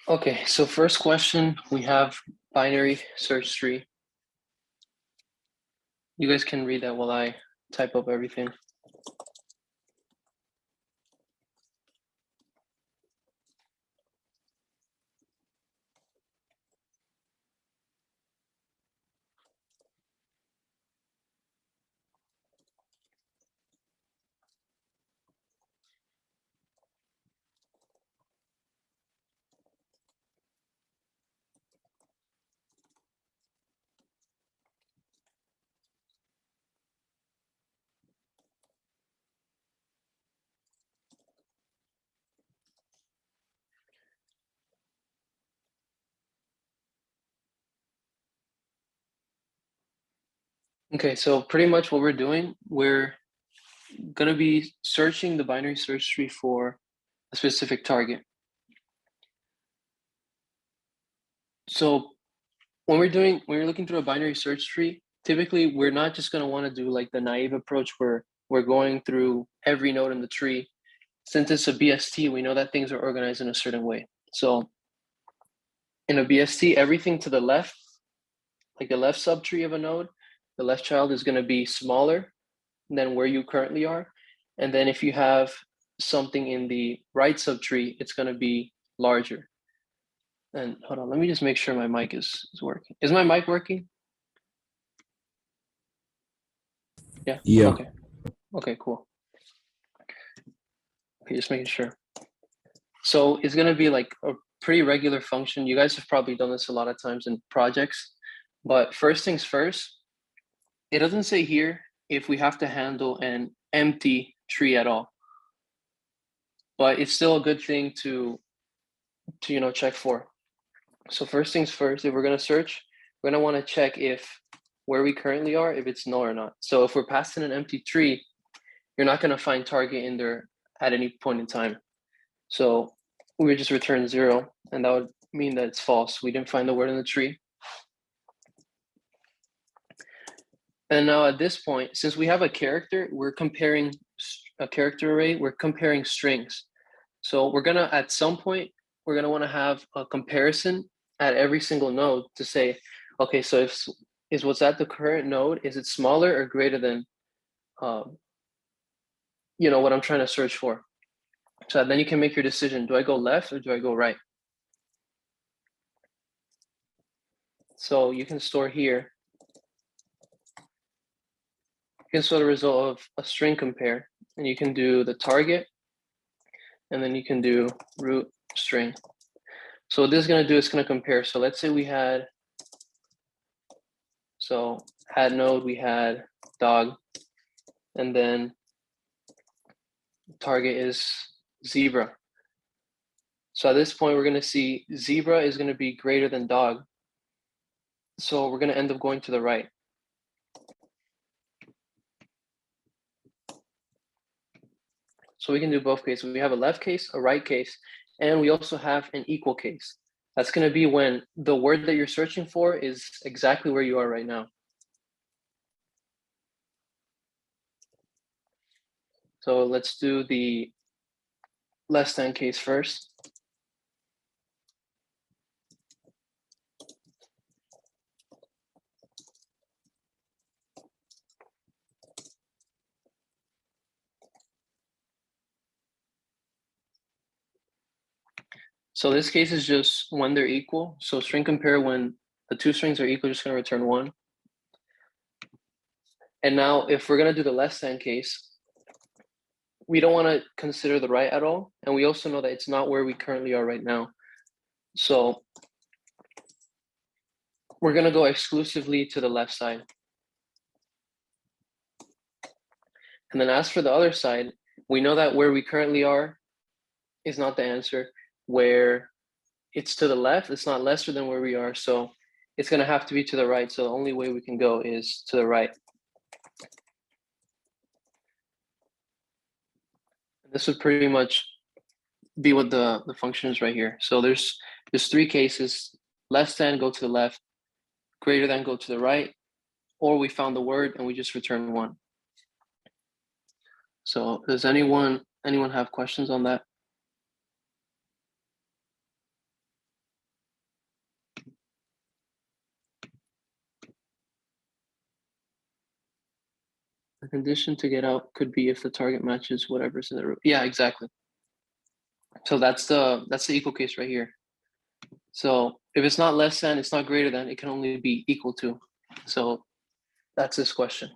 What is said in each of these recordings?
Okay, so first question, we have binary search tree. You guys can read that while I type up everything. Okay, so pretty much what we're doing, we're gonna be searching the binary search tree for a specific target. So when we're looking through a binary search tree, typically we're not just gonna wanna do like the naive approach where we're going through every node in the tree. Since it's a BST, we know that things are organized in a certain way. So in a BST, everything to the left, like the left subtree of a node, the left child is gonna be smaller than where you currently are. And then if you have something in the right subtree, it's gonna be larger. And hold on, let me just make sure my mic is working. Is my mic working? Yeah. Yeah. Okay. Okay, cool. Okay, just making sure. So it's gonna be like a pretty regular function. You guys have probably done this a lot of times in projects, but first things first, it doesn't say here if we have to handle an empty tree at all, but it's still a good thing to check for. So first things first, if we're gonna search, we're gonna wanna check if where we currently are, if it's null or not. So if we're passing an empty tree, you're not gonna find target in there at any point in time. So we would just return 0, and that would mean that it's false. We didn't find the word in the tree. And now at this point, since we have a character, we're comparing a character array, we're comparing strings. So we're gonna, at some point, we're gonna wanna have a comparison at every single node to say, okay, so if is what's at the current node, is it smaller or greater than what I'm trying to search for? So then you can make your decision. Do I go left or do I go right? So you can store here. You can store the result of a string compare, and you can do the target, and then you can do root string. So what this is going to do is going to compare. So let's say we had, so at node we had dog, and then target is zebra. So at this point, we're going to see zebra is going to be greater than dog. So we're going to end up going to the right. So we can do both cases. We have a left case, a right case, and we also have an equal case. That's going to be when the word that you're searching for is exactly where you are right now. So let's do the less than case first. So this case is just when they're equal. So string compare, when the two strings are equal, just going to return 1. And now if we're going to do the less than case, we don't want to consider the right at all. And we also know that it's not where we currently are right now. So we're going to go exclusively to the left side. And then as for the other side, we know that where we currently are is not the answer. Where it's to the left, it's not lesser than where we are. So it's going to have to be to the right. So the only way we can go is to the right. This would pretty much be what the function is right here. So there's 3 cases: less than, go to the left; greater than, go to the right; or we found the word and we just return 1. So does anyone have questions on that? The condition to get out could be if the target matches whatever's in the root. Yeah, exactly. So that's the equal case right here. So if it's not less than, it's not greater than, it can only be equal to. So that's this question.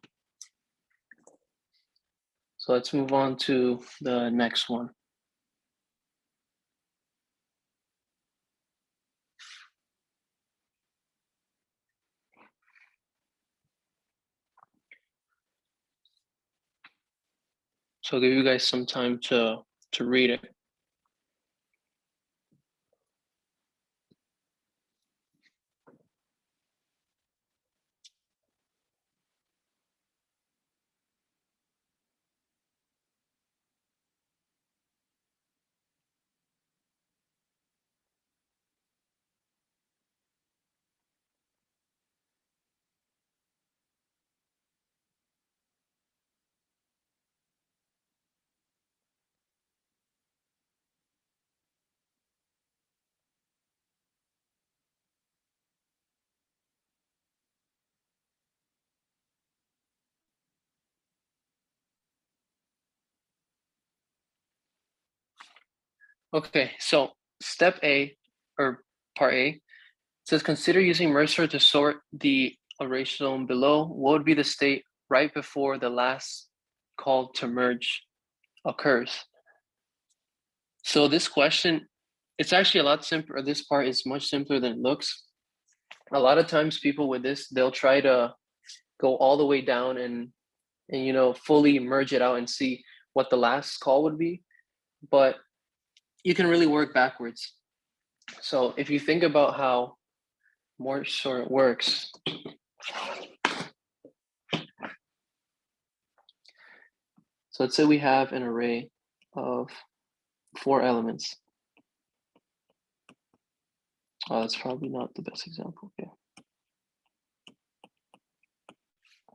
So let's move on to the next one. So I'll give you guys some time to read it. Okay, so step A, or part A, says consider using Mercer to sort the array shown below. What would be the state right before the last call to merge occurs? So this question, it's actually a lot simpler. This part is much simpler than it looks. A lot of times people with this, they'll try to go all the way down and you know, fully merge it out and see what the last call would be. But you can really work backwards. So if you think about how more sort works, so let's say we have an array of 4 elements. Oh, that's probably not the best example. Okay.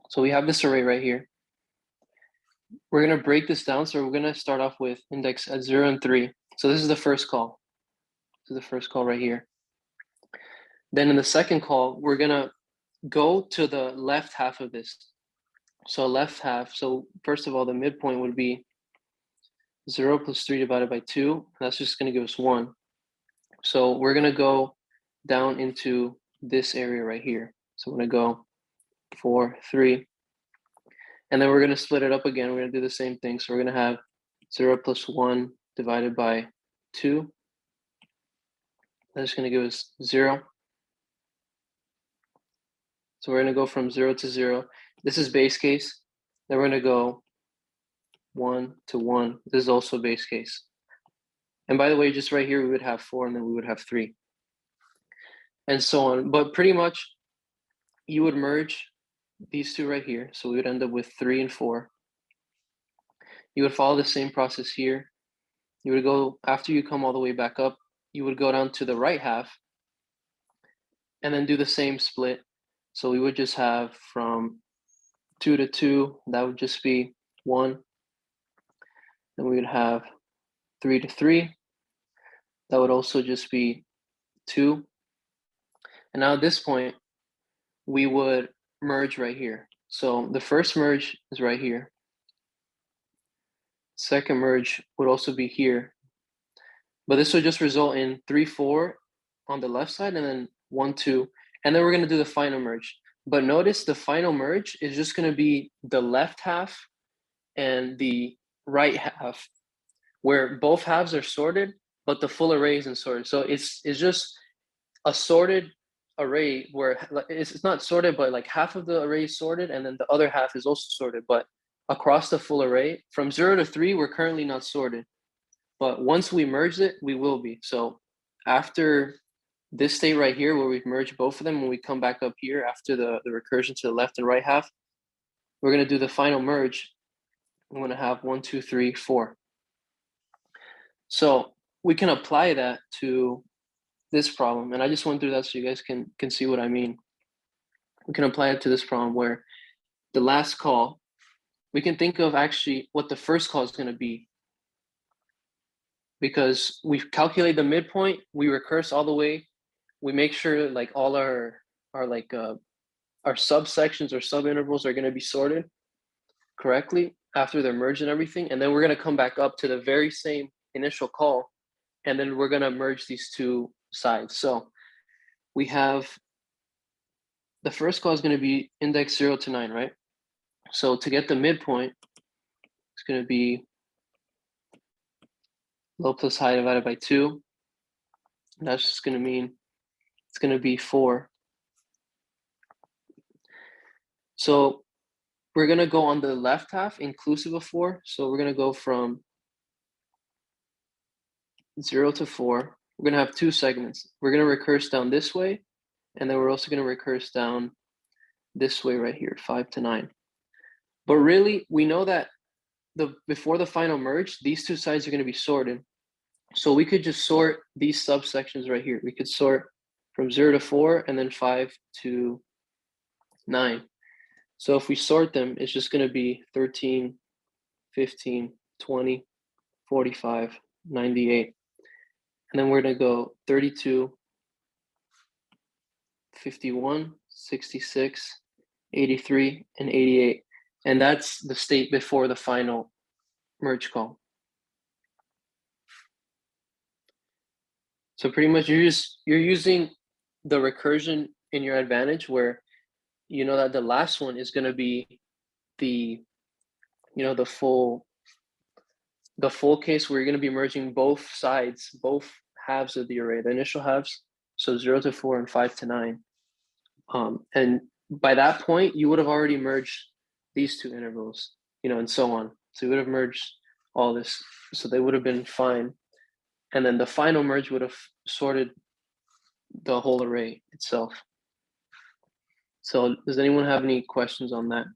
So we have this array right here. We're going to break this down. So we're going to start off with index at 0 and 3. So this is the first call. This is the first call right here. Then in the second call, we're going to go to the left half of this. So left half. So first of all, the midpoint would be 0 plus 3 divided by 2. That's just going to give us 1. So we're going to go down into this area right here. So we're going to go 4, 3. And then we're going to split it up again. We're going to do the same thing. So we're going to have 0 plus 1 divided by 2. That's going to give us 0. So we're going to go from 0 to 0. This is base case. Then we're going to go 1 to 1. This is also base case. And by the way, just right here, we would have 4 and then we would have 3. And so on. But pretty much, you would merge these two right here. So we would end up with 3 and 4. You would follow the same process here. You would go, after you come all the way back up, you would go down to the right half and then do the same split. So we would just have from 2 to 2, that would just be 1. Then we would have 3 to 3. That would also just be 2. And now at this point, we would merge right here. So the first merge is right here. Second merge would also be here. But this would just result in 3, 4 on the left side and then 1, 2. And then we're going to do the final merge. But notice the final merge is just going to be the left half and the right half, where both halves are sorted, but the full array isn't sorted. So it's just a sorted array where it's not sorted, but like half of the array is sorted and then the other half is also sorted. But across the full array, from 0 to 3, we're currently not sorted. But once we merge it, we will be. So after this state right here, where we've merged both of them, when we come back up here after the recursion to the left and right half, we're going to do the final merge. I'm going to have 1, 2, 3, 4. So we can apply that to this problem. And I just went through that so you guys can see what I mean. We can apply it to this problem where the last call, we can think of actually what the first call is going to be. Because we calculate the midpoint, we recurse all the way. We make sure like all our subsections or subintervals are going to be sorted. correctly after they're merged and everything. And then we're going to come back up to the very same initial call. And then we're going to merge these two sides. So we have the first call is going to be index 0 to 9, right? So to get the midpoint, it's going to be low plus high divided by 2. And that's just going to mean it's going to be 4. So we're going to go on the left half inclusive of 4. So we're going to go from 0 to 4. We're going to have two segments. We're going to recurse down this way, and then we're also going to recurse down this way right here, 5 to 9. But really, we know that before the final merge, these two sides are going to be sorted. So we could just sort these subsections right here. We could sort from 0 to 4 and then 5 to 9. So if we sort them, it's just going to be 13, 15, 20, 45, 98. And then we're going to go 32, 51, 66, 83, and 88. And that's the state before the final merge call. So pretty much you're using the recursion in your advantage, where you know that the last one is going to be the full case where you're going to be merging both sides, both halves of the array, the initial halves, so 0 to 4 and 5 to 9. And by that point, you would have already merged these two intervals, and so on. So you would have merged all this, so they would have been fine. And then the final merge would have sorted the whole array itself. So does anyone have any questions on that?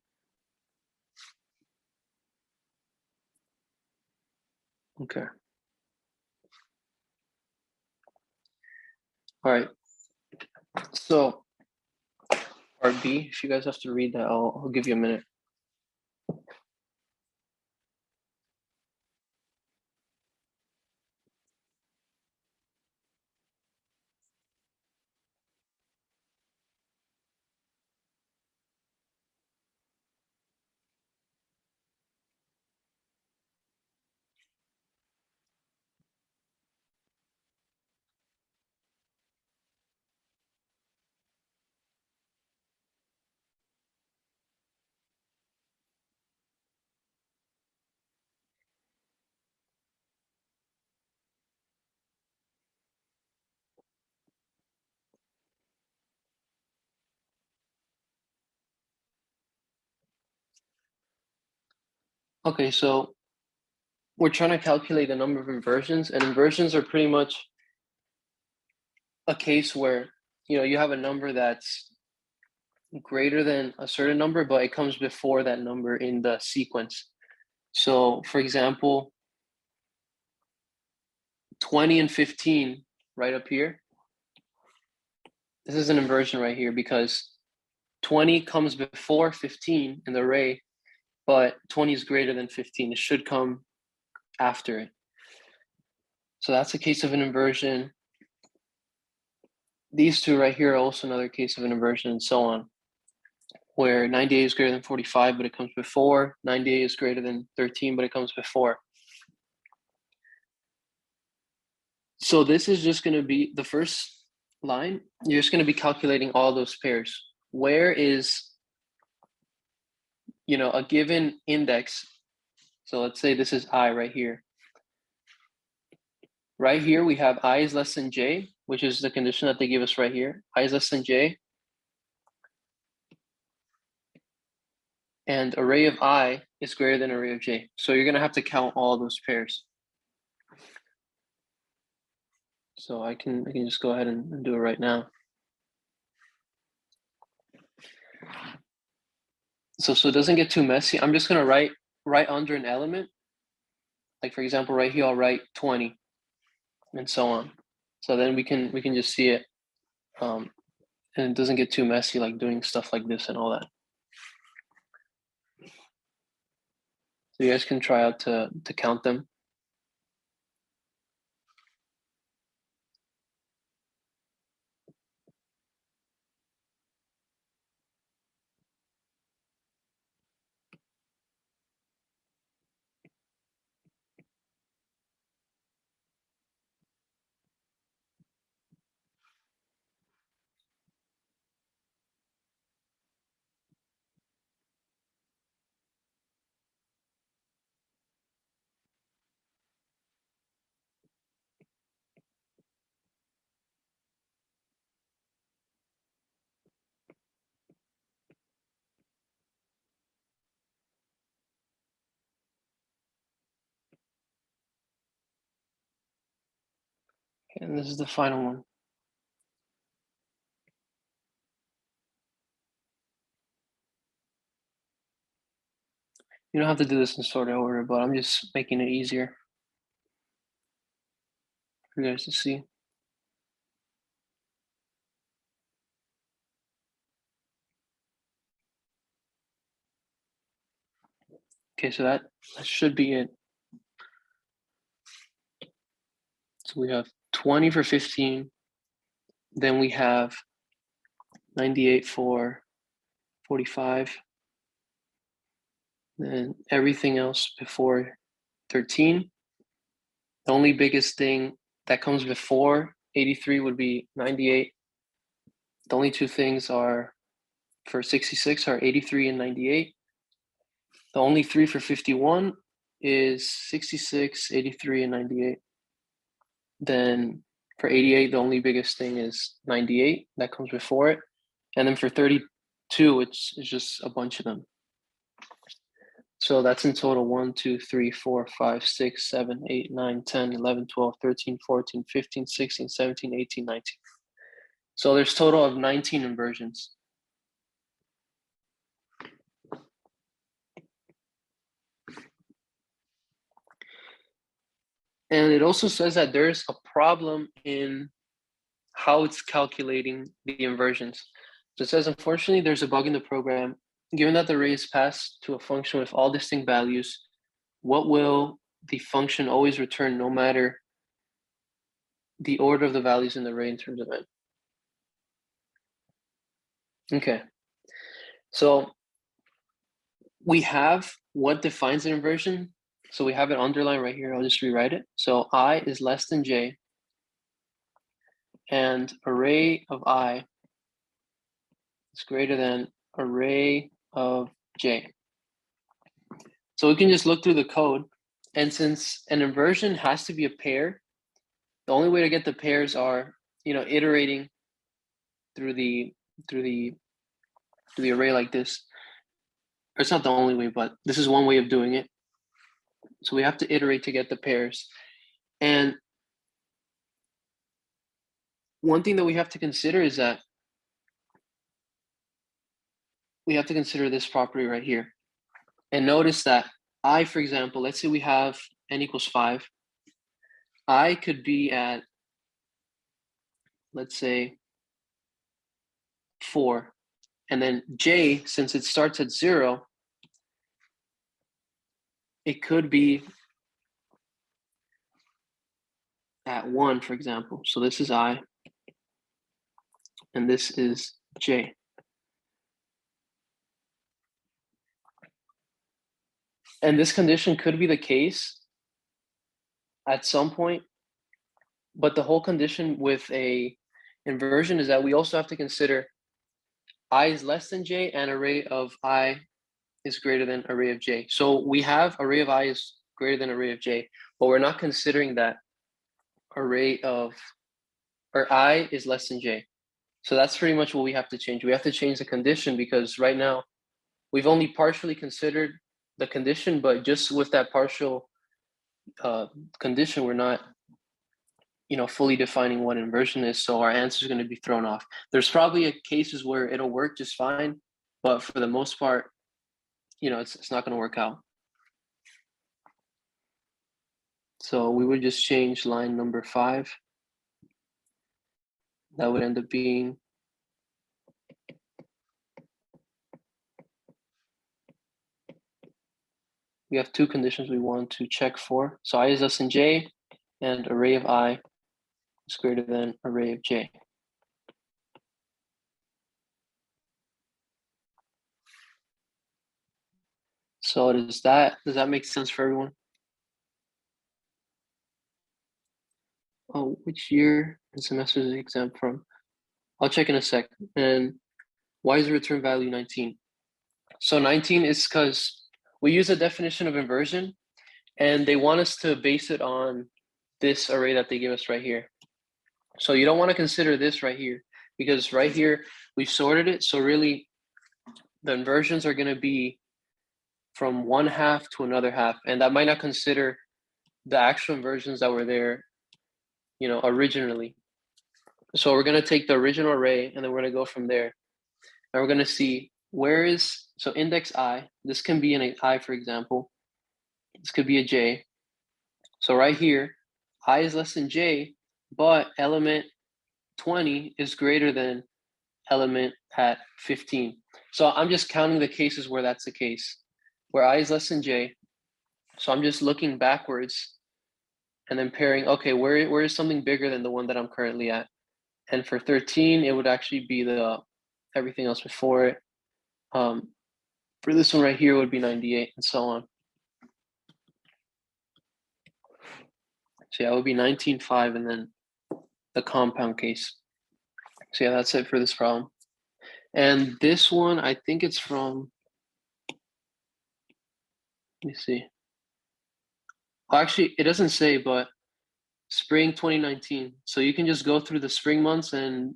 Okay. All right. So part B, if you guys have to read that, I'll give you a minute. Okay, so we're trying to calculate the number of inversions, and inversions are pretty much a case where you have a number that's greater than a certain number, but it comes before that number in the sequence. So for example, 20 and 15 right up here, this is an inversion right here because 20 comes before 15 in the array, but 20 is greater than 15. It should come after it. So that's a case of an inversion. These two right here are also another case of an inversion, and so on, where 98 is greater than 45, but it comes before. 98 is greater than 13, but it comes before. So this is just going to be the first line. You're just going to be calculating all those pairs. Where is, a given index? So let's say this is I right here. Right here, we have I is less than j, which is the condition that they give us right here. I is less than j. And array of I is greater than array of j. So you're going to have to count all those pairs. So I can just go ahead and do it right now. So it doesn't get too messy. I'm just going to write right under an element. Like for example, right here, I'll write 20 and so on. So then we can just see it. And it doesn't get too messy, like doing stuff like this and all that. So you guys can try out to count them. And this is the final one. You don't have to do this in sort of order, but I'm just making it easier for you guys to see. Okay, so that should be it. So we have 20 for 15. Then we have 98 for 45. Then everything else before 13. The only biggest thing that comes before 83 would be 98. The only two things are for 66 are 83 and 98. The only three for 51 is 66, 83, and 98. Then for 88, the only biggest thing is 98 that comes before it. And then for 32, it's just a bunch of them. So that's in total 1, 2, 3, 4, 5, 6, 7, 8, 9, 10, 11, 12, 13, 14, 15, 16, 17, 18, 19. So there's total of 19 inversions. And it also says that there's a problem in how it's calculating the inversions. So it says, unfortunately, there's a bug in the program. Given that the array is passed to a function with all distinct values, what will the function always return no matter the order of the values in the array in terms of n? Okay, so we have what defines an inversion. So we have it underlined right here. I'll just rewrite it. So I is less than j, and array of I is greater than array of j. So we can just look through the code, and since an inversion has to be a pair, the only way to get the pairs are, iterating through the array like this. Or it's not the only way, but this is one way of doing it. So we have to iterate to get the pairs. And one thing that we have to consider is that we have to consider this property right here. And notice that I, for example, let's say we have n equals 5. I could be at, let's say, 4. And then j, since it starts at 0, it could be at 1, for example. So this is I, and this is j. And this condition could be the case at some point, but the whole condition with a inversion is that we also have to consider I is less than j and array of I is greater than array of j. So we have array of I is greater than array of j, but we're not considering that array of, or I is less than j. So that's pretty much what we have to change. We have to change the condition because right now we've only partially considered the condition, but just with that partial condition, we're not, fully defining what inversion is. So our answer is going to be thrown off. There's probably cases where it'll work just fine, but for the most part, it's not going to work out. So we would just change line number 5. That would end up being we have two conditions we want to check for. So I is less than j, and array of I is greater than array of j. So does that make sense for everyone? Oh, which year and semester is the exam from? I'll check in a sec. And why is the return value 19? So 19 is because we use a definition of inversion, and they want us to base it on this array that they give us right here. So you don't want to consider this right here, because right here we've sorted it. So really the inversions are going to be from one half to another half, and that might not consider the actual inversions that were there, originally. So we're going to take the original array and then we're going to go from there. And we're going to see so index I, this can be an I, for example. This could be a J. So right here, I is less than J, but element 20 is greater than element at 15. So I'm just counting the cases where that's the case, where I is less than J. So I'm just looking backwards and then pairing, okay, where is something bigger than the one that I'm currently at? And for 13, it would actually be everything else before it. For this one right here, it would be 98 and so on. So yeah, it would be 19.5 and then the compound case. So yeah, that's it for this problem. And this one, I think it's from, let me see. Well, actually, it doesn't say, but spring 2019. So you can just go through the spring months and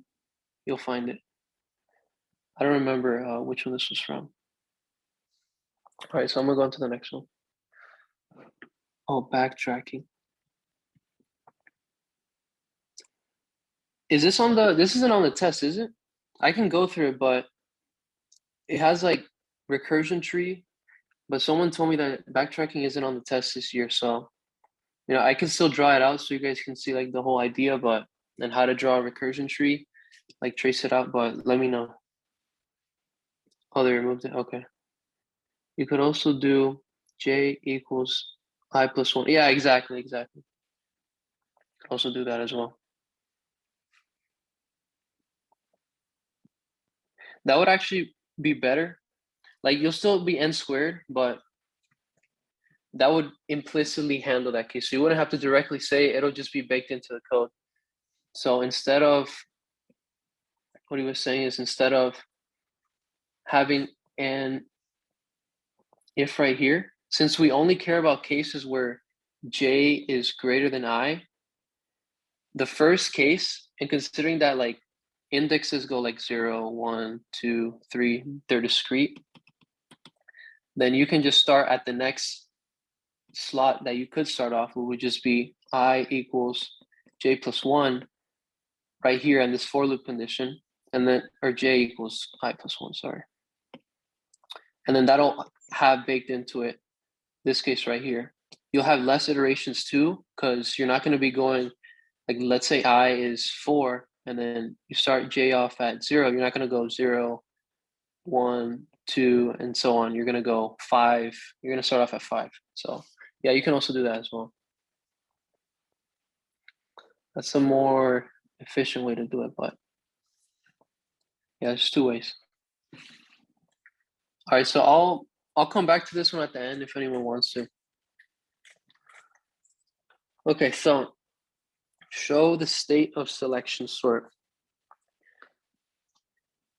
you'll find it. I don't remember which one this was from. All right, so I'm gonna go on to the next one. Oh, backtracking. Is this this isn't on the test, is it? I can go through it, but it has like recursion tree, but someone told me that backtracking isn't on the test this year. So, I can still draw it out so you guys can see like the whole idea, and how to draw a recursion tree, like trace it out, but let me know. Oh, they removed it, okay. You could also do J equals I plus 1. Yeah, exactly. Also do that as well. That would actually be better. Like you'll still be n squared, but that would implicitly handle that case. So you wouldn't have to directly say it, it'll just be baked into the code. So instead of, what he was saying is instead of having an if right here, since we only care about cases where J is greater than I, the first case, and considering that like indexes go like 0, 1, 2, 3, they're discrete, then you can just start at the next slot that you could start off with, would just be I equals J plus 1 right here in this for loop condition, and then, or J equals I plus 1, sorry. And then that'll have baked into it this case right here. You'll have less iterations too, because you're not going to be going, like let's say I is 4, and then you start J off at 0. You're not going to go 0, 1, 2, and so on. You're going to go 5. You're going to start off at 5. So yeah, you can also do that as well. That's a more efficient way to do it, but yeah, there's 2 ways. All right, so I'll come back to this one at the end if anyone wants to. Okay, so show the state of selection sort.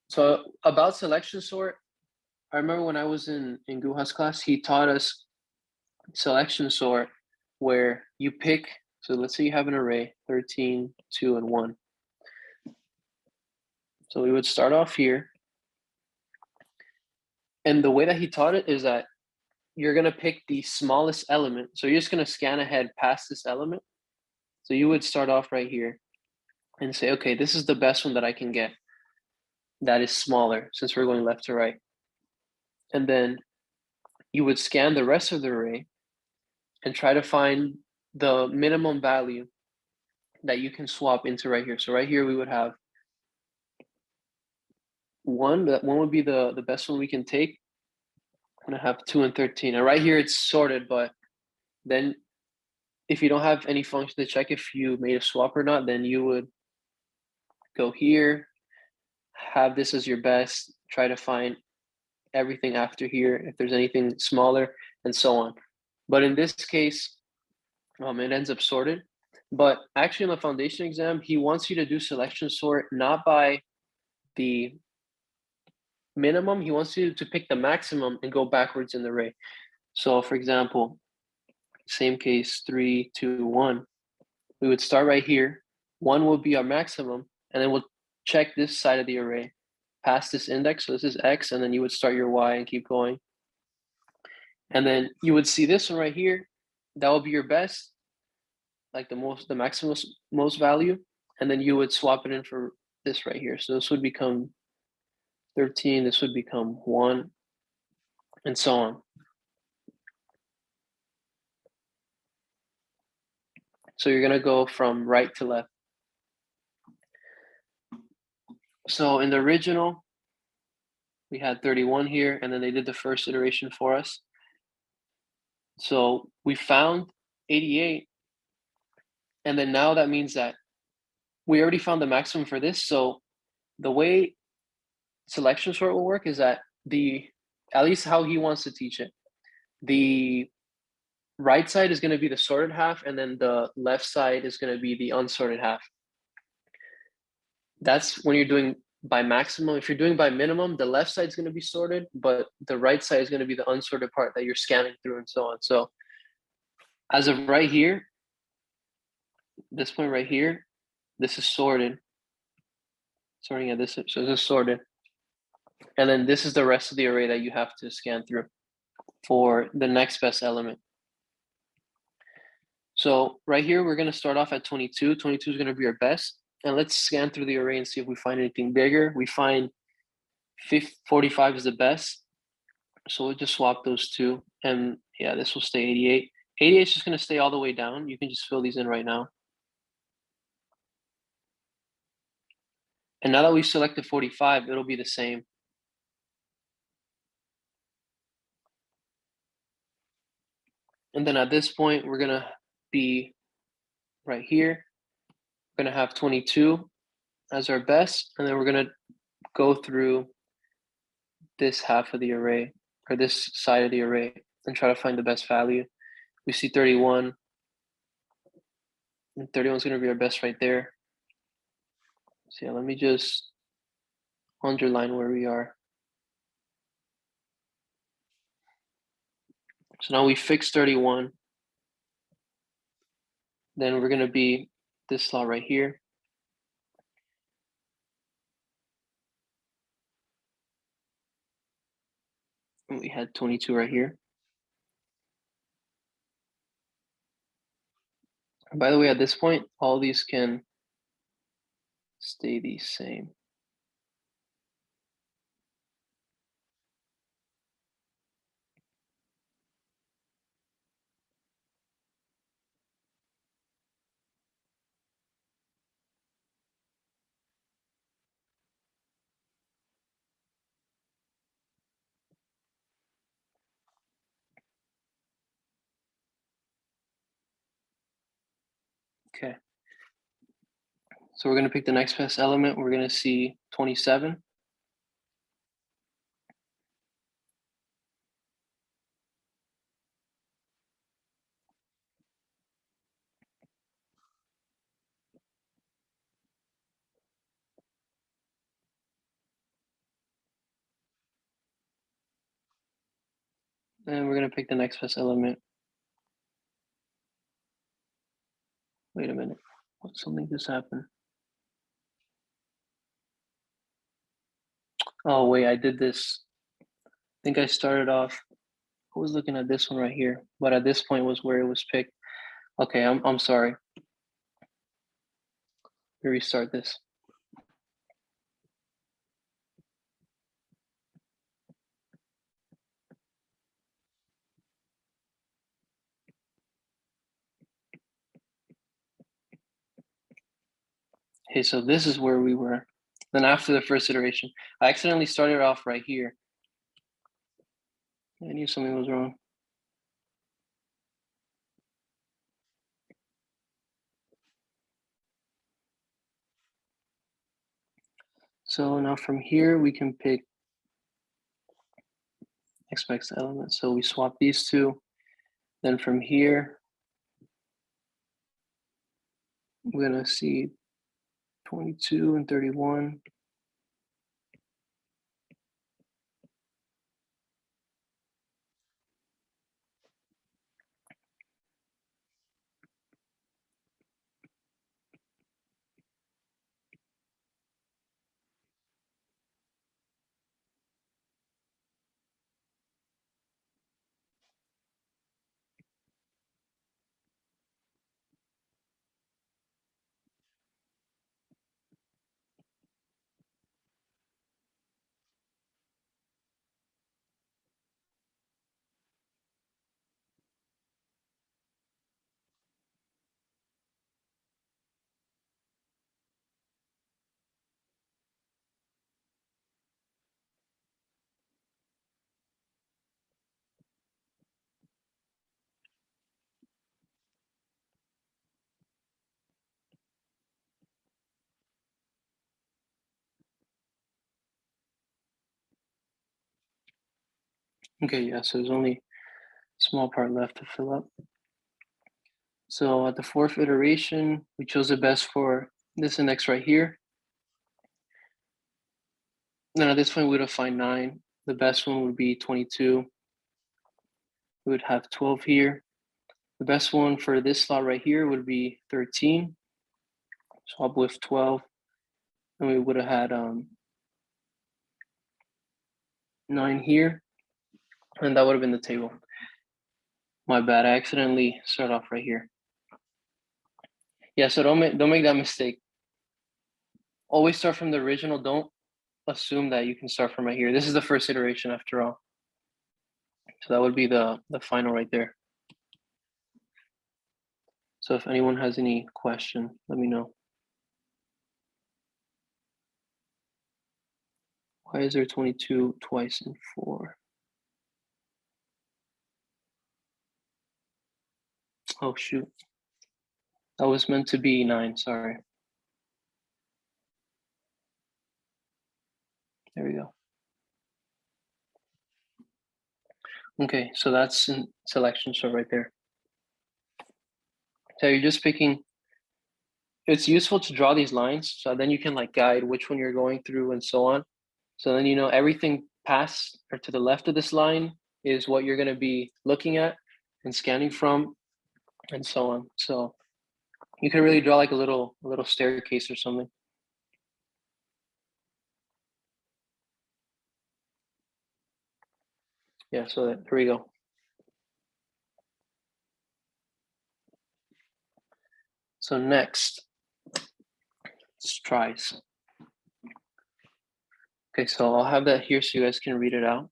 So about selection sort, I remember when I was in Guha's class, he taught us selection sort where you pick, so let's say you have an array, 13, 2, and 1. So we would start off here. And the way that he taught it is that you're going to pick the smallest element. So you're just going to scan ahead past this element. So you would start off right here and say, okay, this is the best one that I can get that is smaller, since we're going left to right. And then you would scan the rest of the array and try to find the minimum value that you can swap into right here. So right here we would have 1. That 1 would be the best one we can take. I'm gonna have 2 and 13. And right here it's sorted, but then if you don't have any function to check if you made a swap or not, then you would go here, have this as your best, try to find everything after here, if there's anything smaller, and so on. But in this case, it ends up sorted. But actually in the foundation exam, he wants you to do selection sort not by the minimum, he wants you to pick the maximum and go backwards in the array. So for example, same case, 3, 2, 1. We would start right here. 1 will be our maximum, and then we'll check this side of the array past this index. So this is X, and then you would start your Y and keep going. And then you would see this one right here. That will be your best. like the maximum most value, and then you would swap it in for this right here. So this would become 13, this would become 1, and so on. So you're gonna go from right to left. So in the original, we had 31 here, and then they did the first iteration for us. So we found 88, and then now that means that we already found the maximum for this. So the way selection sort will work is that at least how he wants to teach it, the right side is going to be the sorted half, and then the left side is going to be the unsorted half. That's when you're doing by maximum. If you're doing by minimum, the left side is going to be sorted, but the right side is going to be the unsorted part that you're scanning through, and so on. So as of right here, this point right here, this is sorted. Sorting at this, so this is sorted. And then this is the rest of the array that you have to scan through for the next best element. So right here, we're going to start off at 22. 22 is going to be our best. And let's scan through the array and see if we find anything bigger. We find 45 is the best. So we'll just swap those two. And yeah, this will stay 88. 88 is just going to stay all the way down. You can just fill these in right now. And now that we've selected 45, it'll be the same. And then at this point, we're going to be right here. We're going to have 22 as our best. And then we're going to go through this half of the array, or this side of the array, and try to find the best value. We see 31. And 31 is going to be our best right there. So yeah, let me just underline where we are. So now we fixed 31. Then we're going to be this slot right here. And we had 22 right here. And by the way, at this point, all these can stay the same. Okay. So we're going to pick the next best element. We're going to see 27. And we're going to pick the next best element. Wait a minute. Something just happened. Oh, wait, I did this. I think I started off, I was looking at this one right here, but at this point was where it was picked. Okay, I'm sorry. Let me restart this. Okay, so this is where we were. Then after the first iteration, I accidentally started off right here. I knew something was wrong. So now from here, we can pick next element. So we swap these two. Then from here, we're gonna see 22 and 31. Okay, yeah, so there's only a small part left to fill up. So at the fourth iteration, we chose the best for this index right here. Then at this point, we would have find 9. The best one would be 22. We would have 12 here. The best one for this slot right here would be 13. So up with 12. And we would have had 9 here. And that would have been the table. My bad, I accidentally started off right here. Yeah, so don't make that mistake. Always start from the original. Don't assume that you can start from right here. This is the first iteration after all. So that would be the final right there. So if anyone has any question, let me know. Why is there 22 twice in 4? Oh, shoot. That was meant to be 9, sorry. There we go. Okay, so that's in selection, so right there. So you're just picking, it's useful to draw these lines, so then you can like guide which one you're going through and so on. So then you know everything past or to the left of this line is what you're gonna be looking at and scanning from and so on. So you can really draw like a little staircase or something. Yeah, so there we go. So next, it's tries. Okay, so I'll have that here so you guys can read it out.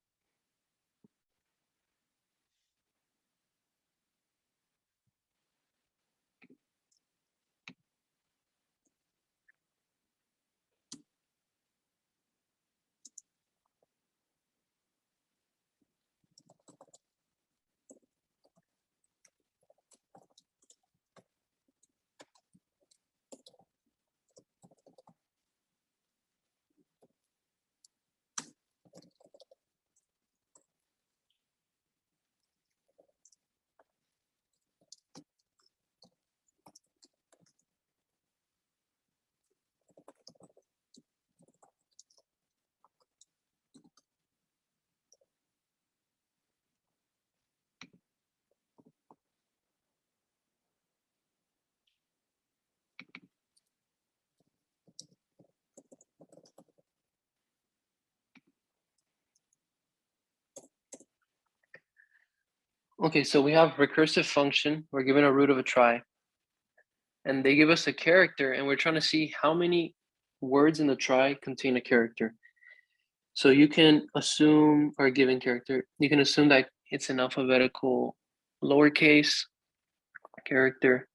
Okay, so we have recursive function. We're given a root of a trie. And they give us a character, and we're trying to see how many words in the trie contain a character. So you can assume, or a given character, you can assume that it's an alphabetical lowercase character.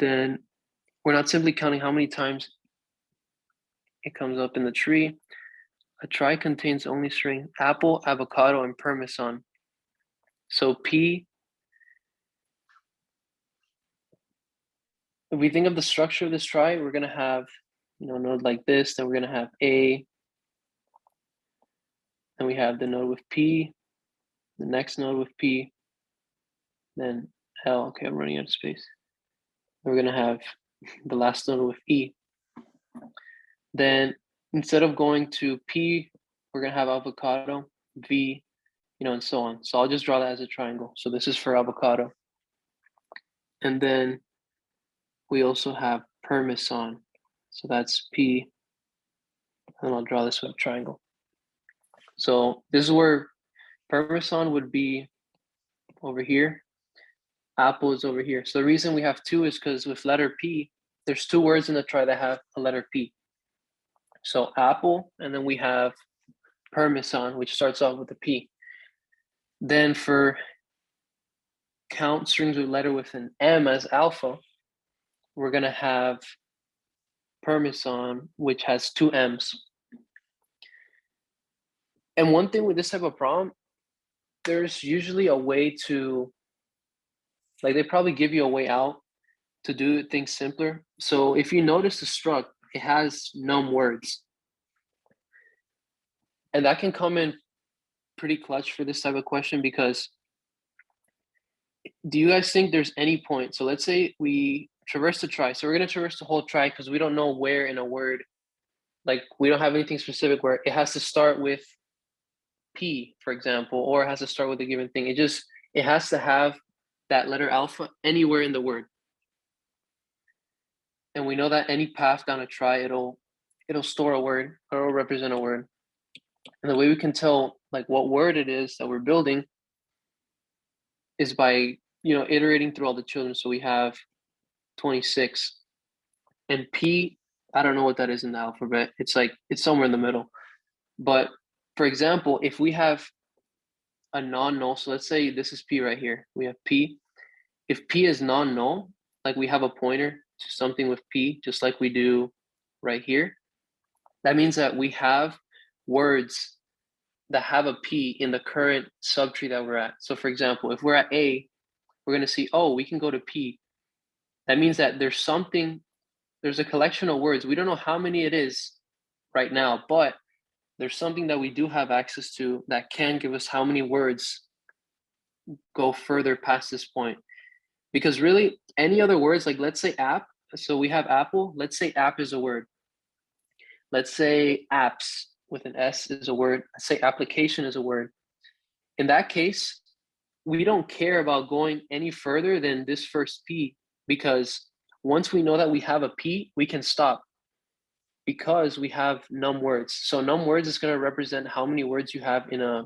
Then we're not simply counting how many times it comes up in the tree. A trie contains only string apple, avocado, and parmesan. So P, if we think of the structure of this trie, we're gonna have, a node like this, then we're gonna have A, then we have the node with P, the next node with P, then L, okay, I'm running out of space. We're gonna have the last node with E. Then instead of going to P, we're gonna have avocado, V, and so on. So I'll just draw that as a triangle. So this is for avocado. And then we also have parmesan. So that's P, and I'll draw this with a triangle. So this is where parmesan would be over here. Apple is over here. So the reason we have 2 is because with letter P, there's 2 words in the trie that have a letter P. So apple, and then we have parmesan, which starts off with a P. Then for count strings with letter with an M as alpha, we're gonna have parmesan, which has 2 M's. And one thing with this type of problem, there's usually a way to, like they probably give you a way out to do things simpler. So if you notice the struct, it has num words. And that can come in pretty clutch for this type of question, because do you guys think there's any point? So let's say we traverse the trie. So we're going to traverse the whole trie because we don't know where in a word, like we don't have anything specific where it has to start with P, for example, or it has to start with a given thing. It has to have that letter alpha anywhere in the word. And we know that any path down a trie, it'll store a word, or it'll represent a word. And the way we can tell like what word it is that we're building is by, iterating through all the children. So we have 26, and P, I don't know what that is in the alphabet. It's somewhere in the middle. But for example, if we have a non-null, so let's say this is P right here. We have P. If P is non-null, like we have a pointer to something with P, just like we do right here, that means that we have words that have a P in the current subtree that we're at. So for example, if we're at A, we're going to see, oh, we can go to P. That means that there's a collection of words. We don't know how many it is right now, but there's something that we do have access to that can give us how many words go further past this point. Because really, any other words, like let's say app, so we have apple, let's say app is a word. Let's say apps with an S is a word. Let's say application is a word. In that case, we don't care about going any further than this first P, because once we know that we have a P, we can stop because we have num words. So num words is going to represent how many words you have in a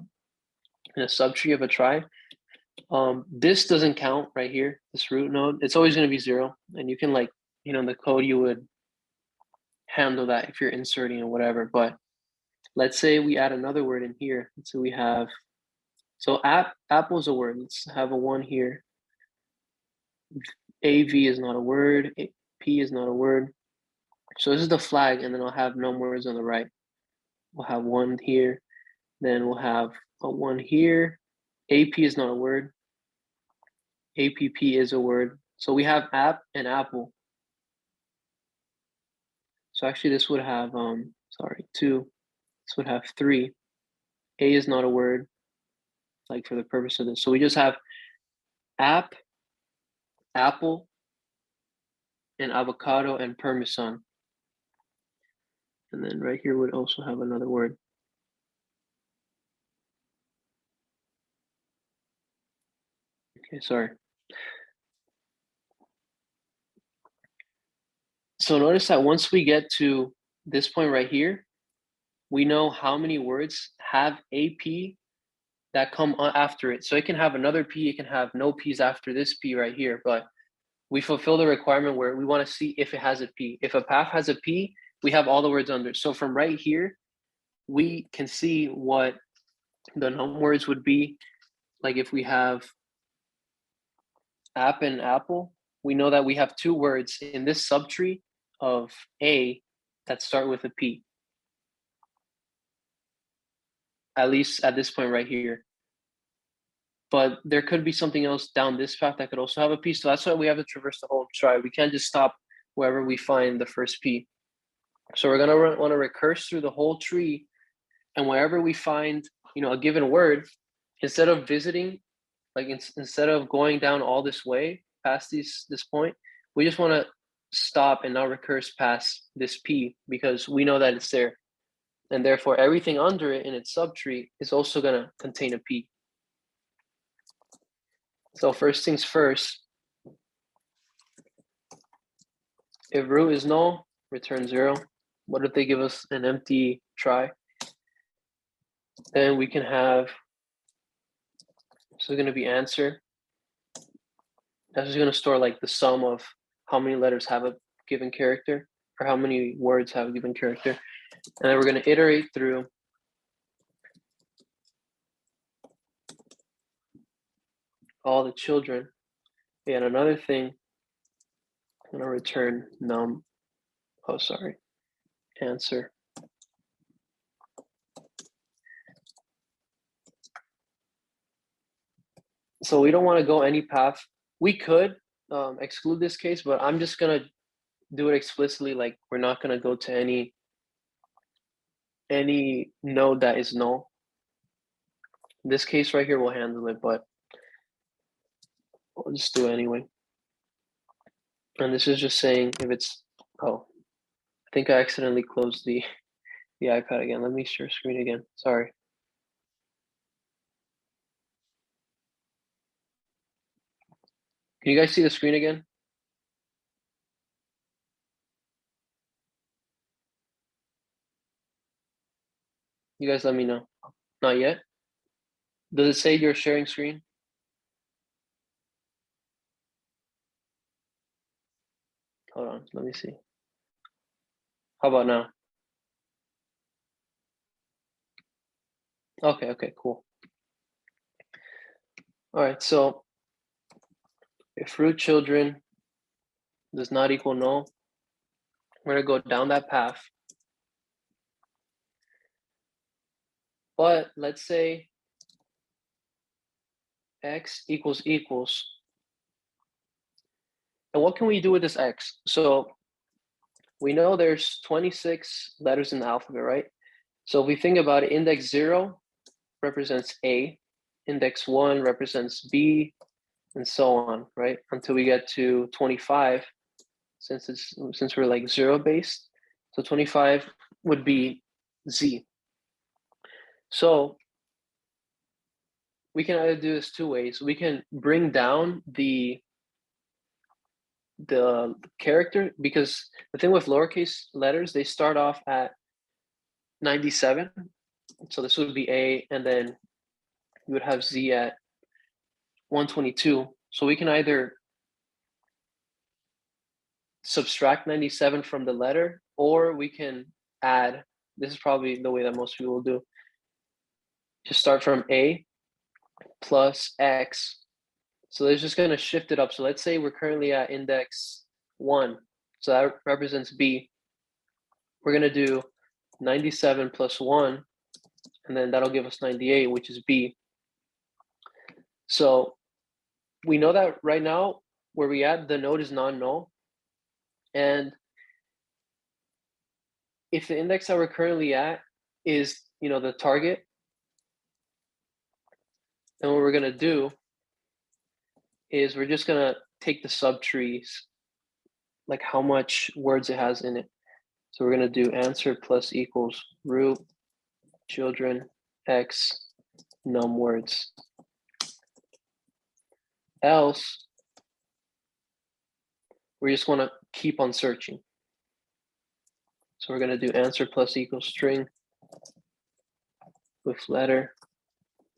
subtree of a trie. This doesn't count right here, this root node. It's always going to be 0. And you can in the code, you would handle that if you're inserting or whatever. But let's say we add another word in here. So we have, apple is a word. Let's have a 1 here. AV is not a word. P is not a word. So this is the flag, and then I'll have num words on the right. We'll have 1 here. Then we'll have a 1 here. AP is not a word. APP is a word. So we have app and apple. So actually this would have, 2. This would have 3. A is not a word, like for the purpose of this. So we just have app, apple, and avocado, and parmesan. And then right here would also have another word. Okay, sorry. So notice that once we get to this point right here, we know how many words have a P that come after it. So it can have another P, it can have no P's after this P right here, but we fulfill the requirement where we want to see if it has a P. If a path has a P, we have all the words under. So from right here, we can see what the num words would be. Like if we have app and apple, we know that we have 2 words in this subtree of A that start with a P. At least at this point right here. But there could be something else down this path that could also have a P. So that's why we have to traverse the whole trie. We can't just stop wherever we find the first P. So we're gonna want to recurse through the whole tree, and wherever we find, a given word, instead of visiting, instead of going down all this way past this point, we just want to stop and not recurse past this P, because we know that it's there. And therefore, everything under it in its subtree is also going to contain a P. So first things first, if root is null, return 0. What if they give us an empty trie? Then we can have, so it's going to be answer. That's just going to store like the sum of how many letters have a given character, or how many words have a given character. And then we're going to iterate through all the children. And another thing, I'm going to return answer. So we don't want to go any path. We could exclude this case, but I'm just going to do it explicitly. Like we're not going to go to any node that is null. This case right here will handle it, but I'll just do it anyway. And this is just saying if it's, oh, I think I accidentally closed the iPad again. Let me share screen again. Sorry. Can you guys see the screen again? You guys let me know. Not yet? Does it say you're sharing screen? Hold on, let me see. How about now? Okay, cool. All right, so if root children does not equal null, we're gonna go down that path. But let's say x equals. And what can we do with this x? So we know there's 26 letters in the alphabet, right? So if we think about it, index 0 represents A, index 1 represents B, and so on, right? Until we get to 25, since we're like 0 based. So 25 would be Z. So we can either do this two ways. We can bring down the character, because the thing with lowercase letters, they start off at 97. So this would be A, and then you would have Z at 122. So we can either subtract 97 from the letter, or we can add. This is probably the way that most people will do. Just start from A plus X. So it's just going to shift it up. So let's say we're currently at index 1. So that represents B. We're going to do 97 plus 1, and then that'll give us 98, which is B. So we know that right now, where we at, the node is non-null. And if the index that we're currently at is, the target, then what we're going to do is we're just going to take the subtrees, like how much words it has in it. So we're going to do answer plus equals root children x num words. Else, we just want to keep on searching. So we're going to do answer plus equals string with letter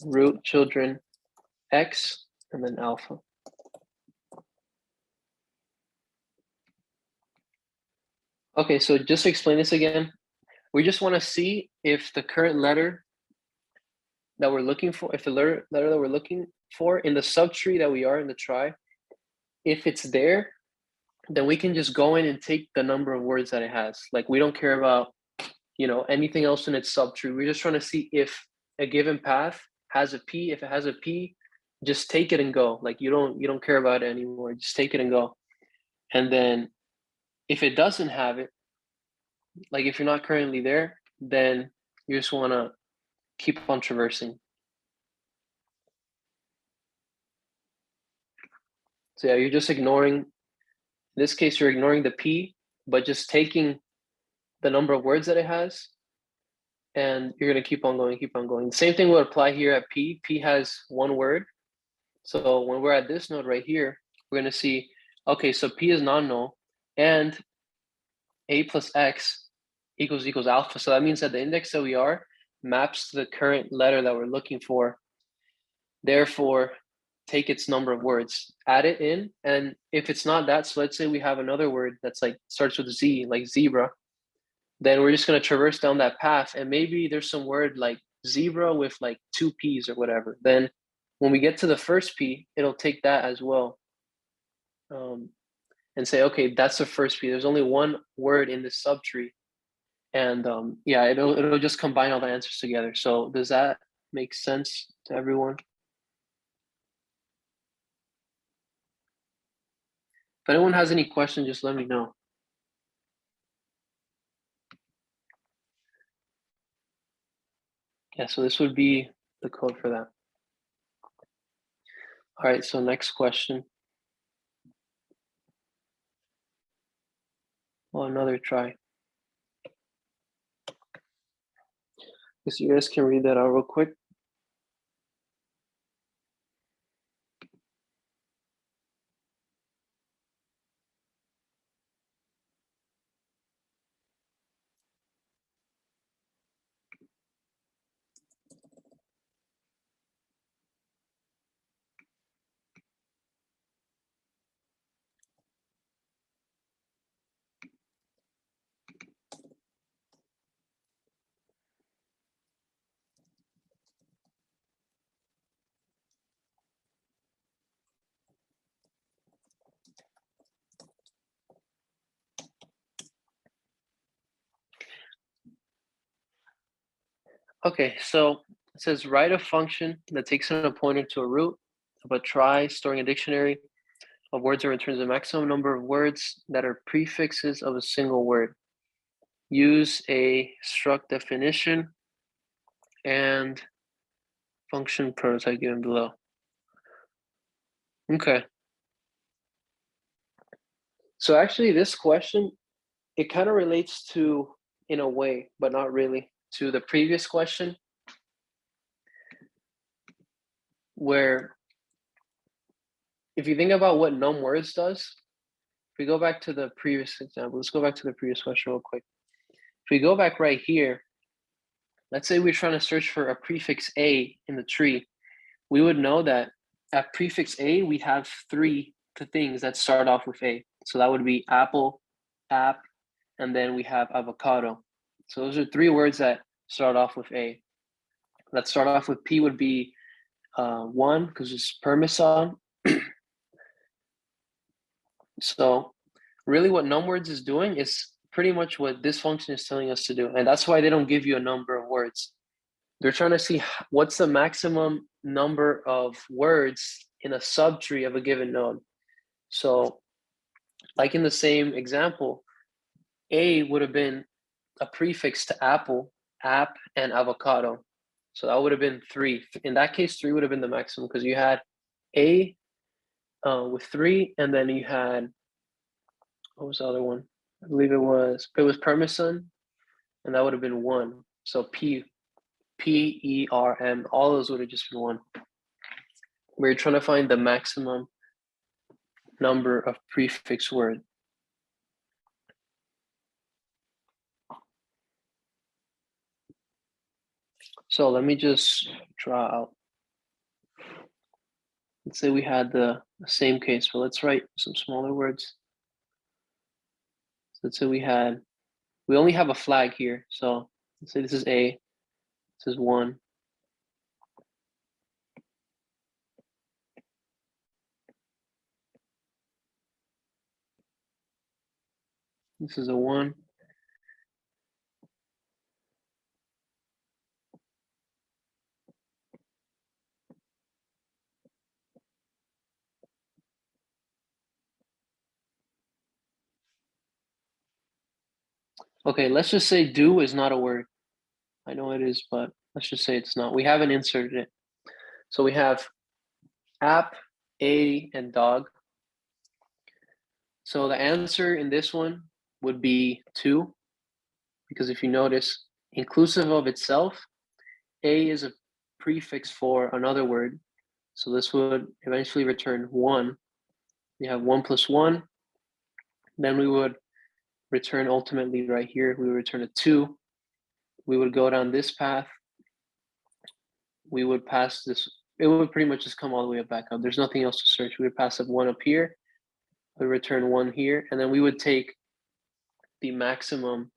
root children x and then alpha. Okay, so just to explain this again, we just want to see if the current letter that we're looking for, if the letter that we're looking for in the subtree that we are in the trie, if it's there, then we can just go in and take the number of words that it has. Like, we don't care about, anything else in its subtree. We're just trying to see if a given path has a P. If it has a P, just take it and go. Like, you don't care about it anymore. Just take it and go. And then if it doesn't have it, like if you're not currently there, then you just want to keep on traversing. So yeah, you're just ignoring, in this case, you're ignoring the P, but just taking the number of words that it has, and you're going to keep on going. Same thing would apply here at P. P has one word. So when we're at this node right here, we're going to see, okay, so P is non-null, and A plus X equals alpha. So that means that the index that we are maps to the current letter that we're looking for. Therefore, take its number of words, add it in, and if it's not that, so let's say we have another word that's like starts with Z, like zebra, then we're just going to traverse down that path, and maybe there's some word like zebra with like 2 P's or whatever. Then when we get to the first P, it'll take that as well, and say, okay, that's the first P. There's only one word in this subtree, and yeah, it'll just combine all the answers together. So does that make sense to everyone? If anyone has any questions, just let me know. Yeah, so this would be the code for that. All right, so next question. Oh, another try. Guess you guys can read that out real quick. Okay, so it says write a function that takes in a pointer to a root of a trie storing a dictionary of words or returns the maximum number of words that are prefixes of a single word. Use a struct definition and function prototype given below. Okay. So actually this question, it kind of relates to, in a way, but not really, to the previous question, where if you think about what num_words does, if we go back to the previous example, let's go back to the previous question real quick. If we go back right here, let's say we're trying to search for a prefix A in the tree, we would know that at prefix A, we have three things that start off with A. So that would be apple, app, and then we have avocado. So those are three words that start off with A. That start off with P would be one, because it's permison. So really what num_words is doing is pretty much what this function is telling us to do. And that's why they don't give you a number of words. They're trying to see what's the maximum number of words in a subtree of a given node. So like in the same example, A would have been a prefix to apple, app, and avocado. So that would have been 3. In that case, 3 would have been the maximum because you had A with 3, and then you had, what was the other one? I believe it was permison, and that would have been 1. So P, E, R, M, all those would have just been 1. We're trying to find the maximum number of prefix word. So let me just draw out. Let's say we had the same case, but let's write some smaller words. So let's say we only have a flag here. So let's say this is A, this is 1. This is a 1. Okay, let's just say do is not a word. I know it is, but let's just say it's not. We haven't inserted it. So we have app, A, and dog. So the answer in this one would be 2, because if you notice, inclusive of itself, A is a prefix for another word. So this would eventually return 1. We have 1 plus 1. Then we would return ultimately right here, we would return a 2. We would go down this path. We would pass this. It would pretty much just come all the way back up. There's nothing else to search. We would pass up 1 up here. We return 1 here. And then we would take the maximum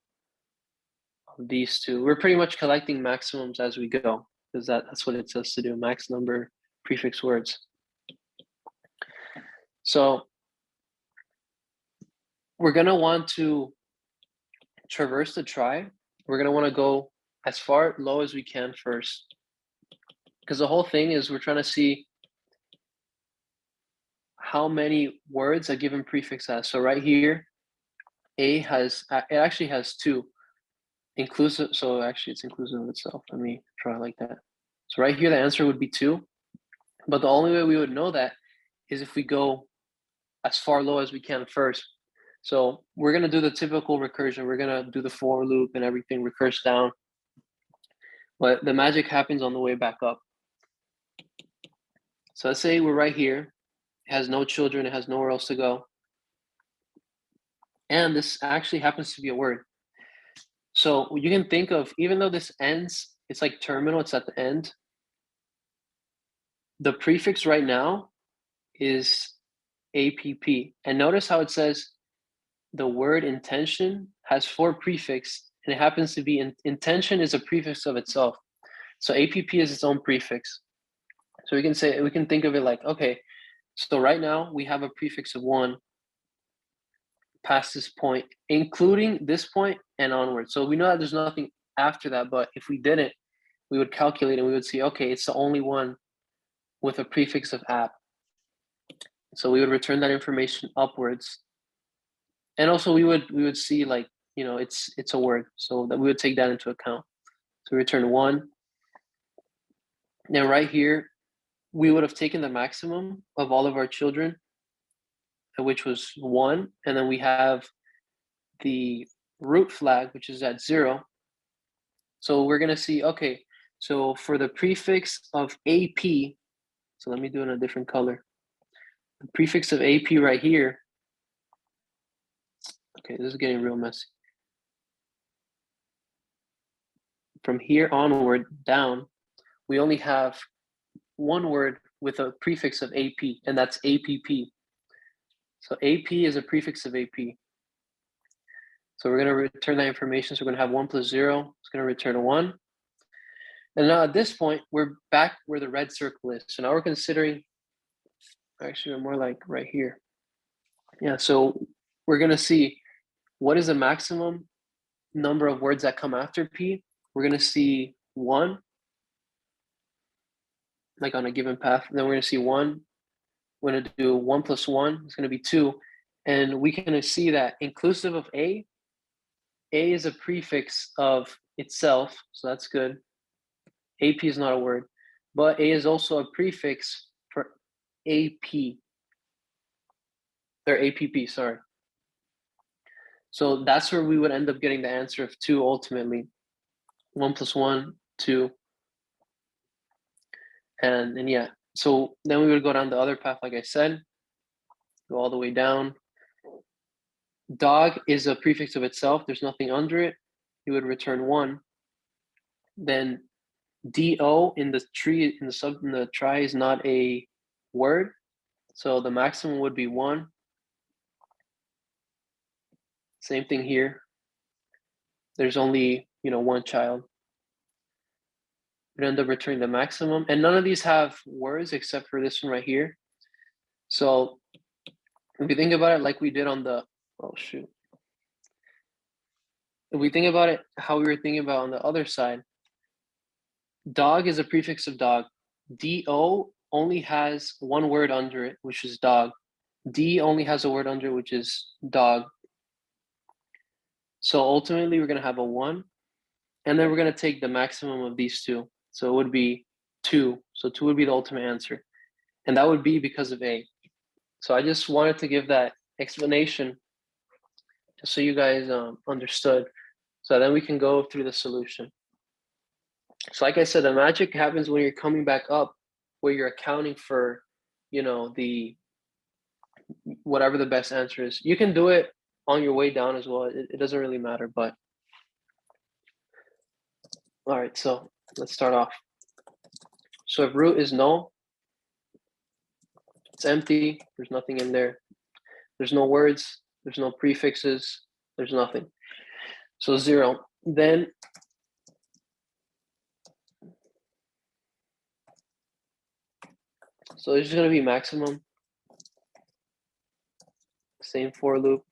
of these two. We're pretty much collecting maximums as we go, because that's what it says to do, max number prefix words. So we're going to want to traverse the trie. We're going to want to go as far low as we can first, because the whole thing is we're trying to see how many words a given prefix has. So right here, A has, it actually has 2 inclusive. So actually it's inclusive of itself. Let me try like that. So right here, the answer would be 2. But the only way we would know that is if we go as far low as we can first. So we're going to do the typical recursion. We're going to do the for loop and everything, recurse down. But the magic happens on the way back up. So let's say we're right here. It has no children. It has nowhere else to go. And this actually happens to be a word. So you can think of, even though this ends, it's like terminal, it's at the end. The prefix right now is APP. And notice how it says the word intention has 4 prefix, and it happens to be intention is a prefix of itself. So APP is its own prefix. So we can think of it like, okay, so right now we have a prefix of 1 past this point, including this point and onward. So we know that there's nothing after that, but if we didn't, we would calculate and we would see, okay, it's the only one with a prefix of app. So we would return that information upwards. And also we would see, like, you know, it's a word, so that we would take that into account. So we return 1. Now right here, we would have taken the maximum of all of our children, which was 1, and then we have the root flag, which is at 0. So we're gonna see, okay, so for the prefix of AP, so let me do it in a different color. The prefix of AP right here, okay, this is getting real messy. From here onward down, we only have 1 word with a prefix of AP, and that's APP. So AP is a prefix of AP. So we're going to return that information. So we're going to have 1 plus 0. It's going to return a 1. And now at this point, we're back where the red circle is. So now we're considering, actually, more like right here. Yeah, so we're going to see what is the maximum number of words that come after P. We're going to see 1, like on a given path. And then we're going to see 1. We're going to do 1 plus 1. It's going to be 2. And we can see that inclusive of A is a prefix of itself. So that's good. AP is not a word. But A is also a prefix for AP. Or APP, sorry. So that's where we would end up getting the answer of 2 ultimately. 1 plus 1, 2. And yeah, so then we would go down the other path, like I said, go all the way down. Dog is a prefix of itself. There's nothing under it. You would return 1. Then DO in the tree, in the trie is not a word. So the maximum would be 1. Same thing here. There's only, 1 child. We'd end up returning the maximum. And none of these have words except for this one right here. So if we think about it like we did on the, if we think about it how we were thinking about on the other side, dog is a prefix of dog. DO only has 1 word under it, which is dog. D only has a word under it, which is dog. So ultimately, we're going to have a 1. And then we're going to take the maximum of these 2. So it would be 2. So 2 would be the ultimate answer. And that would be because of A. So I just wanted to give that explanation just so you guys understood. So then we can go through the solution. So like I said, the magic happens when you're coming back up, where you're accounting for, the whatever the best answer is. You can do it on your way down as well. It doesn't really matter, but all right, so let's start off. So if root is null, it's empty, there's nothing in there. There's no words, there's no prefixes, there's nothing. So 0. Then so it's just going to be maximum. Same for loop.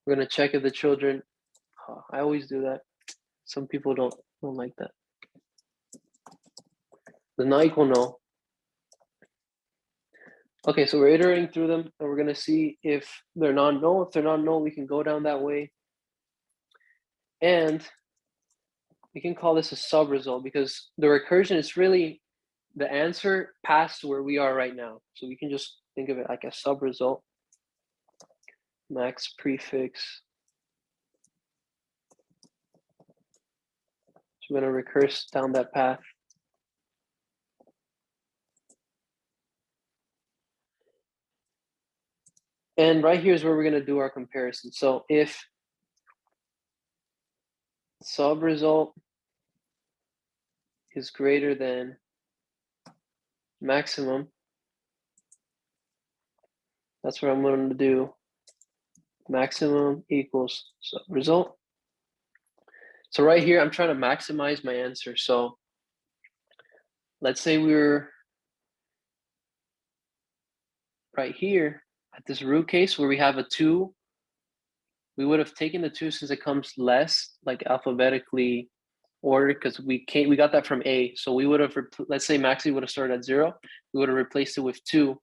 We're going to check if the children, I always do that. Some people don't like that. The not equal null. Okay, so we're iterating through them, and we're gonna see if they're non-null. If they're non-null, we can go down that way. And we can call this a sub-result because the recursion is really the answer past where we are right now. So we can just think of it like a sub-result. Max prefix. So we're gonna recurse down that path. And right here is where we're gonna do our comparison. So if sub-result is greater than maximum, that's what I'm going to do. Maximum equals sub-result. So right here, I'm trying to maximize my answer. So let's say we're right here at this root case where we have a 2. We would have taken the 2 since it comes less, like alphabetically ordered, because we got that from A. So we would have, let's say Maxi would have started at 0. We would have replaced it with 2.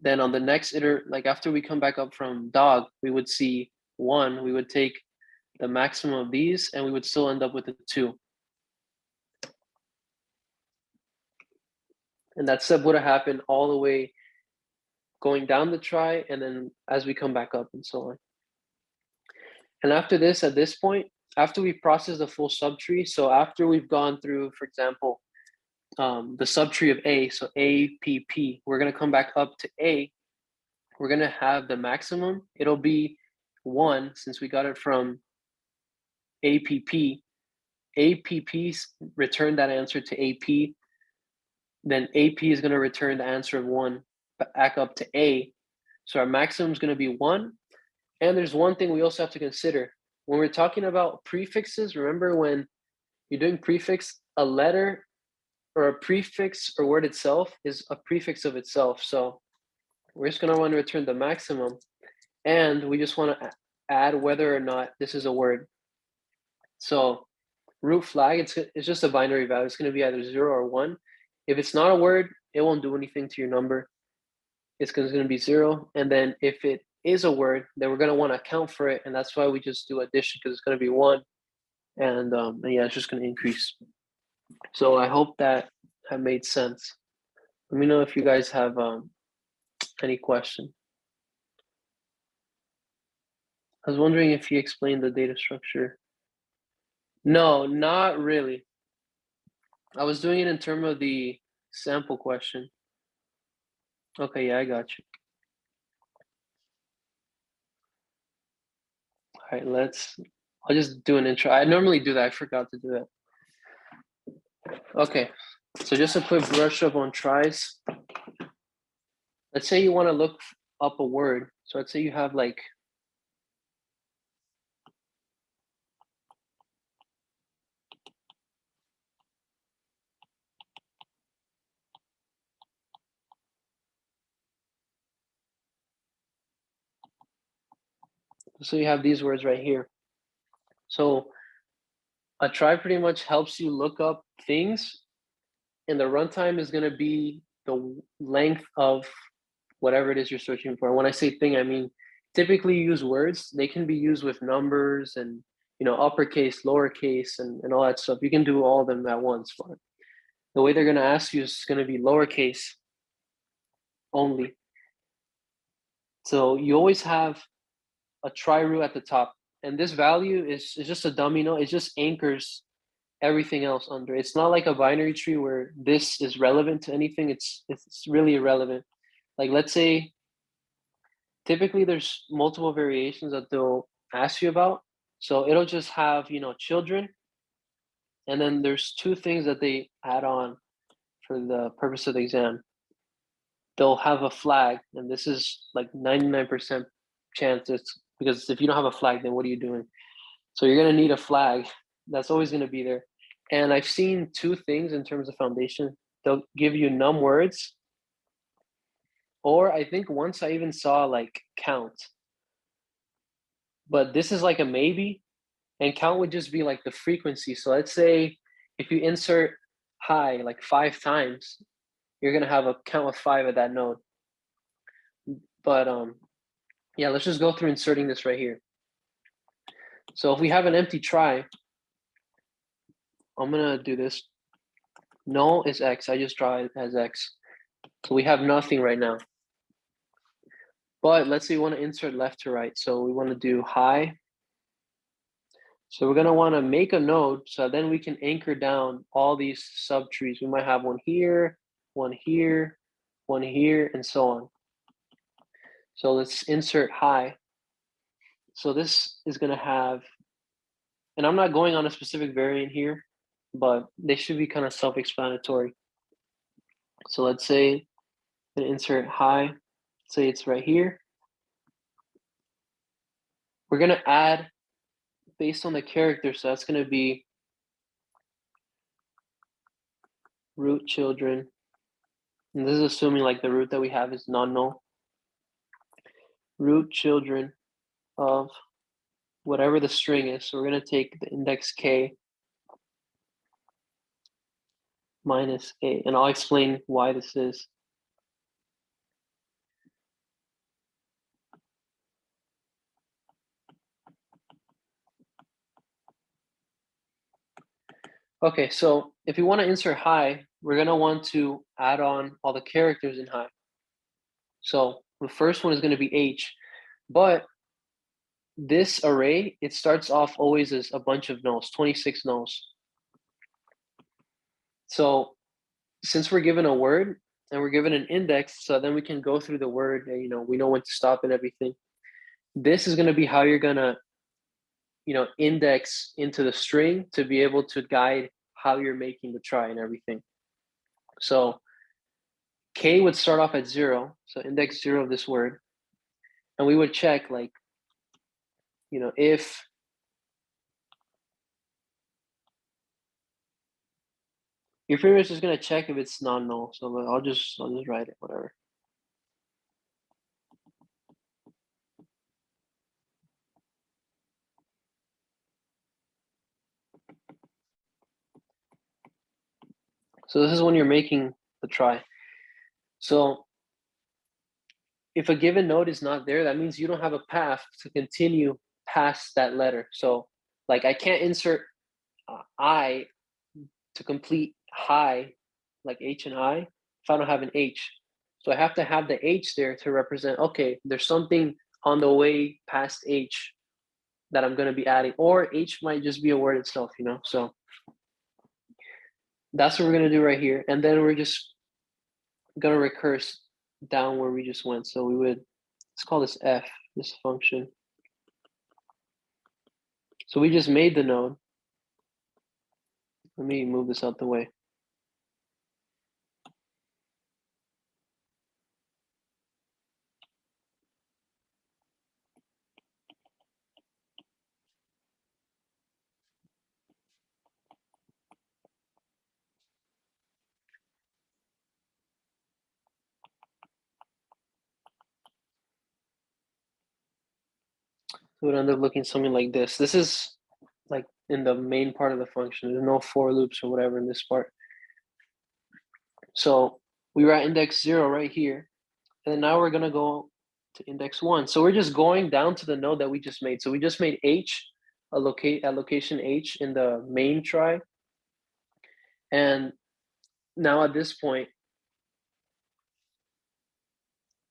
Then on the next like after we come back up from dog, we would see 1. We would take the maximum of these, and we would still end up with a 2. And that step would have happened all the way going down the trie, and then as we come back up and so on. And after this, at this point, after we process the full subtree, so after we've gone through, for example, the subtree of A, so APP, we're going to come back up to A. We're going to have the maximum. It'll be 1 since we got it from APP. APP's return that answer to AP. Then AP is going to return the answer of 1 back up to A. So our maximum is going to be 1. And there's one thing we also have to consider. When we're talking about prefixes, remember when you're doing prefix, a letter or a prefix or word itself is a prefix of itself. So we're just going to want to return the maximum. And we just want to add whether or not this is a word. So root flag, it's just a binary value. It's going to be either 0 or 1. If it's not a word, it won't do anything to your number. It's going to be 0. And then if it is a word, then we're going to want to account for it. And that's why we just do addition, because it's going to be 1. And yeah, it's just going to increase. So I hope that made sense. Let me know if you guys have any question. I was wondering if you explained the data structure. No, not really. I was doing it in terms of the sample question. Okay, yeah, I got you. All right, I'll just do an intro. I normally do that. I forgot to do that. Okay, so just a quick brush up on tries. Let's say you want to look up a word. So let's say you have like, so you have these words right here. So a try pretty much helps you look up things, and the runtime is going to be the length of whatever it is you're searching for. When I say thing, I mean typically you use words. They can be used with numbers and uppercase, lowercase, and all that stuff. You can do all of them at once. But the way they're going to ask you is going to be lowercase only. So you always have a try root at the top, and this value is just a dummy note. It just anchors everything else under. It's not like a binary tree where this is relevant to anything. It's really irrelevant. Like let's say, typically there's multiple variations that they'll ask you about. So it'll just have children, and then there's 2 things that they add on for the purpose of the exam. They'll have a flag, and this is like 99% chance. It's because if you don't have a flag, then what are you doing? So you're going to need a flag. That's always going to be there. And I've seen 2 things in terms of foundation. They'll give you num words, or I think once I even saw like count. But this is like a maybe, and count would just be like the frequency. So let's say if you insert high like 5 times, you're gonna have a count of 5 at that node. But yeah, let's just go through inserting this right here. So if we have an empty trie, I'm gonna do this. Null is X. I just draw it as X. So we have nothing right now. But let's say we want to insert left to right. So we want to do high. So we're gonna want to make a node so then we can anchor down all these subtrees. We might have one here, one here, one here, and so on. So let's insert high. So this is gonna have, and I'm not going on a specific variant here, but they should be kind of self-explanatory. So let's say an insert high, say it's right here. We're gonna add based on the character, so that's gonna be root children. And this is assuming like the root that we have is non-null. Root children of whatever the string is. So we're gonna take the index k minus a, and I'll explain why this is. Okay, so if we want to insert high, we're gonna want to add on all the characters in high. So the first one is gonna be h, but this array, it starts off always as a bunch of nulls, 26 nulls. So since we're given a word and we're given an index, so then we can go through the word and, we know when to stop and everything. This is gonna be how you're gonna, index into the string to be able to guide how you're making the trie and everything. So k would start off at 0, so index 0 of this word, and we would check like, if you're pretty much just gonna check if it's non-null. So I'll just write it, whatever. So this is when you're making the trie. So if a given node is not there, that means you don't have a path to continue past that letter. So like I can't insert I to complete high, like H and I, if I don't have an H. So I have to have the H there to represent, okay, there's something on the way past H that I'm gonna be adding, or H might just be a word itself, So that's what we're gonna do right here. And then we're just gonna recurse down where we just went. So we would, let's call this F, this function. So we just made the node. Let me move this out the way. So it would end up looking something like this. This is like in the main part of the function. There's no for loops or whatever in this part. So we were at index 0 right here. And then now we're gonna go to index 1. So we're just going down to the node that we just made. So we just made H, at location H in the main trie. And now at this point,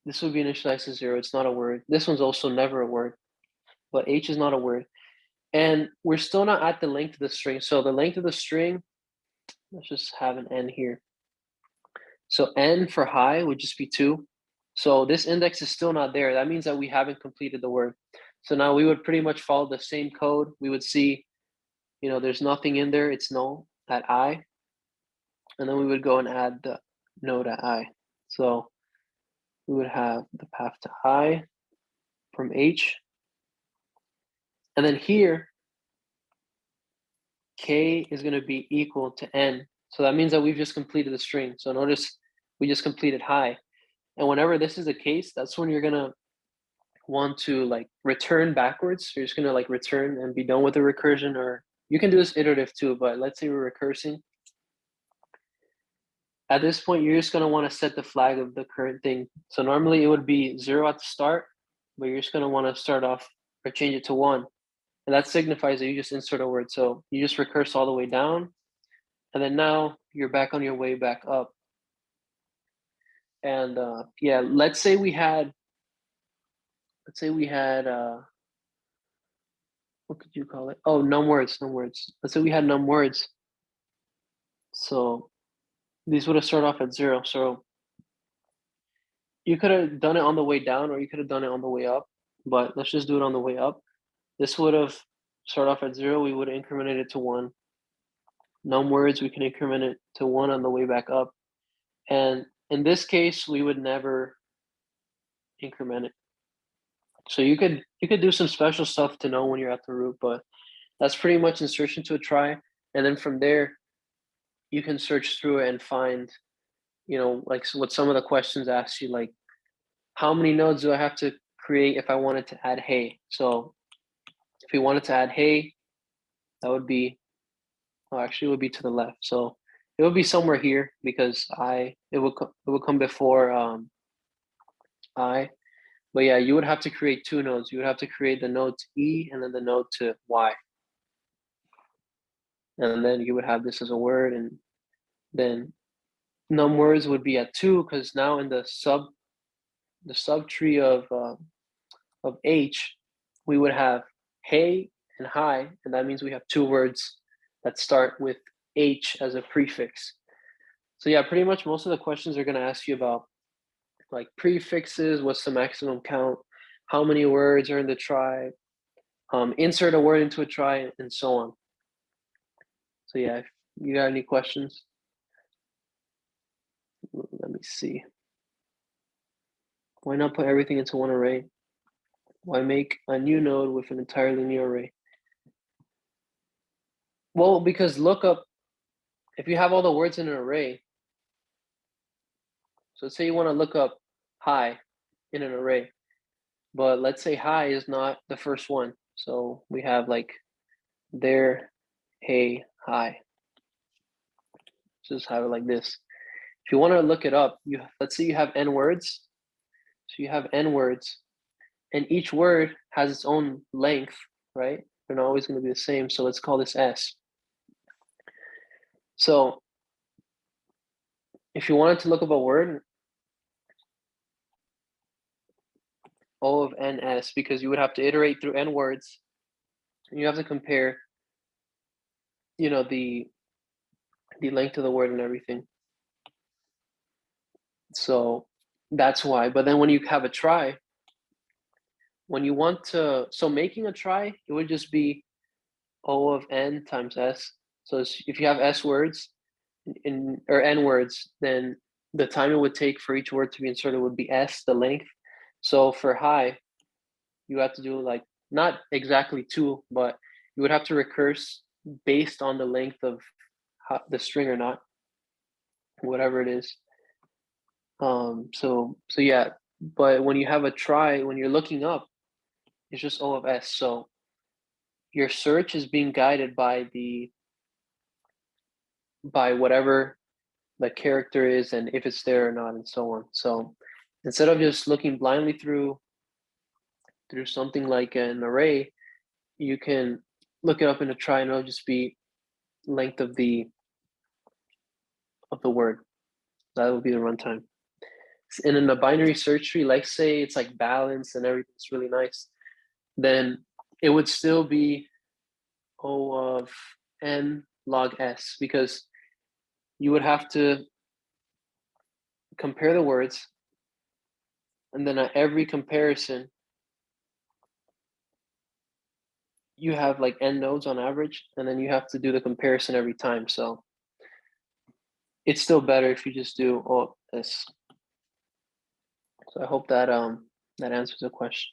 this would be initialized to 0. It's not a word. This one's also never a word, but H is not a word. And we're still not at the length of the string. So the length of the string, let's just have an n here. So n for high would just be 2. So this index is still not there. That means that we haven't completed the word. So now we would pretty much follow the same code. We would see, there's nothing in there. It's null at I. And then we would go and add the node at I. So we would have the path to I from H. And then here, K is going to be equal to N. So that means that we've just completed the string. So notice we just completed high. And whenever this is the case, that's when you're going to want to like return backwards. You're just going to like return and be done with the recursion, or you can do this iterative too, but let's say we're recursing. at this point, you're just going to want to set the flag of the current thing. So normally it would be 0 at the start, but you're just going to want to start off or change it to 1. And that signifies that you just insert a word. So you just recurse all the way down. And then now you're back on your way back up. And yeah, let's say we had, what could you call it? Oh, num words. Let's say we had num words. So these would have started off at 0. So you could have done it on the way down, or you could have done it on the way up, but let's just do it on the way up. This would have started off at 0. We would have incremented it to 1. Num words, we can increment it to 1 on the way back up. And in this case, we would never increment it. So you could do some special stuff to know when you're at the root, but that's pretty much insertion to a trie. And then from there, you can search through it and find, like what some of the questions ask you, like how many nodes do I have to create if I wanted to add hey? So if we wanted to add hey, that would be, actually it would be to the left. So it would be somewhere here because it would come before I. But yeah, you would have to create 2 nodes. You would have to create the node to E and then the node to Y. And then you would have this as a word, and then num words would be at 2 because now in the subtree of H, we would have hey and hi, and that means we have 2 words that start with H as a prefix. So yeah, pretty much most of the questions are going to ask you about like prefixes, what's the maximum count, how many words are in the trie, insert a word into a trie, and so on. So yeah, if you got any questions? Let me see. Why not put everything into one array? Why make a new node with an entirely new array? Well, because lookup, if you have all the words in an array, so say you want to look up hi in an array, but let's say hi is not the first one. So we have like there, hey, hi. Just have it like this. If you want to look it up, let's say you have n words. So you have n words, and each word has its own length, right? They're not always going to be the same. So let's call this s. So if you wanted to look up a word, O of ns, because you would have to iterate through n words, and you have to compare, the length of the word and everything. So that's why. But then when you have a trie, when you want to, so making a trie, it would just be O of n times s. So if you have s words or n words, then the time it would take for each word to be inserted would be s, the length. So for hi, you have to do like not exactly 2, but you would have to recurse based on the length of the string or not, whatever it is. So yeah, but when you have a trie, when you're looking up, it's just O of s. So your search is being guided by whatever the character is and if it's there or not and so on. So instead of just looking blindly through something like an array, you can look it up in a trie and it'll just be length of the word. That will be the runtime. And in the binary search tree, like say it's like balanced and everything's really nice, then it would still be O of n log s, because you would have to compare the words, and then at every comparison, you have like n nodes on average, and then you have to do the comparison every time. So it's still better if you just do O of s. So I hope that that answers the question.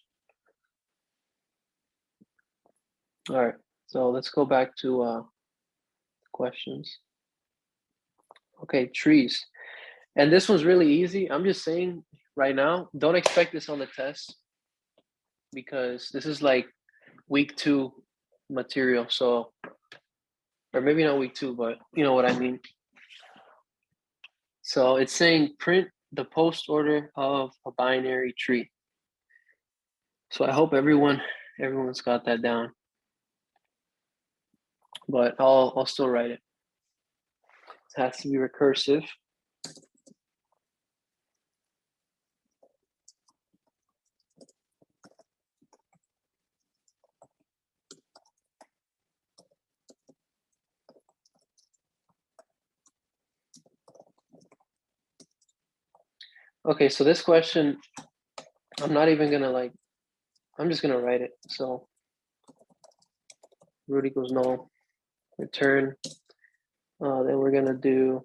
All right, so let's go back to questions. Okay, trees. And this one's really easy. I'm just saying right now, don't expect this on the test because this is like week 2 material. So, or maybe not week 2, but you know what I mean. So it's saying print the post order of a binary tree. So I hope everyone's got that down. But I'll still write it. It has to be recursive. Okay, so this question, I'm not even gonna I'm just gonna write it. So root equals null, return. Then we're gonna do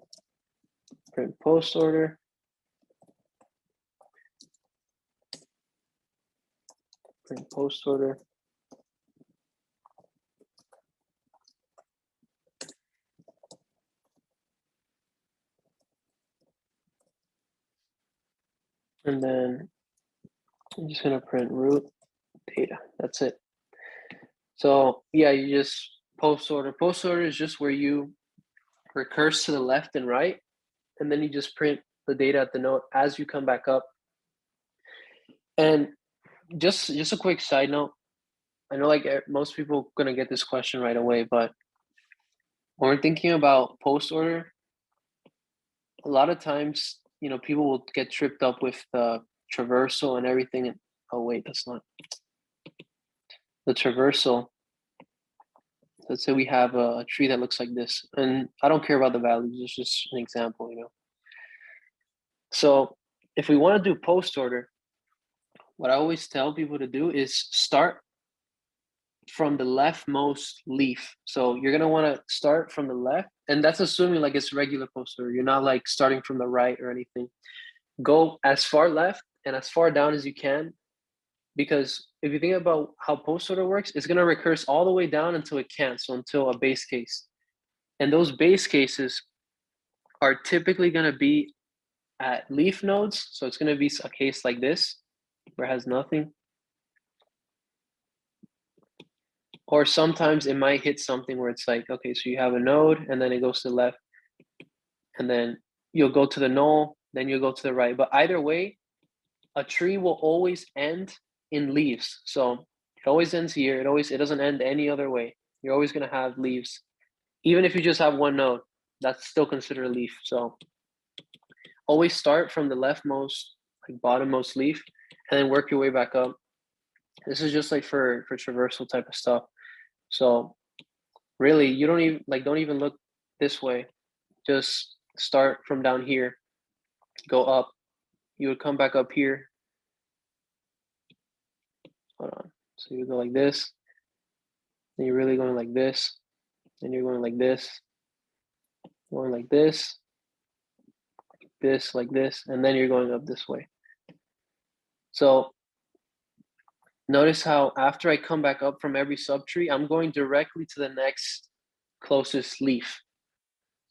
print post order. Print post order. And then I'm just gonna print root data. That's it. So yeah, you just post order. Post order is just where you recurse to the left and right, and then you just print the data at the node as you come back up. And just a quick side note, I know most people gonna get this question right away, but when we're thinking about post order, a lot of times, people will get tripped up with the traversal and everything. And oh wait, that's not the traversal. Let's say we have a tree that looks like this, and I don't care about the values. It's just an example, So if we want to do post order, what I always tell people to do is start from the leftmost leaf. So you're gonna want to start from the left, and that's assuming like it's regular post order. You're not like starting from the right or anything. Go as far left and as far down as you can, because if you think about how post order works, it's gonna recurse all the way down until it can't, so until a base case. And those base cases are typically gonna be at leaf nodes. So it's gonna be a case like this, where it has nothing. Or sometimes it might hit something where it's like, okay, so you have a node and then it goes to the left, and then you'll go to the null, then you'll go to the right. But either way, a tree will always end in leaves. So it always ends here. It doesn't end any other way. You're always gonna have leaves. Even if you just have one node, that's still considered a leaf. So always start from the leftmost, like bottommost leaf, and then work your way back up. This is just like for traversal type of stuff. So really, you don't even look this way. Just start from down here, go up. You would come back up here. Hold on. So you go like this. Then you're really going like this. Then you're going like this. Going like this, like this, and then you're going up this way. So notice how after I come back up from every subtree, I'm going directly to the next closest leaf.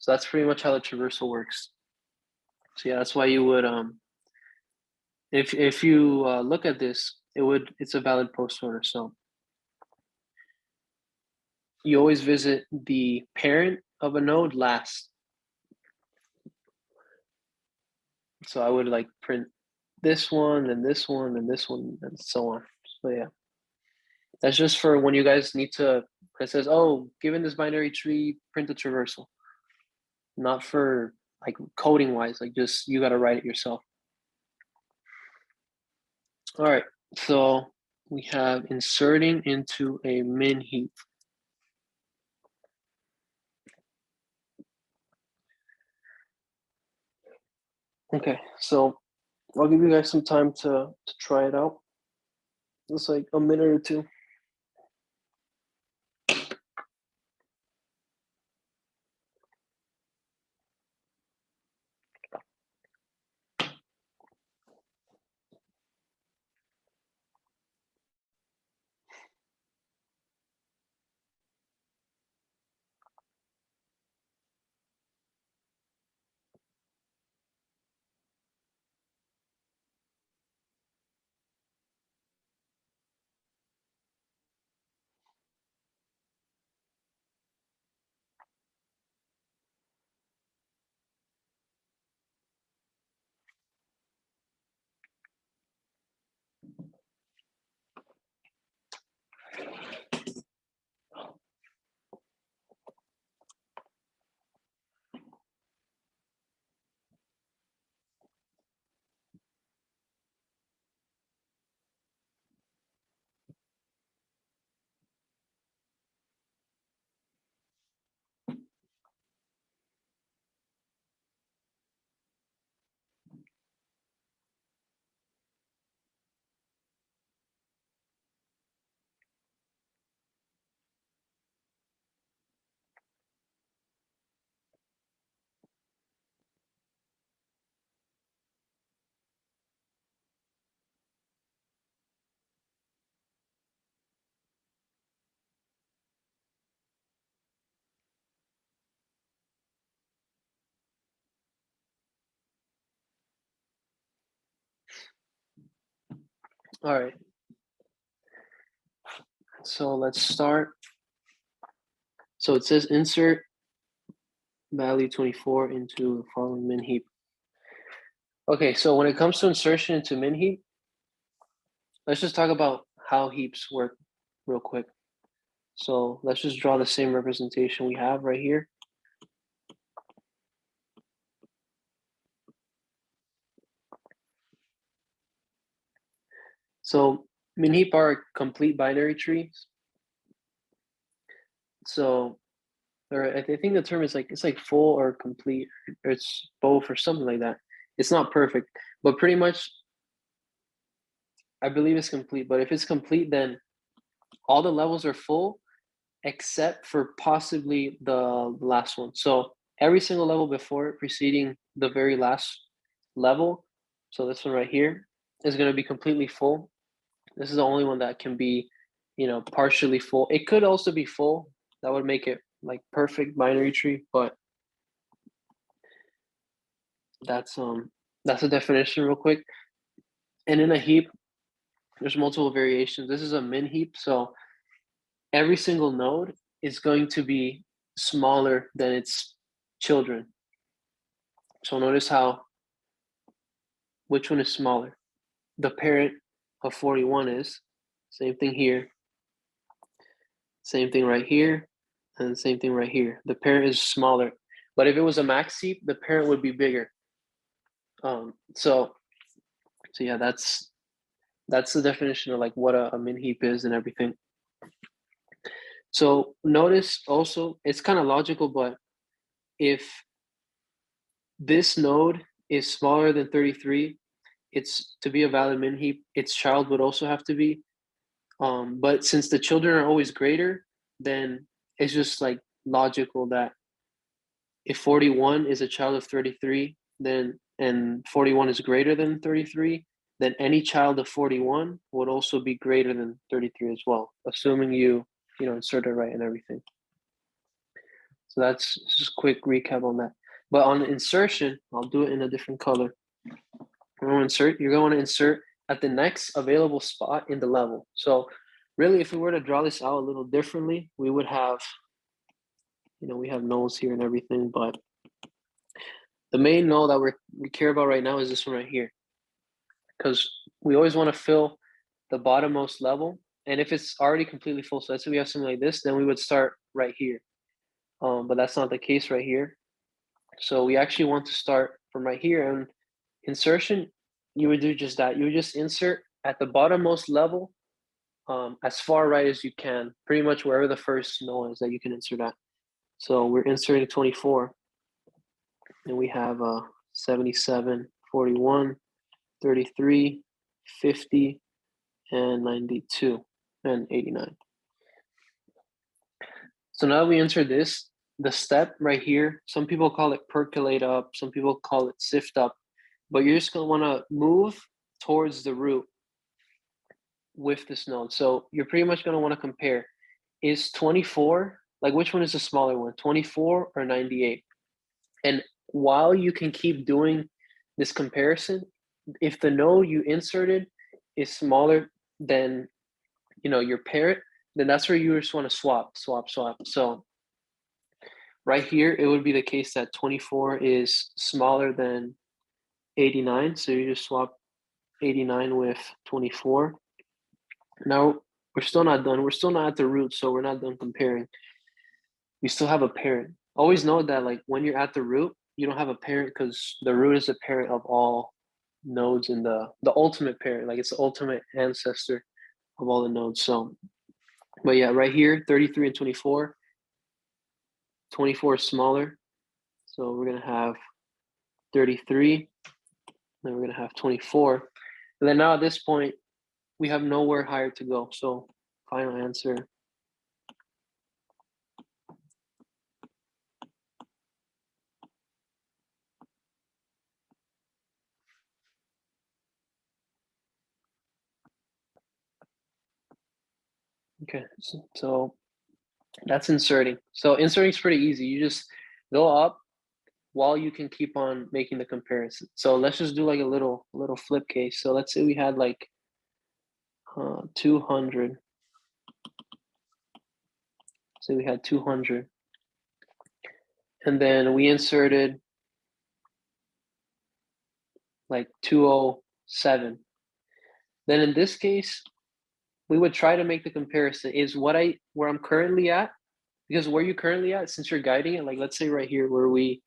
So that's pretty much how the traversal works. So yeah, that's why you would if you look at this, it's a valid post order. So you always visit the parent of a node last. So I would like print this one and this one and this one and so on. So yeah, that's just for when you guys need to. It says, oh, given this binary tree, print the traversal. Not for like coding wise, like just you got to write it yourself. All right, so we have inserting into a min-heap. Okay, so I'll give you guys some time to try it out. Just like a minute or two. All right. So let's start. So it says insert value 24 into the following min-heap. Okay, so when it comes to insertion into min-heap, let's just talk about how heaps work real quick. So let's just draw the same representation we have right here. So min-heap are complete binary trees. So, or I think the term is like, it's like full or complete, or it's both or something like that. It's not perfect, but pretty much I believe it's complete. But if it's complete, then all the levels are full except for possibly the last one. So every single level before it, preceding the very last level, so this one right here, is going to be completely full. This is the only one that can be, partially full. It could also be full. That would make it like perfect binary tree, but that's a definition real quick. And in a heap, there's multiple variations. This is a min heap, so every single node is going to be smaller than its children. So notice how, which one is smaller? The parent of 41 is. Same thing here. Same thing right here. And same thing right here. The parent is smaller. But if it was a max heap, the parent would be bigger. So yeah, that's the definition of like what a min heap is and everything. So notice also, it's kind of logical, but if this node is smaller than 33, it's to be a valid min heap, its child would also have to be. But since the children are always greater, then it's just like logical that if 41 is a child of 33, then and 41 is greater than 33, then any child of 41 would also be greater than 33 as well, assuming you insert it right and everything. So that's just a quick recap on that. But on insertion, I'll do it in a different color. You're going to insert at the next available spot in the level. So really, if we were to draw this out a little differently, we would have, we have nodes here and everything, but the main node that we care about right now is this one right here, because we always want to fill the bottommost level. And if it's already completely full, so let's say we have something like this, then we would start right here. But that's not the case right here. So we actually want to start from right here. And insertion, you would do just that. You would just insert at the bottommost level, as far right as you can, pretty much wherever the first node is that you can insert at. So we're inserting 24, and we have 77, 41, 33, 50, and 92, and 89. So now we enter this, the step right here, some people call it percolate up, some people call it sift up, but you're just going to want to move towards the root with this node. So you're pretty much going to want to compare, is 24, like which one is the smaller one, 24 or 98? And while you can keep doing this comparison, if the node you inserted is smaller than your parent, then that's where you just want to swap. So right here, it would be the case that 24 is smaller than 89. So you just swap 89 with 24. Now, we're still not done. We're still not at the root, so we're not done comparing. We still have a parent. Always know that like when you're at the root, you don't have a parent because the root is the parent of all nodes in the ultimate parent. Like it's the ultimate ancestor of all the nodes. So, but yeah, right here, 33 and 24. 24 is smaller. So we're going to have 33. Then we're going to have 24. And then now at this point, we have nowhere higher to go. So final answer. Okay, so that's inserting. So inserting is pretty easy. You just go up while you can keep on making the comparison. So let's just do like a little flip case. So let's say we had like 200. So we had 200. And then we inserted like 207. Then in this case, we would try to make the comparison is where I'm currently at, because where you're currently at, since you're guiding it, like let's say right here where we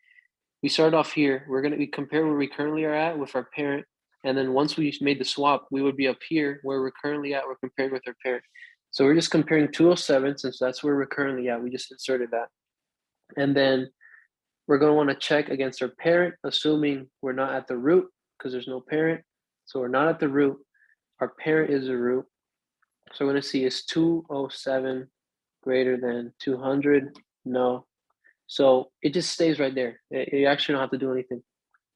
start off here, we're gonna compare where we currently are at with our parent, and then once we made the swap, we would be up here where we're currently at, we're compared with our parent. So we're just comparing 207 since that's where we're currently at. We just inserted that. And then we're gonna wanna check against our parent, assuming we're not at the root because there's no parent. So we're not at the root. Our parent is a root. So we're gonna see is 207 greater than 200? No. So it just stays right there. You actually don't have to do anything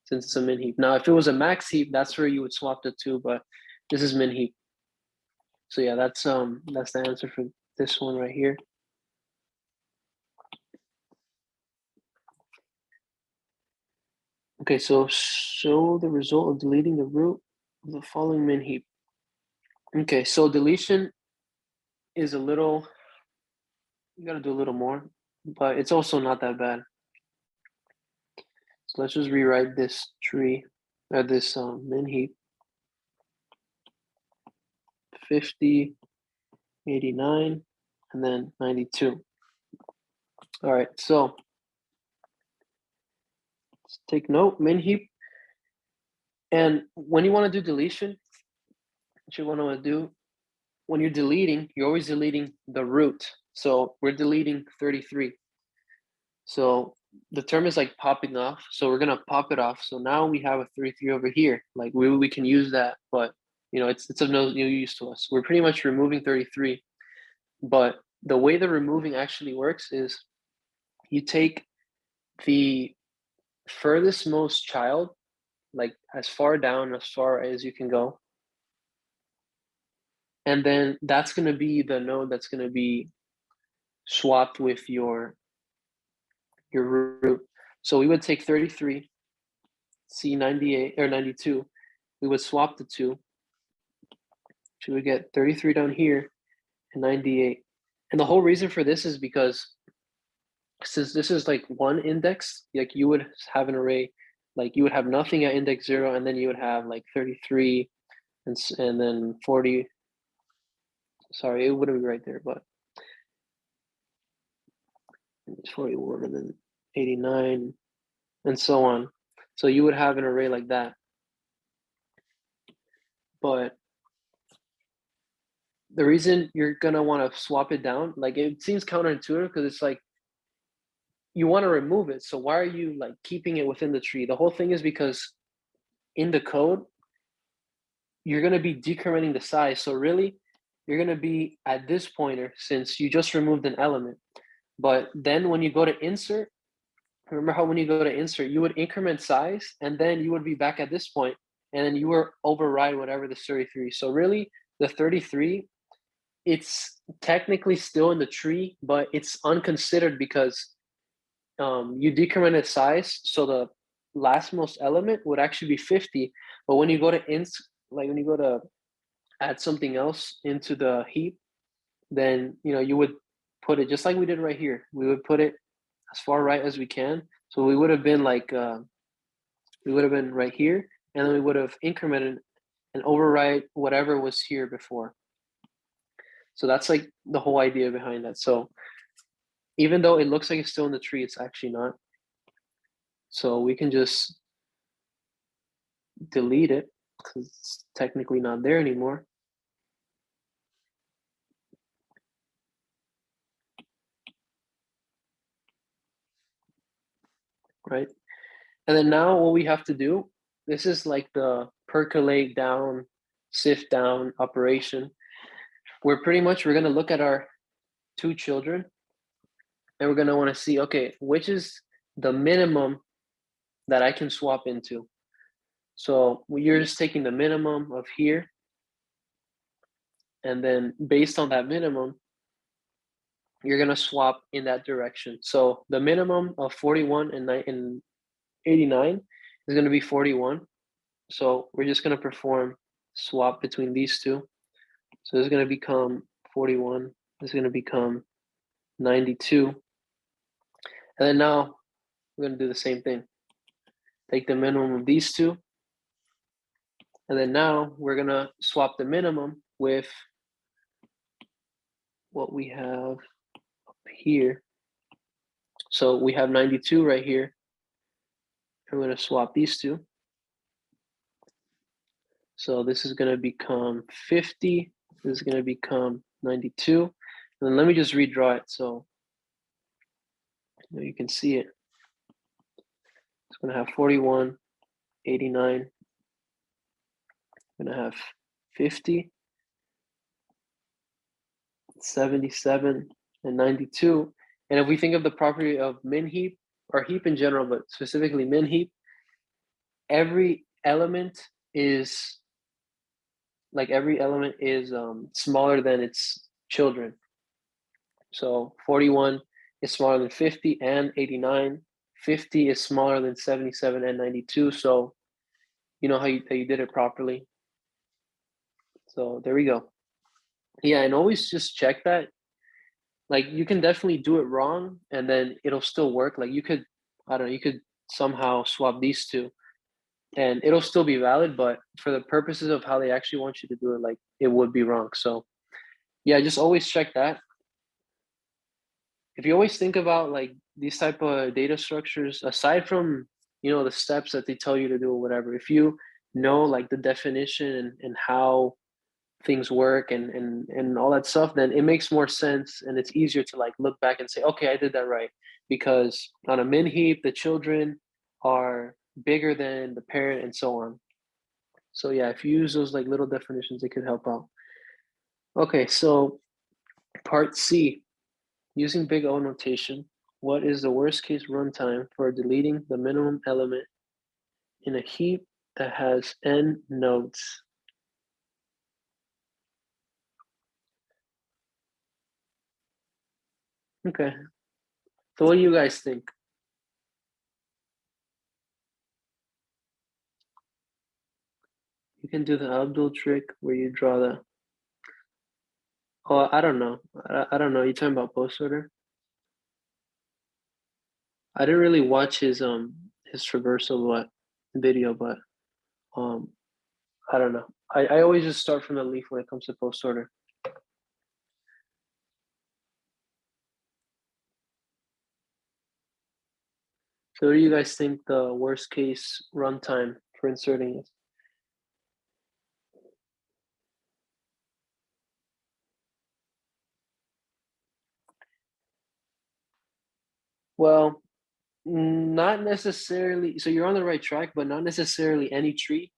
since it's a min-heap. Now, if it was a max heap, that's where you would swap the two, but this is min-heap. So yeah, that's the answer for this one right here. Okay, so show the result of deleting the root of the following min-heap. Okay, so deletion is a little, you gotta do a little more, but it's also not that bad. So let's just rewrite this tree, or this min-heap. 50, 89, and then 92. All right, so let's take note, min-heap. And when you want to do deletion, what you want to do, when you're deleting, you're always deleting the root. So we're deleting 33. So the term is like popping off. So we're going to pop it off. So now we have a 33 over here. Like we can use that, but you know, it's of no use to us. We're pretty much removing 33. But the way the removing actually works is you take the furthest most child, like as far down as far as you can go. And then that's going to be the node that's going to be swapped with your root. So we would take 33, C 98 or 92. We would swap the two. So we would get 33 down here and 98. And the whole reason for this is because since this is like one index, like you would have an array, like you would have nothing at index 0, and then you would have like 33 and then 40. Sorry, it wouldn't be right there, but it's 41 and then 89 and so on. So you would have an array like that. But the reason you're gonna want to swap it down, like it seems counterintuitive because it's like you want to remove it. So why are you like keeping it within the tree? The whole thing is because in the code, you're gonna be decrementing the size. So really, you're gonna be at this pointer since you just removed an element. But then when you go to insert, remember how when you go to insert, you would increment size, and then you would be back at this point, and then you would override whatever the 33. So really, the 33, it's technically still in the tree, but it's unconsidered because you decremented size. So the lastmost element would actually be 50. But when you go to when you go to add something else into the heap, then you would put it just like we did right here. We would put it as far right as we can. So we would have been like we would have been right here, and then we would have incremented and override whatever was here before. So that's like the whole idea behind that. So even though it looks like it's still in the tree, it's actually not. So we can just delete it because it's technically not there anymore. Right? And then now what we have to do, this is like the percolate down, sift down operation. We're going to look at our two children, and we're going to want to see, okay, which is the minimum that I can swap into. So you're just taking the minimum of here, and then based on that minimum, you're going to swap in that direction. So the minimum of 41 and 89 is going to be 41. So we're just going to perform swap between these two. So this is going to become 41. This is going to become 92. And then now we're going to do the same thing. Take the minimum of these two. And then now we're going to swap the minimum with what we have up here. So we have 92 right here. I'm going to swap these two. So this is going to become 50. This is going to become 92. And then let me just redraw it so you can see it. It's going to have 41, 89. I'm going to have 50, 77, and 92. And if we think of the property of min-heap, or heap in general, but specifically min-heap, every element is smaller than its children. So 41 is smaller than 50 and 89. 50 is smaller than 77 and 92. So you know how you did it properly. So there we go. Yeah, and always just check that. Like you can definitely do it wrong and then it'll still work. Like you could somehow swap these two and it'll still be valid, but for the purposes of how they actually want you to do it, like it would be wrong. So yeah, just always check that. If you always think about like these type of data structures, aside from, the steps that they tell you to do or whatever, if you know like the definition and how things work and all that stuff, then it makes more sense and it's easier to like look back and say, okay, I did that right. Because on a min-heap, the children are bigger than the parent and so on. So yeah, if you use those like little definitions, it could help out. Okay, so part C, using big O notation, what is the worst case runtime for deleting the minimum element in a heap that has n nodes? Okay, so what do you guys think? You can do the Abdul trick where you draw the. Oh, I don't know. I don't know. You talking about post order? I didn't really watch his traversal video, but I don't know. I always just start from the leaf when it comes to post order. So what do you guys think the worst case runtime for inserting is? Well, not necessarily. So you're on the right track, but not necessarily any tree.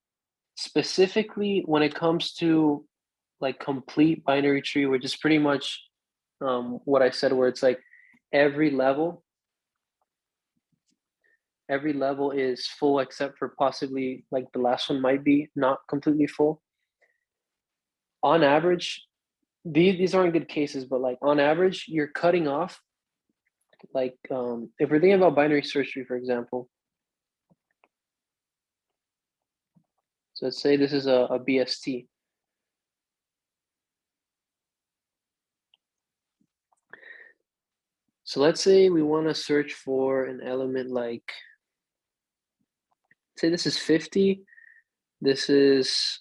Specifically, when it comes to like complete binary tree, which is pretty much what I said, where it's like every level is full except for possibly like the last one might be not completely full. On average, these aren't good cases, but like on average, you're cutting off like if we're thinking about binary search tree, for example. So let's say this is a BST. So let's say we want to search for an element like, say this is 50, this is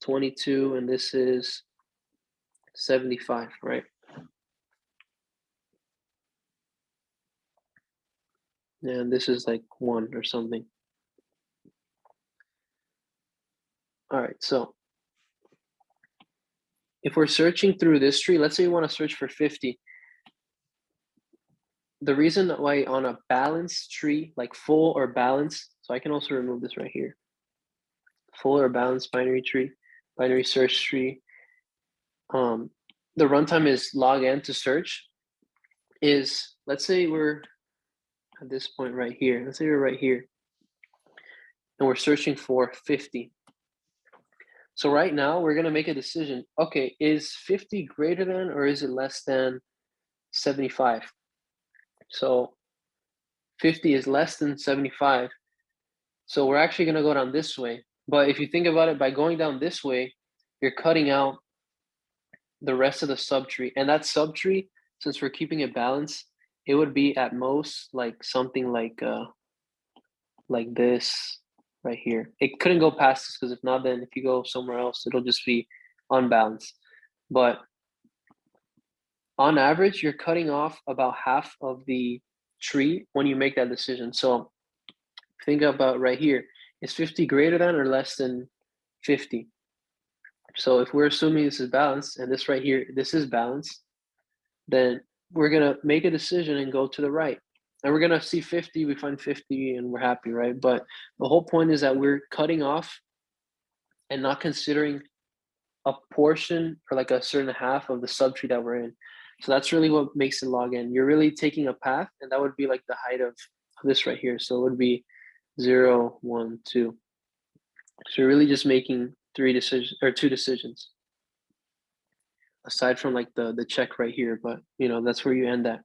22, and this is 75, right? And this is like 1 or something. All right, so if we're searching through this tree, let's say we want to search for 50. The reason why on a balanced tree, like full or balanced, so I can also remove this right here. Full or balanced binary tree, binary search tree. The runtime is log n to search is, let's say we're at this point right here. Let's say we're right here and we're searching for 50. So right now we're going to make a decision. Okay, is 50 greater than or is it less than 75? So 50 is less than 75. So we're actually going to go down this way. But if you think about it, by going down this way, you're cutting out the rest of the subtree. And that subtree, since we're keeping it balanced, it would be at most like something like this right here. It couldn't go past this, because if not, then if you go somewhere else, it'll just be unbalanced. But on average, you're cutting off about half of the tree when you make that decision. So think about right here. Is 50 greater than or less than 50? So if we're assuming this is balanced, and this right here, this is balanced, then we're gonna make a decision and go to the right. And we're gonna see 50, we find 50 and we're happy, right? But the whole point is that we're cutting off and not considering a portion or like a certain half of the subtree that we're in. So that's really what makes it log n. You're really taking a path, and that would be like the height of this right here. So it would be 0, 1, 2. So you're really just making 3 decisions or 2 decisions, aside from like the check right here. But you know, that's where you end at.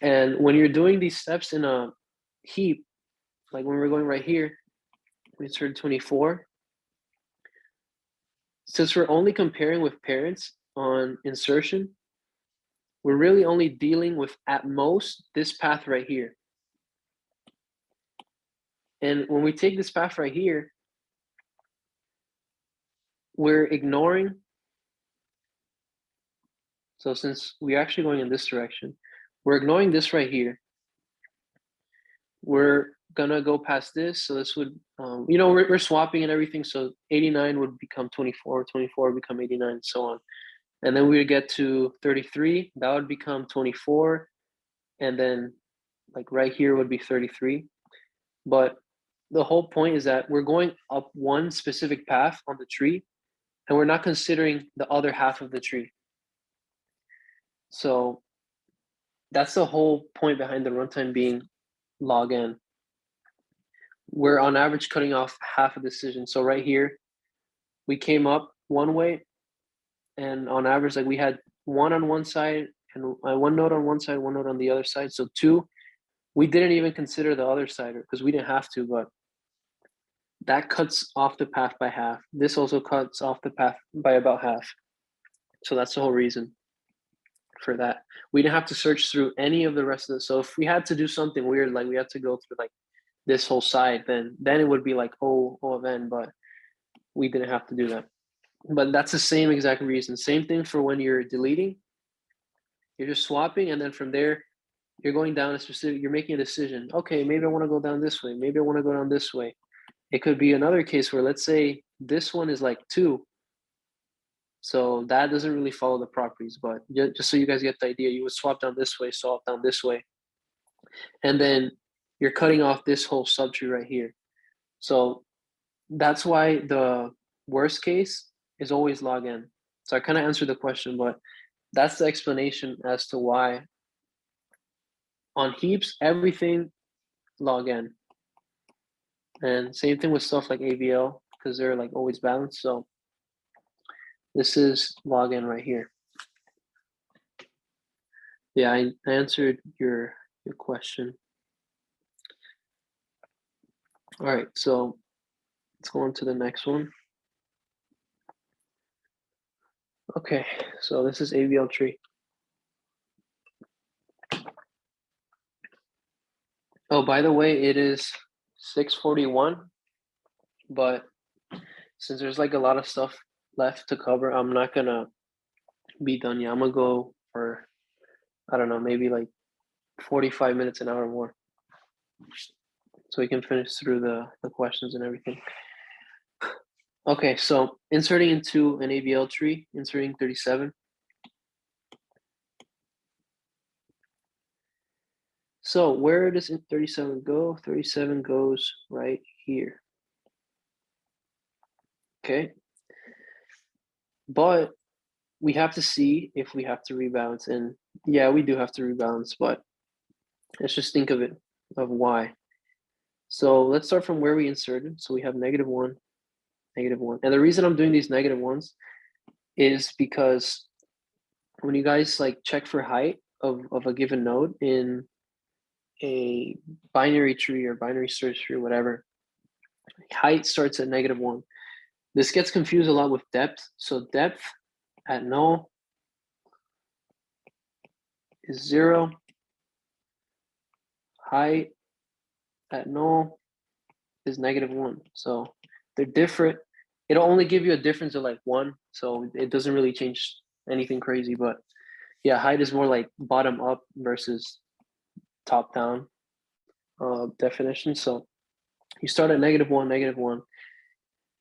And when you're doing these steps in a heap, like when we're going right here, we insert 24. Since we're only comparing with parents on insertion, we're really only dealing with at most this path right here. And when we take this path right here, we're ignoring. So since we're actually going in this direction, we're ignoring this right here. We're gonna go past this. So this would, you know, we're swapping and everything. So 89 would become 24, 24 would become 89, and so on. And then we would get to 33, that would become 24. And then like right here would be 33. But the whole point is that we're going up one specific path on the tree, and we're not considering the other half of the tree. So that's the whole point behind the runtime being log n. We're on average cutting off half a decision. So right here, we came up one way, and on average, like we had 1 on one side and 1 node on one side, 1 node on the other side. So 2, we didn't even consider the other side because we didn't have to, but that cuts off the path by half. This also cuts off the path by about half. So that's the whole reason for that. We didn't have to search through any of the rest of it. So if we had to do something weird, like we had to go through like this whole side, then it would be like O of n, but we didn't have to do that. But that's the same exact reason. Same thing for when you're deleting. You're just swapping, and then from there, you're going down a specific, you're making a decision. Okay, maybe I want to go down this way. Maybe I want to go down this way. It could be another case where, let's say this one is like 2. So that doesn't really follow the properties, but just so you guys get the idea, you would swap down this way, swap down this way. And then you're cutting off this whole subtree right here. So that's why the worst case is always log n. So I kind of answered the question, but that's the explanation as to why on heaps, everything log n. And same thing with stuff like AVL, because they're like always balanced. So this is log n right here. Yeah, I answered your question. All right, so let's go on to the next one. Okay, so this is AVL tree. Oh, by the way, it is 6:41, but since there's like a lot of stuff left to cover, I'm not gonna be done yet. I'm gonna go for, I don't know, maybe like 45 minutes, an hour more, so we can finish through the questions and everything. Okay, so inserting into an AVL tree, inserting 37. So where does 37 go? 37 goes right here. Okay. But we have to see if we have to rebalance. And yeah, we do have to rebalance, but let's just think of it, of why. So let's start from where we inserted. So we have -1, -1. And the reason I'm doing these -1s is because when you guys like check for height of a given node in a binary tree or binary search tree or whatever, height starts at -1. This gets confused a lot with depth. So depth at null is 0. Height at null is -1. So they're different. It'll only give you a difference of like 1. So it doesn't really change anything crazy. But yeah, height is more like bottom up versus top down definition. So you start at -1, -1.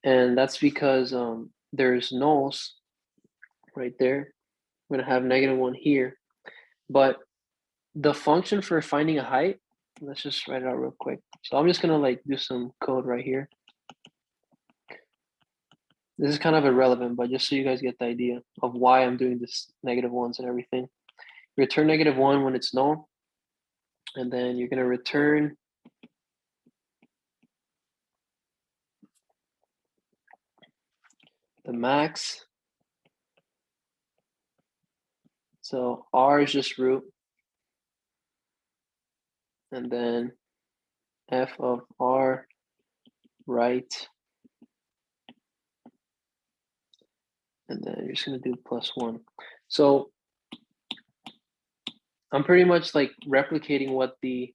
And that's because there's nulls right there. We're gonna have -1 here. But the function for finding a height, let's just write it out real quick. So I'm just gonna like do some code right here. This is kind of irrelevant, but just so you guys get the idea of why I'm doing this -1s and everything. Return -1 when it's null. And then you're gonna return the max. So R is just root. And then f of R right. And then you're just gonna do +1. So I'm pretty much like replicating what the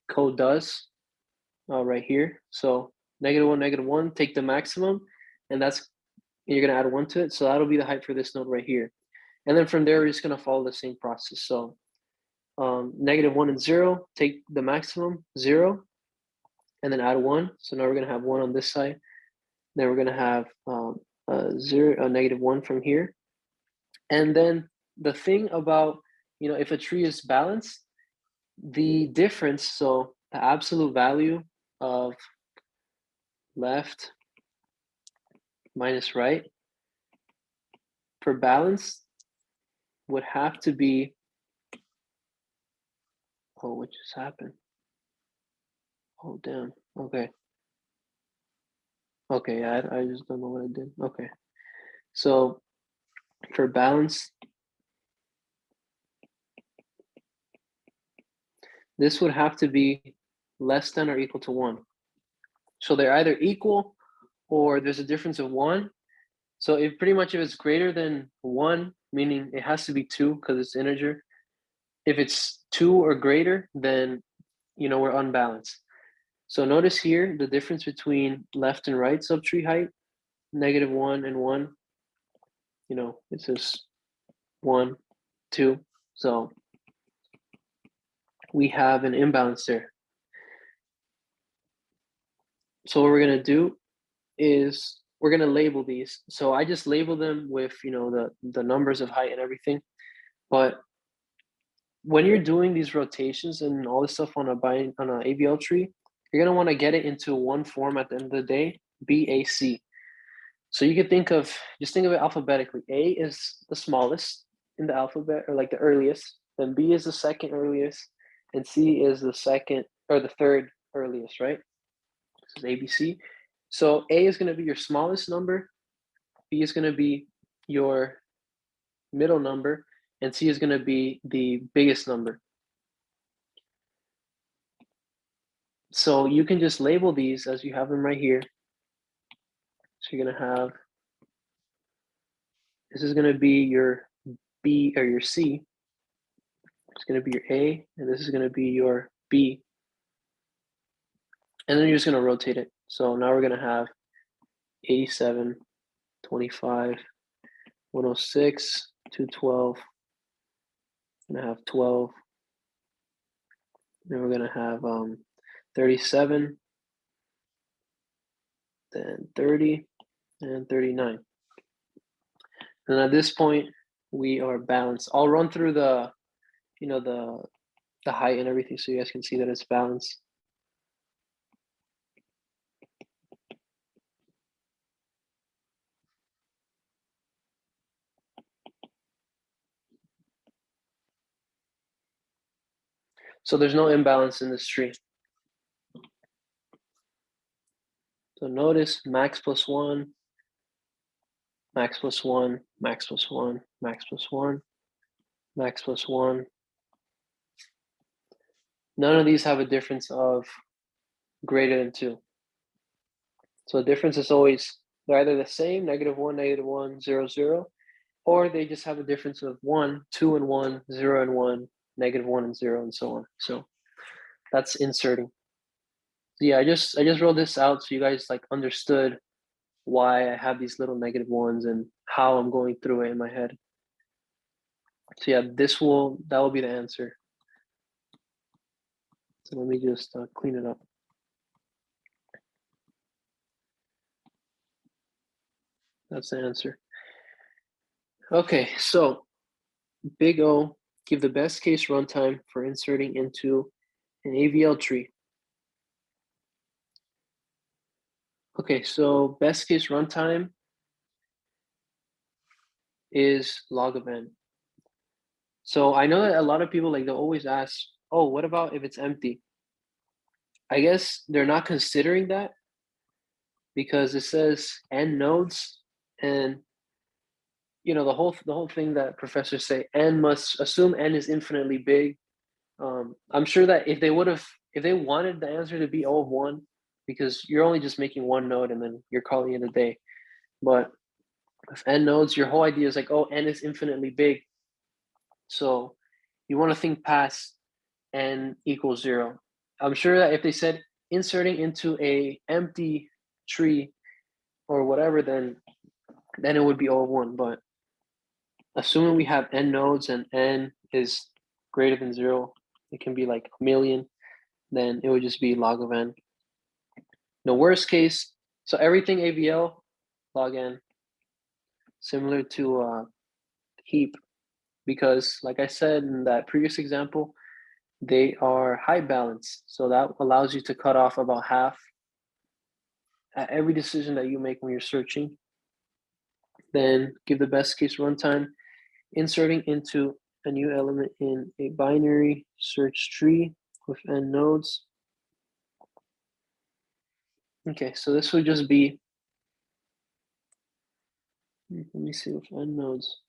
code does right here. So -1, -1, take the maximum, and that's, you're gonna add 1 to it. So that'll be the height for this node right here. And then from there, we're just gonna follow the same process. So -1 and 0, take the maximum, 0, and then add 1. So now we're gonna have 1 on this side. Then we're gonna have -1 from here. And then the thing about, if a tree is balanced, the difference, so the absolute value of left minus right for balance would have to be, oh, what just happened? Oh, damn. Okay. Okay, I just don't know what I did. Okay. So for balance, this would have to be less than or equal to 1. So they're either equal or there's a difference of 1. So if it's greater than 1, meaning it has to be 2 because it's integer. If it's 2 or greater, then we're unbalanced. So notice here the difference between left and right subtree height, -1 and 1. It's just 1, 2. So we have an imbalance there. So what we're gonna do is we're gonna label these. So I just label them with the numbers of height and everything. But when you're doing these rotations and all this stuff on a AVL tree, you're gonna want to get it into one form at the end of the day, BAC. So you could just think of it alphabetically. A is the smallest in the alphabet, or like the earliest. Then B is the second earliest, and C is the second or the third earliest, right? This is ABC. So A is going to be your smallest number, B is going to be your middle number, and C is going to be the biggest number. So you can just label these as you have them right here. So you're going to have, this is going to be your B or your C. It's going to be your A, and this is going to be your B. And then you're just going to rotate it. So now we're going to have 87, 25, 106, 212. We're going to have 12. Then we're going to have 37, then 30, and 39. And at this point, we are balanced. I'll run through the height and everything so you guys can see that it's balanced. So there's no imbalance in this tree. So notice max plus 1, max plus 1, max plus 1, max plus 1, max plus 1. None of these have a difference of greater than 2. So the difference is always They're either the same, -1, -1, 0, 0, or they just have a difference of 1, 2 and 1, 0 and 1, -1 and 0, and so on. So that's inserting. So yeah, I just wrote this out so you guys like understood why I have these little -1s and how I'm going through it in my head. So yeah, that will be the answer. So let me just clean it up. That's the answer. Okay, so big O, give the best case runtime for inserting into an AVL tree. Okay, so best case runtime is log of n. So I know that a lot of people they'll always ask, oh, what about if it's empty? I guess they're not considering that because it says n nodes, and the whole thing that professors say, n must assume n is infinitely big. I'm sure that if they wanted the answer to be O of 1, because you're only just making one node and then you're calling it a day. But with n nodes, your whole idea is like, oh, n is infinitely big. So you want to think past n equals 0. I'm sure that if they said inserting into a empty tree or whatever, then it would be O of 1. But assuming we have n nodes and n is greater than 0, it can be like a million, then it would just be log of n. The worst case, so everything AVL, log n, similar to heap, because like I said in that previous example, they are high balance. So that allows you to cut off about half at every decision that you make when you're searching. Then give the best case runtime, inserting into a new element in a binary search tree with n nodes. Okay, so this would just be, let me see with n nodes.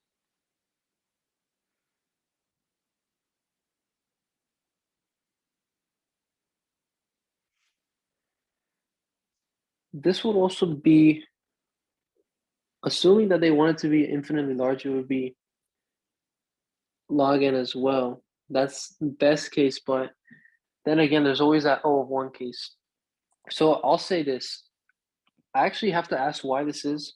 This would also be, assuming that they want it to be infinitely large, it would be log n as well. That's best case, but then again, there's always that O of 1 case. So I'll say this. I actually have to ask why this is,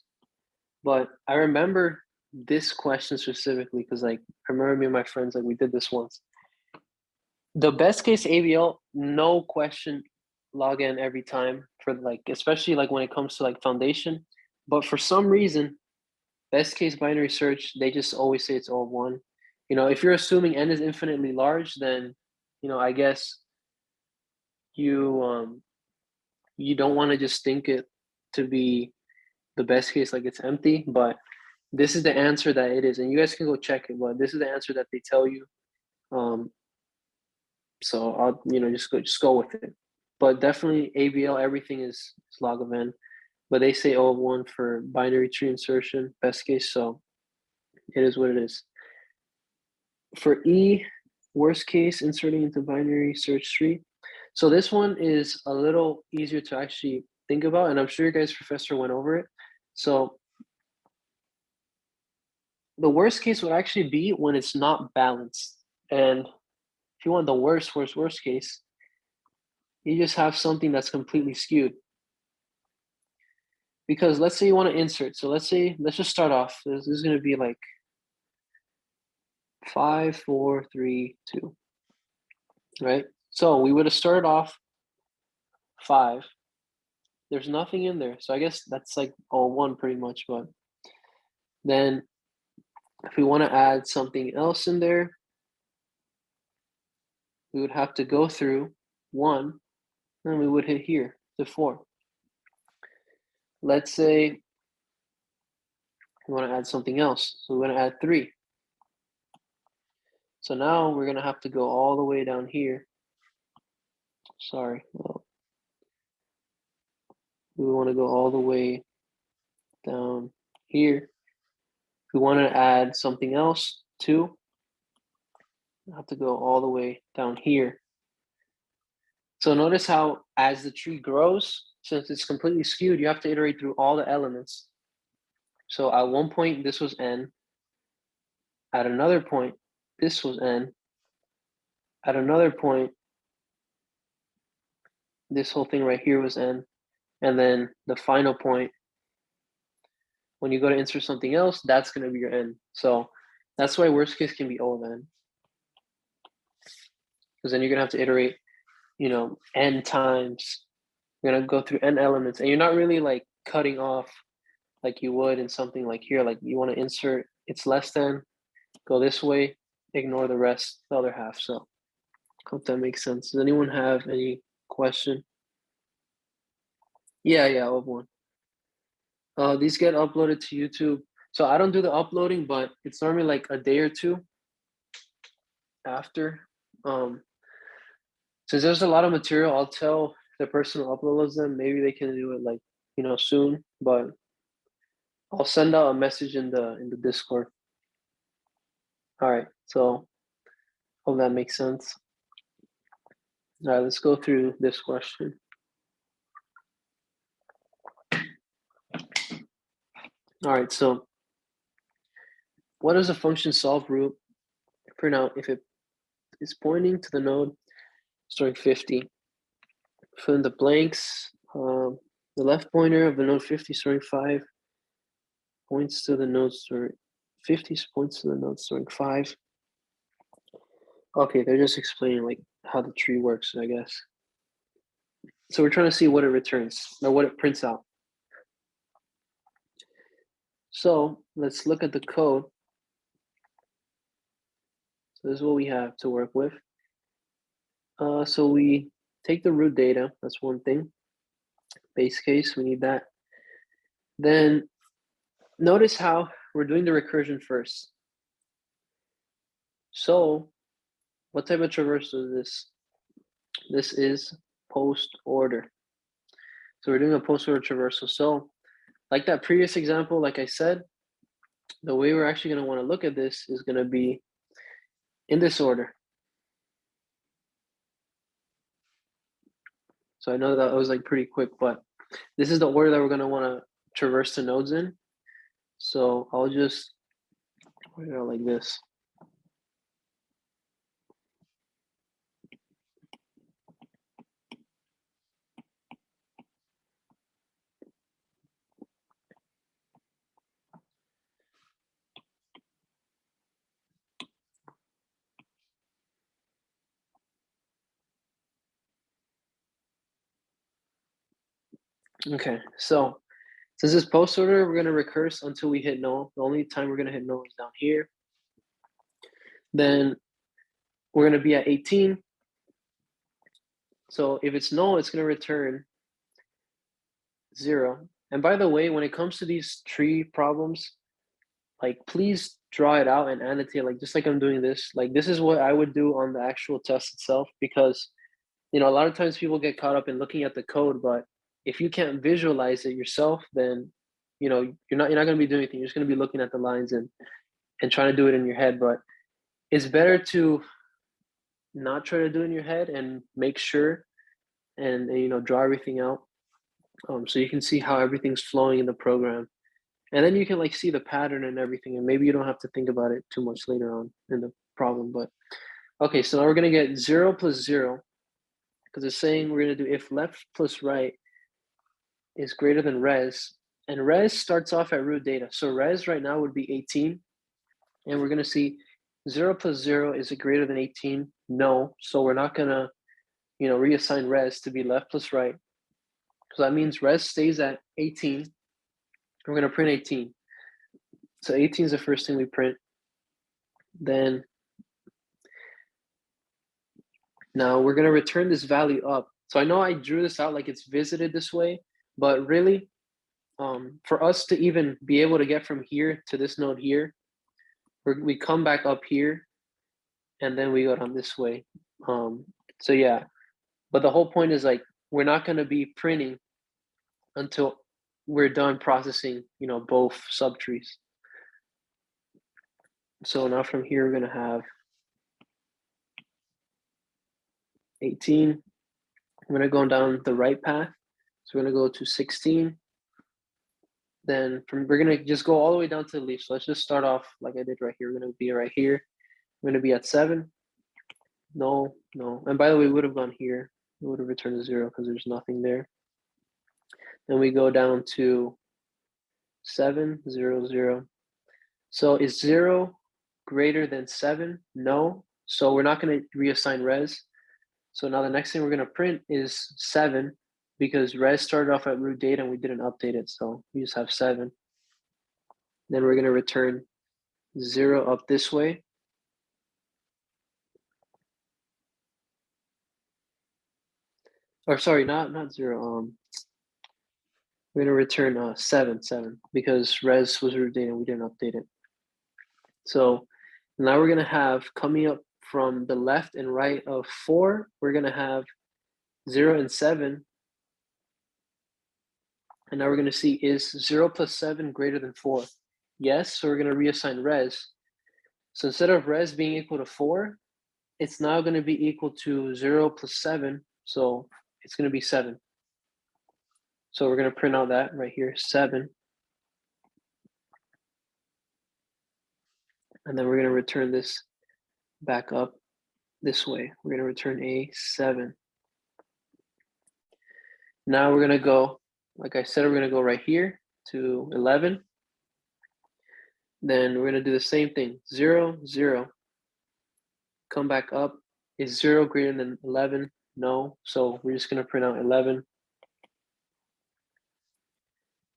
but I remember this question specifically because I remember me and my friends, we did this once. The best case AVL, no question, log n every time for especially when it comes to foundation. But for some reason, best case binary search, they just always say it's O of 1. If you're assuming n is infinitely large, then I guess you don't want to just think it to be the best case, it's empty, but this is the answer that it is, and you guys can go check it, but this is the answer that they tell you. So I'll just go with it. But definitely AVL, everything is log of n, but they say O of 1 for binary tree insertion, best case, so it is what it is. For E, worst case, inserting into binary search tree. So this one is a little easier to actually think about, and I'm sure your guys' professor went over it. So the worst case would actually be when it's not balanced. And if you want the worst case, you just have something that's completely skewed. Because let's say you want to insert. So let's just start off. This is going to be 5, 4, 3, 2. Right? So we would have started off 5. There's nothing in there. So I guess that's all 1 pretty much. But then if we want to add something else in there, we would have to go through 1, and we would hit here to 4. Let's say we want to add something else. So we're going to add 3. So now we're going to have to go all the way down here. Sorry. We want to go all the way down here. We want to add something else, 2. I have to go all the way down here. So notice how as the tree grows, since it's completely skewed, you have to iterate through all the elements. So at one point, this was n. At another point, this was n. At another point, this whole thing right here was n. And then the final point, when you go to insert something else, that's going to be your n. So that's why worst case can be O of n. Because then you're going to have to iterate, n times. You're going to go through n elements. And you're not really like cutting off like you would in something like here. Like you want to insert, it's less than, go this way, ignore the rest, the other half. So hope that makes sense. Does anyone have any question? Yeah, O of 1. These get uploaded to YouTube. So I don't do the uploading, but it's normally like a day or two after. Since there's a lot of material, I'll tell the person who uploads them, maybe they can do it like, soon, but I'll send out a message in the Discord. All right, so hope that makes sense. All right, let's go through this question. All right, so what does a function solve root print out if it is pointing to the node storing 50? Fill in the blanks. The left pointer of the node 50 storing 5 points to the node storing 50 points to the node storing 5. Okay, they're just explaining like how the tree works, I guess. So we're trying to see what it returns or what it prints out. So let's look at the code. So this is what we have to work with. So we take the root data, that's one thing. Base case, we need that. Then notice how we're doing the recursion first. So what type of traversal is this? This is post order. So we're doing a post order traversal. So like that previous example, like I said, the way we're actually going to want to look at this is going to be in this order. So I know that was like pretty quick, but this is the order that we're going to want to traverse the nodes in. So I'll just write it out like this. Okay, so since this post order, we're going to recurse until we hit null. The only time we're going to hit null is down here. Then we're going to be at 18. So if it's null, it's going to return 0. And by the way, when it comes to these tree problems, like please draw it out and annotate, like just like I'm doing this. Like this is what I would do on the actual test itself, because a lot of times people get caught up in looking at the code, but if you can't visualize it yourself, then you're not going to be doing anything. You're just going to be looking at the lines and trying to do it in your head. But it's better to not try to do it in your head and make sure and draw everything out, so you can see how everything's flowing in the program, and then you can like see the pattern and everything, and maybe you don't have to think about it too much later on in the problem. But okay, so now we're going to get 0 plus 0, because it's saying we're going to do if left plus right is greater than res, and res starts off at root data. So res right now would be 18, and we're going to see 0 plus 0, is it greater than 18? No, so we're not going to reassign res to be left plus right. So that means res stays at 18. We're going to print 18. So 18 is the first thing we print. Then now we're going to return this value up. So I know I drew this out like it's visited this way, but really, for us to even be able to get from here to this node here, we come back up here, and then we go down this way. So yeah, but the whole point is like we're not going to be printing until we're done processing, both subtrees. So now from here we're going to have 18. I'm gonna go down the right path. So we're gonna go to 16. Then we're gonna just go all the way down to the leaf. So let's just start off like I did right here. We're gonna be right here. We're gonna be at 7. No, no. And by the way, we would have gone here. It would have returned a 0 because there's nothing there. Then we go down to 7, 0, 0. So is 0 greater than 7? No. So we're not going to reassign res. So now the next thing we're going to print is 7 because res started off at root data and we didn't update it. So we just have 7. Then we're going to return 0 up this way. Or sorry, not 0. We're going to return 7 because res was root data and we didn't update it. So now we're going to have coming up from the left and right of 4, we're going to have 0 and 7. And now we're going to see, is 0 plus 7 greater than 4? Yes, so we're going to reassign res. So instead of res being equal to 4, it's now going to be equal to 0 plus 7. So it's going to be 7. So we're going to print out that right here, 7. And then we're going to return this back up this way. We're going to return a 7. Now we're going to go, like I said, we're going to go right here to 11. Then we're going to do the same thing, 0, 0. Come back up. Is 0 greater than 11? No. So we're just going to print out 11.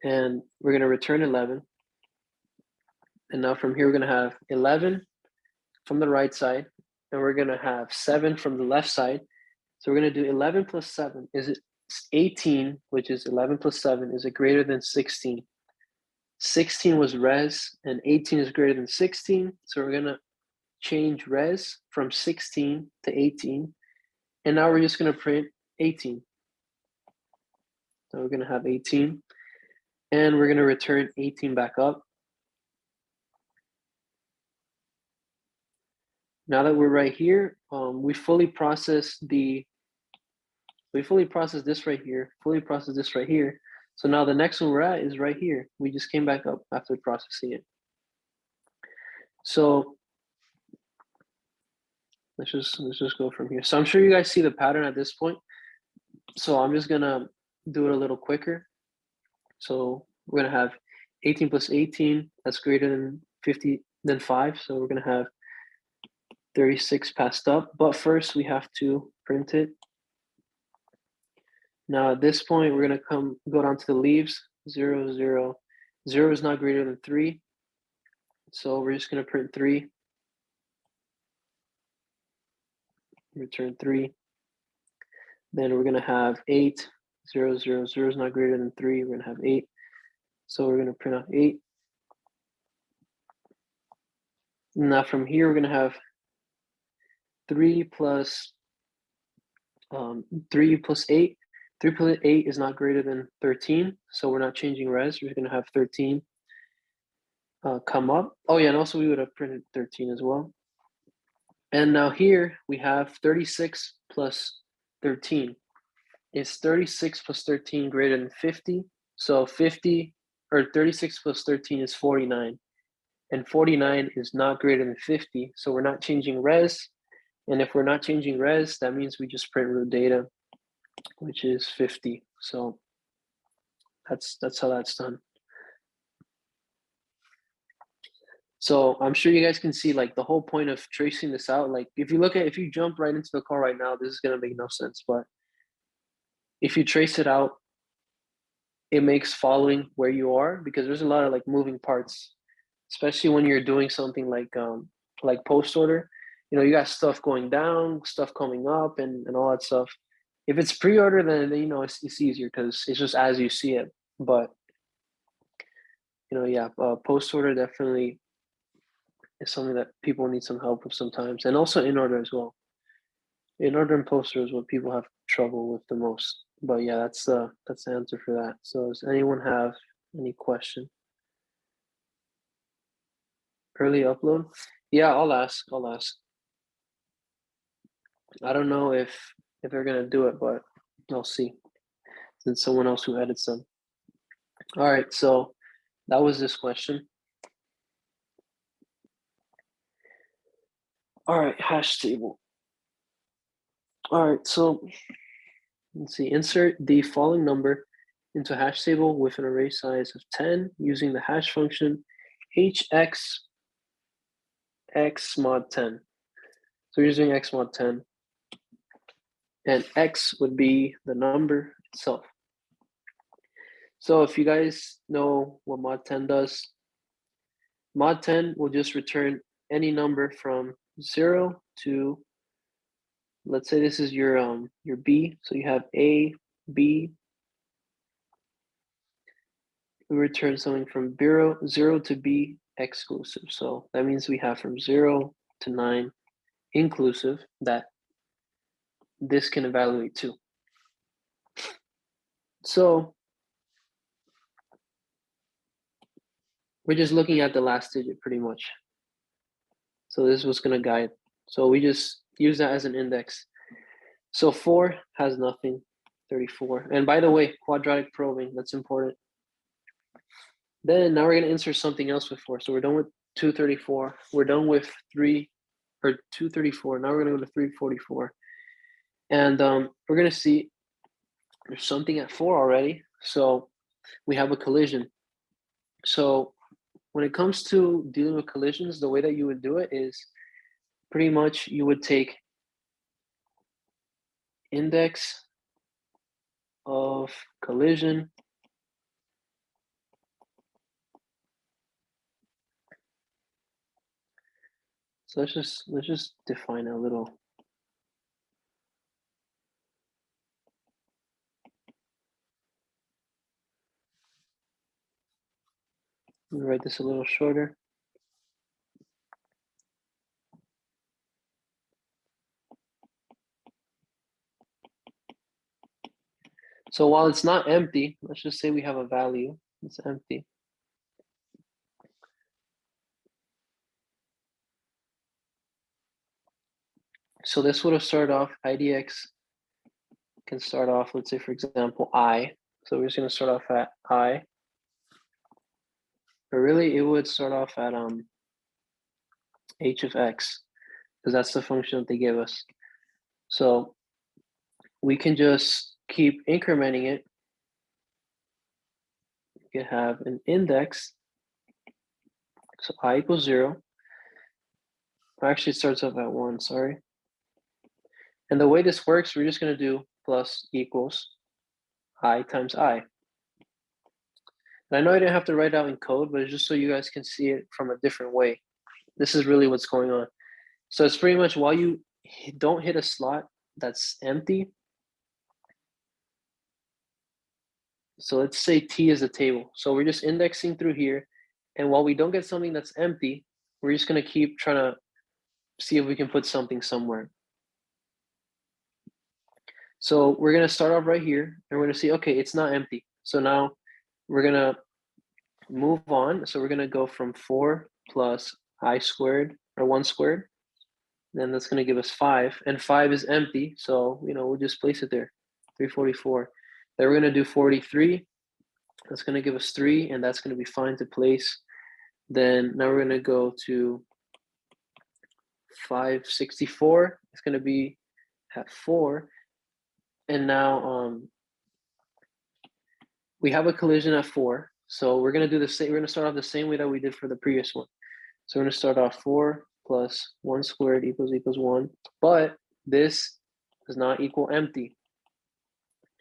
And we're going to return 11. And now from here, we're going to have 11 from the right side. And we're going to have 7 from the left side. So we're going to do 11 plus 7. Is it 18, which is 11 plus 7? Is it greater than 16? 16 was res, and 18 is greater than 16. So we're going to change res from 16 to 18. And now we're just going to print 18. So we're going to have 18. And we're going to return 18 back up. Now that we're right here, we fully process this right here, fully process this right here. So now the next one we're at is right here. We just came back up after processing it. So let's just go from here. So I'm sure you guys see the pattern at this point. So I'm just gonna do it a little quicker. So we're gonna have 18 plus 18, that's greater than 50 than 5. So we're gonna have 36 passed up, but first we have to print it. Now at this point, we're gonna go down to the leaves, 0, 0. 0 is not greater than 3. So we're just gonna print 3. Return 3. Then we're gonna have 8, 0, 0. 0 is not greater than 3. We're gonna have 8. So we're gonna print out 8. Now from here, we're gonna have 3 plus 8. 3 plus 8 is not greater than 13. So we're not changing res. We're gonna have 13 come up. Oh yeah, and also we would have printed 13 as well. And now here we have 36 plus 13. Is 36 plus 13 greater than 50? So 50 or 36 plus 13 is 49. And 49 is not greater than 50. So we're not changing res. And if we're not changing res, that means we just print root data, which is 50. So that's how that's done. So I'm sure you guys can see like the whole point of tracing this out. Like if you jump right into the car right now, this is gonna make no sense. But if you trace it out, it makes following where you are, because there's a lot of like moving parts, especially when you're doing something like post order. You know, you got stuff going down, stuff coming up, and all that stuff. If it's pre-order, then you know it's easier because it's just as you see it. But you know, yeah, post order definitely is something that people need some help with sometimes, and also in order as well. In order and post order is what people have trouble with the most. But yeah, that's the answer for that. So does anyone have any question? Early upload? Yeah, I'll ask. I don't know if they're gonna do it, but I'll see, since someone else who edits them. All right, so that was this question. All right, hash table. All right, so let's see, insert the following number into a hash table with an array size of 10 using the hash function hx x mod 10. So we're using x mod 10, and x would be the number itself. So if you guys know what mod 10 does, mod 10 will just return any number from 0 to, let's say this is your B, so you have A, B. We return something from 0 to B exclusive. So that means we have from 0 to 9 inclusive that this can evaluate to. So we're just looking at the last digit pretty much. So this is what's going to guide. So we just use that as an index. So 4 has nothing, 34. And by the way, quadratic probing, that's important. Then now we're going to insert something else with 4. So we're done with 234. We're done with 234. Now we're going to go to 344. And we're going to see there's something at 4 already. So we have a collision. So when it comes to dealing with collisions, the way that you would do it is pretty much you would take index of collision so let's just define a little. Let me write this a little shorter. So while it's not empty, let's just say we have a value, it's empty. So this would have started off, IDX can start off, let's say for example, I. So we're just gonna start off at I. But really it would start off at h of x, because that's the function that they give us. So we can just keep incrementing it. You can have an index. So I equals 0. Actually, it starts off at 1, sorry. And the way this works, we're just going to do plus equals I times I. And I know I didn't have to write out in code, but it's just so you guys can see it from a different way. This is really what's going on. So it's pretty much while you don't hit a slot that's empty. So let's say T is a table. So we're just indexing through here. And while we don't get something that's empty, we're just going to keep trying to see if we can put something somewhere. So we're going to start off right here. And we're going to see, okay, it's not empty. So now we're going to move on. So we're going to go from 4 plus I squared, or 1 squared. Then that's going to give us 5. And 5 is empty. So, we'll just place it there, 344. Then we're going to do 43. That's going to give us 3. And that's going to be fine to place. Then now we're going to go to 564. It's going to be at 4. And now we have a collision at 4. So we're going to do the same. We're going to start off the same way that we did for the previous one. So we're going to start off 4 plus 1 squared equals 1. But this does not equal empty,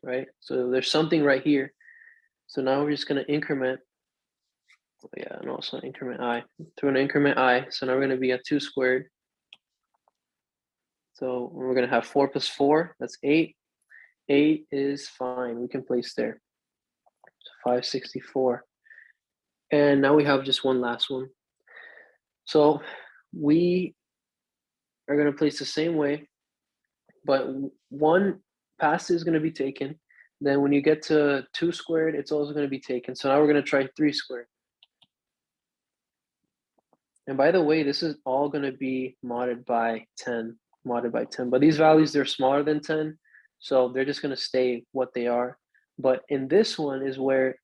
right? So there's something right here. So now we're just going to increment. Oh yeah, and also increment I. So we're going to increment I. So now we're going to be at 2 squared. So we're going to have 4 plus 4. That's 8. 8 is fine. We can place there. So 564. And now we have just one last one. So we are going to place the same way, but one pass is going to be taken. Then when you get to 2 squared, it's also going to be taken. So now we're going to try 3 squared. And by the way, this is all going to be modded by 10, but these values, they're smaller than 10. So they're just going to stay what they are. But in this one is where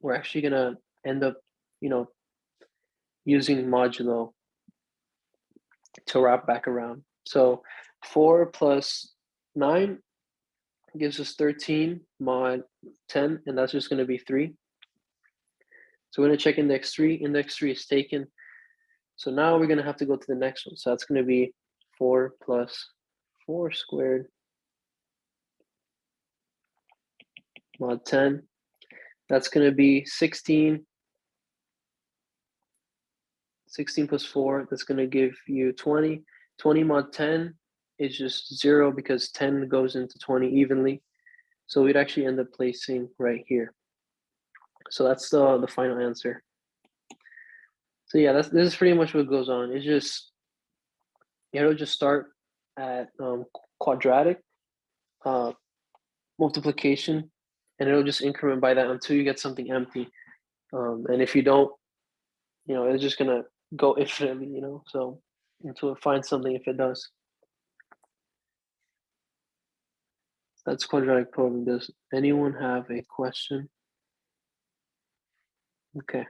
we're actually going to end up, using modulo to wrap back around. So 4 plus 9 gives us 13 mod 10, and that's just going to be 3. So we're going to check index 3. Index 3 is taken. So now we're going to have to go to the next one. So that's going to be 4 plus 4 squared mod 10. That's going to be 16. 16 plus 4, that's going to give you 20. 20 mod 10 is just 0 because 10 goes into 20 evenly. So we'd actually end up placing right here. So that's the final answer. So yeah, this is pretty much what goes on. It's just, it'll just start at quadratic multiplication, and it'll just increment by that until you get something empty. And if you don't, it's just gonna go infinitely, so until it finds something if it does. That's quadratic programming. Does anyone have a question? Okay.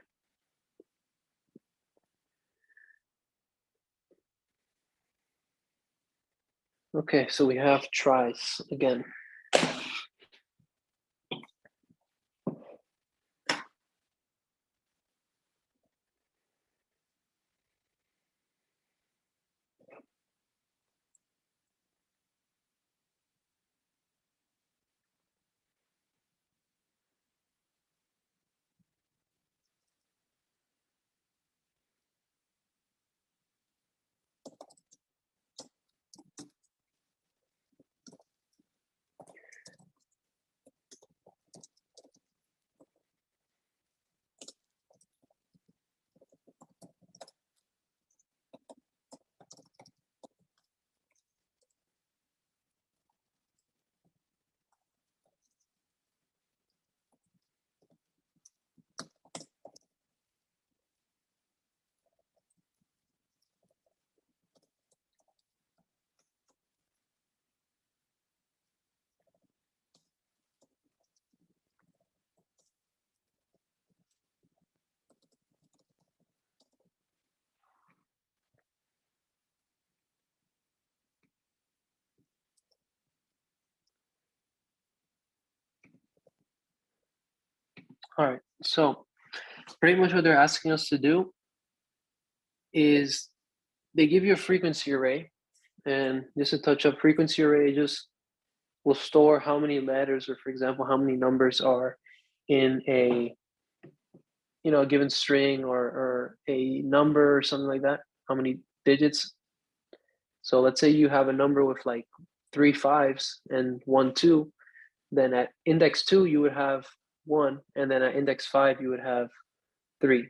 Okay, so we have tries again. All right, so pretty much what they're asking us to do is they give you a frequency array, and just to touch up frequency array, just will store how many letters, or for example, how many numbers are in a a given string, or a number or something like that, how many digits. So let's say you have a number with like 3 5s and 1 2, then at index 2 you would have 1, and then at index 5 you would have 3.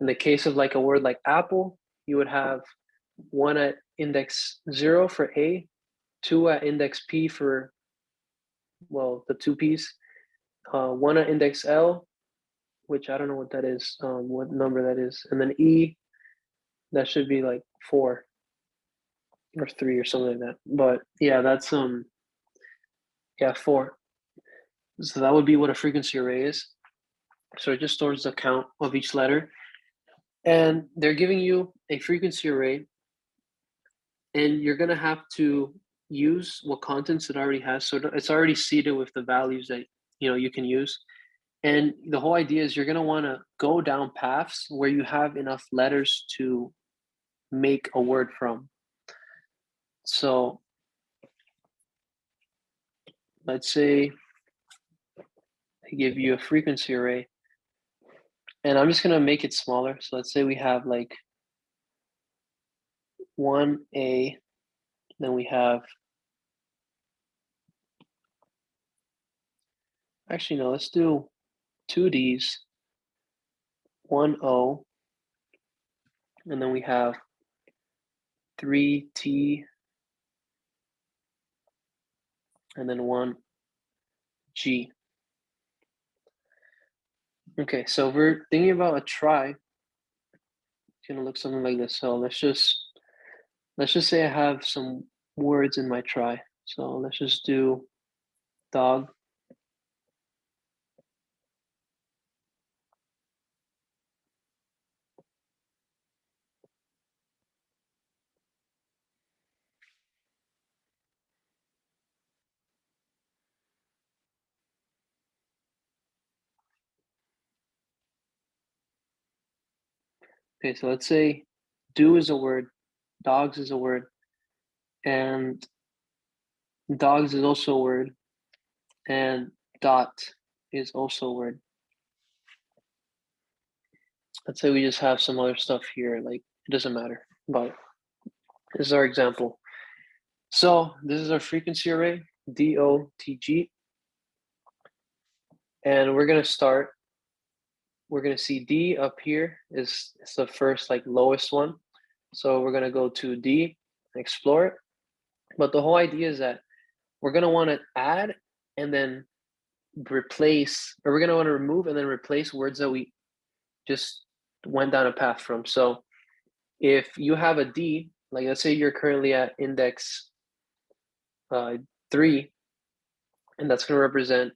In the case of like a word like apple, you would have 1 at index 0 for A, 2 at index P for, well, the 2 P's, 1 at index L, which I don't know what that is, what number that is, and then E, that should be like 4 or 3 or something like that. But yeah, that's 4. So that would be what a frequency array is. So it just stores the count of each letter, and they're giving you a frequency array, and you're gonna have to use what contents it already has. So it's already seeded with the values that you can use. And the whole idea is you're gonna want to go down paths where you have enough letters to make a word from. So let's say I give you a frequency array, and I'm just gonna make it smaller. So let's say we have like 1A, then we have, actually no, let's do 2 D's, 1 O, and then we have 3 T, and then 1 G. Okay, so if we're thinking about a trie, it's gonna look something like this. So let's just say I have some words in my trie. So let's just do dog. Okay, so let's say do is a word, dogs is a word, and dogs is also a word, and dot is also a word. Let's say we just have some other stuff here, like it doesn't matter, but this is our example. So this is our frequency array, DOTG, and we're gonna start. We're gonna see D up here is the first like lowest one. So we're gonna go to D, explore it. But the whole idea is that we're gonna want to add and then replace, or we're gonna want to remove and then replace words that we just went down a path from. So if you have a D, like let's say you're currently at index 3, and that's going to represent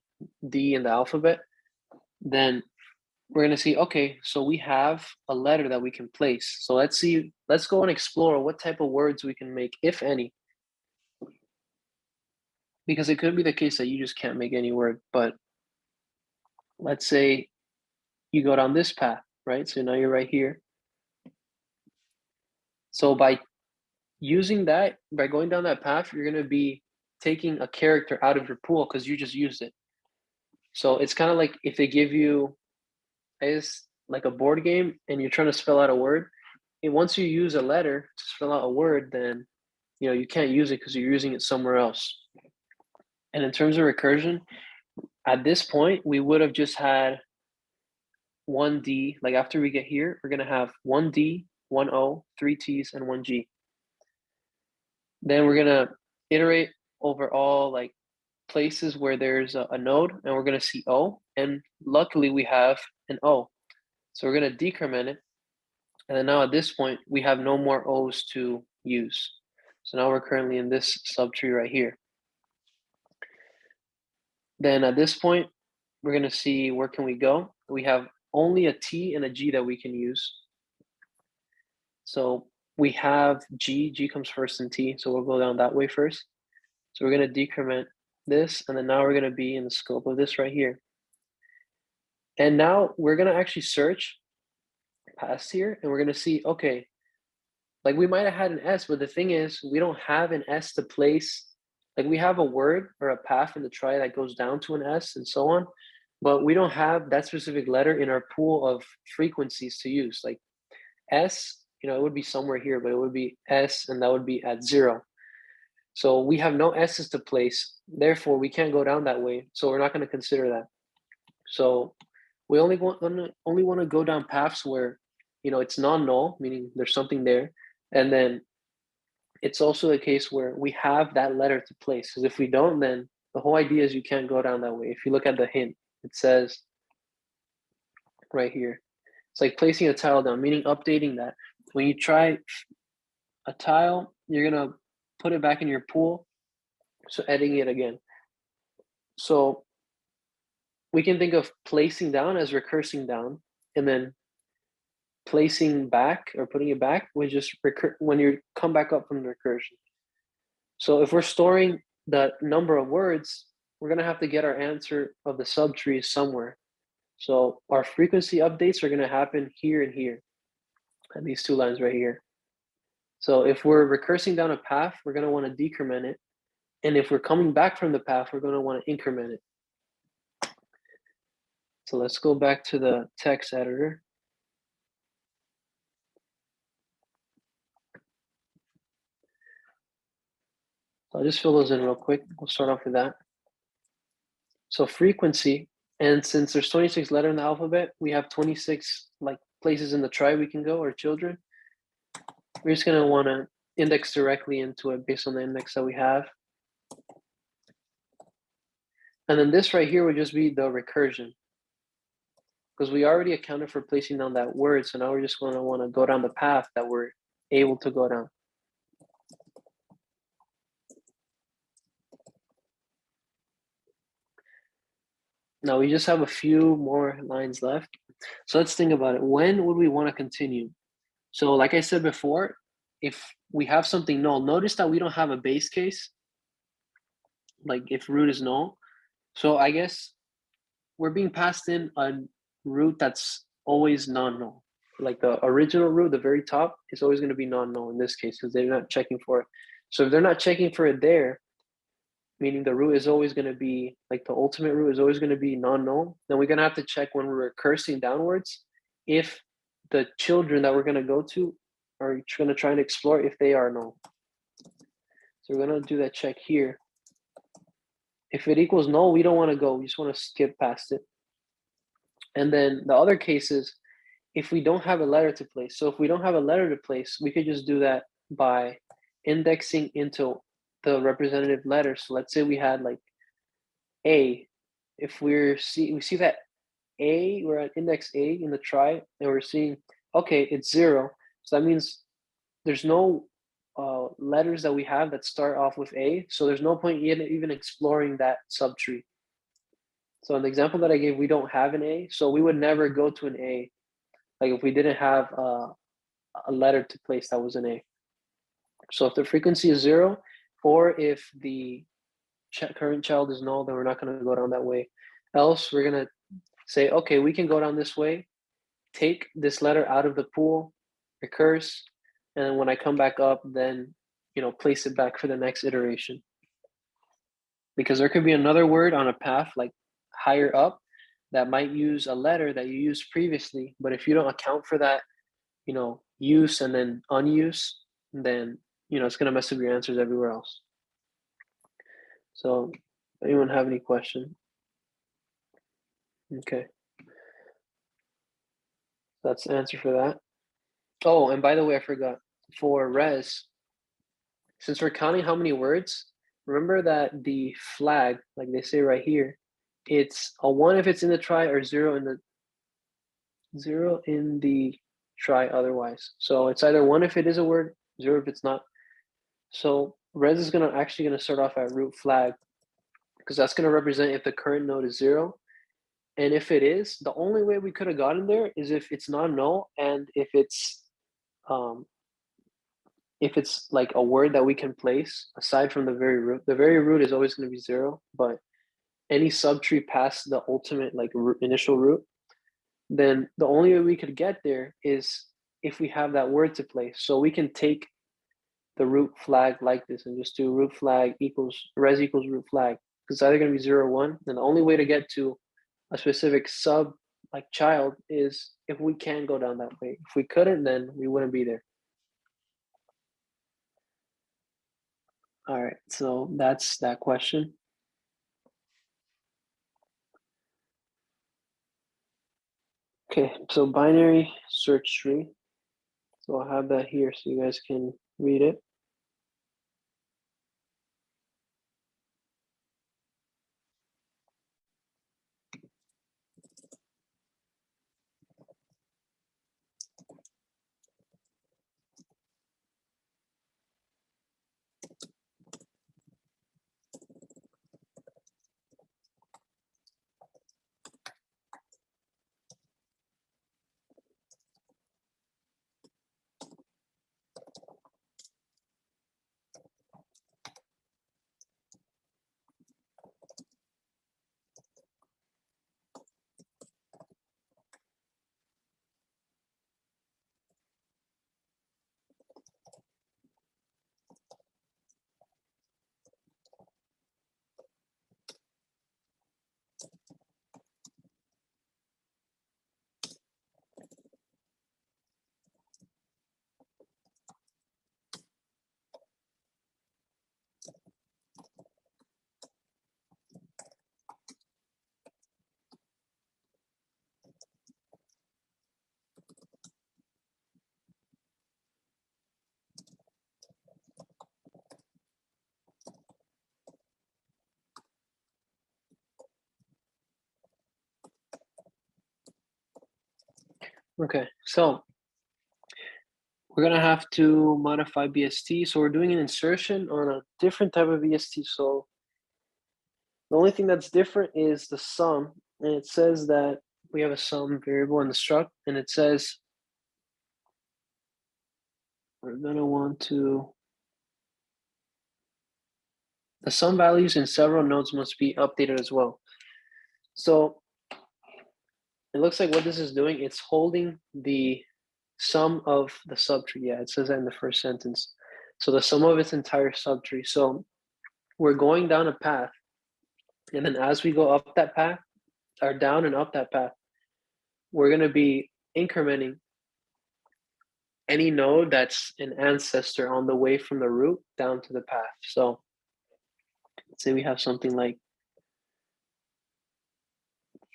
D in the alphabet, then we're going to see, okay, so we have a letter that we can place. So let's go and explore what type of words we can make, if any. Because it could be the case that you just can't make any word, but let's say you go down this path, right? So now you're right here. So by using that, by going down that path, you're going to be taking a character out of your pool because you just used it. So it's kind of like if they give you is like a board game and you're trying to spell out a word, and once you use a letter to spell out a word, then you can't use it because you're using it somewhere else. And in terms of recursion, at this point, we would have just had one D. Like after we get here, we're gonna have one D, one O, three T's, and one G. Then we're gonna iterate over all like places where there's a node, and we're gonna see O. And luckily, we have an O. So we're gonna decrement it. And then now at this point, we have no more O's to use. So now we're currently in this subtree right here. Then at this point, we're gonna see where can we go. We have only a T and a G that we can use. So we have G comes first in T, so we'll go down that way first. So we're gonna decrement this, and then now we're gonna be in the scope of this right here. And now we're gonna actually search past here, and we're gonna see, okay, like we might have had an S, but the thing is, we don't have an S to place. Like we have a word or a path in the trie that goes down to an S and so on, but we don't have that specific letter in our pool of frequencies to use. Like S, it would be somewhere here, but it would be S, and that would be at 0. So we have no S's to place. Therefore, we can't go down that way. So we're not going to consider that. So we only want to go down paths where, it's non-null, meaning there's something there. And then it's also the case where we have that letter to place. Because if we don't, then the whole idea is you can't go down that way. If you look at the hint, it says right here, it's like placing a tile down, meaning updating that. When you try a tile, you're going to put it back in your pool. So editing it again. So we can think of placing down as recursing down, and then placing back or putting it back when you come back up from the recursion. So if we're storing the number of words, we're gonna have to get our answer of the subtree somewhere. So our frequency updates are gonna happen here and here, at these two lines right here. So if we're recursing down a path, we're gonna wanna decrement it. And if we're coming back from the path, we're gonna wanna increment it. So let's go back to the text editor. I'll just fill those in real quick. We'll start off with that. So frequency, and since there's 26 letters in the alphabet, we have 26 like places in the trie we can go, or children. We're just gonna wanna index directly into it based on the index that we have. And then this right here would just be the recursion, because we already accounted for placing down that word. So now we're just gonna wanna go down the path that we're able to go down. Now we just have a few more lines left. So let's think about it. When would we want to continue? So like I said before, if we have something null, notice that we don't have a base case, like if root is null. So I guess we're being passed in a root that's always non-null. Like the original root, the very top, is always going to be non-null in this case because they're not checking for it. So if they're not checking for it there, meaning the root is always going to be, like the ultimate root is always going to be non-null, then we're going to have to check when we're recursing downwards if the children that we're going to go to are going to try and explore if they are null. So we're going to do that check here. If it equals null, we don't want to go. We just want to skip past it. And then the other case is if we don't have a letter to place. So if we don't have a letter to place, we could just do that by indexing into the representative letter. So let's say we had like A. If we see that A, we're at index A in the trie, and we're seeing, okay, it's 0. So that means there's no letters that we have that start off with A. So there's no point even exploring that subtree. So in the example that I gave, we don't have an A. So we would never go to an A. Like if we didn't have a letter to place that was an A. So if the frequency is 0, or if the current child is null, then we're not going to go down that way. Else, we're going to say, okay, we can go down this way, take this letter out of the pool, recurse, and when I come back up, then place it back for the next iteration. Because there could be another word on a path like higher up that might use a letter that you used previously, but if you don't account for that, use and then unuse, then it's going to mess up your answers everywhere else. So anyone have any question? Okay, that's the answer for that. Oh, and by the way, I forgot, for res, since we're counting how many words, remember that the flag, like they say right here, it's a 1 if it's in the trie or 0 in the trie otherwise. So it's either 1 if it is a word, 0 if it's not. So res is actually gonna start off at root flag because that's gonna represent if the current node is 0. And if it is, the only way we could have gotten there is if it's non-null and if it's like a word that we can place aside from the very root. The very root is always going to be 0, but any subtree past the ultimate like initial root, then the only way we could get there is if we have that word to place. So we can take the root flag like this and just do root flag equals res equals root flag, because it's either going to be 0 or 1. And the only way to get to a specific sub like child is if we can go down that way. If we couldn't, then we wouldn't be there. All right, so that's that question. Okay, so binary search tree. So I'll have that here so you guys can read it. Okay, so we're gonna have to modify BST. So we're doing an insertion on a different type of BST. So the only thing that's different is the sum. and it says that we have a sum variable in the struct, and it says we're gonna want to, the sum values in several nodes must be updated as well. So it looks like what this is doing, it's holding the sum of the subtree. Yeah, it says that in the first sentence. So the sum of its entire subtree. So we're going down a path, and then as we go up that path, or down and up that path, we're gonna be incrementing any node that's an ancestor on the way from the root down to the path. So let's say we have something like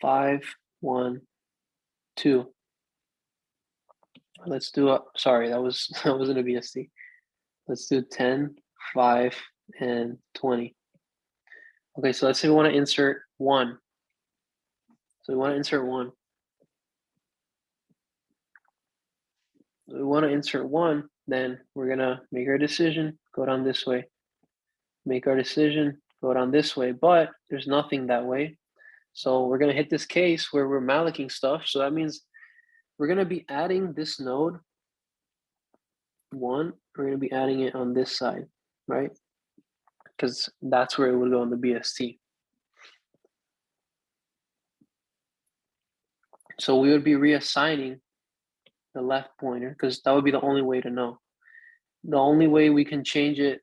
5, 1, 2. Let's do sorry, that wasn't a BSD. Let's do 10, 5, and 20. Okay, so let's say we want to insert 1. So we want to insert 1. We want to insert 1, then we're gonna make our decision, go down this way. Make our decision, go down this way, but there's nothing that way. So we're gonna hit this case where we're mallocing stuff. So that means we're gonna be adding this node 1, we're gonna be adding it on this side, right? Because that's where it would go on the BST. So we would be reassigning the left pointer because that would be the only way to know. The only way we can change it,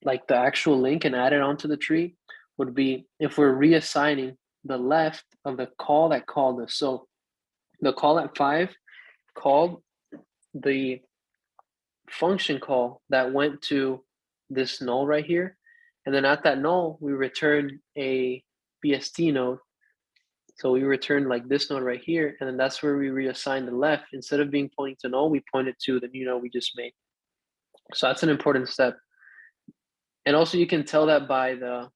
like the actual link and add it onto the tree, would be if we're reassigning the left of the call that called us. So the call at 5 called the function call that went to this null right here. And then at that null, we return a BST node. So we return like this node right here, and then that's where we reassign the left. Instead of being pointing to null, we point it to the new node we just made. So that's an important step. And also you can tell that by the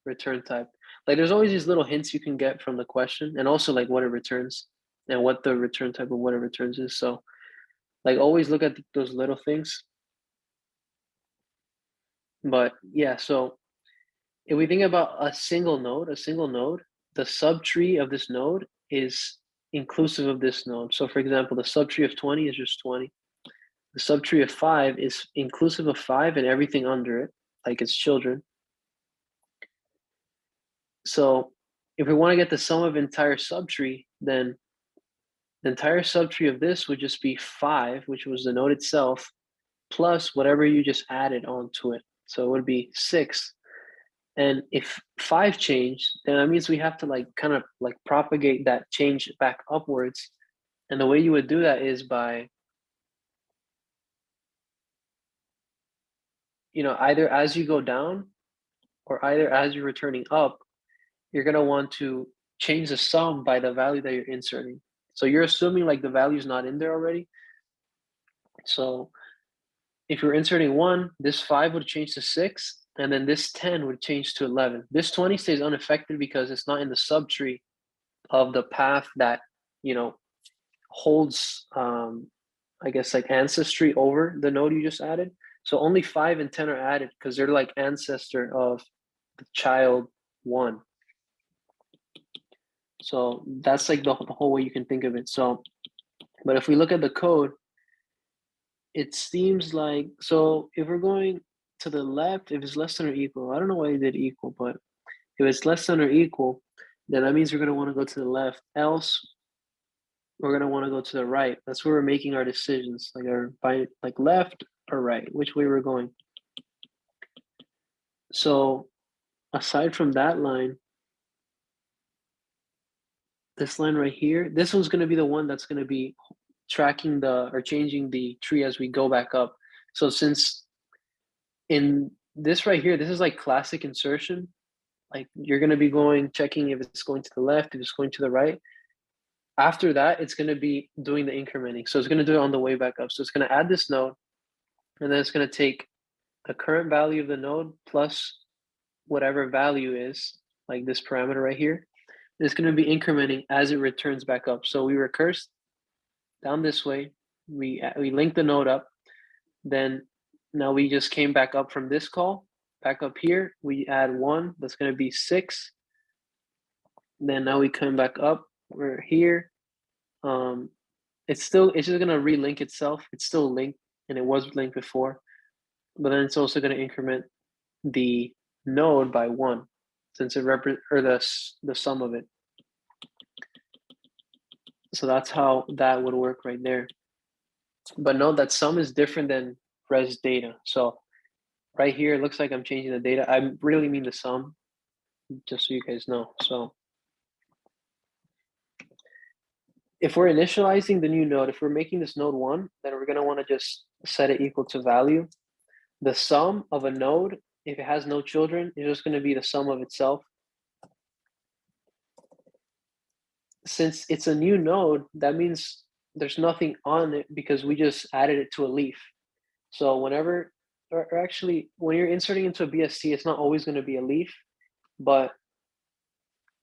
return type. Like there's always these little hints you can get from the question, and also like what it returns and what the return type of what it returns is. So like always look at those little things. But yeah, so if we think about a single node, the subtree of this node is inclusive of this node. So for example, the subtree of 20 is just 20. The subtree of 5 is inclusive of 5 and everything under it, like its children. So if we want to get the sum of entire subtree, then the entire subtree of this would just be 5, which was the node itself, plus whatever you just added onto it. So it would be 6. And if 5 changed, then that means we have to like kind of like propagate that change back upwards. And the way you would do that is by, either as you go down or either as you're returning up, you're going to want to change the sum by the value that you're inserting. So you're assuming like the value is not in there already. So if you're inserting 1, this 5 would change to 6, and then this 10 would change to 11. This 20 stays unaffected because it's not in the subtree of the path that, holds, I guess, like ancestry over the node you just added. So only 5 and 10 are added because they're like ancestor of the child 1. So that's like the whole way you can think of it. So, but if we look at the code, it seems like, so if we're going to the left, if it's less than or equal, I don't know why they did equal, but if it's less than or equal, then that means we're going to want to go to the left. Else, we're going to want to go to the right. That's where we're making our decisions, like left or right, which way we're going. So aside from that line, this line right here, this one's going to be the one that's going to be tracking or changing the tree as we go back up. So since in this right here, this is like classic insertion, like you're going to be checking if it's going to the left, if it's going to the right. After that, it's going to be doing the incrementing. So it's going to do it on the way back up. So it's going to add this node, and then it's going to take the current value of the node plus whatever value is, like this parameter right here. It's going to be incrementing as it returns back up. So we recurse down this way. We link the node up. Then now we just came back up from this call. Back up here, we add 1. That's going to be 6. Then now we come back up, we're here. It's just gonna relink itself. It's still linked and it was linked before, but then it's also gonna increment the node by 1 since it the sum of it. So that's how that would work right there. But note that sum is different than res data. So right here, it looks like I'm changing the data. I really mean the sum, just so you guys know. So if we're initializing the new node, if we're making this node 1, then we're gonna wanna just set it equal to value. The sum of a node, if it has no children, is just gonna be the sum of itself. Since it's a new node, that means there's nothing on it because we just added it to a leaf. So whenever, or actually, when you're inserting into a BSC, it's not always going to be a leaf, but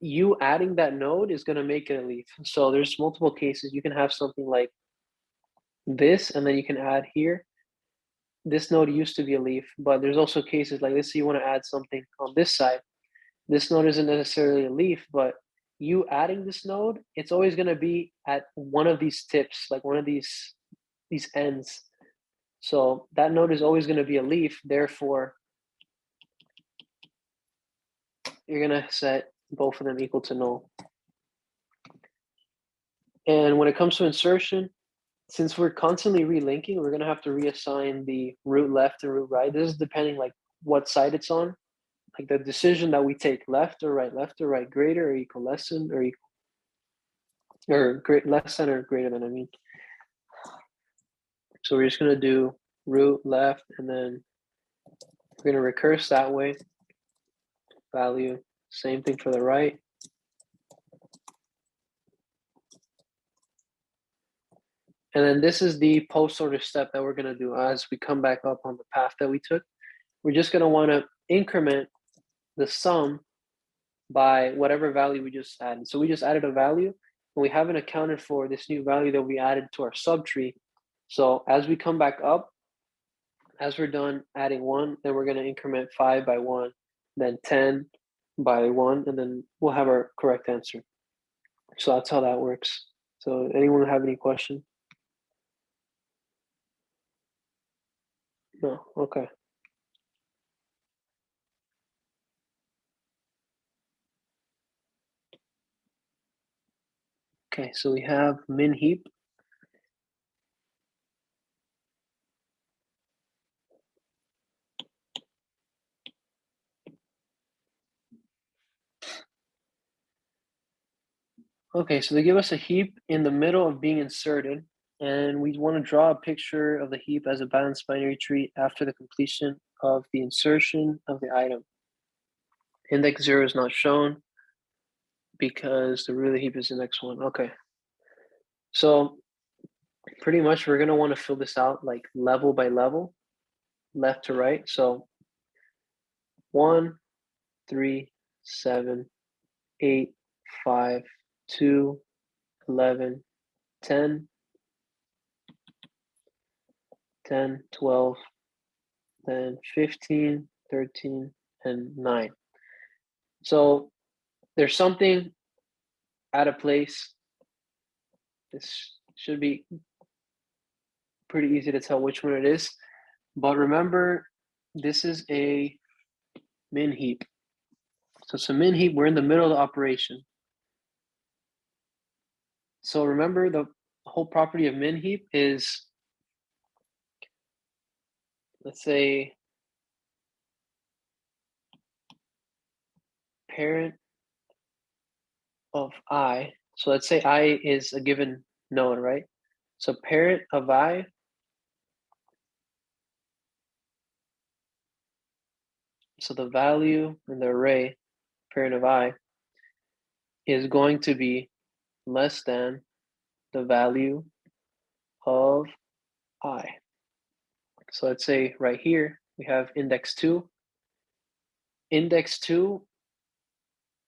you adding that node is going to make it a leaf. So there's multiple cases. You can have something like this, and then you can add here. This node used to be a leaf, but there's also cases like this. So you want to add something on this side. This node isn't necessarily a leaf, but you adding this node, it's always going to be at one of these tips, like one of these ends. So that node is always going to be a leaf. Therefore, you're going to set both of them equal to null. And when it comes to insertion, since we're constantly relinking, we're going to have to reassign the root left and root right. This is depending like what side it's on. Like the decision that we take, left or right, greater or equal, less than or equal, or less than or greater than, I mean. So we're just going to do root left, and then we're going to recurse that way. Value, same thing for the right. And then this is the post order step that we're going to do as we come back up on the path that we took. We're just going to want to increment the sum by whatever value we just added. So we just added a value, and we haven't accounted for this new value that we added to our subtree. So as we come back up, as we're done adding 1, then we're going to increment 5 by 1, then 10 by 1, and then we'll have our correct answer. So that's how that works. So anyone have any questions? No, okay. Okay, so we have min-heap. Okay, so they give us a heap in the middle of being inserted, and we want to draw a picture of the heap as a balanced binary tree after the completion of the insertion of the item. Index 0 is not shown because the root of the heap is index 1. Okay. So pretty much we're going to want to fill this out like level by level, left to right. So 1, 3, 7, 8, 5, 2, 11, 10, 10, 12, then 15, 13, and 9. So there's something out of place. This should be pretty easy to tell which one it is. But remember, this is a min-heap. So it's a min-heap. We're in the middle of the operation. So remember, the whole property of min-heap is, let's say, parent of I. So let's say I is a given node, right? So parent of I so the value in the array, parent of I, is going to be less than the value of I. So let's say right here, we have index 2. Index 2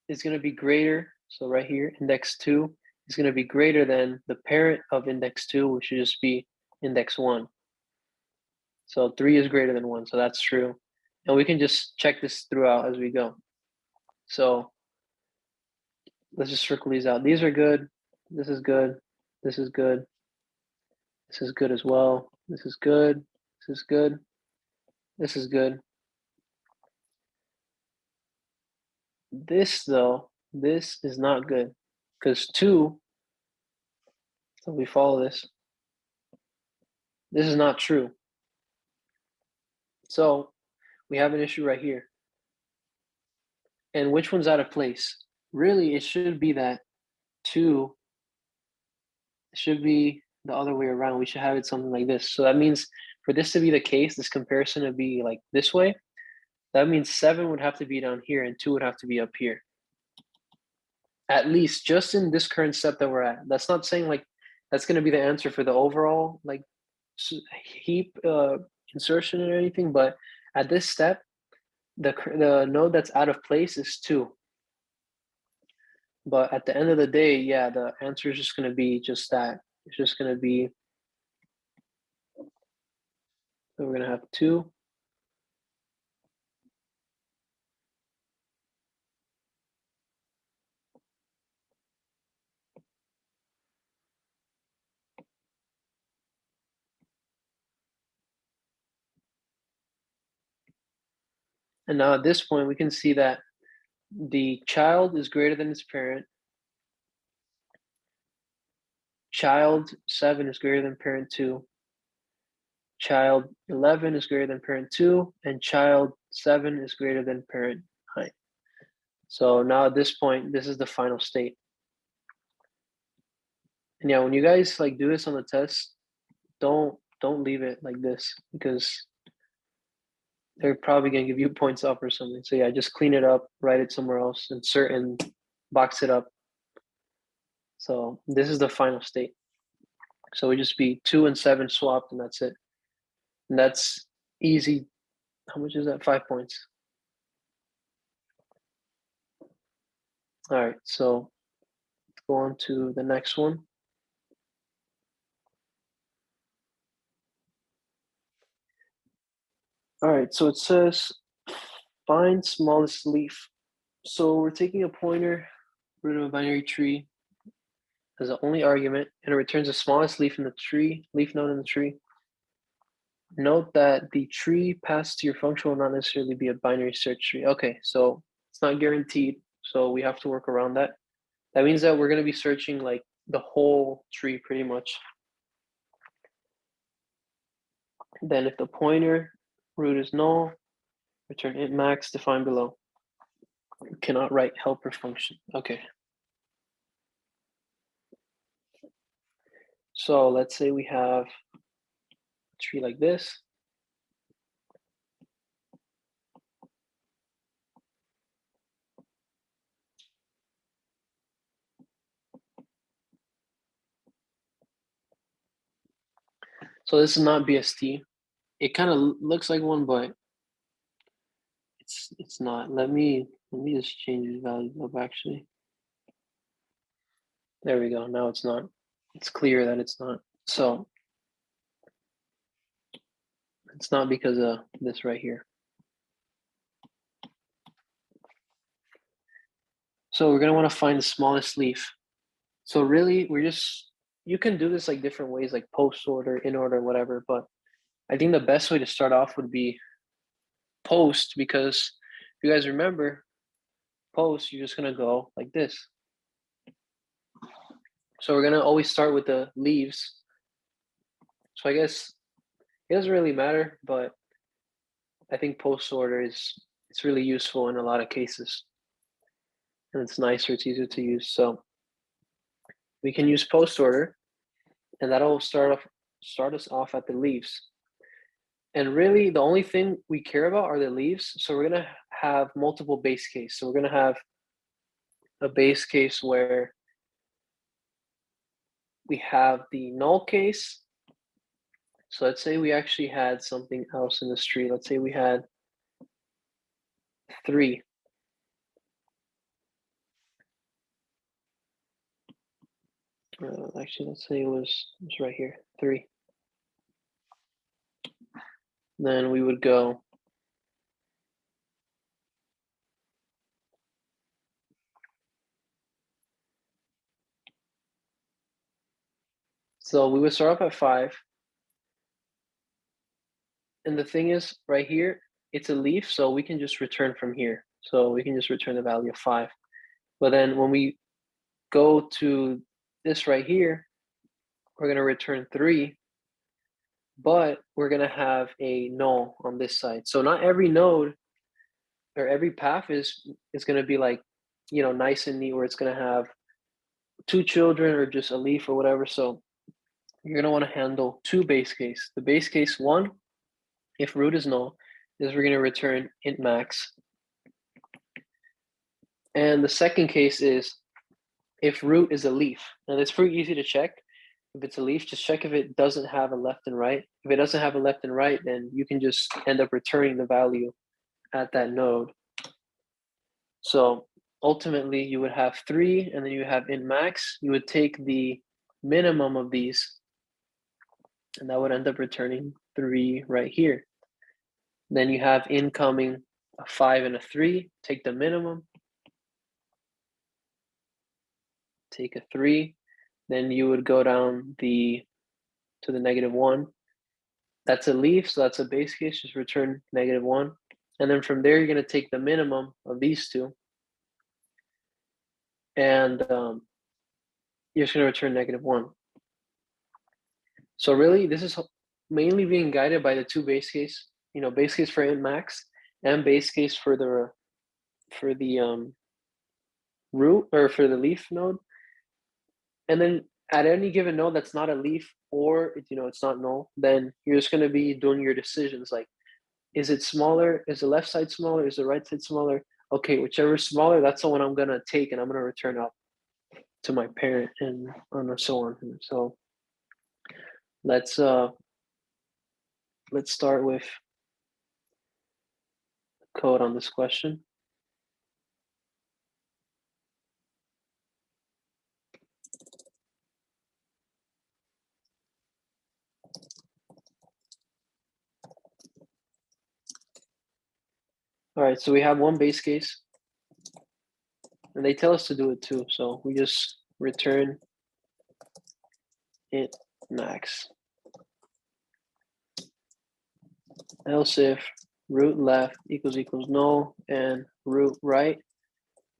is going to be greater. So right here, index 2 is going to be greater than the parent of index 2, which should just be index 1. So 3 is greater than 1, so that's true. And we can just check this throughout as we go. So let's just circle these out. These are good. This is good. This is good. This is good as well. This is good. This is good. This is good. This though, this is not good because 2, so we follow this. This is not true. So we have an issue right here. And which one's out of place? Really, it should be that 2, it should be the other way around. We should have it something like this. So that means for this to be the case, this comparison would be like this way. That means 7 would have to be down here and 2 would have to be up here. At least just in this current step that we're at. That's not saying like that's going to be the answer for the overall like heap insertion or anything, but at this step, the node that's out of place is 2. But at the end of the day, yeah, the answer is just going to be just that. It's just going to be, so we're going to have 2. And now at this point, we can see that the child is greater than its parent. Child 7 is greater than parent 2. Child 11 is greater than parent 2. And child 7 is greater than parent 9. So now at this point, this is the final state. And yeah, when you guys like do this on the test, don't leave it like this because they're probably gonna give you points up or something. So yeah, just clean it up, write it somewhere else, insert and box it up. So this is the final state. So it would just be 2 and 7 swapped, and that's it. And that's easy. How much is that? 5 points. All right, so let's go on to the next one. All right, so it says find smallest leaf. So we're taking a pointer, root of a binary tree, as the only argument, and it returns the smallest leaf in the tree, leaf node in the tree. Note that the tree passed to your function will not necessarily be a binary search tree. Okay, so it's not guaranteed, so we have to work around that. That means that we're going to be searching like the whole tree pretty much. Then if the pointer root is null, return int max defined below. You cannot write helper function. Okay. So let's say we have a tree like this. So this is not BST. It kind of looks like one, but it's not. Let me just change these values up actually. There we go. Now it's not. It's clear that it's not. So it's not because of this right here. So we're gonna want to find the smallest leaf. So really, you can do this like different ways, like post order, in order, whatever. But I think the best way to start off would be post, because if you guys remember, post, you're just gonna go like this. So we're gonna always start with the leaves. So I guess it doesn't really matter, but I think post order it's really useful in a lot of cases. And it's nicer, it's easier to use. So we can use post order, and that'll start us off at the leaves. And really the only thing we care about are the leaves. So we're gonna have multiple base case. So we're gonna have a base case where we have the null case. So let's say we actually had something else in this tree. Let's say we had 3. Actually, let's say it was right here, 3. Then we would go So we would start off at 5. And the thing is, right here, it's a leaf, so we can just return from here. So we can just return the value of 5. But then when we go to this right here, we're going to return 3, but we're going to have a null on this side. So not every node or every path is going to be like, you know, nice and neat where it's going to have 2 children or just a leaf or whatever. So you're going to want to handle 2 base case. The base case 1, if root is null, is we're going to return int max. And the second case is if root is a leaf. And it's pretty easy to check. If it's a leaf, just check if it doesn't have a left and right. If it doesn't have a left and right, then you can just end up returning the value at that node. So ultimately, you would have 3, and then you have int max. You would take the minimum of these, and that would end up returning 3 right here. Then you have incoming a 5 and a 3. Take the minimum. Take a 3. Then you would go down to the -1. That's a leaf, so that's a base case, just return -1. And then from there, you're going to take the minimum of these 2. And you're just going to return -1. So really, this is mainly being guided by the 2 base case, you know, base case for int max and base case for the root or for the leaf node. And then at any given node that's not a leaf or, you know, it's not null, then you're just going to be doing your decisions like, is it smaller? Is the left side smaller? Is the right side smaller? Okay, whichever is smaller, that's the one I'm going to take, and I'm going to return up to my parent and so on. So let's start with code on this question. All right, so we have one base case, and they tell us to do it too. So we just return int max. Else if root left equals null and root right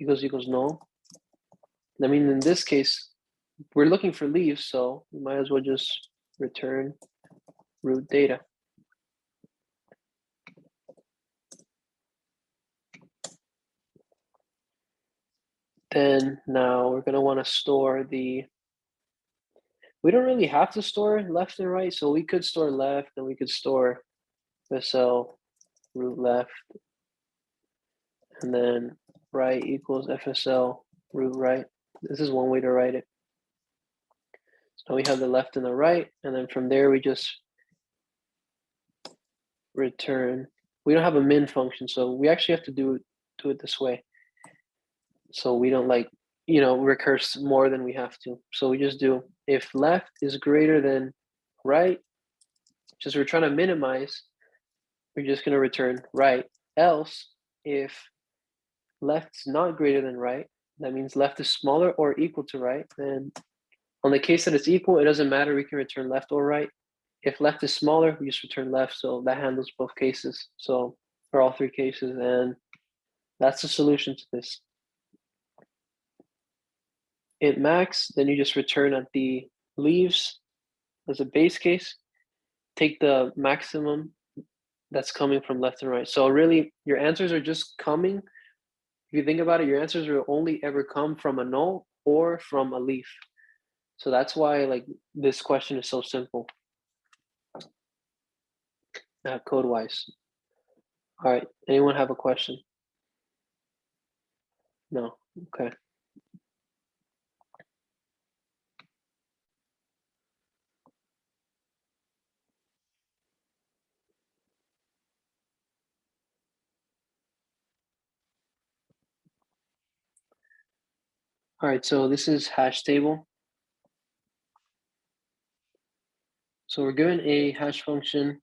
equals null. I mean, in this case, we're looking for leaves, so we might as well just return root data. Then now we're going to want to store we don't really have to store left and right, so we could store left and we could store FSL root left, and then right equals FSL root right. This is one way to write it. So we have the left and the right, and then from there we just return. We don't have a min function, so we actually have to do it this way. So we don't like, you know, recurse more than we have to. So we just do if left is greater than right, just we're trying to minimize, we're just going to return right. Else, if left is not greater than right, that means left is smaller or equal to right. Then on the case that it's equal, it doesn't matter. We can return left or right. If left is smaller, we just return left. So that handles both cases. So for all 3 cases, and that's the solution to this. Int max, then you just return at the leaves as a base case. Take the maximum that's coming from left and right. So really, your answers are just coming. If you think about it, your answers will only ever come from a null or from a leaf. So that's why like this question is so simple, code-wise. All right, anyone have a question? No, okay. All right, so this is hash table. So we're given a hash function,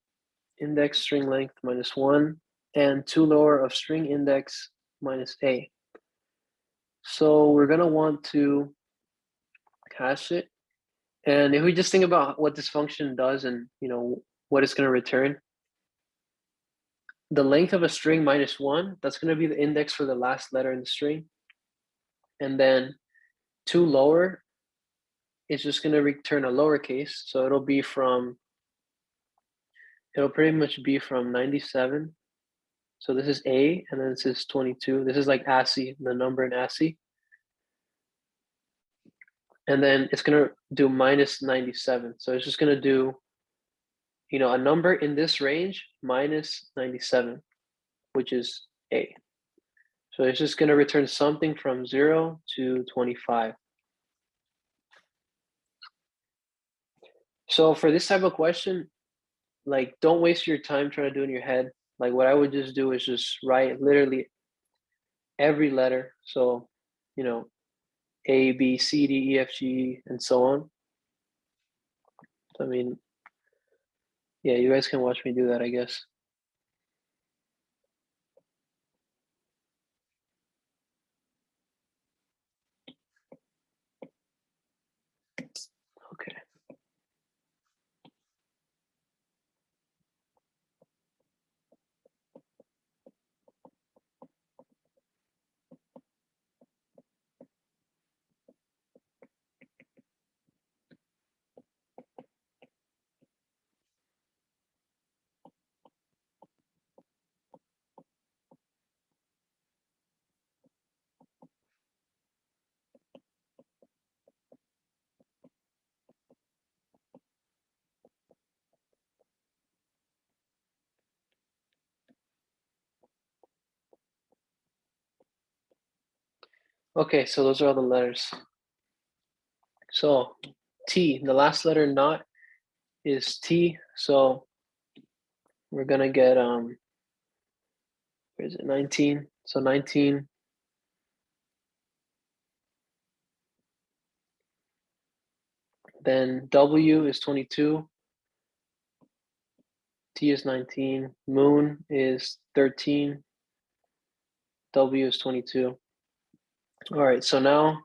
index string length -1, and to_lower of string index -a. So we're gonna want to hash it. And if we just think about what this function does and what it's going to return, the length of a string -1, that's going to be the index for the last letter in the string. And then 2 lower is just going to return a lowercase. So it'll pretty much be from 97. So this is A, and then this is 22. This is like ASCII, the number in ASCII. And then it's going to do -97. So it's just going to do, a number in this range -97, which is A. So it's just going to return something from 0 to 25. So for this type of question, like, don't waste your time trying to do it in your head. Like, what I would just do is just write literally every letter. So, A, B, C, D, E, F, G, and so on. I mean, yeah, you guys can watch me do that, I guess. Okay. Okay, so those are all the letters. So T, the last letter not is T. So we're gonna get where is it? 19. So 19. Then W is 22. T is 19. Moon is 13. W is 22. All right, so now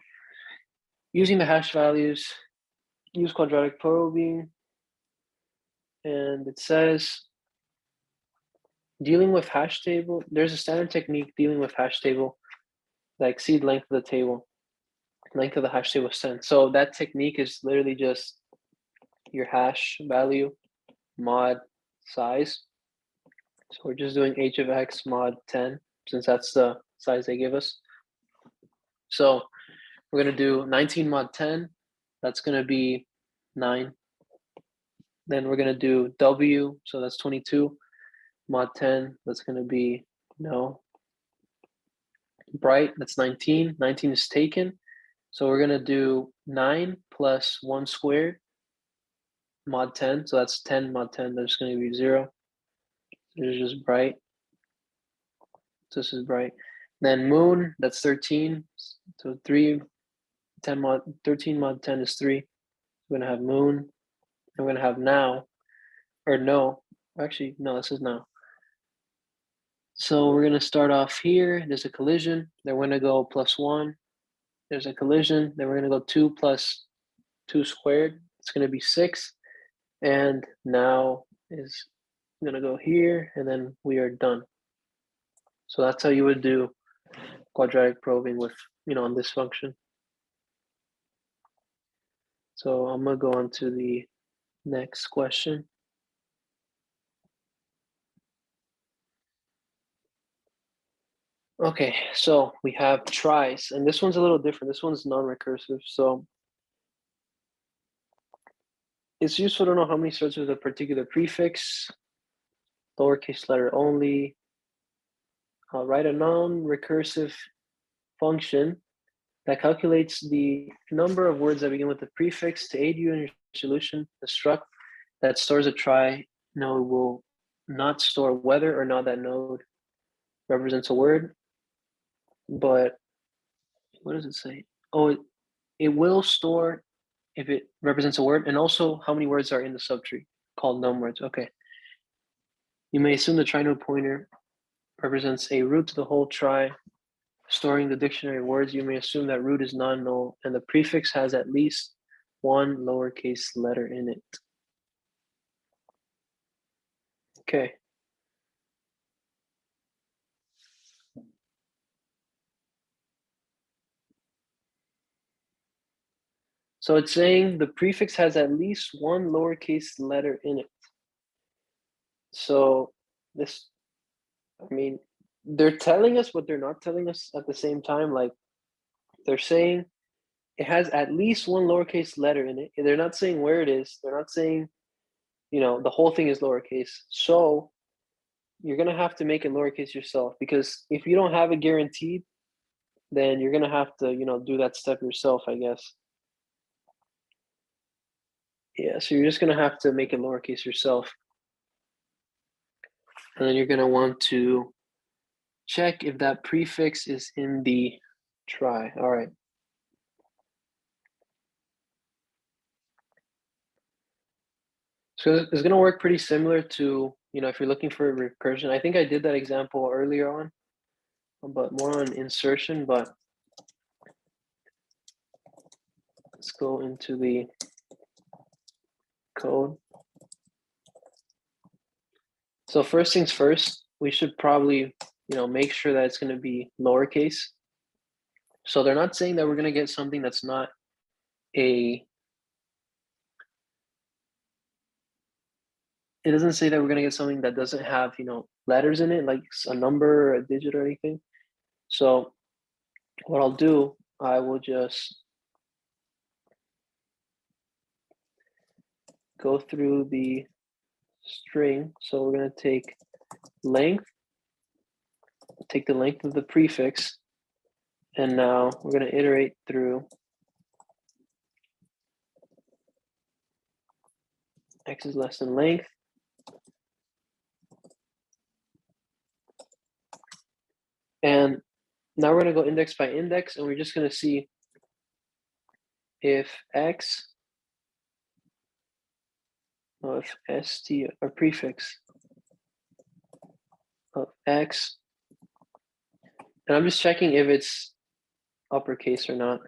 using the hash values, use quadratic probing, and it says dealing with hash table, there's a standard technique dealing with hash table that exceed length of the table. Length of the hash table is 10. So that technique is literally just your hash value mod size. So we're just doing h of x mod 10, since that's the size they give us. So we're going to do 19 mod 10. That's going to be 9. Then we're going to do W. So that's 22 mod 10. That's going to be no. Bright. That's 19. 19 is taken. So we're going to do 9 plus 1 squared mod 10. So that's 10 mod 10. That's going to be 0. There's just bright. So this is bright. Then moon, that's 13. So 13 mod 10 is 3. We're gonna have moon. I'm gonna have now, or no. Actually, no, this is now. So we're gonna start off here. There's a collision. Then we're gonna go +1. There's a collision. Then we're gonna go 2 plus 2 squared. It's gonna be 6. And now is gonna go here, and then we are done. So that's how you would do quadratic probing with, on this function. So I'm gonna go on to the next question. Okay, so we have tries, and this one's a little different. This one's non-recursive, so it's useful to know how many starts with a particular prefix, lowercase letter only. Write a non-recursive function that calculates the number of words that begin with the prefix to aid you in your solution. The struct that stores a trie node will not store whether or not that node represents a word, but what does it say? Oh, it will store if it represents a word, and also how many words are in the subtree, called num words. Okay. You may assume the trie node pointer represents a root to the whole trie, storing the dictionary of words. You may assume that root is non-null, and the prefix has at least one lowercase letter in it. Okay. So it's saying the prefix has at least one lowercase letter in it. So this, I mean, they're telling us what they're not telling us at the same time. Like they're saying it has at least one lowercase letter in it. They're not saying where it is. They're not saying, you know, the whole thing is lowercase. So you're gonna have to make it lowercase yourself, because if you don't have it guaranteed, then you're gonna have to, you know, do that step yourself, I guess. Yeah, so you're just gonna have to make it lowercase yourself. And then you're gonna want to check if that prefix is in the trie. All right. So it's gonna work pretty similar to, you know, if you're looking for a recursion. I think I did that example earlier on, but more on insertion. But let's go into the code. So first things first, we should probably, you know, make sure that it's going to be lowercase. So they're not saying that we're going to get something that's not a, it doesn't say that we're going to get something that doesn't have, you know, letters in it, like a number or a digit or anything. So what I'll do, I will just go through the string. So we're going to take length, take the length of the prefix, and now we're going to iterate through x is less than length. And now we're going to go index by index, and we're just going to see if x of st, or prefix of x, and I'm just checking if it's uppercase or not.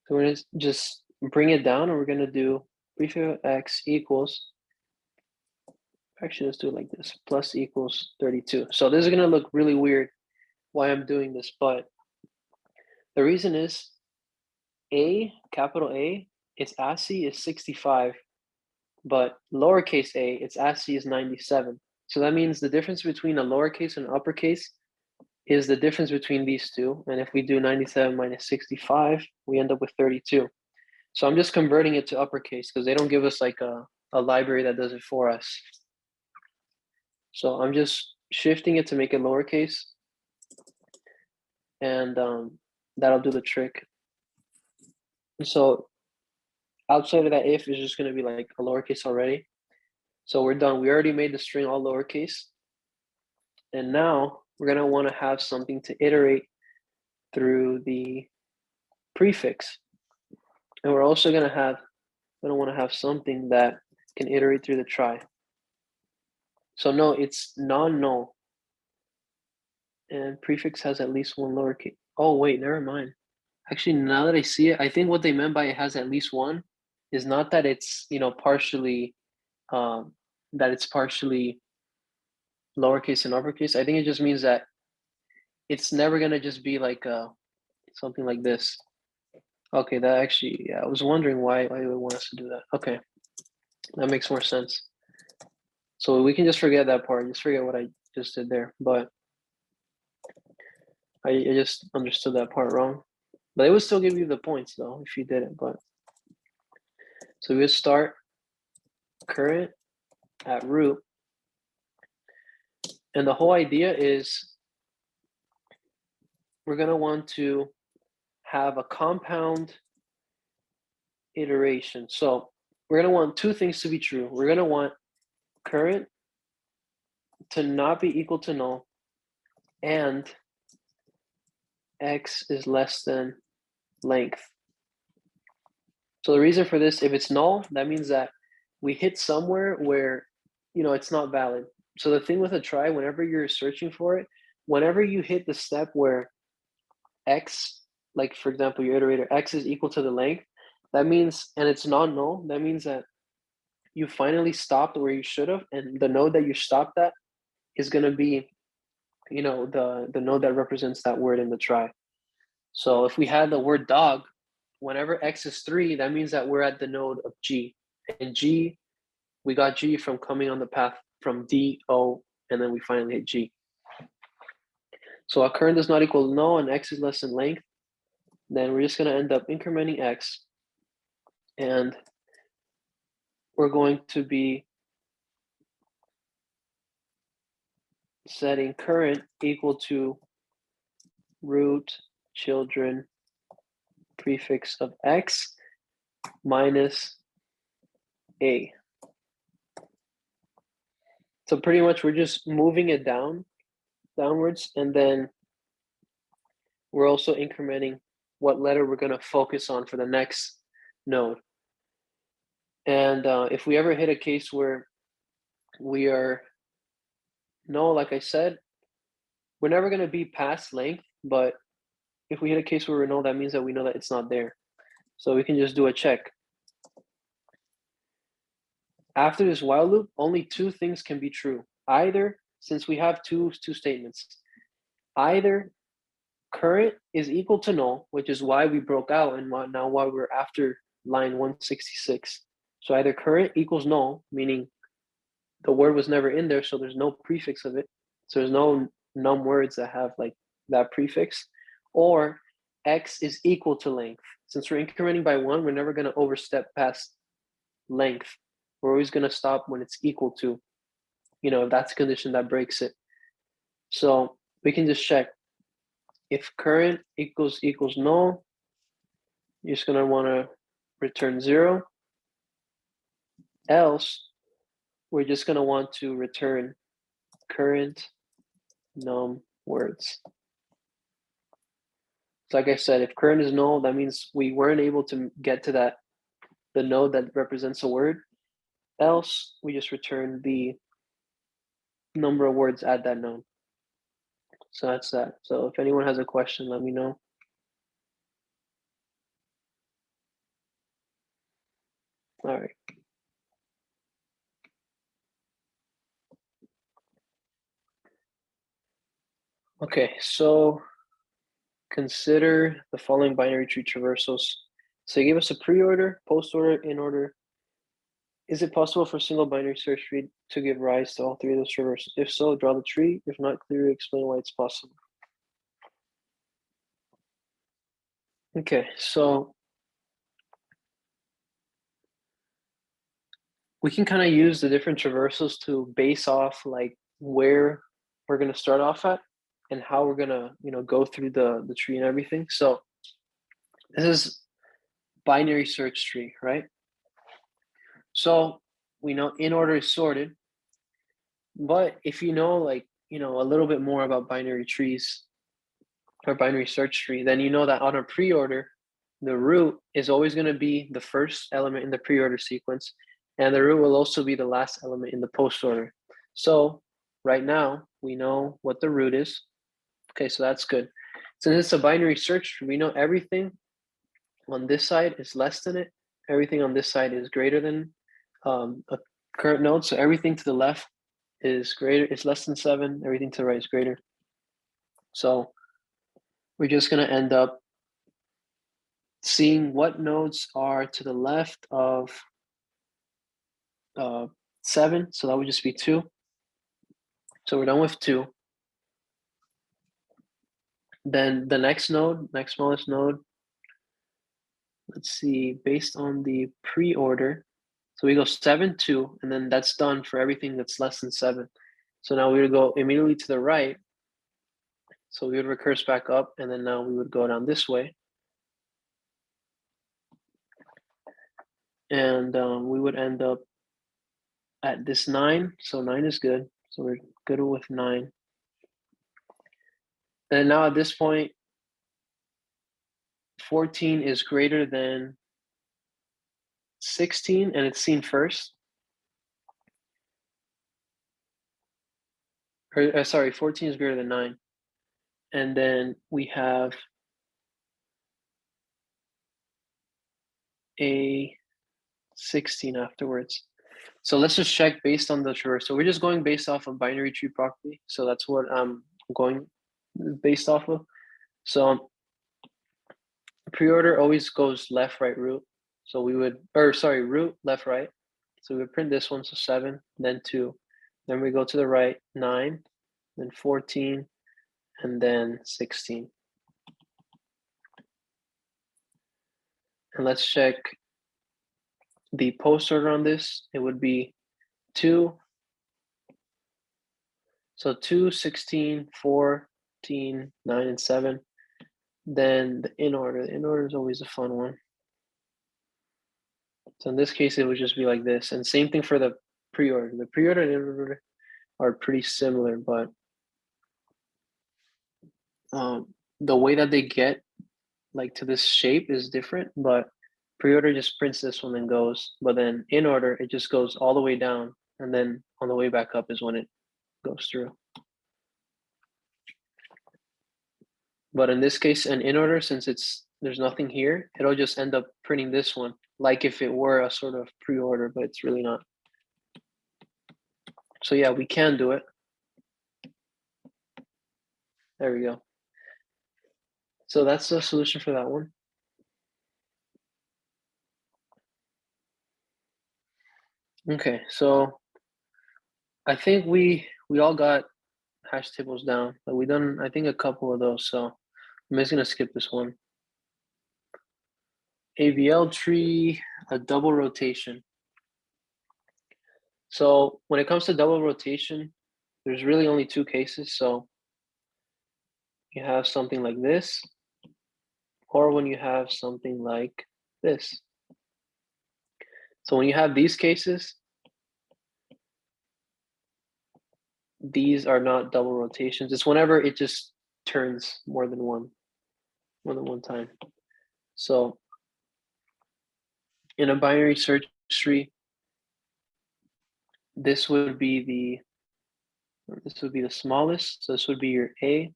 So we're going to just bring it down, and we're going to do prefix of x equals, actually let's do it like this, plus equals 32. So this is going to look really weird why I'm doing this, but the reason is A, capital A, its ASCII is 65, but lowercase a, its ASCII is 97. So that means the difference between a lowercase and uppercase is the difference between these two. And if we do 97 minus 65, we end up with 32. So I'm just converting it to uppercase because they don't give us like a library that does it for us. So I'm just shifting it to make it lowercase, and that'll do the trick. So outside of that if is just going to be like a lowercase already. So we're done. We already made the string all lowercase. And now we're going to want to have something to iterate through the prefix. And we're also going to want to have something that can iterate through the trie. So no, it's non-null. And prefix has at least one lowercase. Oh, wait, never mind. Actually, now that I see it, I think what they meant by it has at least one is not that it's, you know, partially, that it's partially lowercase and uppercase. I think it just means that it's never going to just be like something like this. Okay, that actually, yeah, I was wondering why they want us to do that. Okay, that makes more sense. So we can just forget that part, just forget what I just did there. But I just understood that part wrong. But it would still give you the points though if you did it. But so we would start current at root. And the whole idea is we're going to want to have a compound iteration. So we're going to want two things to be true. We're going to want current to not be equal to null, and x is less than length. So the reason for this, if it's null, that means that we hit somewhere where, it's not valid. So the thing with a trie, whenever you're searching for it, whenever you hit the step where x, like for example, your iterator x is equal to the length, that means, and it's non-null, that means that you finally stopped where you should have, and the node that you stopped at is going to be, the node that represents that word in the trie. So if we had the word dog, whenever x is 3, that means that we're at the node of g. And g, we got g from coming on the path from D, O, and then we finally hit G. So our current does not equal null and x is less than length. Then we're just going to end up incrementing x. And we're going to be setting current equal to root children prefix of x minus a. So pretty much we're just moving it downwards, and then we're also incrementing what letter we're going to focus on for the next node. And if we ever hit a case where we are null, like I said, we're never going to be past length, but if we hit a case where we're null, that means that we know that it's not there. So we can just do a check. After this while loop, only two things can be true. Either, since we have two statements, either current is equal to null, which is why we broke out and now why we're after line 166. So either current equals null, meaning the word was never in there, so there's no prefix of it. So there's no num words that have like that prefix, or x is equal to length. Since we're incrementing by 1, we're never going to overstep past length. We're always going to stop when it's equal to, if that's a condition that breaks it. So we can just check. If current equals null, you're just going to want to return 0. Else, we're just going to want to return current num words. So like I said, if current is null, that means we weren't able to get to the node that represents a word. Else, we just return the number of words at that node. So that's that. So if anyone has a question, let me know. All right. Okay, so consider the following binary tree traversals. So they gave us a pre-order, post-order, in-order. Is it possible for a single binary search tree to give rise to all three of those traversals? If so, draw the tree. If not, clearly explain why it's possible. Okay, so we can kind of use the different traversals to base off like where we're going to start off at and how we're going to, go through the tree and everything. So this is binary search tree, right? So we know in order is sorted, but if you know like, a little bit more about binary trees or binary search tree, then you know that on a pre-order, the root is always going to be the first element in the pre-order sequence, and the root will also be the last element in the post-order. So right now, we know what the root is. Okay, so that's good. Since it's a binary search tree, we know everything on this side is less than it. Everything on this side is greater than a current node. So everything to the left is greater, is less than 7. Everything to the right is greater. So we're just going to end up seeing what nodes are to the left of 7. So that would just be 2. So we're done with 2. Then the next node, next smallest node, let's see, based on the pre-order. So we go 7, 2, and then that's done for everything that's less than 7. So now we would go immediately to the right. So we would recurse back up, and then now we would go down this way. And we would end up at this 9. So 9 is good. So we're good with 9. And now at this point, 14 is greater than 16, and it's seen first. or sorry, 14 is greater than 9. And then we have a 16 afterwards. So let's just check based on the traverse. So we're just going based off of binary tree property. So that's what I'm going based off of. So preorder always goes left, right, root. So we would, or sorry, root, left, right. So we would print this one, so 7, then 2. Then we go to the right, 9, then 14, and then 16. And let's check the post order on this. It would be 2. So 2, 16, 14, 9, and 7. Then the in order. The in order is always a fun one. So in this case, it would just be like this. And same thing for the pre-order. The pre-order and in order are pretty similar, but the way that they get like to this shape is different. But pre-order just prints this one and goes. But then in order, it just goes all the way down. And then on the way back up is when it goes through. But in this case, an in order, since there's nothing here, it'll just end up printing this one, like if it were a sort of pre-order, but it's really not. So yeah, we can do it. There we go. So that's the solution for that one. Okay, so I think we all got hash tables down, but we done I think a couple of those. So I'm just gonna skip this one. AVL tree, a double rotation. So when it comes to double rotation, there's really only 2 cases. So you have something like this, or when you have something like this. So when you have these cases, these are not double rotations. It's whenever it just turns more than one time. So in a binary search tree, this would be the smallest. So this would be your A,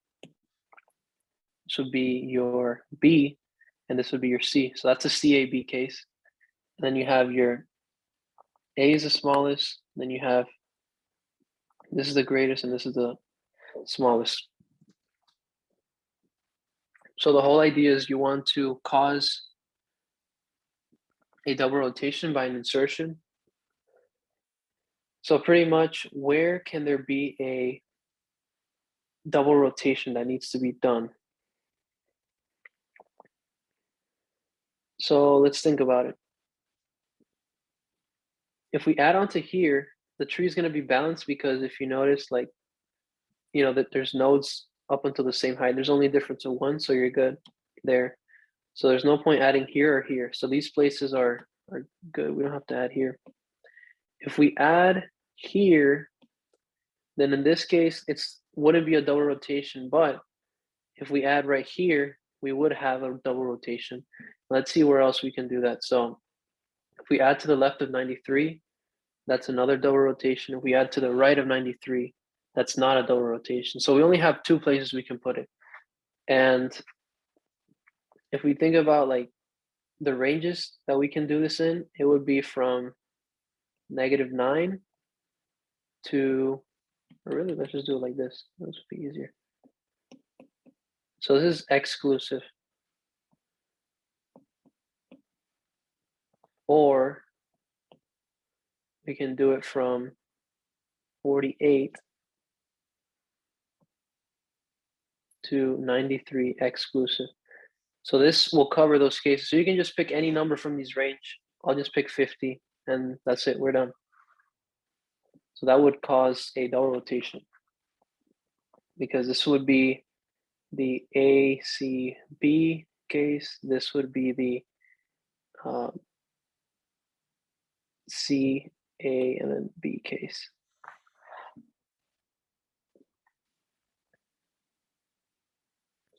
this would be your B, and this would be your C. So that's a CAB case. And then you have your A is the smallest, then you have this is the greatest, and this is the smallest. So the whole idea is you want to cause a double rotation by an insertion. So pretty much, where can there be a double rotation that needs to be done? So let's think about it. If we add on to here, the tree is going to be balanced because if you notice, like, that there's nodes up until the same height. There's only a difference of 1, so you're good there. So there's no point adding here or here. So these places are good. We don't have to add here. If we add here, then in this case, wouldn't be a double rotation, but if we add right here, we would have a double rotation. Let's see where else we can do that. So if we add to the left of 93, that's another double rotation. If we add to the right of 93, that's not a double rotation. So we only have 2 places we can put it. And if we think about like the ranges that we can do this in, it would be from -9 to, or really, let's just do it like this. This would be easier. So this is exclusive. Or we can do it from 48 to 93 exclusive. So this will cover those cases. So you can just pick any number from these range. I'll just pick 50 and that's it, we're done. So that would cause a double rotation because this would be the A, C, B case. This would be the C, A, and then B case.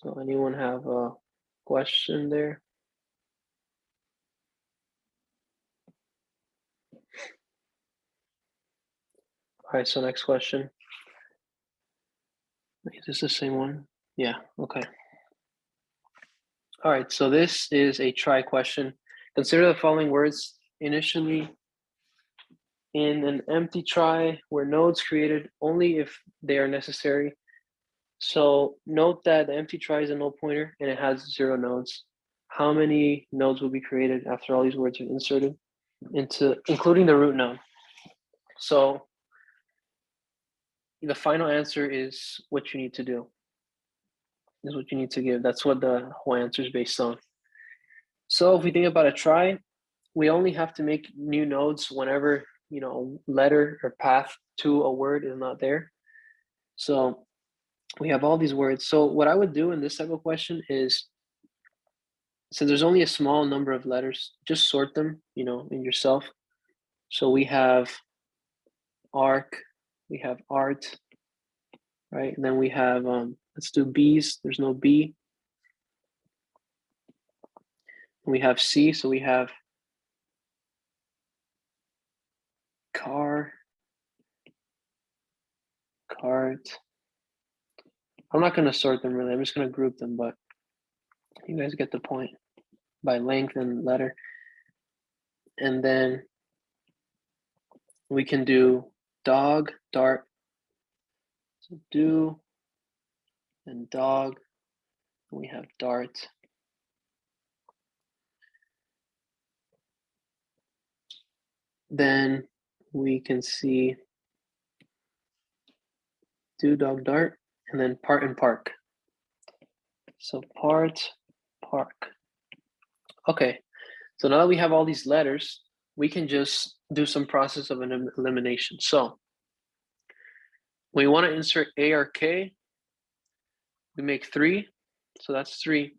So anyone have a question there? All right, so next question. Is this the same one? Yeah, okay. All right, so this is a try question. Consider the following words initially in an empty try where nodes created only if they are necessary. So note that the empty try is a null pointer and it has 0 nodes. How many nodes will be created after all these words are inserted into, including the root node? So the final answer is what you need to do. Is what you need to give. That's what the whole answer is based on. So if we think about a try, we only have to make new nodes whenever, you know, a letter or path to a word is not there. So we have all these words. So what I would do in this type of question is, since there's only a small number of letters, just sort them, you know, in yourself. So we have arc, we have art, right? And then we have, let's do B's, there's no B. We have C, so we have car, cart. I'm not going to sort them really, I'm just going to group them, but you guys get the point by length and letter. And then we can do dog, dart, so do, and dog, we have dart. Then we can see do, dog, dart, and then part and park. So part, park. Okay, so now that we have all these letters, we can just do some process of an elimination. So when we want to insert ARK, we make 3, so that's 3.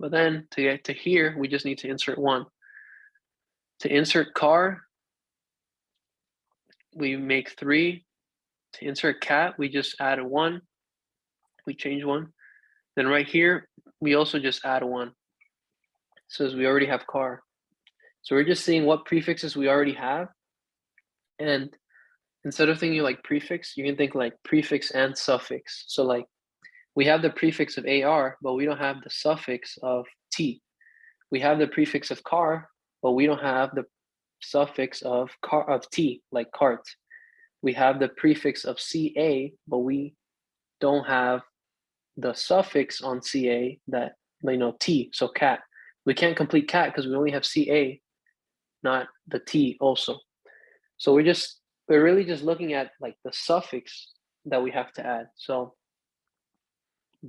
But then to get to here, we just need to insert 1. To insert car, we make 3. To insert cat, we just add a 1. We change 1. Then right here, we also just add 1. So we already have car. So we're just seeing what prefixes we already have. And instead of thinking like prefix, you can think like prefix and suffix. So like we have the prefix of AR, but we don't have the suffix of T. We have the prefix of car, but we don't have the suffix of car of T, like cart. We have the prefix of CA, but we don't have the suffix on CA that, you know, T, so cat. We can't complete cat because we only have CA, not the T also. So we're really just looking at like the suffix that we have to add. So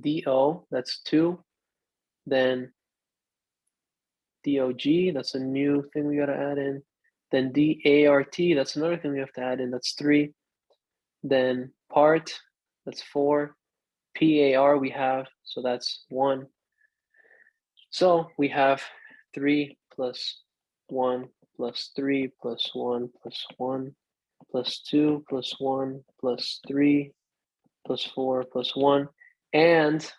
DO, that's 2. Then DOG, that's a new thing we gotta add in. Then DART, that's another thing we have to add in, that's 3. Then part, that's 4. PAR we have, so that's 1. So we have 3 plus 1 plus 3 plus 1 plus 1 plus 2 plus 1 plus 3 plus 4 plus 1. And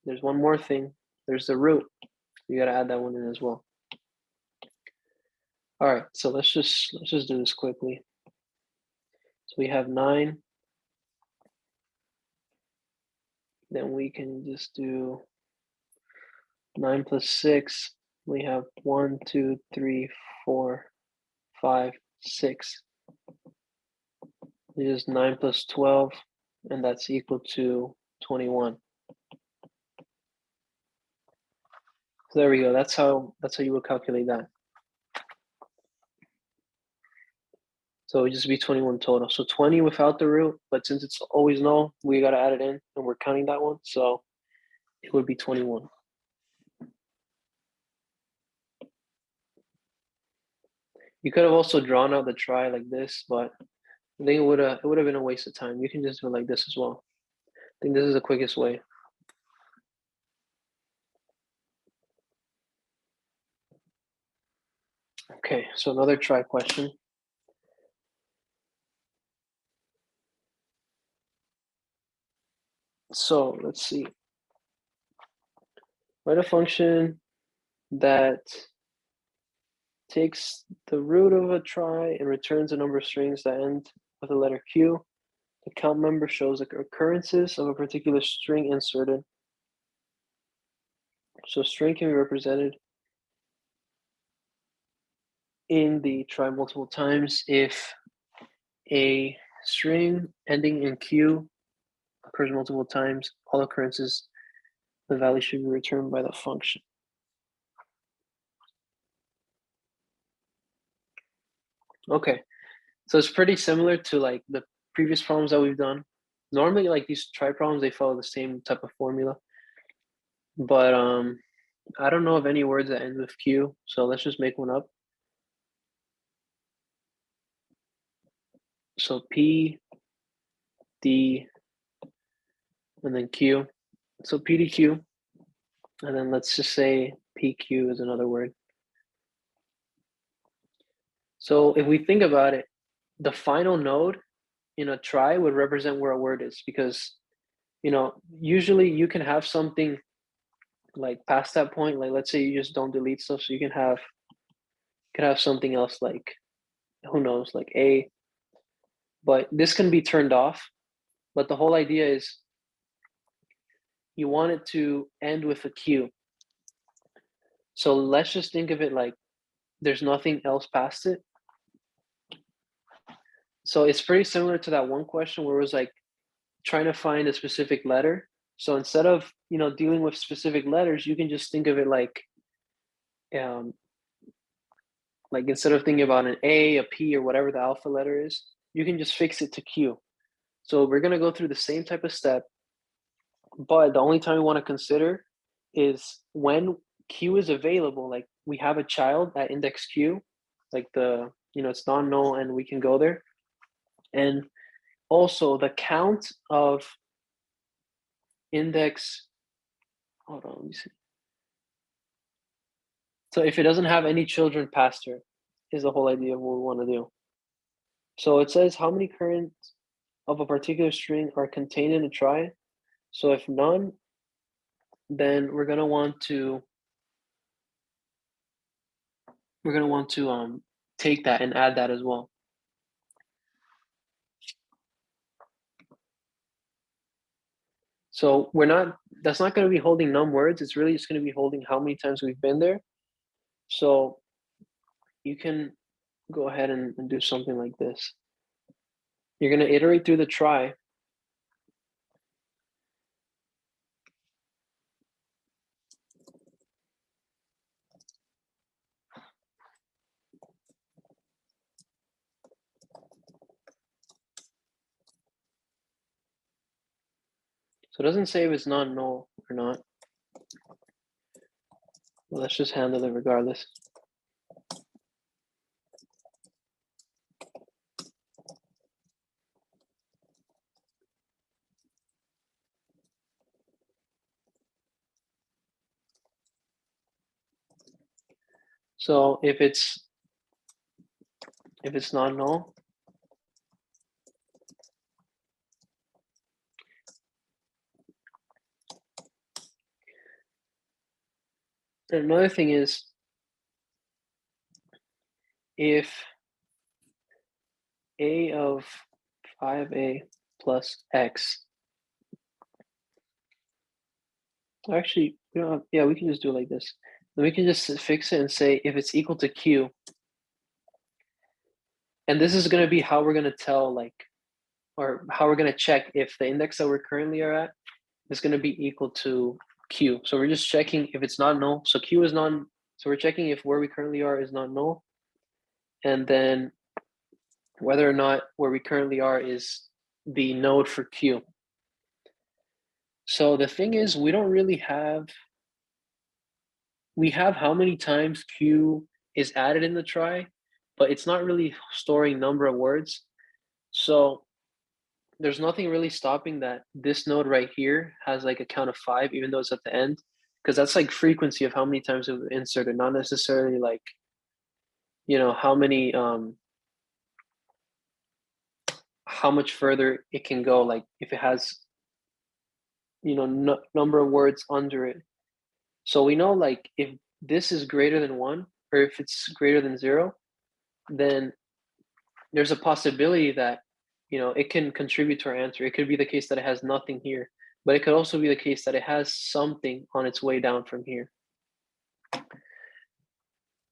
there's one more thing. There's the root. You got to add that one in as well. All right, so let's just do this quickly. So we have 9. Then we can just do 9 plus 6. We have 1, 2, 3, 4, 5, 6. It is 9 plus 12, and that's equal to 21. So there we go. That's how you would calculate that. So it would just be 21 total. So 20 without the root, but since it's always null, we got to add it in, and we're counting that one. So it would be 21. You could have also drawn out the try like this, but I think it would have been a waste of time. You can just do it like this as well. I think this is the quickest way. Okay, so another try question. So let's see. Write a function that takes the root of a try and returns a number of strings that end with the letter Q. The count member shows the occurrences of a particular string inserted. So string can be represented in the try multiple times if a string ending in Q occurs multiple times, all occurrences, the value should be returned by the function. Okay, so it's pretty similar to like the previous problems that we've done. Normally, like these try problems, they follow the same type of formula. But I don't know of any words that end with Q, so let's just make one up. So P, D, and then Q. So PDQ, and then let's just say PQ is another word. So if we think about it, the final node in a try would represent where a word is, because usually you can have something like past that point, like let's say you just don't delete stuff, so you can have something else like, who knows, like A, but this can be turned off. But the whole idea is you want it to end with a Q. So let's just think of it like there's nothing else past it. So it's pretty similar to that one question where it was like trying to find a specific letter. So instead of dealing with specific letters, you can just think of it like instead of thinking about an A, a P, or whatever the alpha letter is, you can just fix it to Q. So we're gonna go through the same type of step, but the only time we want to consider is when Q is available. Like we have a child at index Q, like it's non-null and we can go there. And also the count of index, hold on, let me see. So if it doesn't have any children past her, is the whole idea of what we want to do. So it says how many currents of a particular string are contained in a try. So if none, then we're gonna want to take that and add that as well. So that's not going to be holding num words. It's really just going to be holding how many times we've been there. So you can go ahead and do something like this. You're going to iterate through the try. So it doesn't say if it's non-null or not. Well, let's just handle it regardless. So if it's non-null, and another thing is if A of 5A plus X, actually, we don't have, yeah, we can just do it like this. Then we can just fix it and say if it's equal to Q, and this is going to be how we're going to tell, or how we're going to check if the index that we're currently are at is going to be equal to Q. So we're just checking if it's not null. So Q is non, so we're checking if where we currently are is not null, and then whether or not where we currently are is the node for Q. So the thing is, we don't really have, we have how many times Q is added in the try, but it's not really storing number of words. So there's nothing really stopping that this node right here has like a count of 5, even though it's at the end, because that's like frequency of how many times we've inserted, not necessarily like, how many, how much further it can go, like if it has, number of words under it. So we know like if this is greater than 1, or if it's greater than 0, then there's a possibility that you know, it can contribute to our answer. It could be the case that it has nothing here, but it could also be the case that it has something on its way down from here.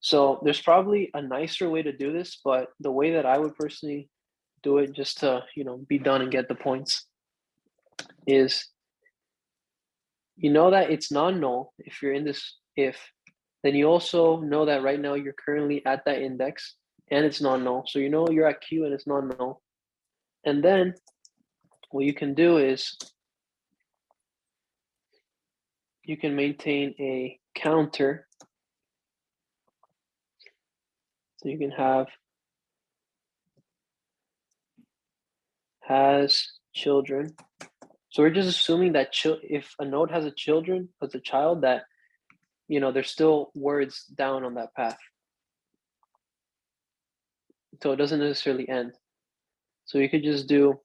So there's probably a nicer way to do this, but the way that I would personally do it, just to, you know, be done and get the points, is, you know that it's non-null if you're in this if, then you also know that right now you're currently at that index and it's non-null. So you know you're at Q and it's non-null. And then what you can do is you can maintain a counter. So you can have has children. So we're just assuming that if a node has a child, that, you know, there's still words down on that path. So it doesn't necessarily end. So you could just do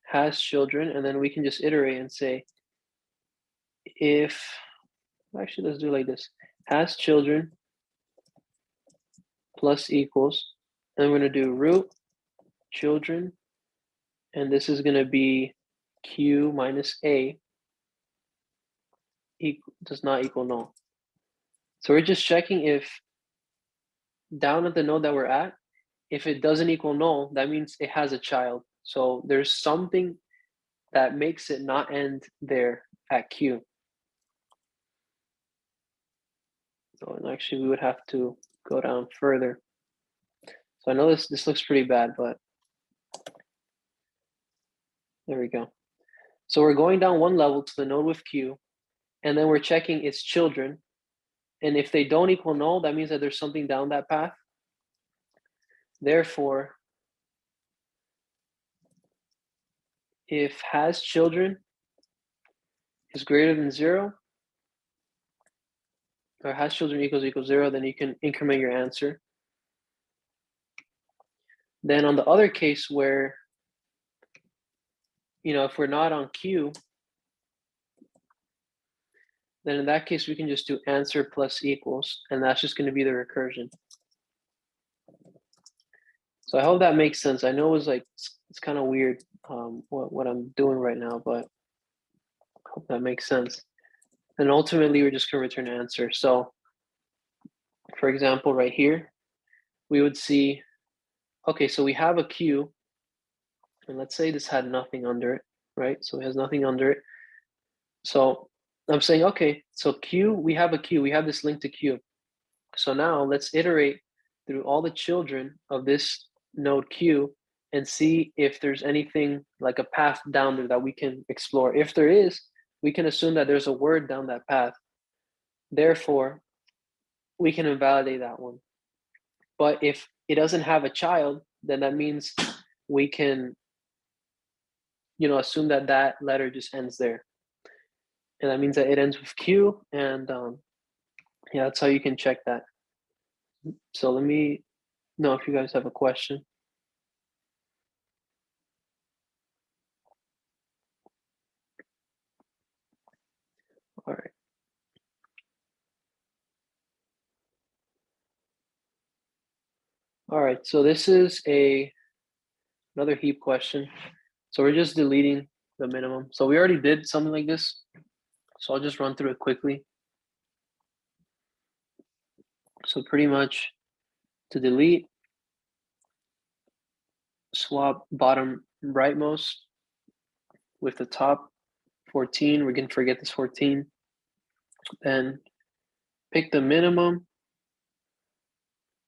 has children, and then we can just iterate and say, if, actually, let's do it like this, has children plus equals, and we're going to do root children, and this is going to be Q minus A does not equal null. So we're just checking if down at the node that we're at, if it doesn't equal null, that means it has a child. So there's something that makes it not end there at Q. So, and actually we would have to go down further. So I know this looks pretty bad, but there we go. So we're going down one level to the node with Q, and then we're checking its children. And if they don't equal null, that means that there's something down that path. Therefore, if has children is greater than 0, or has children equals 0, then you can increment your answer. Then on the other case where, you know, if we're not on Q, then in that case we can just do answer plus equals, and that's just going to be the recursion. So I hope that makes sense. I know it was like, it's kind of weird what I'm doing right now, but I hope that makes sense. And ultimately we're just going to return an answer. So for example, right here, we would see, okay, so we have a Q, and let's say this had nothing under it, right? So it has nothing under it. So I'm saying, okay, so Q, we have a Q, we have this link to Q. So now let's iterate through all the children of this node Q and see if there's anything like a path down there that we can explore. If there is, we can assume that there's a word down that path. Therefore, we can invalidate that one. But if it doesn't have a child, then that means we can, you know, assume that that letter just ends there. And that means that it ends with Q, and yeah, that's how you can check that. So let me know if you guys have a question. All right. All right, so this is another heap question. So we're just deleting the minimum. So we already did something like this, so I'll just run through it quickly. So pretty much to delete, swap bottom rightmost with the top 14. We're going to forget this 14. Then pick the minimum.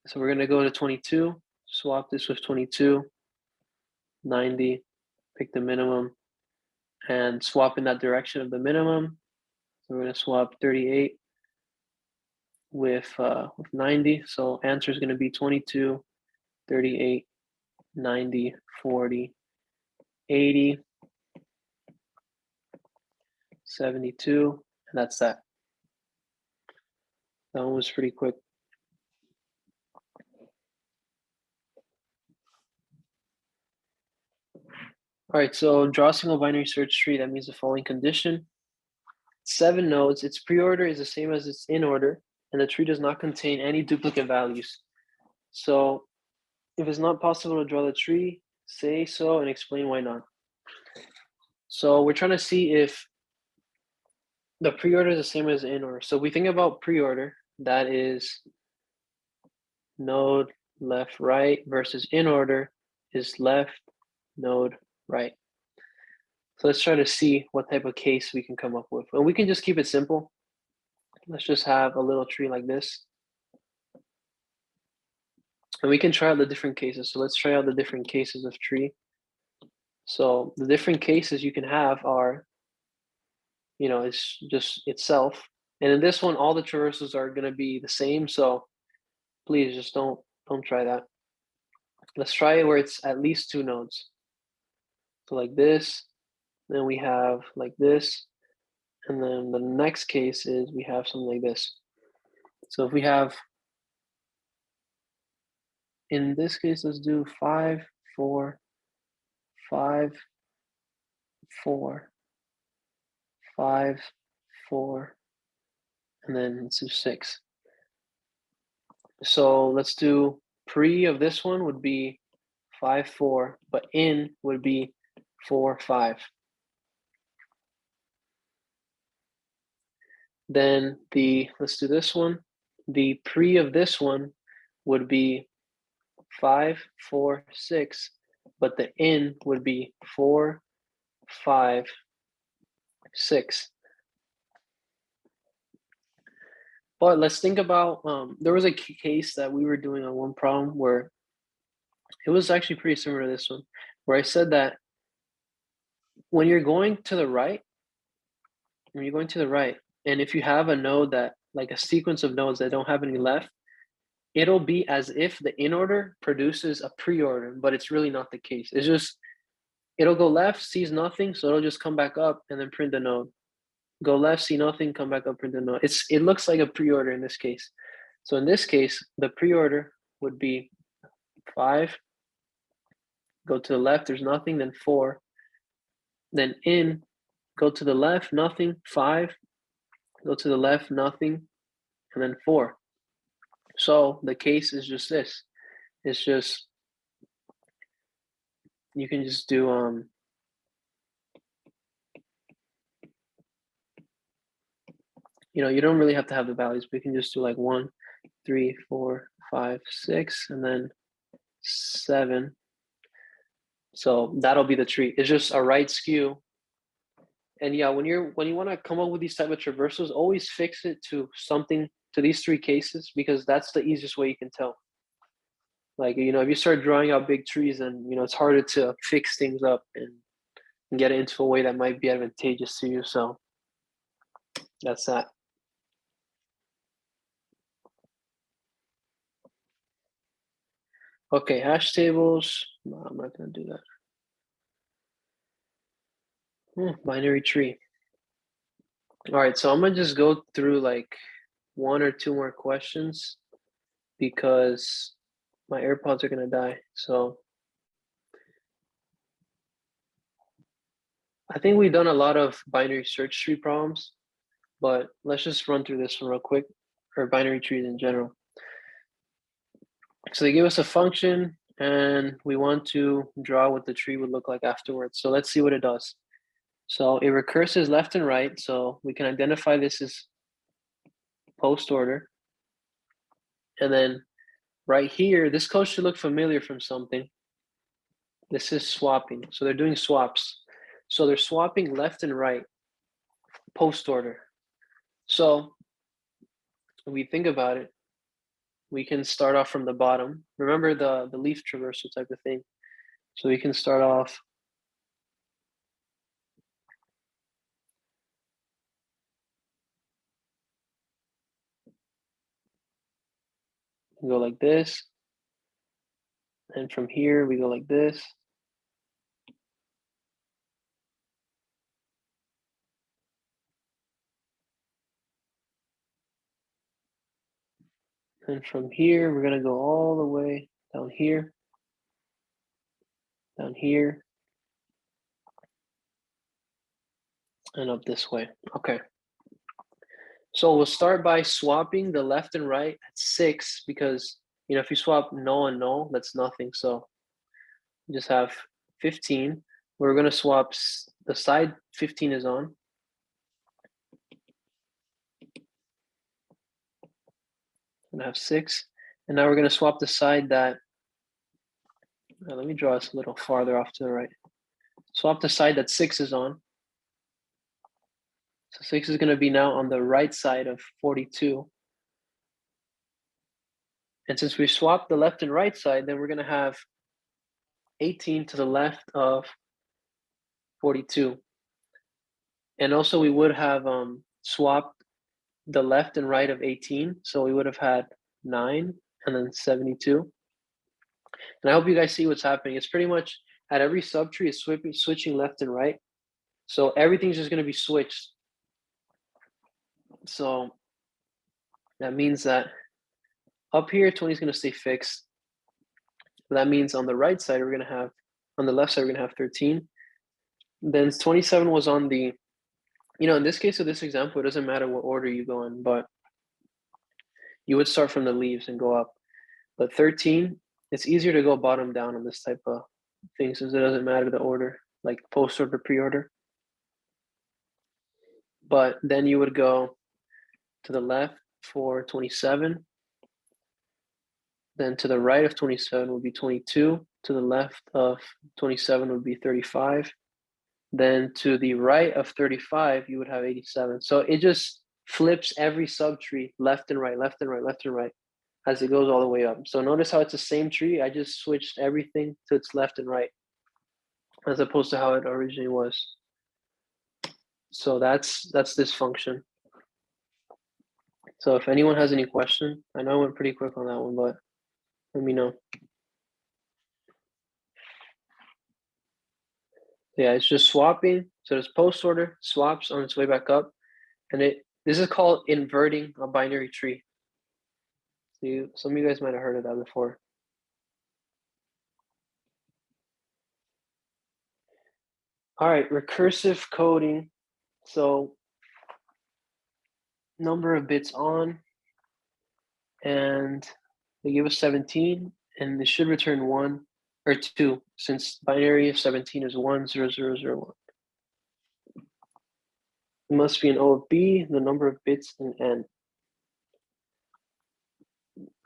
So we're going to go to 22, swap this with 22, 90, pick the minimum, and swap in that direction of the minimum. So we're going to swap 38 with 90. So answer is going to be 22, 38, 90, 40, 80, 72, and that's that. That one was pretty quick. All right, so draw a single binary search tree. That means the following condition. 7 nodes, its pre-order is the same as its in order, and the tree does not contain any duplicate values. So If it's not possible to draw the tree, say so and explain why not. So we're trying to see if the pre-order is the same as the in-order. So we think about pre-order, that is node left, right, versus in-order is left, node, right. So let's try to see what type of case we can come up with. And we can just keep it simple. Let's just have a little tree like this. And we can try out the different cases. So let's try out the different cases of tree. So the different cases you can have are, you know, it's just itself. And in this one, all the traversals are going to be the same. So please just don't try that. Let's try it where it's at least 2 nodes. So like this, then we have like this. And then the next case is we have something like this. So if we have, in this case, let's do 5, 4, 5, 4, 5, 4, and then let's do 6. So let's do pre of this one would be 5, 4, but in would be 4, 5. Then let's do this one. The pre of this one would be 5, 4, 6, but the in would be 4, 5, 6. But let's think about, there was a case that we were doing on one problem where it was actually pretty similar to this one, where I said that when you're going to the right, and if you have a node that, like a sequence of nodes that don't have any left, it'll be as if the in-order produces a pre-order, but it's really not the case. It's just, it'll go left, sees nothing, so it'll just come back up and then print the node. Go left, see nothing, come back up, print the node. It looks like a pre-order in this case. So in this case, the pre-order would be 5, go to the left, there's nothing, then 4, then in, go to the left, nothing, 5, go to the left, nothing, and then 4. So the case is just this. It's just, you can just do, you know, you don't really have to have the values, but you can just do like 1, 3, 4, 5, 6, and then 7. So that'll be the tree. It's just a right skew. And yeah, when you want to come up with these type of traversals, always fix it to something, to these 3 cases, because that's the easiest way you can tell. Like, you know, if you start drawing out big trees, then, you know, it's harder to fix things up and get it into a way that might be advantageous to you. So that's that. Okay, hash tables. No, I'm not going to do that. Binary tree. All right, so I'm going to just go through like 1 or 2 more questions because my AirPods are going to die. So I think we've done a lot of binary search tree problems, but let's just run through this one real quick, or binary trees in general. So they give us a function and we want to draw what the tree would look like afterwards. So let's see what it does. So it recurses left and right. So we can identify this as post order. And then right here, this code should look familiar from something. This is swapping. So they're doing swaps. So they're swapping left and right post order. So when we think about it, we can start off from the bottom. Remember the leaf traversal type of thing. So we can start off go like this. And from here, we go like this. And from here, we're going to go all the way down here, and up this way. Okay. So we'll start by swapping the left and right at 6 because You know, if you swap null and null, that's nothing. So you just have 15. We're going to swap the side 15 is on. And have 6. And now we're going to swap the side that, let me draw this a little farther off to the right. Swap the side that 6 is on. So 6 is going to be now on the right side of 42. And since we swapped the left and right side, then we're going to have 18 to the left of 42. And also we would have swapped the left and right of 18. So we would have had 9 and then 72. And I hope you guys see what's happening. It's pretty much at every subtree is switching left and right. So everything's just going to be switched. So that means that up here, 20 is going to stay fixed. That means on the right side, we're going to have, on the left side, we're going to have 13. Then 27 was on the, you know, in this case of this example, it doesn't matter what order you go in, but you would start from the leaves and go up. But 13, it's easier to go bottom down on this type of thing since it doesn't matter the order, like post order, pre-order. But then you would go to the left for 27. Then to the right of 27 would be 22. To the left of 27 would be 35. Then to the right of 35, you would have 87. So it just flips every subtree left and right, left and right, left and right as it goes all the way up. So notice how it's the same tree. I just switched everything to its left and right as opposed to how it originally was. So that's this function. So if anyone has any question, I know I went pretty quick on that one, but let me know. Yeah, it's just swapping. So it's post order, swaps on its way back up. And this is called inverting a binary tree. So some of you guys might have heard of that before. All right, recursive coding. So number of bits on, and they give us 17, and they should return 1 or 2, since binary of 17 is 1, 0, 0, 0, 1. It must be an O of B, the number of bits in N.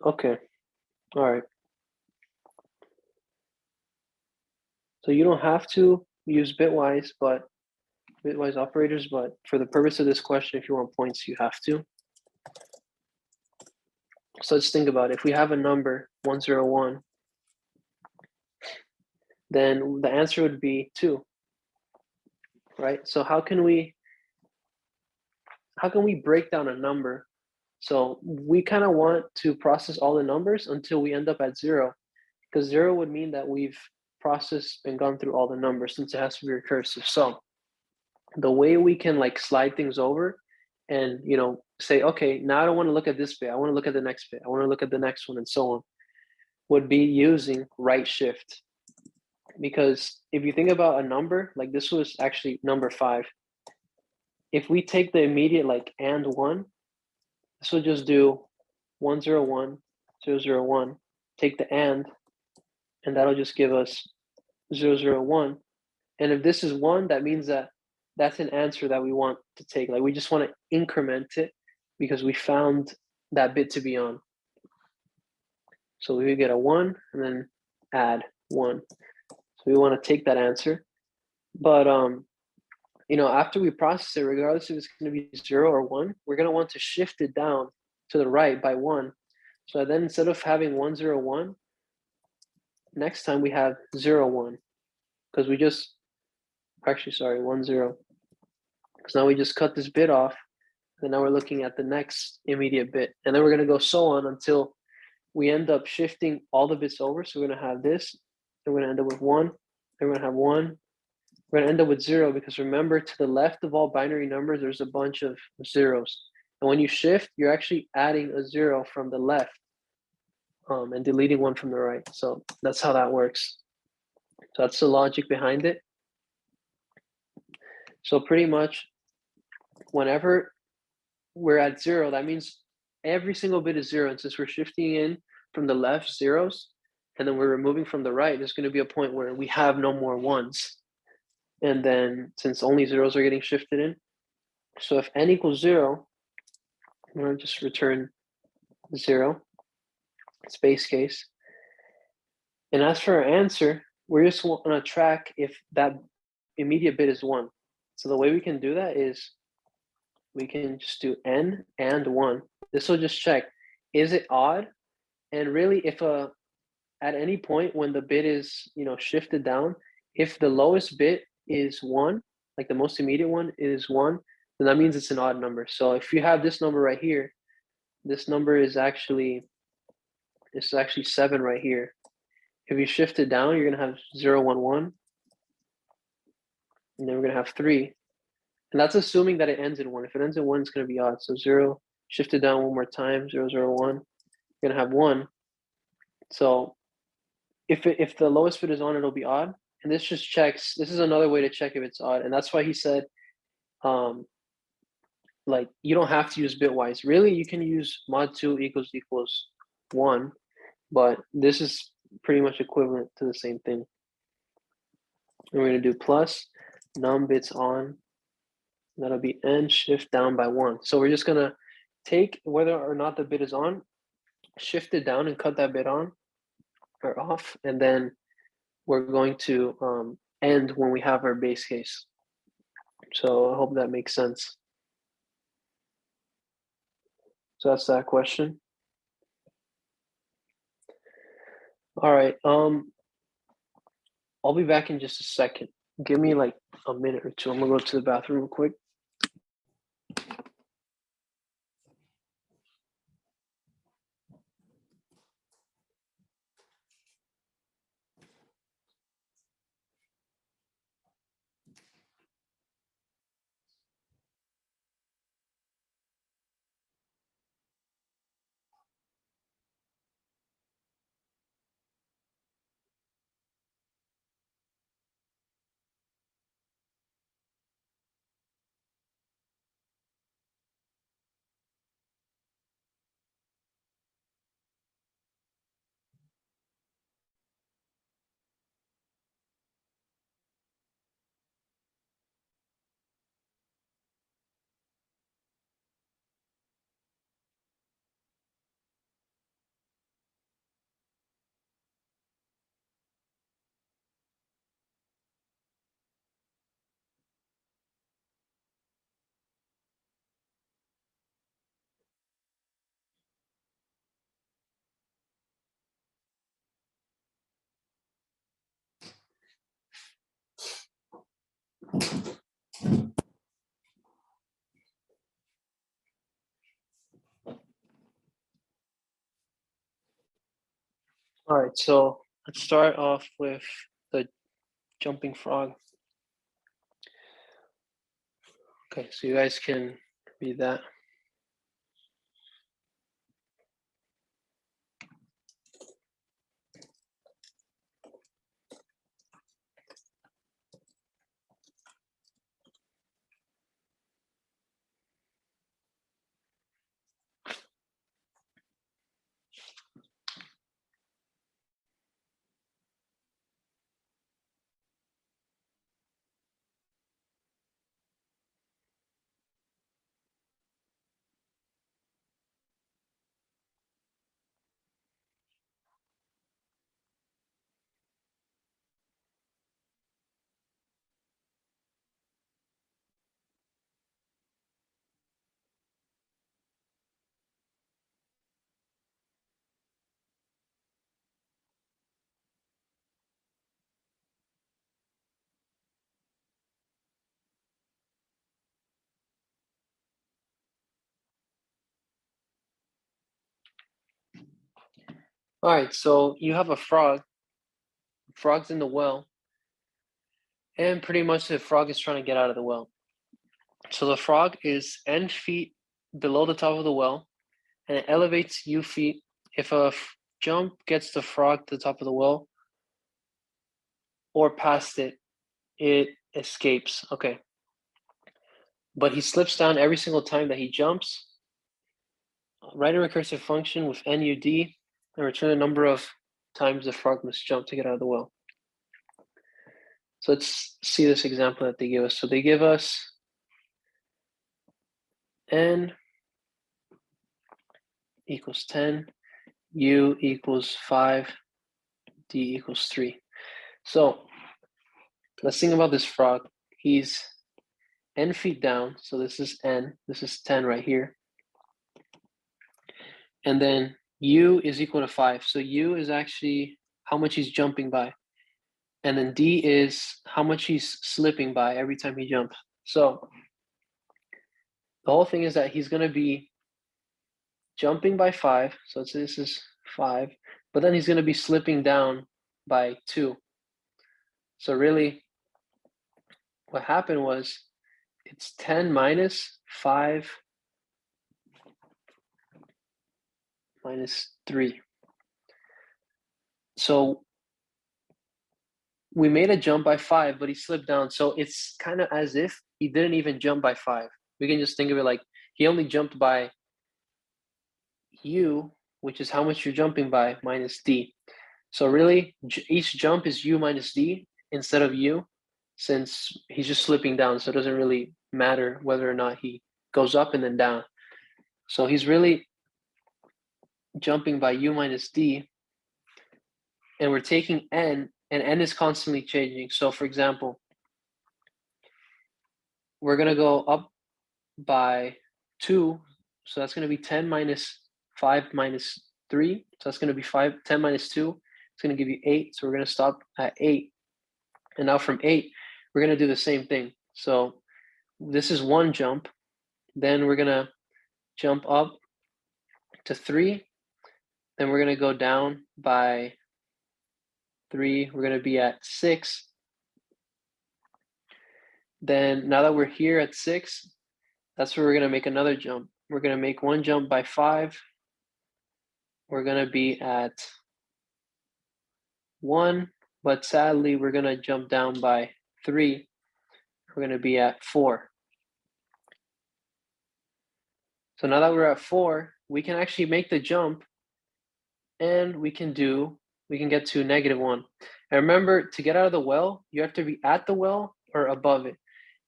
Okay, all right. So you don't have to use bitwise operators, but for the purpose of this question, if you want points, you have to. So let's think about it. If we have a number 101, then the answer would be 2, right? So how can we break down a number? So we kind of want to process all the numbers until we end up at 0, because 0 would mean that we've processed and gone through all the numbers since it has to be recursive. So the way we can like slide things over and, you know, say, okay, now I don't want to look at this bit. I want to look at the next bit. I want to look at the next one and so on, would be using right shift. Because if you think about a number, like this was actually number 5. If we take the immediate like and 1, this will just do 101, 001, take the and that'll just give us 001. And if this is 1, that means that that's an answer that we want to take. Like we just want to increment it because we found that bit to be on. So we would get a 1 and then add 1. So we want to take that answer. But you know, after we process it, regardless if it's going to be 0 or 1, we're going to want to shift it down to the right by 1. So then instead of having 101, next time we have 01, because we just, actually, sorry, 10. Because now we just cut this bit off, and now we're looking at the next immediate bit. And then we're going to go so on until we end up shifting all the bits over. So we're going to have this, and we're going to end up with 1, and we're going to have 1. We're going to end up with 0 because remember, to the left of all binary numbers, there's a bunch of zeros. And when you shift, you're actually adding a 0 from the left and deleting 1 from the right. So that's how that works. So that's the logic behind it. So pretty much whenever we're at 0, that means every single bit is 0. And since we're shifting in from the left zeros, and then we're removing from the right, there's going to be a point where we have no more ones. And then since only zeros are getting shifted in, so if n equals 0, I'm going to just return 0. It's base case. And as for our answer, we're just going to track if that immediate bit is 1. So the way we can do that is we can just do n and 1. This will just check, is it odd? And really, if at any point when the bit is shifted down, if the lowest bit is 1, like the most immediate one is 1, then that means it's an odd number. So if you have this number right here, this number is actually 7 right here. If you shift it down, you're gonna have 0, 1, 1, and then we're gonna have 3. And that's assuming that it ends in 1. If it ends in 1, it's gonna be odd. So 0, shift it down one more time, 0, 0, 1, you're gonna have 1. So if the lowest bit is on, it'll be odd. And this just checks, this is another way to check if it's odd. And that's why he said, like, you don't have to use bitwise. Really, you can use mod 2 equals 1, but this is pretty much equivalent to the same thing. And we're gonna do plus num bits on, that'll be n shift down by 1. So we're just gonna take whether or not the bit is on, shift it down and cut that bit on or off, and then we're going to end when we have our base case. So I hope that makes sense. So that's that question. All right, I'll be back in just a second. Give me like a minute or two. I'm gonna go to the bathroom real quick. All right, so let's start off with the jumping frog. Okay, so you guys can read that. All right, so you have a frog. Frog's in the well, and pretty much the frog is trying to get out of the well. So the frog is n feet below the top of the well, and it elevates u feet. If a jump gets the frog to the top of the well or past it, it escapes. Okay. But he slips down every single time that he jumps. Write a recursive function with nud and return the number of times the frog must jump to get out of the well. So let's see this example that they give us. So they give us n equals 10, u equals 5, d equals 3. So let's think about this frog. He's n feet down, so this is n, this is 10 right here. And then u is equal to 5. So u is actually how much he's jumping by. And then d is how much he's slipping by every time he jumps. So the whole thing is that he's going to be jumping by 5. So this is 5. But then he's going to be slipping down by 2. So really, what happened was it's 10 minus 5 minus 3. So we made a jump by 5, but he slipped down. So it's kind of as if he didn't even jump by 5. We can just think of it like he only jumped by u, which is how much you're jumping by, minus d. So really, each jump is u minus d instead of u, since he's just slipping down. So it doesn't really matter whether or not he goes up and then down. So he's really jumping by u minus d, and we're taking n, and n is constantly changing. So for example, we're going to go up by 2. So that's going to be 10 minus 5 minus 3. So that's going to be 10 minus 2. It's going to give you 8. So we're going to stop at 8. And now from 8, we're going to do the same thing. So this is one jump. Then we're going to jump up to 3. Then we're going to go down by 3. We're going to be at 6. Then now that we're here at 6, that's where we're going to make another jump. We're going to make one jump by 5. We're going to be at 1, but sadly, we're going to jump down by 3. We're going to be at 4. So now that we're at 4, we can actually make the jump, and we can get to -1. And remember, to get out of the well, you have to be at the well or above it.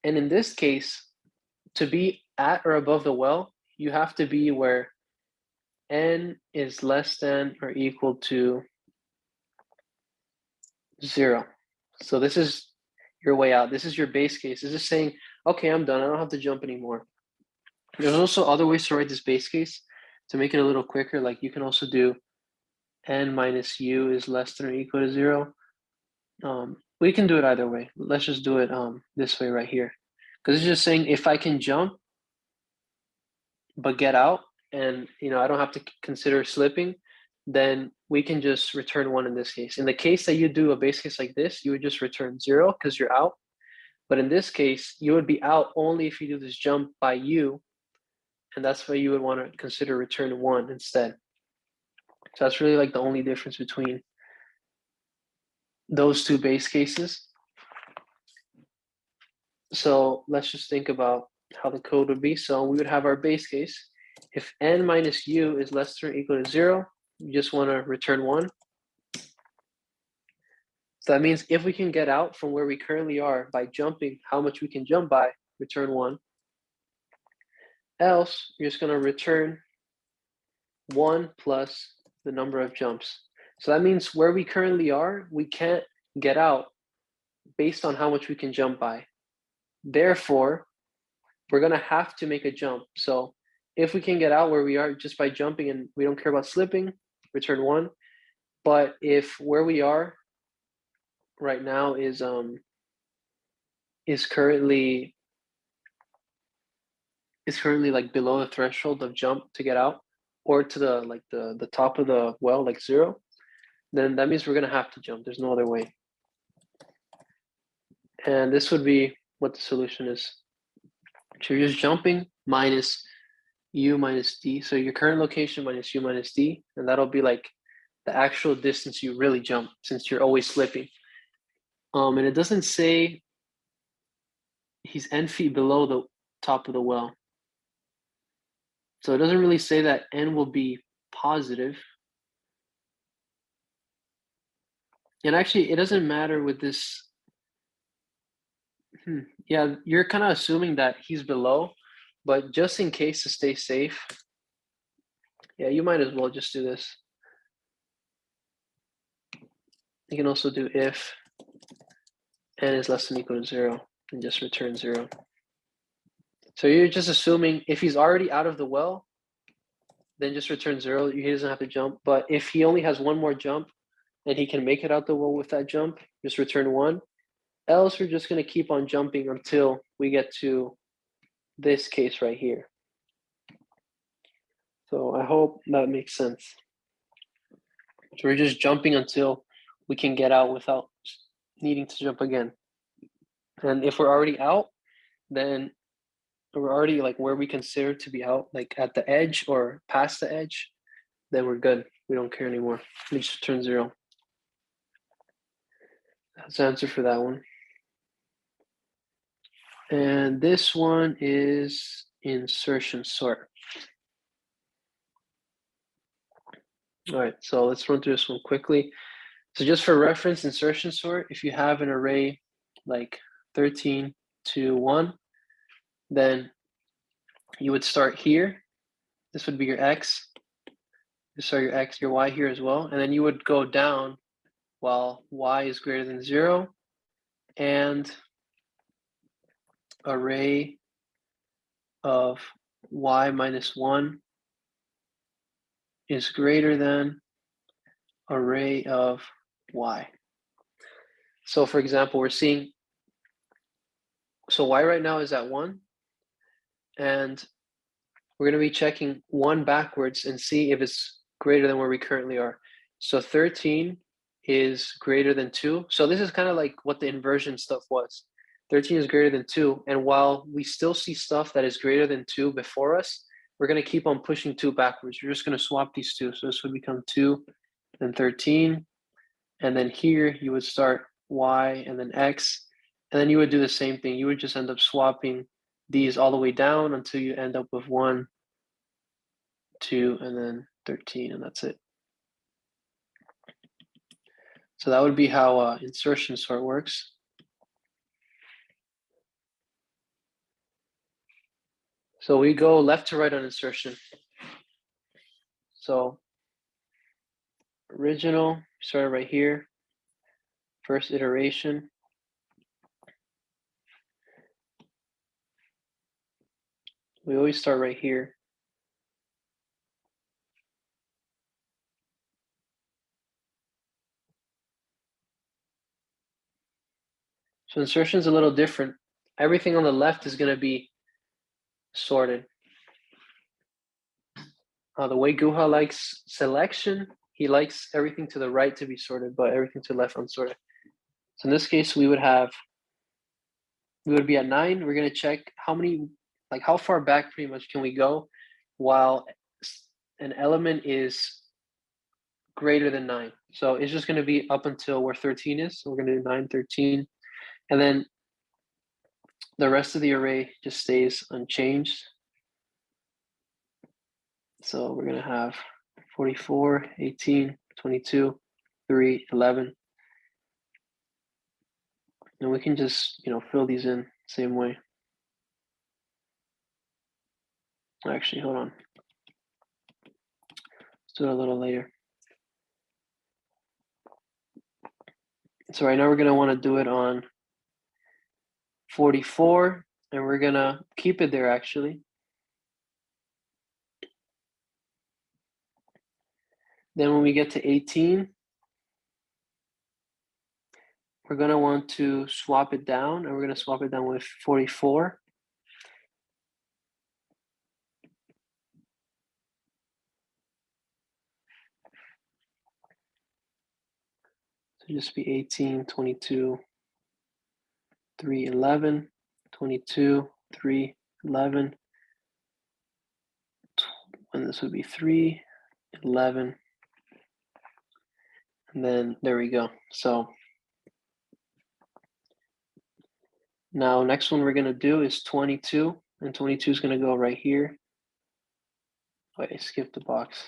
And in this case, to be at or above the well, you have to be where n is less than or equal to 0. So this is your way out. This is your base case. This is saying, okay, I'm done. I don't have to jump anymore. There's also other ways to write this base case to make it a little quicker. Like you can also do n minus u is less than or equal to 0. We can do it either way. Let's just do it this way right here. Because it's just saying if I can jump but get out, and I don't have to consider slipping, then we can just return 1 in this case. In the case that you do a base case like this, you would just return 0 because you're out. But in this case, you would be out only if you do this jump by u, and that's why you would want to consider return 1 instead. So that's really like the only difference between those two base cases. So let's just think about how the code would be. So we would have our base case. If n minus u is less than or equal to 0, you just want to return 1. So that means if we can get out from where we currently are by jumping how much we can jump by, return 1. Else, you're just going to return 1 plus the number of jumps. So that means where we currently are, we can't get out based on how much we can jump by. Therefore, we're going to have to make a jump. So if we can get out where we are just by jumping and we don't care about slipping, return 1. But if where we are right now is currently like below the threshold of jump to get out, or to the top of the well, like 0, then that means we're going to have to jump. There's no other way. And this would be what the solution is. So you're just jumping minus u minus d. So your current location minus u minus d, and that'll be like the actual distance you really jump, since you're always slipping. And it doesn't say he's n feet below the top of the well. So it doesn't really say that n will be positive. And actually, it doesn't matter with this. Yeah, you're kind of assuming that he's below, but just in case to stay safe, yeah, you might as well just do this. You can also do if n is less than or equal to 0 and just return 0. So you're just assuming if he's already out of the well, then just return 0. He doesn't have to jump. But if he only has one more jump and he can make it out the well with that jump, just return 1. Else we're just going to keep on jumping until we get to this case right here. So I hope that makes sense. So we're just jumping until we can get out without needing to jump again. And if we're already out, then we're already like where we consider to be out, like at the edge or past the edge, then we're good. We don't care anymore. We just return 0. That's the answer for that one. And this one is insertion sort. All right, so let's run through this one quickly. So just for reference, insertion sort, if you have an array like 13 to 1, then you would start here. This would be your x. You start your x, your y here as well. And then you would go down while y is greater than 0 and array of y minus 1 is greater than array of y. So for example, we're seeing, so y right now is at 1, and we're going to be checking 1 backwards and see if it's greater than where we currently are. So 13 is greater than 2. So this is kind of like what the inversion stuff was. 13 is greater than 2, and while we still see stuff that is greater than 2 before us, we're going to keep on pushing 2 backwards. You're just going to swap these two. So this would become 2 and 13. And then here you would start y and then x. And then you would do the same thing. You would just end up swapping these all the way down until you end up with 1, 2, and then 13, and that's it. So that would be how insertion sort works. So we go left to right on insertion. So original, started right here, first iteration. We always start right here. So insertion is a little different. Everything on the left is going to be sorted. The way Guha likes selection, he likes everything to the right to be sorted, but everything to the left unsorted. So in this case, we would be at 9. We're going to check how many, like how far back pretty much can we go while an element is greater than 9. So it's just going to be up until where 13 is. So we're going to do 9, 13. And then the rest of the array just stays unchanged. So we're going to have 44, 18, 22, 3, 11. And we can just, fill these in same way. Actually, hold on. Let's do it a little later. So right now we're going to want to do it on 44, and we're going to keep it there actually. Then when we get to 18, we're going to want to swap it down, and we're going to swap it down with 44. So just be 18, 22, 3, 11, 22, 3, 11. And this would be 3, 11. And then there we go. So now next one we're going to do is 22. And 22 is going to go right here. Wait, I skipped the box.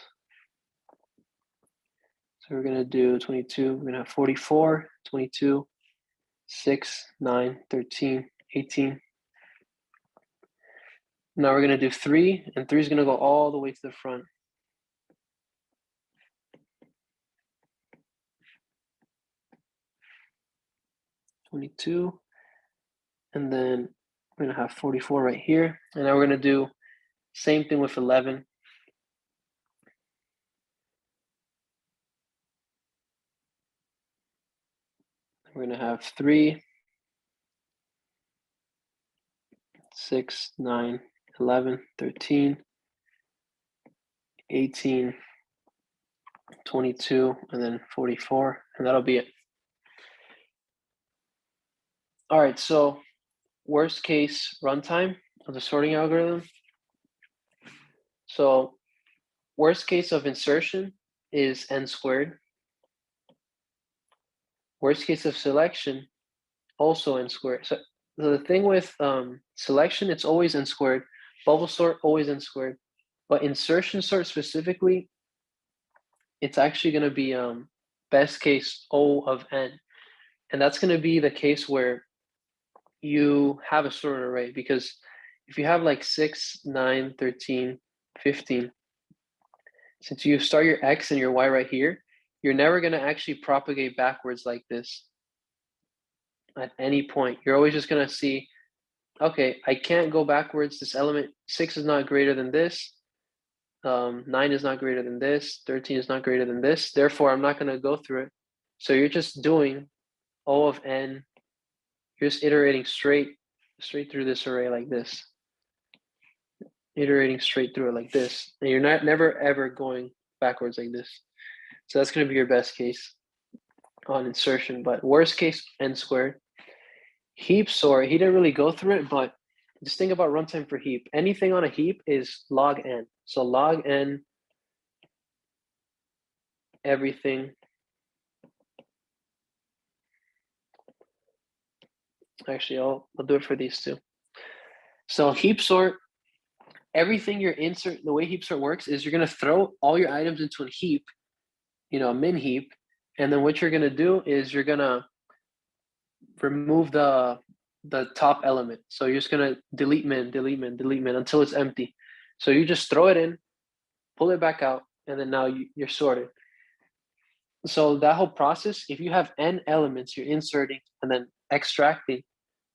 So we're gonna do 22, we're gonna have 44, 22, 6, 9, 13, 18. Now we're gonna do 3, and 3 is gonna go all the way to the front. $22, and then we're gonna have 44 right here. And now we're gonna do same thing with 11. We're gonna have 3, 6, 9, 11, 13, 18, 22, and then 44, and that'll be it. All right, so worst case runtime of the sorting algorithm. So worst case of insertion is n squared. Worst case of selection, also n squared. So the thing with selection, it's always n squared. Bubble sort, always n squared. But insertion sort specifically, it's actually going to be best case O of n. And that's going to be the case where you have a sorted array, because if you have like 6, 9, 13, 15, since you start your x and your y right here, you're never going to actually propagate backwards like this at any point. You're always just going to see, okay, I can't go backwards. This element 6 is not greater than this. 9 is not greater than this. 13 is not greater than this. Therefore, I'm not going to go through it. So you're just doing O of n. You're just iterating straight through this array like this. Iterating straight through it like this. And you're never ever going backwards like this. So that's going to be your best case on insertion. But worst case, n squared. Heap sort, he didn't really go through it, but just think about runtime for heap. Anything on a heap is log n. So log n, everything. Actually, I'll do it for these two. So heap sort, everything you're insert, the way heap sort works is you're going to throw all your items into a heap, a min heap. And then what you're going to do is you're going to remove the top element. So you're just going to delete min until it's empty. So you just throw it in, pull it back out, and then now you're sorted. So that whole process, if you have n elements, you're inserting and then extracting,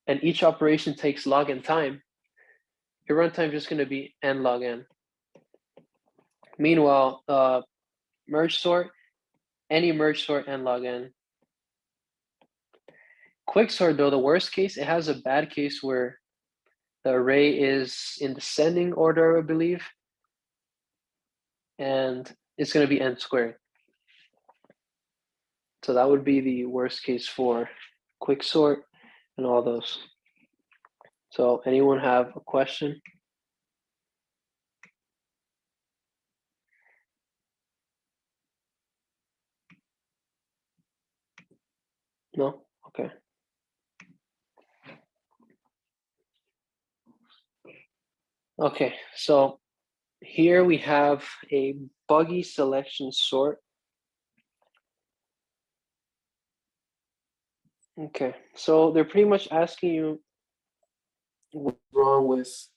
and each operation takes log n time, your runtime is just going to be n log n. Meanwhile, merge sort, any merge sort n log n. Quick sort, though, the worst case, it has a bad case where the array is in descending order, I believe, and it's going to be n squared. So that would be the worst case for quick sort and all those. So anyone have a question? No? Okay. Okay, so here we have a buggy selection sort. Okay, so they're pretty much asking you what's wrong with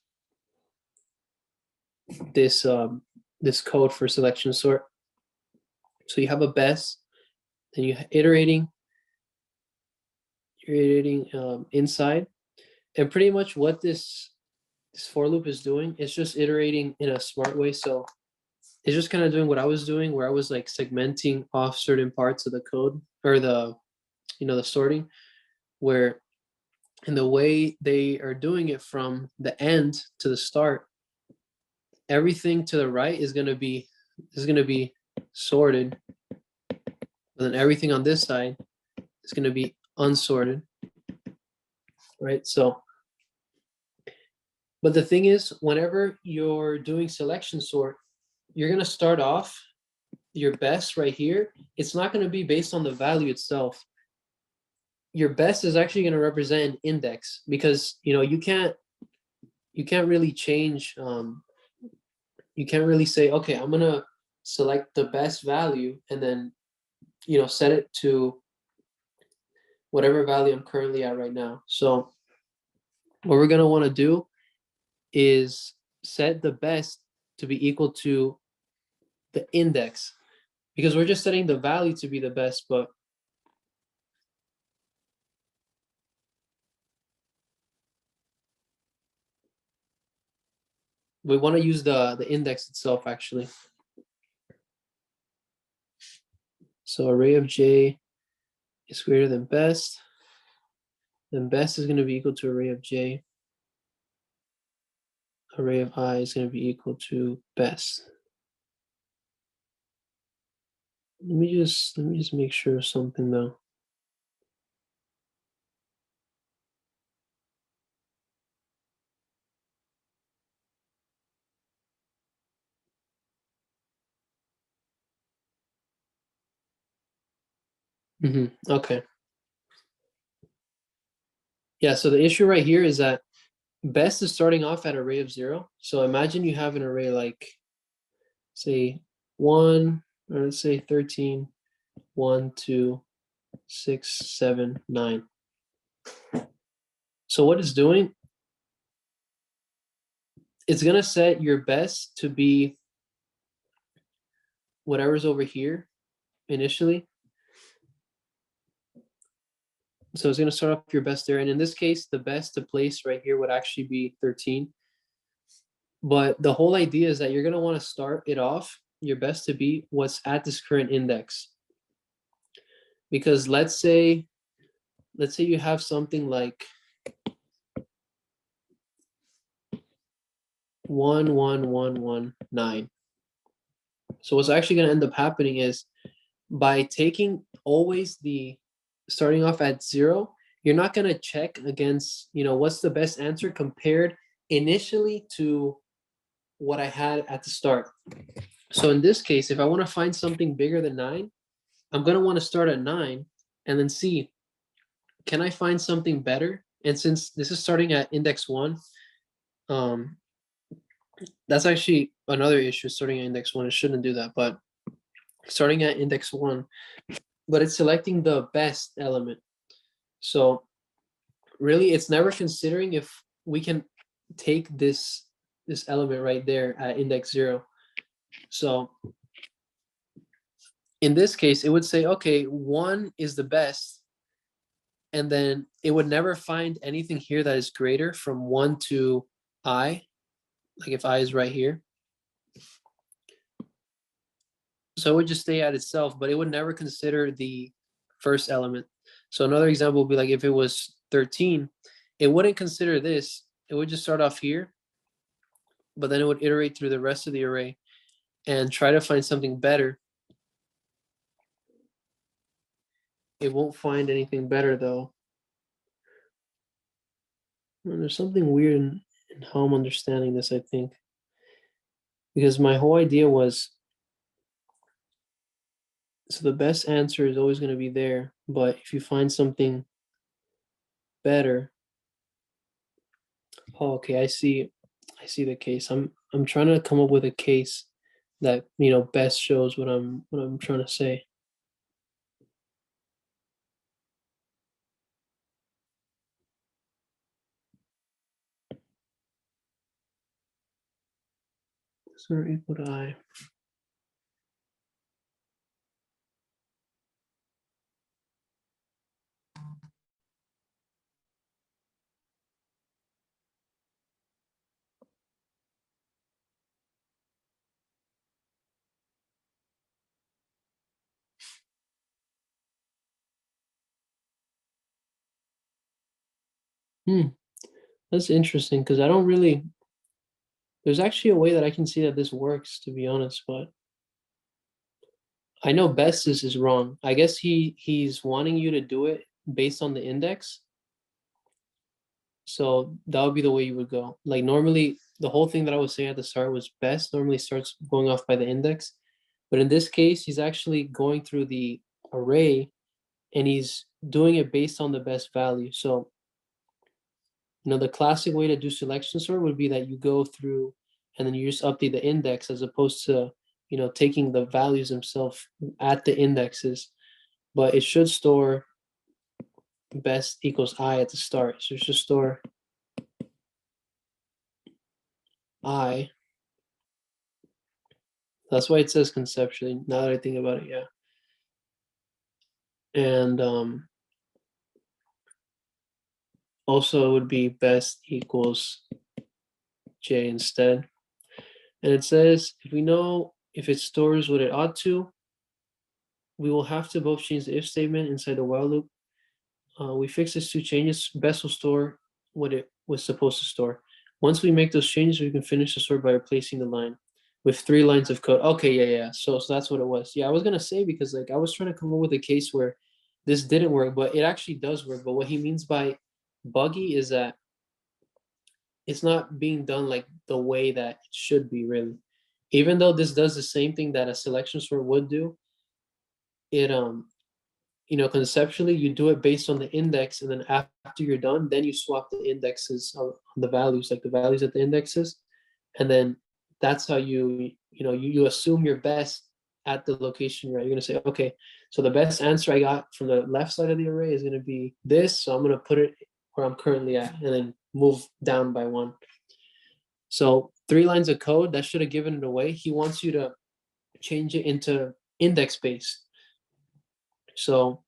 this this code for selection sort. So you have a best, then you're iterating inside, and pretty much what this for loop is doing is just iterating in a smart way. So it's just kind of doing what I was doing, where I was like segmenting off certain parts of the code, or the sorting, where in the way they are doing it from the end to the start, everything to the right is going to be sorted, and then everything on this side is going to be unsorted, right? So, but the thing is, whenever you're doing selection sort, you're going to start off your best right here. It's not going to be based on the value itself. Your best is actually going to represent an index, because you can't really change. You can't really say, okay, I'm going to select the best value and then set it to whatever value I'm currently at right now. So what we're going to want to do is set the best to be equal to the index, because we're just setting the value to be the best, but we want to use the index itself actually. So array of j is greater than best. Then best is going to be equal to array of j. Array of I is going to be equal to best. Let me just make sure of something though. Okay. Yeah, so the issue right here is that best is starting off at array of 0. So imagine you have an array like, say, 1, or let's say 13, 1, 2, 6, 7, 9. So what it's doing, it's going to set your best to be whatever's over here initially. So it's going to start off your best there. And in this case, the best to place right here would actually be 13. But the whole idea is that you're going to want to start it off your best to be what's at this current index. Because let's say you have something like 1, 1, 1, 1, 9. So what's actually going to end up happening is by taking always the starting off at 0, you're not going to check against, what's the best answer compared initially to what I had at the start. So in this case, if I want to find something bigger than 9, I'm going to want to start at 9 and then see, can I find something better? And since this is starting at index 1, that's actually another issue, starting at index 1. It shouldn't do that, but starting at index 1, but it's selecting the best element. So really, it's never considering if we can take this element right there at index 0. So in this case, it would say, okay, 1 is the best, and then it would never find anything here that is greater from 1 to I, like if I is right here. So it would just stay at itself, but it would never consider the first element. So another example would be like if it was 13, it wouldn't consider this. It would just start off here, but then it would iterate through the rest of the array and try to find something better. It won't find anything better though. And there's something weird in how I'm understanding this, I think. Because my whole idea was, so the best answer is always going to be there, but if you find something better, oh, okay, I see the case. I'm trying to come up with a case that best shows what I'm trying to say. So equal to I. That's interesting because I don't really. There's actually a way that I can see that this works, to be honest, but I know best is wrong. I guess he's wanting you to do it based on the index. So that would be the way you would go. Like normally, the whole thing that I was saying at the start was best normally starts going off by the index. But in this case, he's actually going through the array and he's doing it based on the best value. So, the classic way to do selection sort would be that you go through and then you just update the index as opposed to, taking the values themselves at the indexes. but it should store best equals I at the start. So it should store I. That's why it says conceptually, now that I think about it, yeah. And also it would be best equals J instead. And it says, if we know if it stores what it ought to, we will have to both change the if statement inside the while loop. We fix these two changes. Best will store what it was supposed to store. Once we make those changes, we can finish the sort by replacing the line with 3 lines of code. Okay, yeah. So that's what it was. Yeah, I was gonna say, because like I was trying to come up with a case where this didn't work, but it actually does work. But what he means by buggy is that it's not being done like the way that it should be, really. Even though this does the same thing that a selection sort would do, it conceptually you do it based on the index, and then after you're done, then you swap the indexes on the values, like the values at the indexes, and then that's how you assume your best at the location, right? You're gonna say, okay, so the best answer I got from the left side of the array is gonna be this, so I'm gonna put it where I'm currently at, and then move down by 1. So 3 lines of code that should have given it away. He wants you to change it into index based. So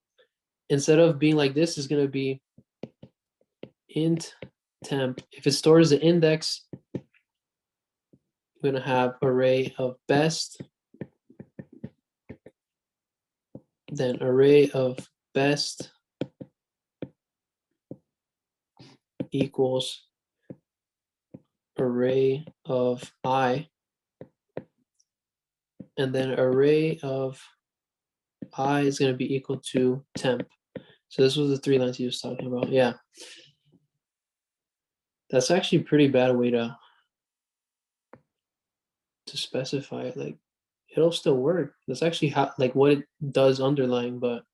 instead of being like this, is going to be int temp. If it stores the index, we're going to have array of best, then array of best equals array of I, and then array of I is going to be equal to temp. So this was the 3 lines he was talking about. Yeah. That's actually a pretty bad way to specify it. Like, it'll still work. That's actually how, like, what it does underlying, but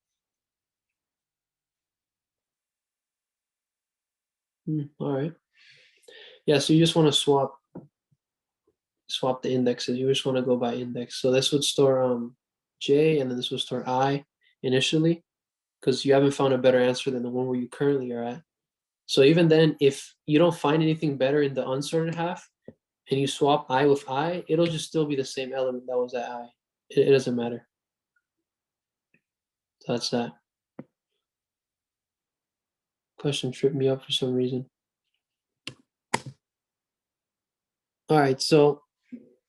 all right. Yeah, so you just want to swap the indexes. You just want to go by index. So this would store J, and then this would store I initially, because you haven't found a better answer than the one where you currently are at. So even then, if you don't find anything better in the unsorted half, and you swap I with I, it'll just still be the same element that was at I. It doesn't matter. So that's that. Question tripped me up for some reason. All right, so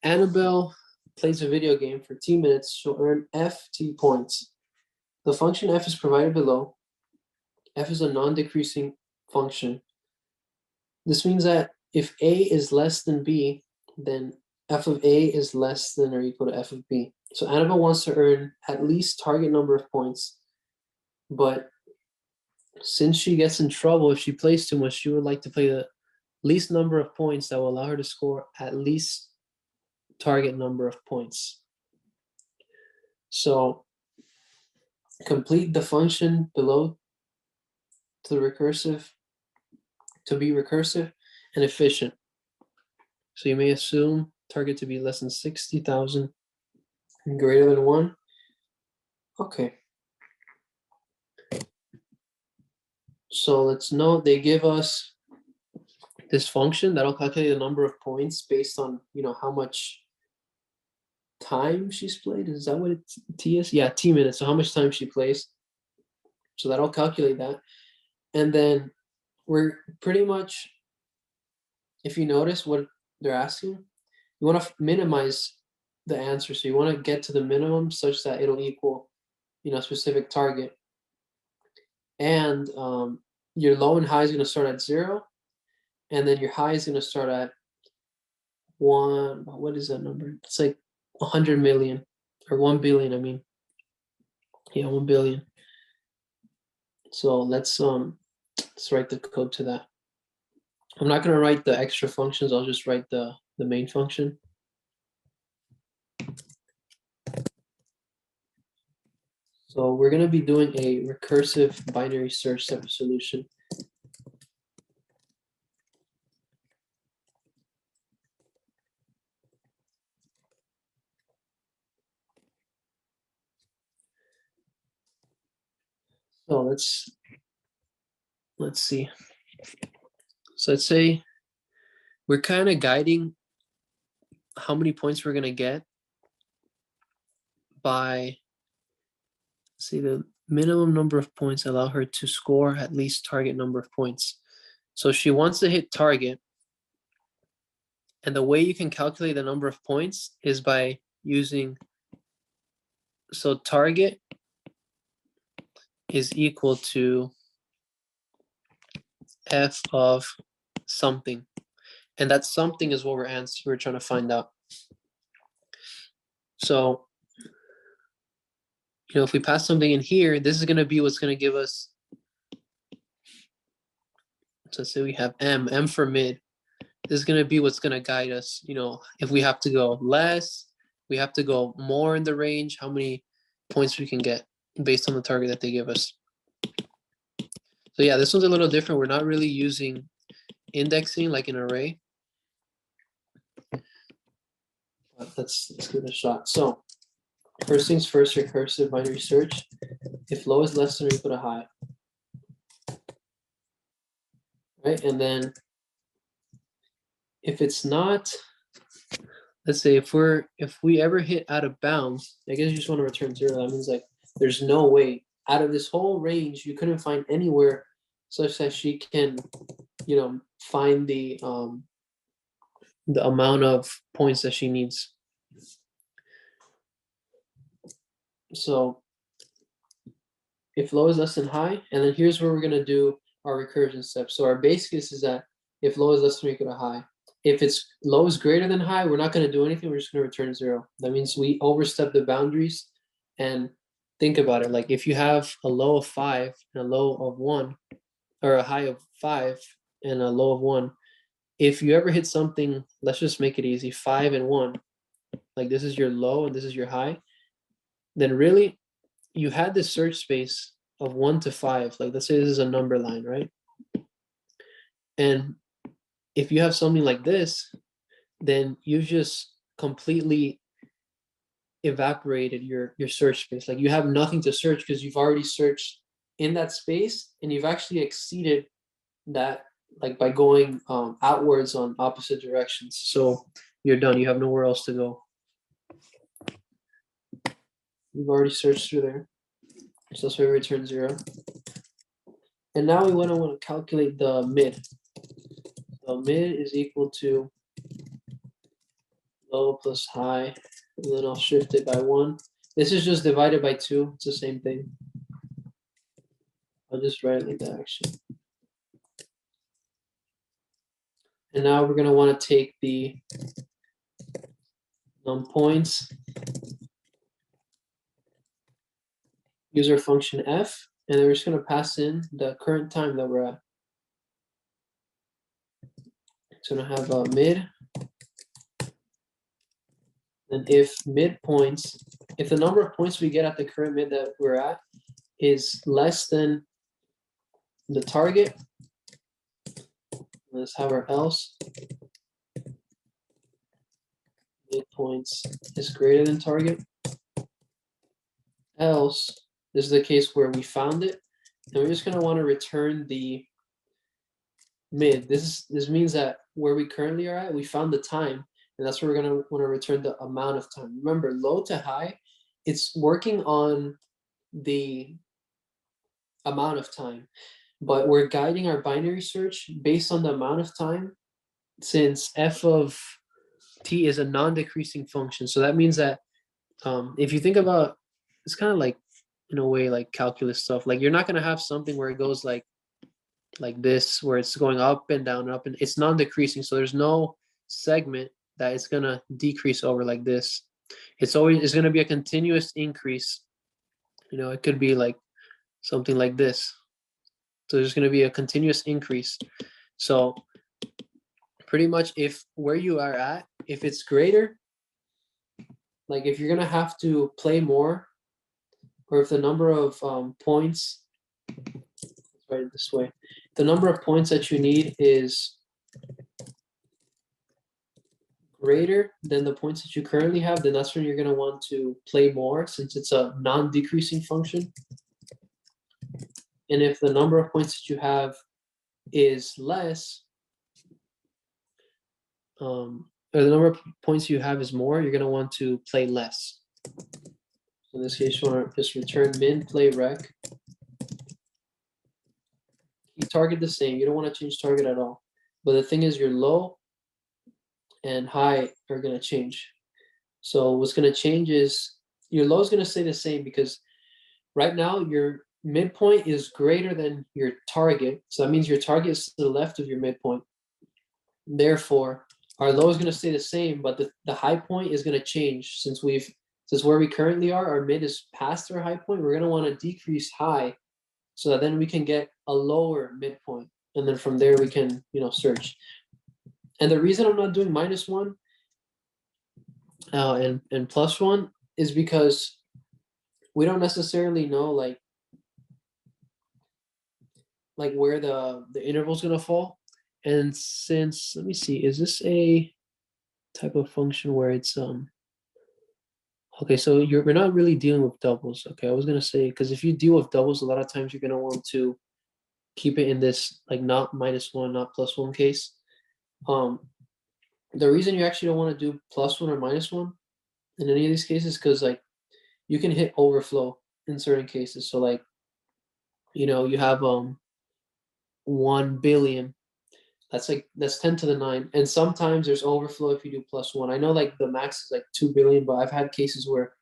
Annabelle plays a video game for T minutes. She'll earn FT points. The function f is provided below. F is a non-decreasing function. This means that if a is less than b, then f of a is less than or equal to f of b. So Annabelle wants to earn at least target number of points, but since she gets in trouble if she plays too much, she would like to play the least number of points that will allow her to score at least target number of points. So complete the function below to be recursive and efficient. So you may assume target to be less than 60,000 and greater than 1. Okay. So let's note they give us this function that'll calculate the number of points based on how much time she's played. Is that what T is? Yeah, T minutes. So how much time she plays. So that'll calculate that. And then we're pretty much, if you notice what they're asking, you want to minimize the answer. So you want to get to the minimum such that it'll equal, a specific target. And your low and high is going to start at 0. And then your high is going to start at 1. What is that number? It's like 100 million or 1 billion. I mean, yeah, 1 billion. So let's write the code to that. I'm not going to write the extra functions. I'll just write the main function. So we're going to be doing a recursive binary search type of solution. So let's see. So let's say we're kind of guiding how many points we're gonna get by, say, the minimum number of points allow her to score at least target number of points. So she wants to hit target, and the way you can calculate the number of points is by using, so target is equal to f of something, and that something is what we're trying to find out. So, if we pass something in here, this is going to be what's going to give us. So say we have m for mid. This is going to be what's going to guide us. If we have to go less, we have to go more in the range, how many points we can get based on the target that they give us. So yeah, this one's a little different. We're not really using indexing like an array. But let's give it a shot. So first things first, recursive binary search. If low is less than or equal to high. Right, and then if it's not, let's say if we ever hit out of bounds, I guess you just want to return 0. That means like there's no way out of this whole range you couldn't find anywhere such that she can, find the amount of points that she needs. So if low is less than high, and then here's where we're gonna do our recursion step. So our base case is that if low is less than or equal to high. If it's low is greater than high, we're not gonna do anything, we're just gonna return 0. That means we overstep the boundaries. And think about it, like if you have a low of 5 and a low of 1, or a high of 5 and a low of 1, if you ever hit something, let's just make it easy, 5 and 1, like this is your low and this is your high, then really you had this search space of 1 to 5. Like let's say this is a number line, right? And if you have something like this, then you've just completely evaporated your search space. Like you have nothing to search because you've already searched in that space, and you've actually exceeded that, like by going outwards on opposite directions. So you're done. You have nowhere else to go. We've already searched through there. So that's why we return 0. And now we want to calculate the mid. So mid is equal to low plus high, and then I'll shift it by 1. This is just divided by 2. It's the same thing. I'll just write it like that actually. And now we're going to want to take the points, use our function f, and then we're just going to pass in the current time that we're at. So we're going to have a mid. And if mid points, if the number of points we get at the current mid that we're at is less than the target, let's have our else. Mid points is greater than target. Else, this is the case where we found it, and we're just going to want to return the mid. This means that where we currently are at, we found the time, and that's where we're going to want to return the amount of time. Remember, low to high, it's working on the amount of time, but we're guiding our binary search based on the amount of time, since f of t is a non-decreasing function. So that means that if you think about, it's kind of like, in a way, like calculus stuff. Like you're not going to have something where it goes like this, where it's going up and down and up, and it's non-decreasing. So there's no segment that it's going to decrease over like this. It's going to be a continuous increase. It could be like something like this. So there's going to be a continuous increase. So pretty much if where you are at, if it's greater, like if you're going to have to play more, or if the number of points, let's write it this way, the number of points that you need is greater than the points that you currently have, then that's when you're going to want to play more, since it's a non-decreasing function. And if the number of points that you have is less, or the number of points you have is more, you're going to want to play less. In this case, you want to just return min play rec. Keep target the same. You don't want to change target at all. But the thing is, your low and high are going to change. So what's going to change is your low is going to stay the same because right now your midpoint is greater than your target. So that means your target is to the left of your midpoint. Therefore, our low is going to stay the same, but the high point is going to change. Since where we currently are, our mid is past our high point, we're going to want to decrease high so that then we can get a lower midpoint. And then from there we can, search. And the reason I'm not doing -1 and +1 is because we don't necessarily know like where the interval is going to fall. And since, let me see, is this a type of function where it's okay, so we're not really dealing with doubles. Okay, I was going to say, because if you deal with doubles, a lot of times you're going to want to keep it in this like not -1, not +1 case. The reason you actually don't want to do +1 or -1 in any of these cases, because like you can hit overflow in certain cases. So like, you have 1 billion. That's 10 to the 9. And sometimes there's overflow if you do +1. I know like the max is like 2 billion, but I've had cases where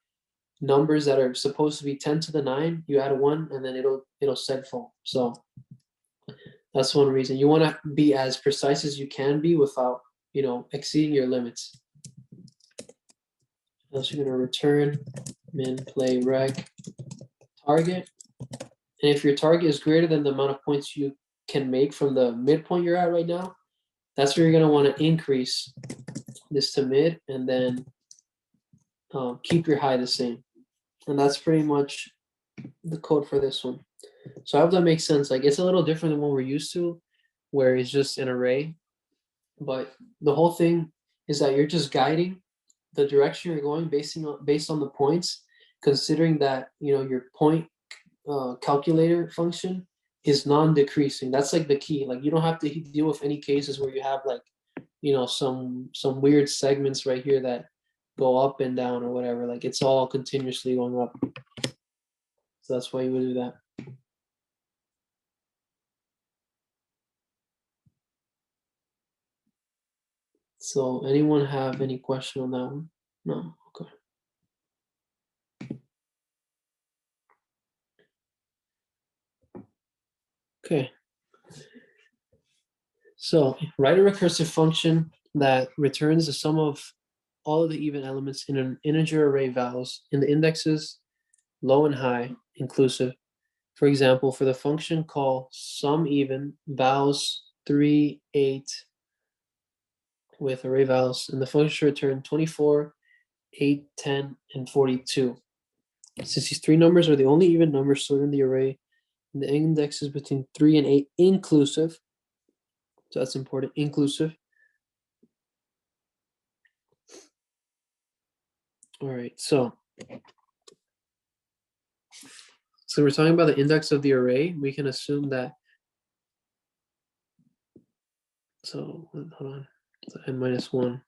numbers that are supposed to be 10 to the 9, you add 1 and then it'll set fall. So that's one reason. You want to be as precise as you can be without, exceeding your limits. Else you're going to return min play rec target. And if your target is greater than the amount of points you can make from the midpoint you're at right now, that's where you're going to want to increase this to mid and then keep your high the same. And that's pretty much the code for this one. So I hope that makes sense. Like it's a little different than what we're used to, where it's just an array. But the whole thing is that you're just guiding the direction you're going based on the points, considering that your point calculator function is non-decreasing. That's like the key. Like you don't have to deal with any cases where you have like some weird segments right here that go up and down or whatever. Like it's all continuously going up. So that's why you would do that. So anyone have any question on that one? No? Okay. Okay. So write a recursive function that returns the sum of all of the even elements in an integer array vowels in the indexes low and high inclusive. For example, for the function call sum even vowels 3, 8 with array vowels, and the function should return 24, 8, 10, and 42. Since these three numbers are the only even numbers stored in the array, and the index is between 3 and 8 inclusive, so that's important, inclusive. All right, so we're talking about the index of the array. We can assume that, so hold on, so n-1.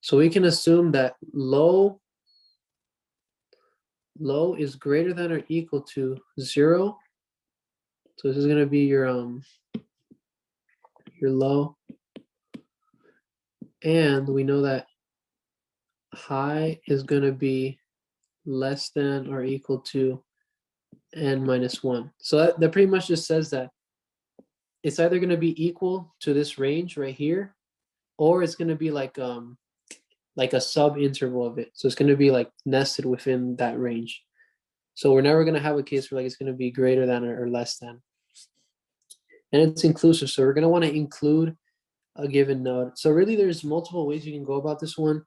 So we can assume that low is greater than or equal to 0. So this is going to be your low. And we know that high is going to be less than or equal to n-1. So that pretty much just says that it's either going to be equal to this range right here, or it's going to be like a sub interval of it. So it's going to be like nested within that range. So we're never going to have a case where like it's going to be greater than or less than. And it's inclusive. So we're going to want to include a given node. So really there's multiple ways you can go about this one.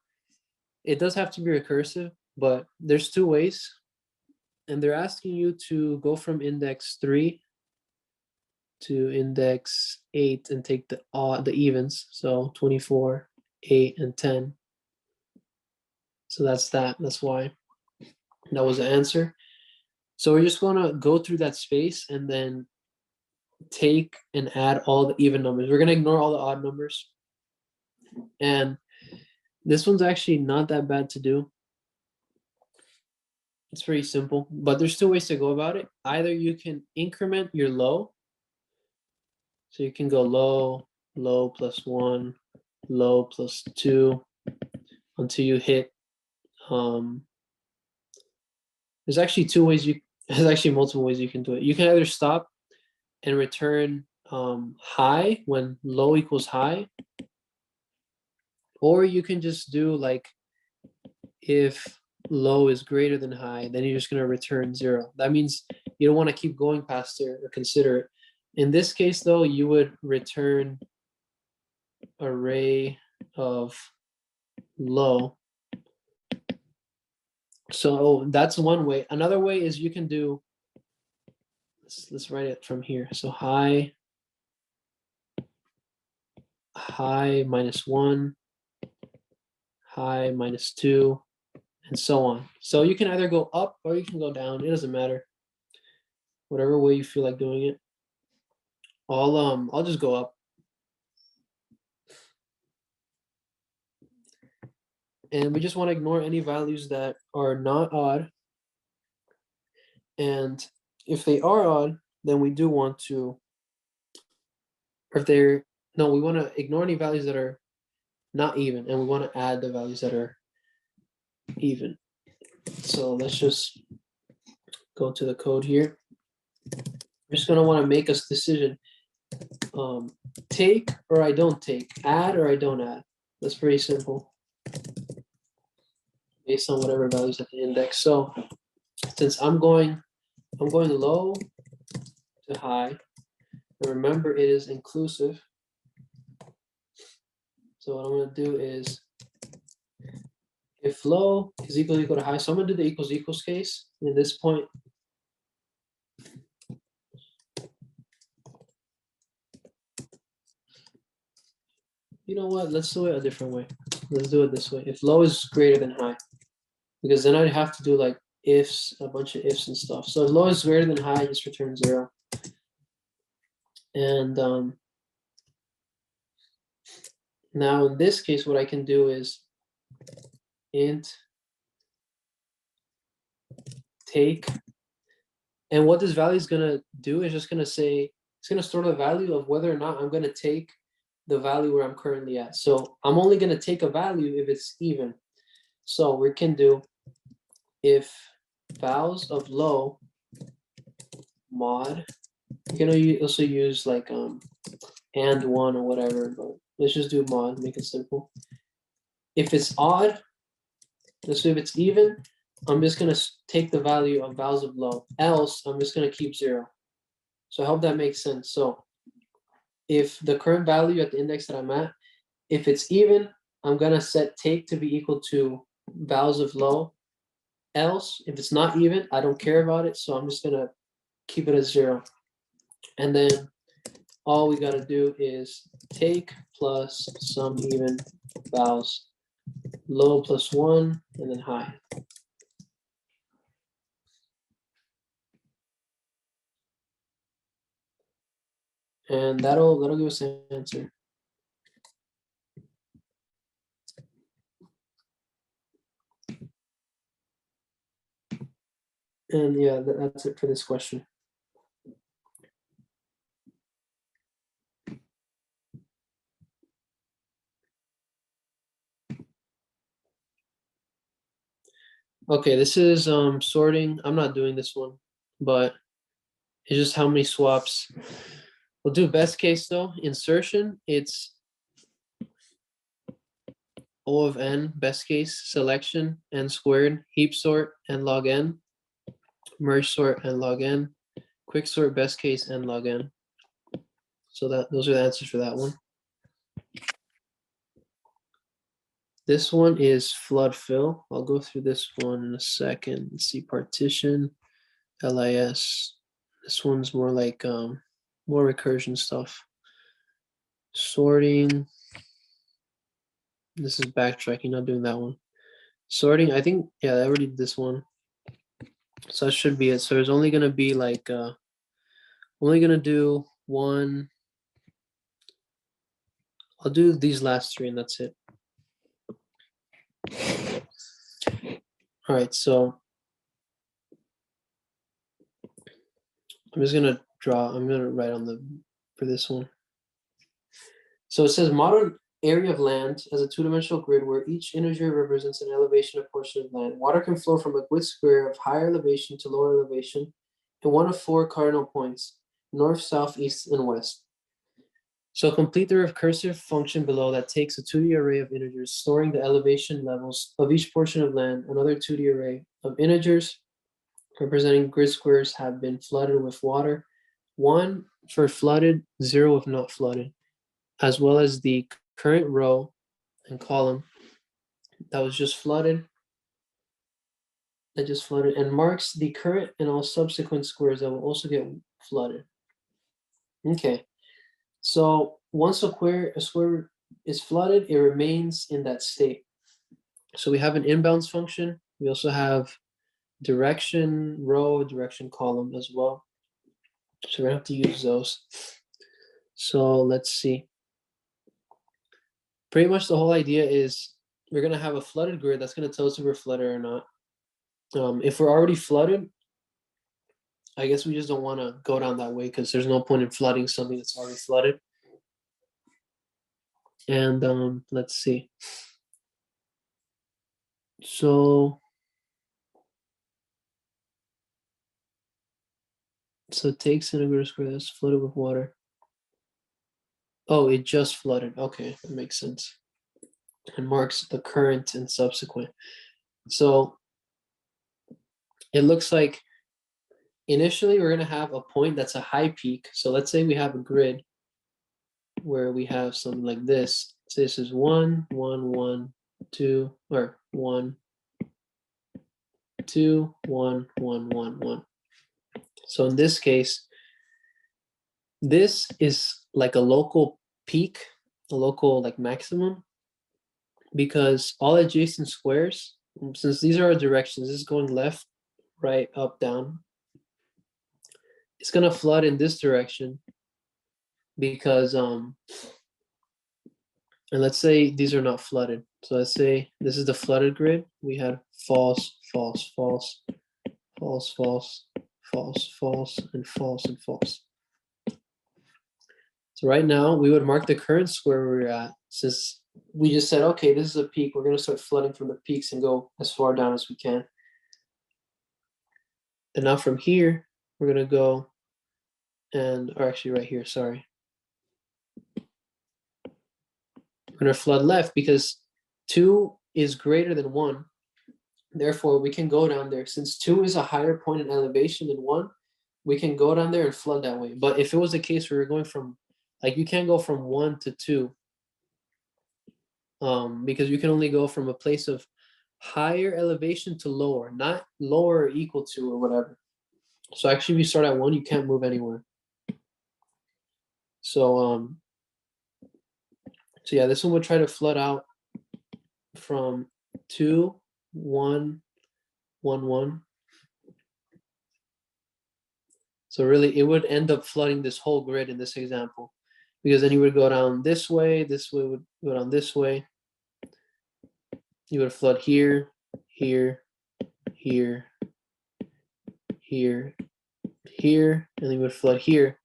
It does have to be recursive, but there's two ways. And they're asking you to go from index 3 to index 8 and take the evens. So 24, 8, and 10. So that's that. That's why that was the answer. So we're just gonna go through that space and then take and add all the even numbers. We're gonna ignore all the odd numbers. And this one's actually not that bad to do. It's pretty simple, but there's two ways to go about it. Either you can increment your low. So you can go low, low plus 1, low plus 2 until you hit there's actually two ways there's actually multiple ways you can do it. You can either stop and return high when low equals high, or you can just do like if low is greater than high, then you're just going to return 0. That means you don't want to keep going past it or consider it. In this case, though, you would return array of low. So that's one way. Another way is you can do, let's write it from here. So high minus 1, high minus 2, and so on. So you can either go up or you can go down. It doesn't matter. Whatever way you feel like doing it. I'll just go up. And we just want to ignore any values that are not odd. And if they are odd, then we do want to, or if they're, no, we want to ignore any values that are not even, and we want to add the values that are even. So let's just go to the code here. We're just going to want to make a decision. Take or I don't take, add or I don't add. That's pretty simple. Based on whatever values at the index. So since I'm going low to high, and remember it is inclusive. So what I'm going to do is if low is equal to high, so I'm going to do the equals case in this point. You know what? Let's do it a different way. Let's do it this way. If low is greater than high, because then I'd have to do like ifs, a bunch of ifs and stuff. So if low is greater than high, just return 0. And now in this case, what I can do is int take. And what this value is going to do is just going to say, it's going to store the value of whether or not I'm going to take the value where I'm currently at. So I'm only going to take a value if it's even. So we can do if vals of low mod, you can also use like and 1 or whatever, but let's just do mod, make it simple. If it's odd, so if it's even, I'm just going to take the value of vals of low. Else, I'm just going to keep 0. So I hope that makes sense. So if the current value at the index that I'm at, if it's even, I'm going to set take to be equal to vals of low. Else, if it's not even, I don't care about it. So I'm just going to keep it as 0. And then all we got to do is take plus some even vals, low plus 1, and then high. And that'll give us an answer. And yeah, that's it for this question. Okay, this is sorting. I'm not doing this one, but it's just how many swaps. We'll do best case though. Insertion, it's O of n, best case, selection, n squared, heap sort, n log n, merge sort, n log n, quick sort, best case, n log n. So those are the answers for that one. This one is flood fill. I'll go through this one in a second. Let's see, partition, LIS. This one's more like more recursion stuff. Sorting. This is backtracking, not doing that one. Sorting, I think, yeah, I already did this one. So that should be it. So there's only gonna be like only gonna do one. I'll do these last three and that's it. All right, so I'm gonna write on for this one. So it says model area of land as a two-dimensional grid where each integer represents an elevation or portion of land. Water can flow from a grid square of higher elevation to lower elevation in one of four cardinal points, north, south, east, and west. So complete the recursive function below that takes a 2D array of integers, storing the elevation levels of each portion of land. Another 2D array of integers representing grid squares have been flooded with water. 1 for flooded, 0 if not flooded, as well as the current row and column that was just flooded, and marks the current and all subsequent squares that will also get flooded. Okay, so once a square is flooded, it remains in that state. So we have an inbounds function. We also have direction row, direction column as well. So we're gonna have to use those. So let's see. Pretty much the whole idea is we're gonna have a flooded grid that's gonna tell us if we're flooded or not. If we're already flooded, I guess we just don't want to go down that way because there's no point in flooding something that's already flooded. And let's see. So it takes an inverted square that's flooded with water. Oh, it just flooded. Okay, that makes sense. And marks the current and subsequent. So it looks like initially we're going to have a point that's a high peak. So let's say we have a grid where we have something like this. So this is 1, 1, 1, 2, or 1, 2, 1, 1, 1, 1. So in this case, this is like a local peak, a local like maximum, because all adjacent squares, since these are our directions, this is going left, right, up, down, it's gonna flood in this direction because and let's say these are not flooded. So let's say this is the flooded grid. We had false, false, false, false, false, false, false, and false, and false. So right now we would mark the current square where we're at. Since we just said, okay, this is a peak, we're gonna start flooding from the peaks and go as far down as we can. And now from here, we're gonna go or actually right here, sorry. We're gonna flood left because 2 is greater than 1. Therefore, we can go down there. Since 2 is a higher point in elevation than 1, we can go down there and flood that way. But if it was a case where we're going from, like you can't go from 1 to 2, because you can only go from a place of higher elevation to lower, not lower or equal to or whatever. So actually, if you start at 1, you can't move anywhere. So yeah, this one would try to flood out from 2, 1, 1, 1. So really, it would end up flooding this whole grid in this example, because then you would go down this way would go down this way. You would flood here, here, here, here, here, and then you would flood here.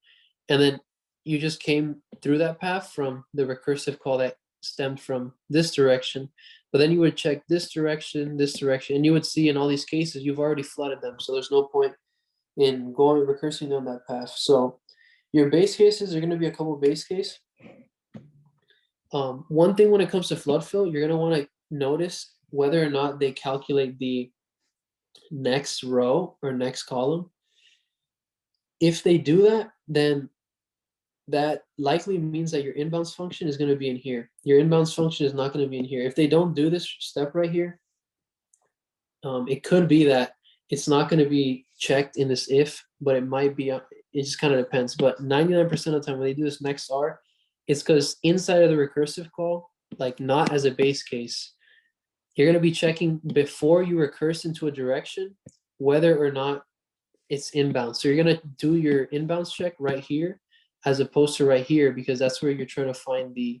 And then you just came through that path from the recursive call that stemmed from this direction. But then you would check this direction, and you would see in all these cases, you've already flooded them. So there's no point in going recursing down that path. So your base cases are going to be a couple base case. One thing when it comes to flood fill, you're going to want to notice whether or not they calculate the next row or next column. If they do that, then that likely means that your inbounds function is going to be in here. Your inbounds function is not going to be in here. If they don't do this step right here, it could be that it's not going to be checked in this if, but it might be, it just kind of depends. But 99% of the time when they do this next R, it's because inside of the recursive call, like not as a base case, you're going to be checking before you recurse into a direction, whether or not it's inbound. So you're gonna do your inbounds check right here as opposed to right here, because that's where you're trying to find the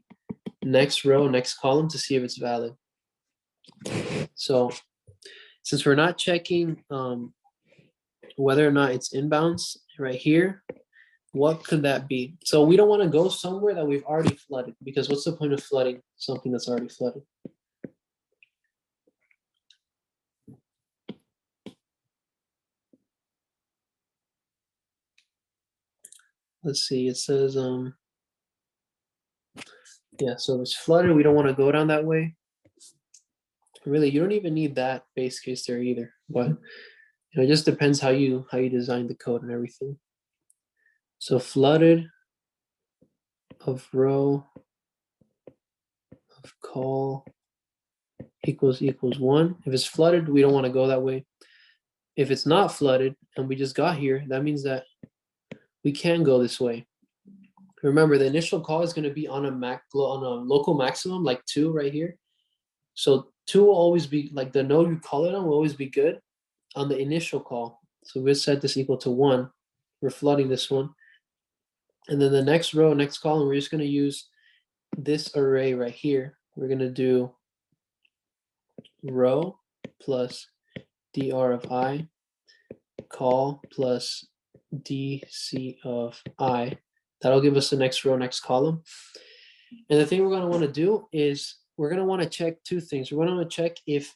next row, next column to see if it's valid. So since we're not checking whether or not it's inbounds right here, what could that be? So we don't want to go somewhere that we've already flooded, because what's the point of flooding something that's already flooded? Let's see, it says, yeah, so it's flooded. We don't want to go down that way. Really, you don't even need that base case there either, but it just depends how you design the code and everything. So flooded of row of call equals 1. If it's flooded, we don't want to go that way. If it's not flooded and we just got here, that means that we can go this way. Remember, the initial call is going to be on a local maximum, like 2 right here. So 2 will always be, like the node you call it on will always be good on the initial call. So we'll set this equal to 1. We're flooding this one. And then the next row, next column, we're just going to use this array right here. We're going to do row plus dr of I, call plus dc of I. That'll give us the next row, next column. And the thing we're going to want to do is we're going to want to check 2 things. We're going to want to check if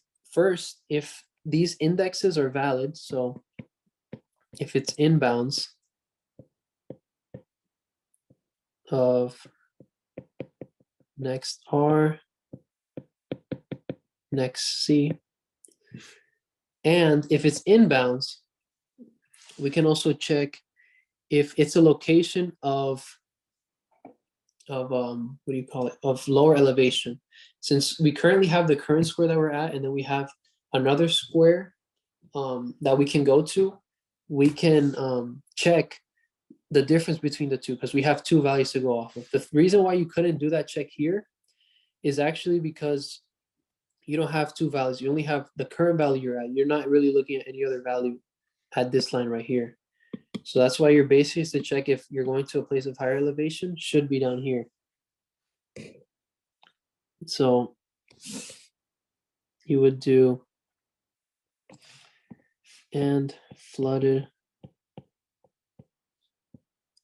these indexes are valid. So if it's inbounds of next R, next C, and if it's inbounds, we can also check if it's a location of what do you call it, of lower elevation. Since we currently have the current square that we're at, and then we have another square that we can go to, we can check the difference between the two, because we have 2 values to go off of. The reason why you couldn't do that check here is actually because you don't have 2 values. You only have the current value you're at. You're not really looking at any other value at this line right here. So that's why your base case to check if you're going to a place of higher elevation should be down here. So you would do and flooded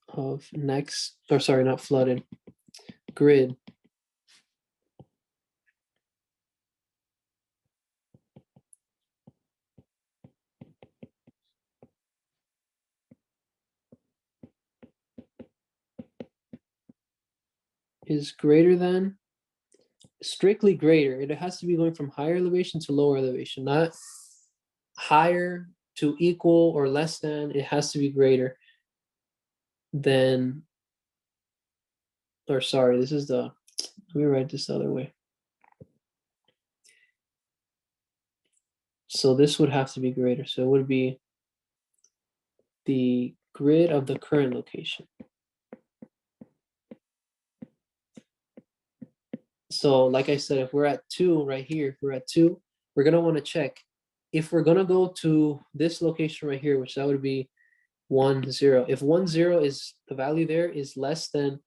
of next, or sorry, not flooded, grid is greater than, strictly greater. It has to be going from higher elevation to lower elevation, not higher to equal or less than. It has to be greater than, or sorry, this is the, let me write this the other way. So this would have to be greater. So it would be the grid of the current location. So like I said, if we're at 2 right here, if we're at 2, we're going to want to check if we're going to go to this location right here, which that would be 1, 0. If 1, 0 is the value there is less than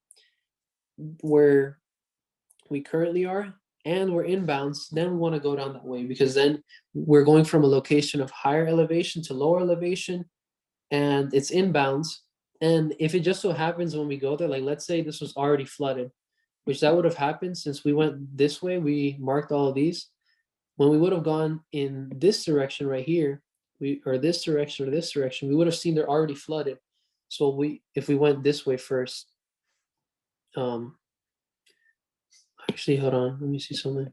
where we currently are, and we're inbounds, then we want to go down that way, because then we're going from a location of higher elevation to lower elevation, and it's inbounds. And if it just so happens when we go there, like let's say this was already flooded, which that would have happened since we went this way, we marked all of these. When we would have gone in this direction right here, or this direction or this direction, we would have seen they're already flooded. So if we went this way first, actually, hold on, let me see something.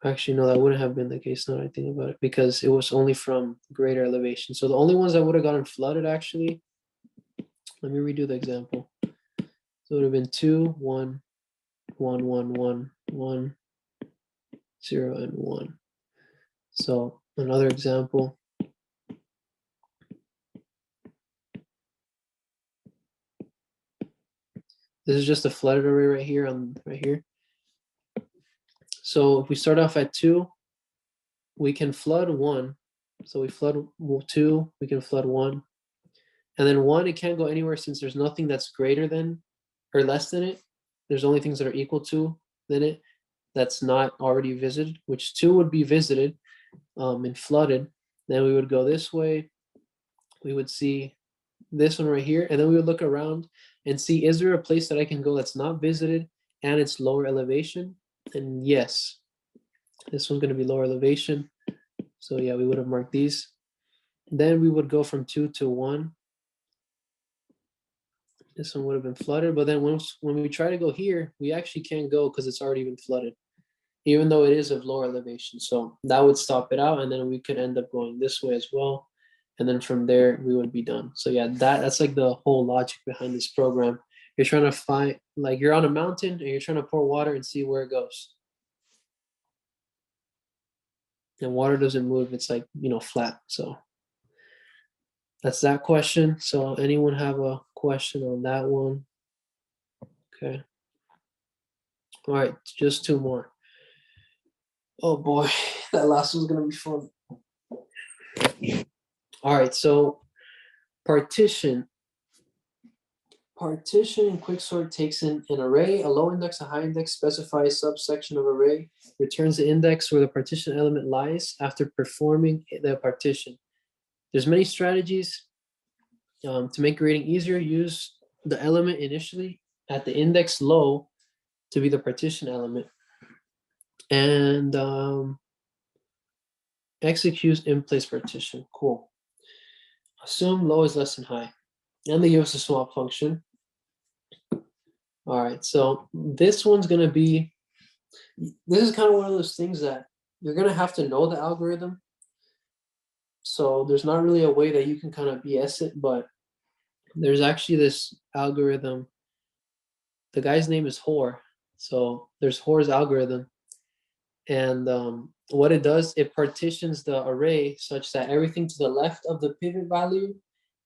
Actually, no, that wouldn't have been the case now that I think about it, because it was only from greater elevation. So the only ones that would have gotten flooded, actually, let me redo the example. So it would have been 2, 1, 1, 1, 1, 1, 0, and 1. So another example. This is just a flooded array right here right here. So if we start off at 2, we can flood 1 So we flood 2, we can flood 1. And then 1, it can't go anywhere since there's nothing that's greater than or less than it. There's only things that are equal to than it that's not already visited, which 2 would be visited and flooded. Then we would go this way. We would see this one right here. And then we would look around and see, is there a place that I can go that's not visited and it's lower elevation? And yes, this one's going to be lower elevation. So yeah, we would have marked these. Then we would go from 2 to 1. This one would have been flooded, but then when we try to go here, we actually can't go because it's already been flooded, even though it is of lower elevation. So that would stop it out, and then we could end up going this way as well. And then from there, we would be done. So yeah, that's like the whole logic behind this program. You're trying to find, like you're on a mountain and you're trying to pour water and see where it goes. And water doesn't move, it's like, flat. So that's that question. So anyone have a question on that one? Okay. All right, just 2 more. Oh boy, that last one's gonna be fun. All right, so partition. Partition in quicksort takes in an array, a low index, a high index, specifies subsection of array, returns the index where the partition element lies after performing the partition. There's many strategies to make grading easier. Use the element initially at the index low to be the partition element, and execute in place partition. Cool. Assume low is less than high, and they give us a swap function. All right, so this one's gonna be, this is kind of one of those things that you're gonna have to know the algorithm. So there's not really a way that you can kind of BS it, but there's actually this algorithm. The guy's name is Hoare. So there's Hoare's algorithm. And what it does, it partitions the array such that everything to the left of the pivot value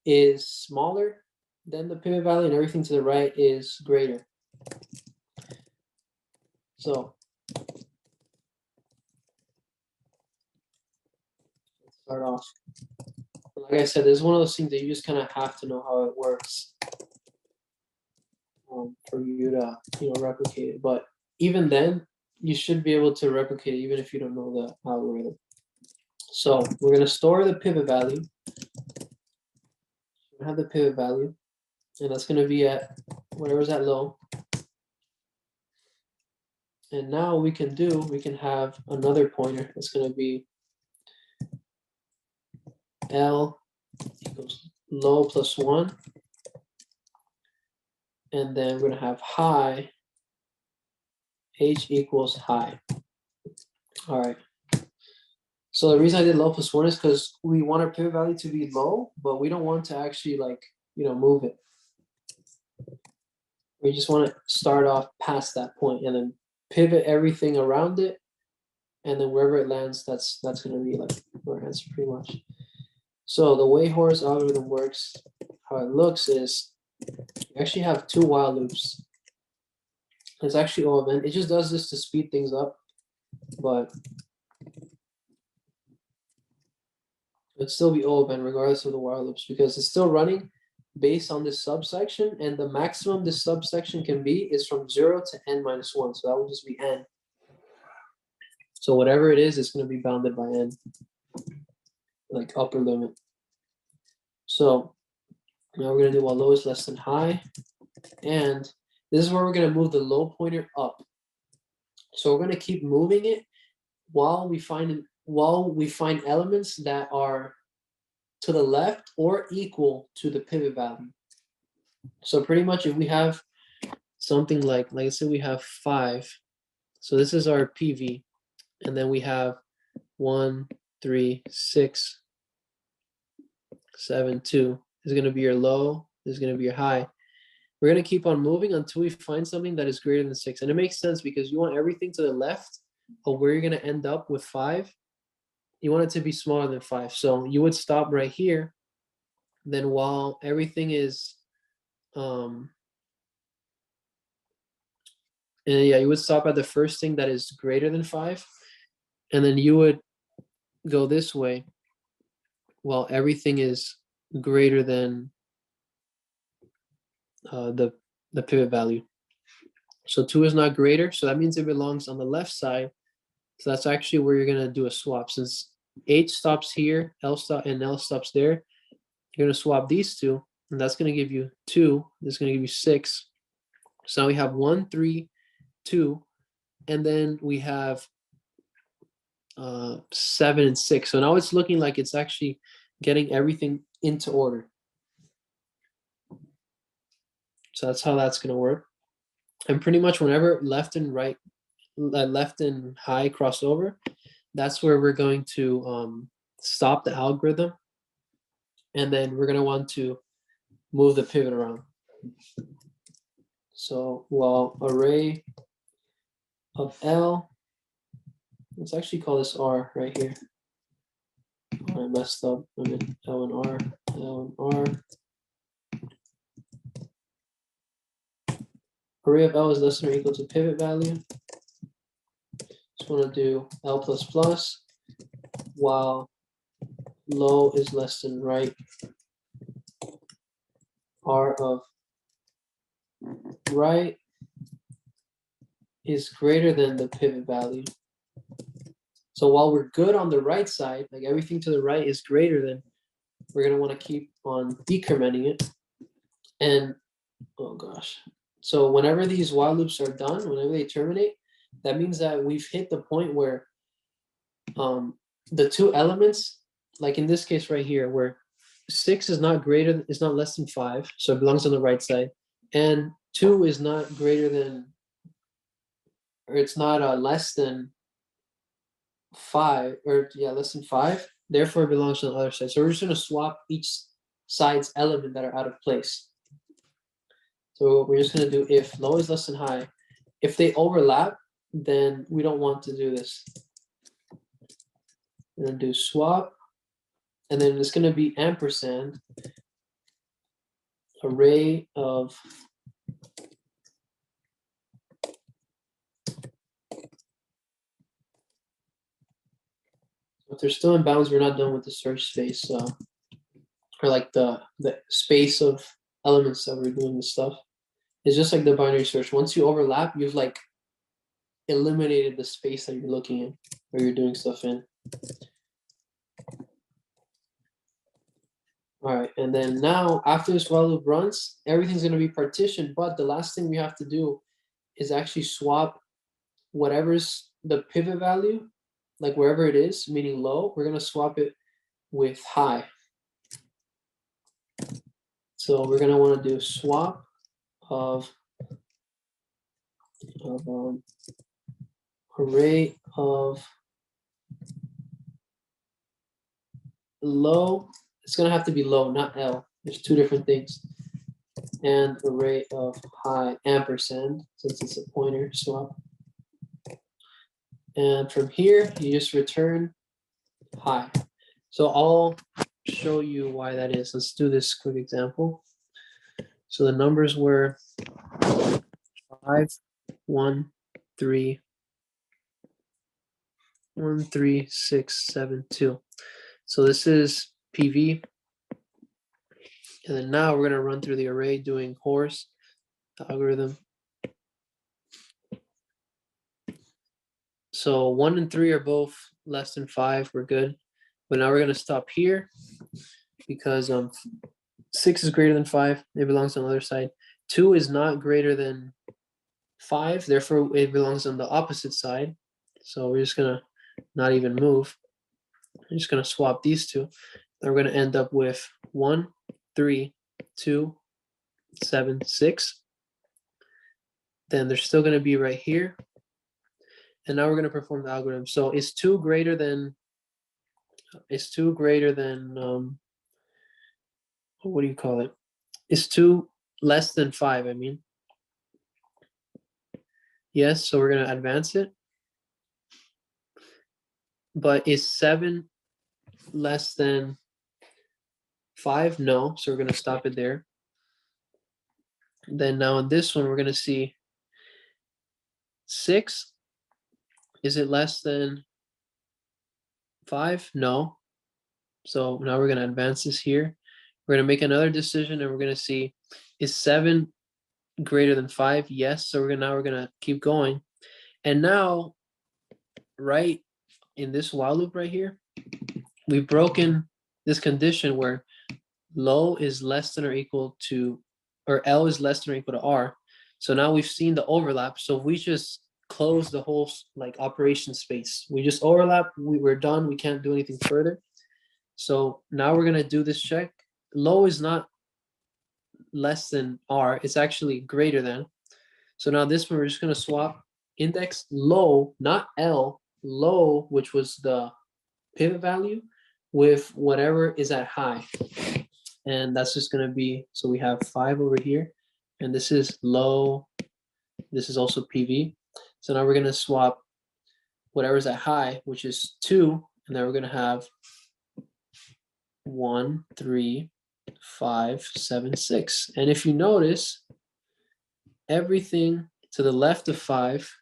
is smaller than the pivot value and everything to the right is greater. So let's start off. Like I said, this is one of those things that you just kind of have to know how it works for you to replicate it. But even then, you should be able to replicate it even if you don't know the algorithm. So we're going to store the pivot value. We have the pivot value, and that's going to be at whatever's at low. And now we can have another pointer that's going to be L equals low plus 1. And then we're going to have high, H equals high. All right. So the reason I did low plus 1 is because we want our pivot value to be low, but we don't want to actually move it. We just want to start off past that point and then pivot everything around it. And then wherever it lands, that's going to be like our answer pretty much. So the way Hoare's algorithm works, how it looks is you actually have 2 while loops. It's actually O of n. It just does this to speed things up, but it'd still be O of n regardless of the while loops because it's still running based on this subsection, and the maximum this subsection can be is from 0 to n minus 1. So that would just be n. So whatever it is, it's going to be bounded by n, like upper limit. So now we're going to do while low is less than high, and this is where we're going to move the low pointer up. So we're going to keep moving it while we find elements that are to the left or equal to the pivot value. So pretty much if we have something like I said, we have 5. So this is our PV. And then we have 1, 3, 6, 7, 2. This is going to be your low. This is going to be your high. We're going to keep on moving until we find something that is greater than 6. And it makes sense because you want everything to the left of where you're going to end up with 5. You want it to be smaller than 5. So you would stop right here. Then while everything is, and yeah, you would stop at the first thing that is greater than 5. And then you would go this way well, everything is greater than the pivot value. So 2 is not greater, so that means it belongs on the left side. So that's actually where you're gonna do a swap. Since H stops here, L stops there, you're gonna swap these two, and that's gonna give you 2. This is gonna give you 6. So now we have 1, 3, 2, and then we have 7 and 6. So now it's looking like it's actually getting everything into order. So that's how that's gonna work. And pretty much whenever left and right, left and high cross over, that's where we're going to stop the algorithm. And then we're gonna want to move the pivot around. So, well, array of L, let's actually call this R right here. I messed up. I mean L and R, L and R. Array of L is less than or equal to pivot value. Just want to do L plus plus while low is less than right. R of right is greater than the pivot value. So while we're good on the right side, like everything to the right is greater than, we're gonna want to keep on decrementing it. And oh gosh. So whenever these while loops are done, whenever they terminate, that means that we've hit the point where the two elements, like in this case right here, where 6 is not less than 5, so it belongs on the right side, and 2 is not greater than, or it's not less than 5, or yeah, less than 5, therefore it belongs on the other side. So we're just going to swap each side's element that are out of place. So we're just going to do if low is less than high. If they overlap, then we don't want to do this. We're going to do swap, and then it's going to be ampersand array of if they're still in bounds, we're not done with the search space, or like the space of elements that we're doing this stuff. It's just like the binary search. Once you overlap, you've like eliminated the space that you're looking in or you're doing stuff in. All right, and then now after this while loop runs, everything's gonna be partitioned, but the last thing we have to do is actually swap whatever's the pivot value, like wherever it is, meaning low, we're gonna swap it with high. So we're gonna wanna do swap of array of low. It's gonna have to be low, not L. There's two different things. And array of high ampersand, since it's a pointer swap. And from here, you just return high. So I'll show you why that is. Let's do this quick example. So the numbers were 5, 1, 3, 1, 3, 6, 7, 2. So this is PV. And then now we're going to run through the array doing Hoare's algorithm. So 1 and 3 are both less than 5. We're good. But now we're going to stop here because 6 is greater than 5. It belongs on the other side. 2 is not greater than 5. Therefore, it belongs on the opposite side. So we're just going to not even move. I'm just going to swap these two. And we're going to end up with 1, 3, 2, 7, 6. Then they're still going to be right here. And now we're going to perform the algorithm. So is 2 greater than, what do you call it? Is 2 less than 5, I mean. Yes, so we're going to advance it. But is 7 less than 5? No, so we're going to stop it there. Then now in this one, we're going to see 6. Is it less than 5? No. So now we're going to advance this here. We're going to make another decision, and we're going to see, is 7 greater than 5? Yes. So now we're going to keep going. And now, right in this while loop right here, we've broken this condition where low is less than or equal to, or L is less than or equal to R. So now we've seen the overlap. So if we just close the whole like operation space, we just overlap, we're done, we can't do anything further. So now we're gonna do this check. Low is not less than R, it's actually greater than. So now this one, we're just gonna swap index low, not L, low, which was the pivot value, with whatever is at high. And that's just gonna be, so we have 5 over here, and this is low, this is also PV. So now we're gonna swap whatever's at high, which is 2, and then we're gonna have 1, 3, 5, 7, 6. And if you notice, everything to the left of 5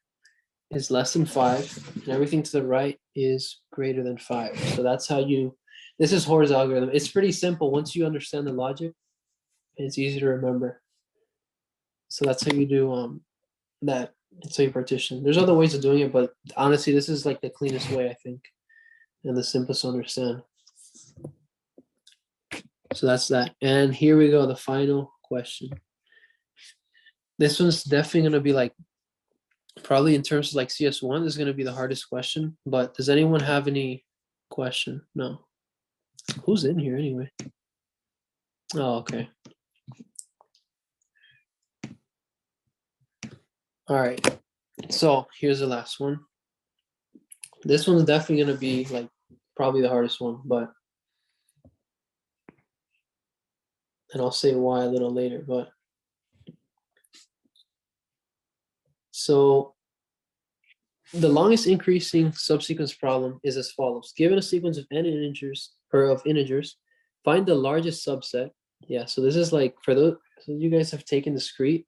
is less than 5, and everything to the right is greater than 5. So that's how you, this is Hoare's algorithm. It's pretty simple. Once you understand the logic, it's easy to remember. So that's how you do that. That's how you partition. There's other ways of doing it, but honestly, this is like the cleanest way, I think, and the simplest to understand. So that's that. And here we go, the final question. This one's definitely going to be like, probably in terms of like CS1, this is going to be the hardest question. But does anyone have any question? No. Who's in here anyway? Oh, okay. All right. So here's the last one. This one's definitely going to be like probably the hardest one, but, and I'll say why a little later, but. So the longest increasing subsequence problem is as follows. Given a sequence of n integers, or of integers, find the largest subset. Yeah, so this is like, for those, so you guys have taken discrete,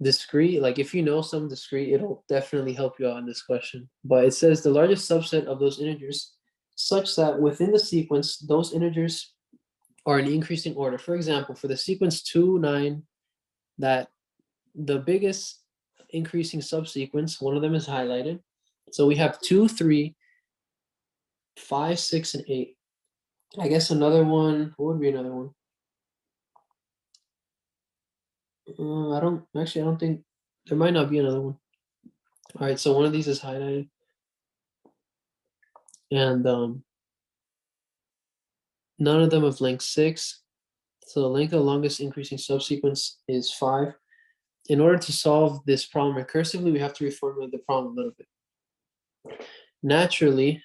like if you know some discrete, it'll definitely help you out in this question. But it says the largest subset of those integers such that within the sequence, those integers are in increasing order. For example, for the sequence 2, 9, that the biggest increasing subsequence, one of them is highlighted. So we have 2, 3, 5, 6, and 8. I guess another one, what would be another one? I don't think, there might not be another one. All right, so one of these is highlighted. And none of them have length 6. So the length of the longest increasing subsequence is 5. In order to solve this problem recursively, we have to reformulate the problem a little bit. Naturally,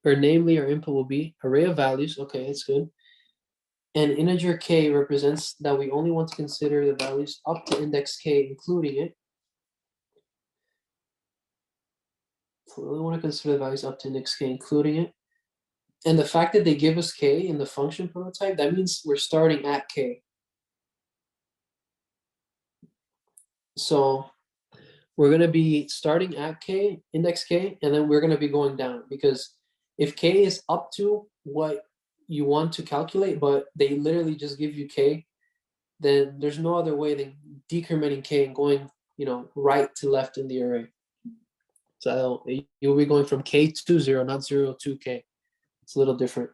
or namely, our input will be array of values. Okay, that's good. And integer k represents that we only want to consider the values up to index k, including it. So we only want to consider the values up to index k, including it. And the fact that they give us k in the function prototype, that means we're starting at k. So we're going to be starting at k, index k, and then we're going to be going down, because if k is up to what you want to calculate, but they literally just give you k, then there's no other way than decrementing k and going, right to left in the array. So you'll be going from k to 0, not 0 to k. It's a little different.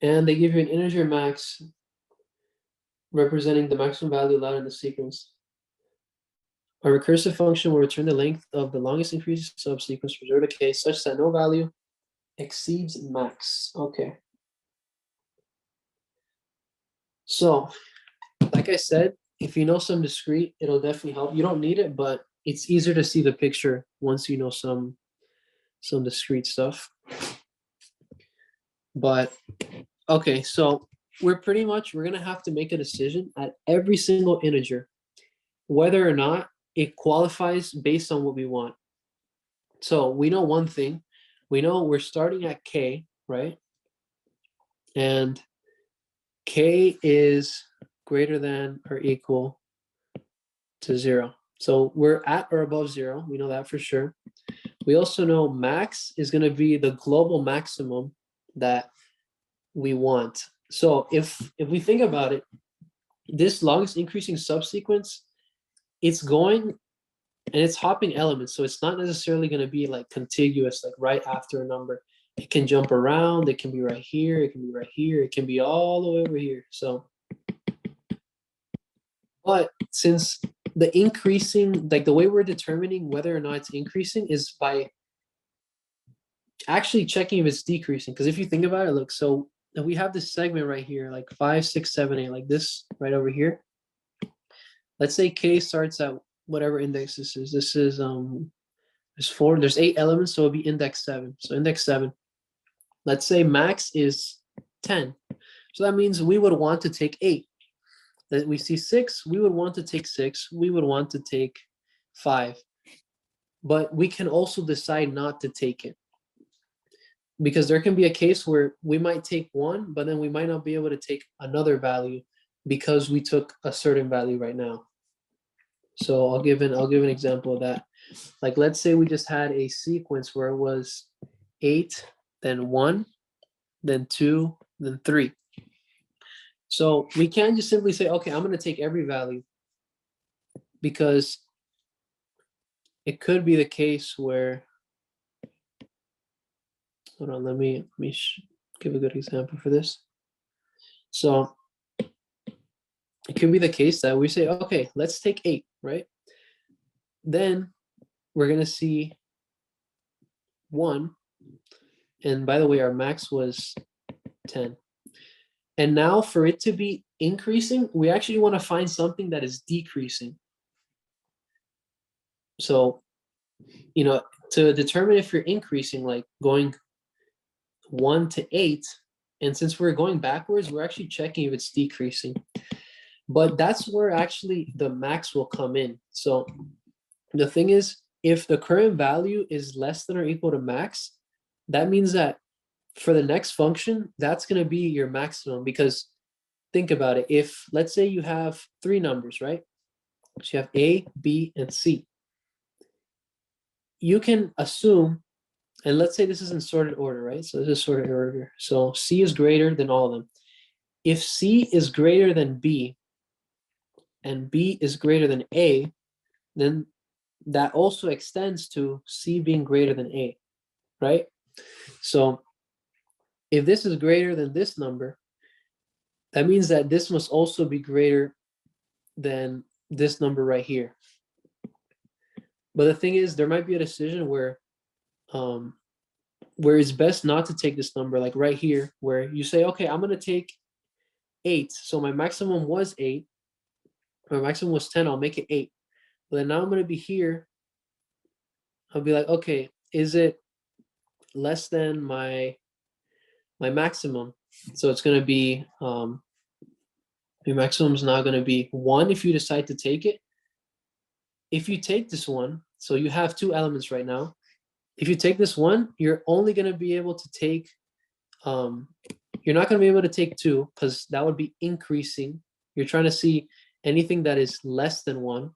And they give you an integer max representing the maximum value allowed in the sequence. A recursive function will return the length of the longest increasing subsequence from 0 to k such that no value exceeds max. Okay. So, like I said, if you know some discrete, it'll definitely help. You don't need it, but it's easier to see the picture once you know some discrete stuff. But okay, so we're gonna have to make a decision at every single integer, whether or not it qualifies based on what we want. So we know one thing, we know we're starting at k, right? And k is greater than or equal to 0. So we're at or above 0, we know that for sure. we also know max is going to be the global maximum that we want. So if we think about it, this longest increasing subsequence, it's going and it's hopping elements. So it's not necessarily going to be like contiguous, like right after a number. It can jump around. It can be right here. It can be right here. It can be all the way over here. So, but since the increasing, like the way we're determining whether or not it's increasing is by actually checking if it's decreasing. Because if you think about it, look, so we have this segment right here, like 5, 6, 7, 8, like this right over here. Let's say K starts at whatever index this is. This is there's 4, there's 8 elements, so it'll be index 7. So index 7. Let's say max is 10. So that means we would want to take 8. That we see 6, we would want to take 6. We would want to take 5. But we can also decide not to take it. Because there can be a case where we might take 1, but then we might not be able to take another value because we took a certain value right now. So I'll give an example of that. Like let's say we just had a sequence where it was 8, then 1, then 2, then 3. So we can't just simply say, okay, I'm going to take every value, because it could be the case where, hold on, let me give a good example for this. So it could be the case that we say, okay, let's take 8, right? Then we're going to see 1. And by the way, our max was 10. And now for it to be increasing, we actually want to find something that is decreasing. So, you know, to determine if you're increasing, like going 1 to 8, and since we're going backwards, we're actually checking if it's decreasing. But that's where actually the max will come in. So the thing is, if the current value is less than or equal to max, that means that for the next function, that's going to be your maximum. Because think about it. If let's say you have 3 numbers, right? So you have A, B, and C. You can assume, and let's say this is in sorted order, right? So this is sorted order. So C is greater than all of them. If C is greater than B and B is greater than A, then that also extends to C being greater than A, right? So if this is greater than this number, that means that this must also be greater than this number right here. But the thing is, there might be a decision where it's best not to take this number, like right here, where you say, okay, I'm going to take 8. So my maximum was 8. My maximum was 10. I'll make it 8. But then now I'm going to be here. I'll be like, okay, is it less than my maximum? So it's going to be, your maximum is now going to be 1 if you decide to take it. If you take this one, so you have 2 elements right now. If you take this one, you're only going to be able to take, you're not going to be able to take 2 because that would be increasing. You're trying to see anything that is less than 1.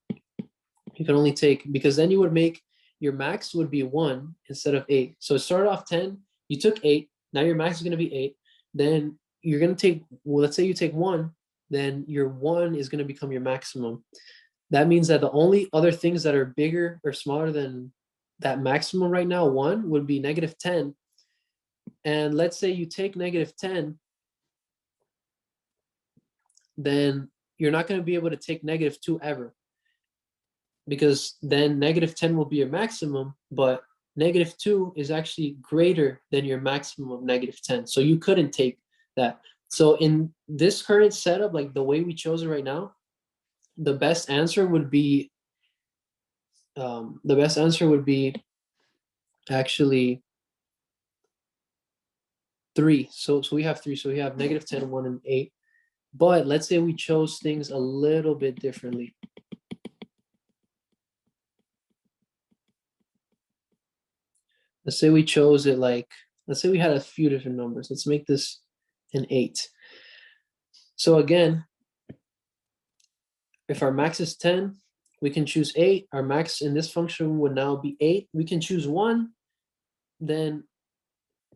You can only take, because then you would make, your max would be 1 instead of 8. So it started off 10, you took 8, now your max is going to be 8. Then you're going to take, well, let's say you take 1, then your 1 is going to become your maximum. That means that the only other things that are bigger or smaller than that maximum right now, 1, would be -10. And let's say you take -10, then you're not going to be able to take -2 ever. Because then -10 will be your maximum, but -2 is actually greater than your maximum of -10. So you couldn't take that. So in this current setup, like the way we chose it right now, the best answer would be actually 3. So we have 3. So we have -10, 1, and 8. But let's say we chose things a little bit differently. Let's say we chose it like, let's say we had a few different numbers. Let's make this an 8. So again, if our max is 10, we can choose 8. Our max in this function would now be 8. We can choose 1. Then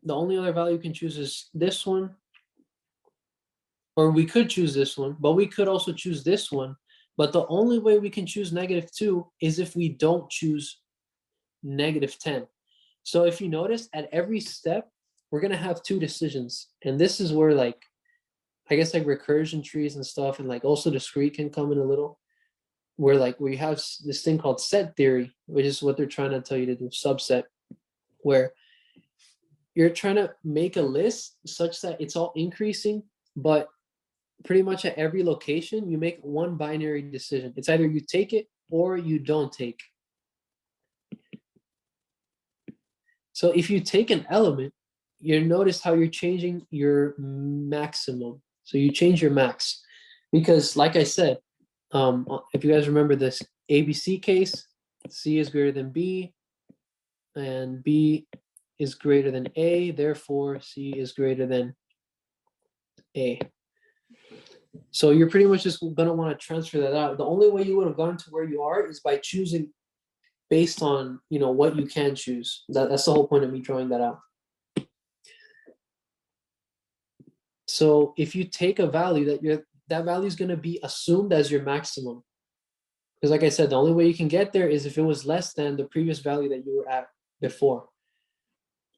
the only other value we can choose is this one. Or we could choose this one, but we could also choose this one. But the only way we can choose -2 is if we don't choose -10. So if you notice, at every step, we're going to have 2 decisions. And this is where, like, I guess, like recursion trees and stuff, and like also discrete can come in a little, where like we have this thing called set theory, which is what they're trying to tell you to do, subset, where you're trying to make a list such that it's all increasing, but pretty much at every location, you make one binary decision. It's either you take it or you don't take. So if you take an element, you notice how you're changing your maximum. So you change your max. Because like I said, if you guys remember this ABC case, C is greater than B, and B is greater than A, therefore C is greater than A. So you're pretty much just going to want to transfer that out. The only way you would have gone to where you are is by choosing based on, you know, what you can choose. That's the whole point of me drawing that out. So if you take a value, that value is going to be assumed as your maximum. Because like I said, the only way you can get there is if it was less than the previous value that you were at before,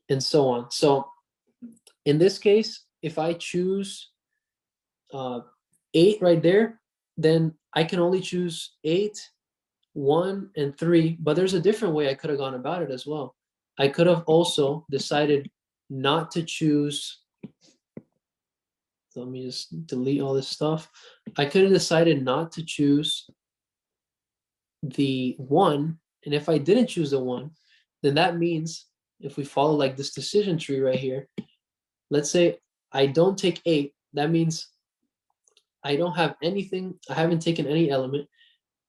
and so on. So in this case, if I choose 8 right there, then I can only choose 8, 1, and 3. But there's a different way I could have gone about it as well. I could have also decided not to choose. Let me just delete all this stuff. I could have decided not to choose the 1. And if I didn't choose the 1, then that means if we follow like this decision tree right here, let's say I don't take 8, that means I don't have anything, I haven't taken any element.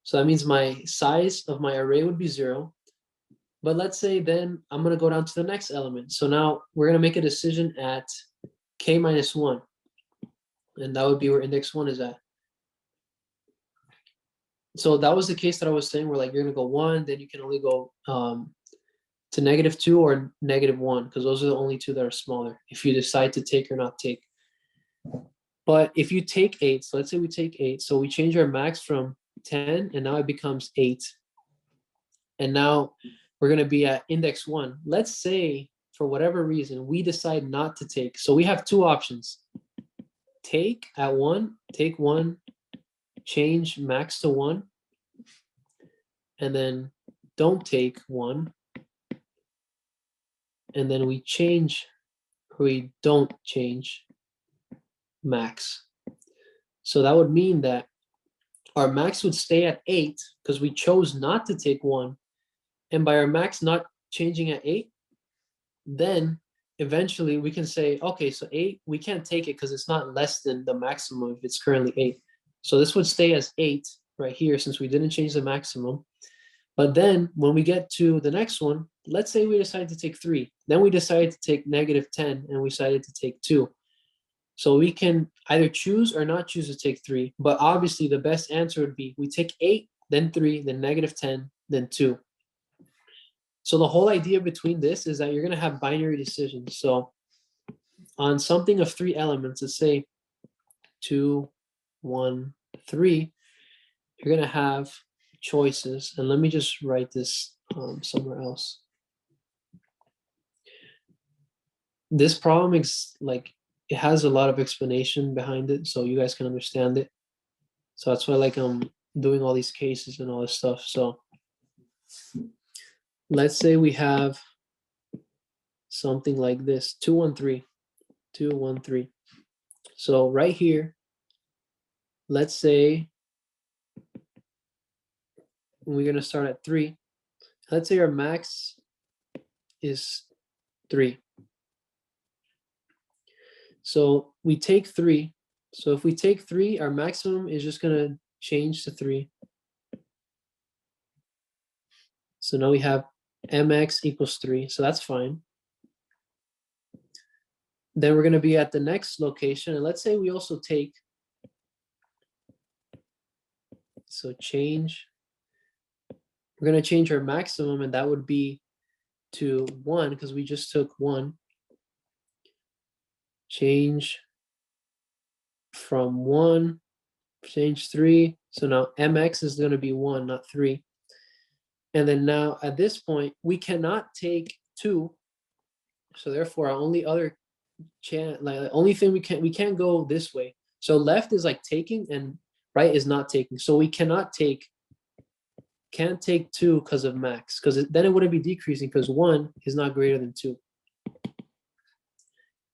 So that means my size of my array would be 0. But let's say then I'm going to go down to the next element. So now we're going to make a decision at k minus 1. And that would be where index 1 is at. So that was the case that I was saying, where like you're going to go 1, then you can only go to -2 or -1, because those are the only 2 that are smaller if you decide to take or not take. But if you take 8, so let's say we take 8, so we change our max from 10, and now it becomes 8. And now we're going to be at index 1. Let's say, for whatever reason, we decide not to take. So we have 2 options. Take at 1, take 1, change max to 1, and then don't take 1. And then we don't change max. So that would mean that our max would stay at 8 because we chose not to take 1. And by our max not changing at 8, then eventually we can say, okay, so 8, we can't take it because it's not less than the maximum if it's currently 8. So this would stay as 8 right here since we didn't change the maximum. But then when we get to the next one, let's say we decide to take 3. Then we decided to take -10, and we decided to take 2. So we can either choose or not choose to take 3. But obviously the best answer would be we take 8, then 3, then -10, then 2. So the whole idea between this is that you're going to have binary decisions. So on something of 3 elements, let's say 2, 1, 3, you're going to have choices. And let me just write this somewhere else. This problem is like, it has a lot of explanation behind it, so you guys can understand it. So that's why like I'm doing all these cases and all this stuff. So let's say we have something like this, 2, 1, 3, 2, 1, 3. So right here, let's say we're going to start at 3. Let's say our max is 3. So we take 3. So if we take 3, our maximum is just going to change to 3. So now we have mx equals 3. So that's fine. Then we're going to be at the next location. And let's say we also take, so change we're going to change our maximum, and that would be to 1 because we just took 1. Change from 1, change 3. So now mx is going to be 1, not 3. And then now at this point, we cannot take 2. So therefore, our only other chance, like the only thing we can't go this way. So left is like taking and right is not taking. So we can't take 2 because of max, because then it wouldn't be decreasing because 1 is not greater than 2.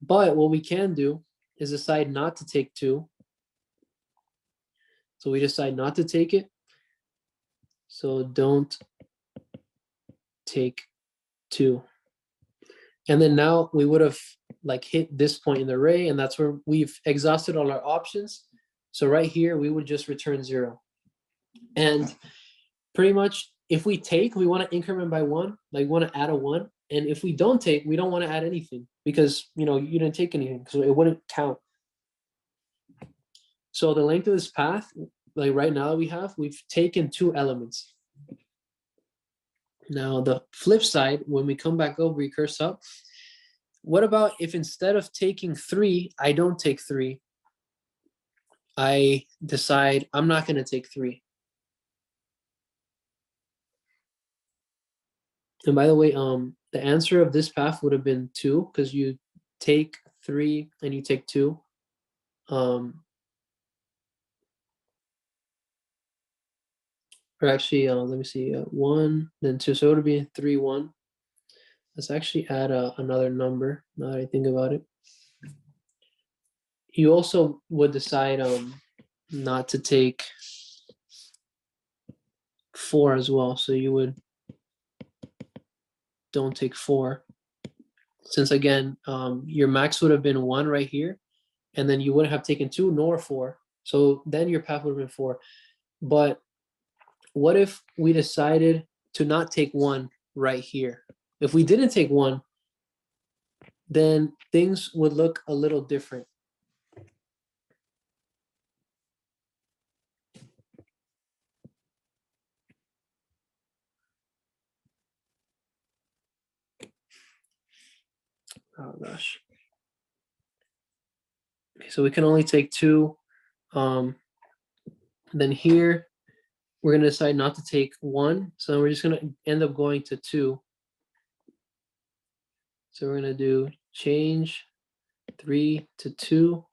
But what we can do is decide not to take 2. So we decide not to take it. So don't take 2. And then now we would have like hit this point in the array, and that's where we've exhausted all our options. So right here, we would just return 0. And pretty much if we take, we want to increment by 1, like we want to add a 1. And if we don't take, we don't want to add anything because, you know, you didn't take anything, so it wouldn't count. So the length of this path, like right now we've taken 2 elements. Now the flip side, when we come back over recurse up, what about if instead of taking 3, I don't take 3? I decide I'm not going to take 3. And by the way, the answer of this path would have been 2 because you take 3 and you take 2. Or actually, let me see, 1, then 2. So it would be 3, 1. Let's actually add another number now that I think about it. You also would decide not to take 4 as well. So you would don't take 4. Since again, your max would have been 1 right here, and then you wouldn't have taken 2 nor 4. So then your path would have been 4. But what if we decided to not take 1 right here? If we didn't take 1, then things would look a little different. Oh gosh. Okay, so we can only take 2. Then here, we're going to decide not to take 1. So we're just going to end up going to 2. So we're going to do change 3 to 2.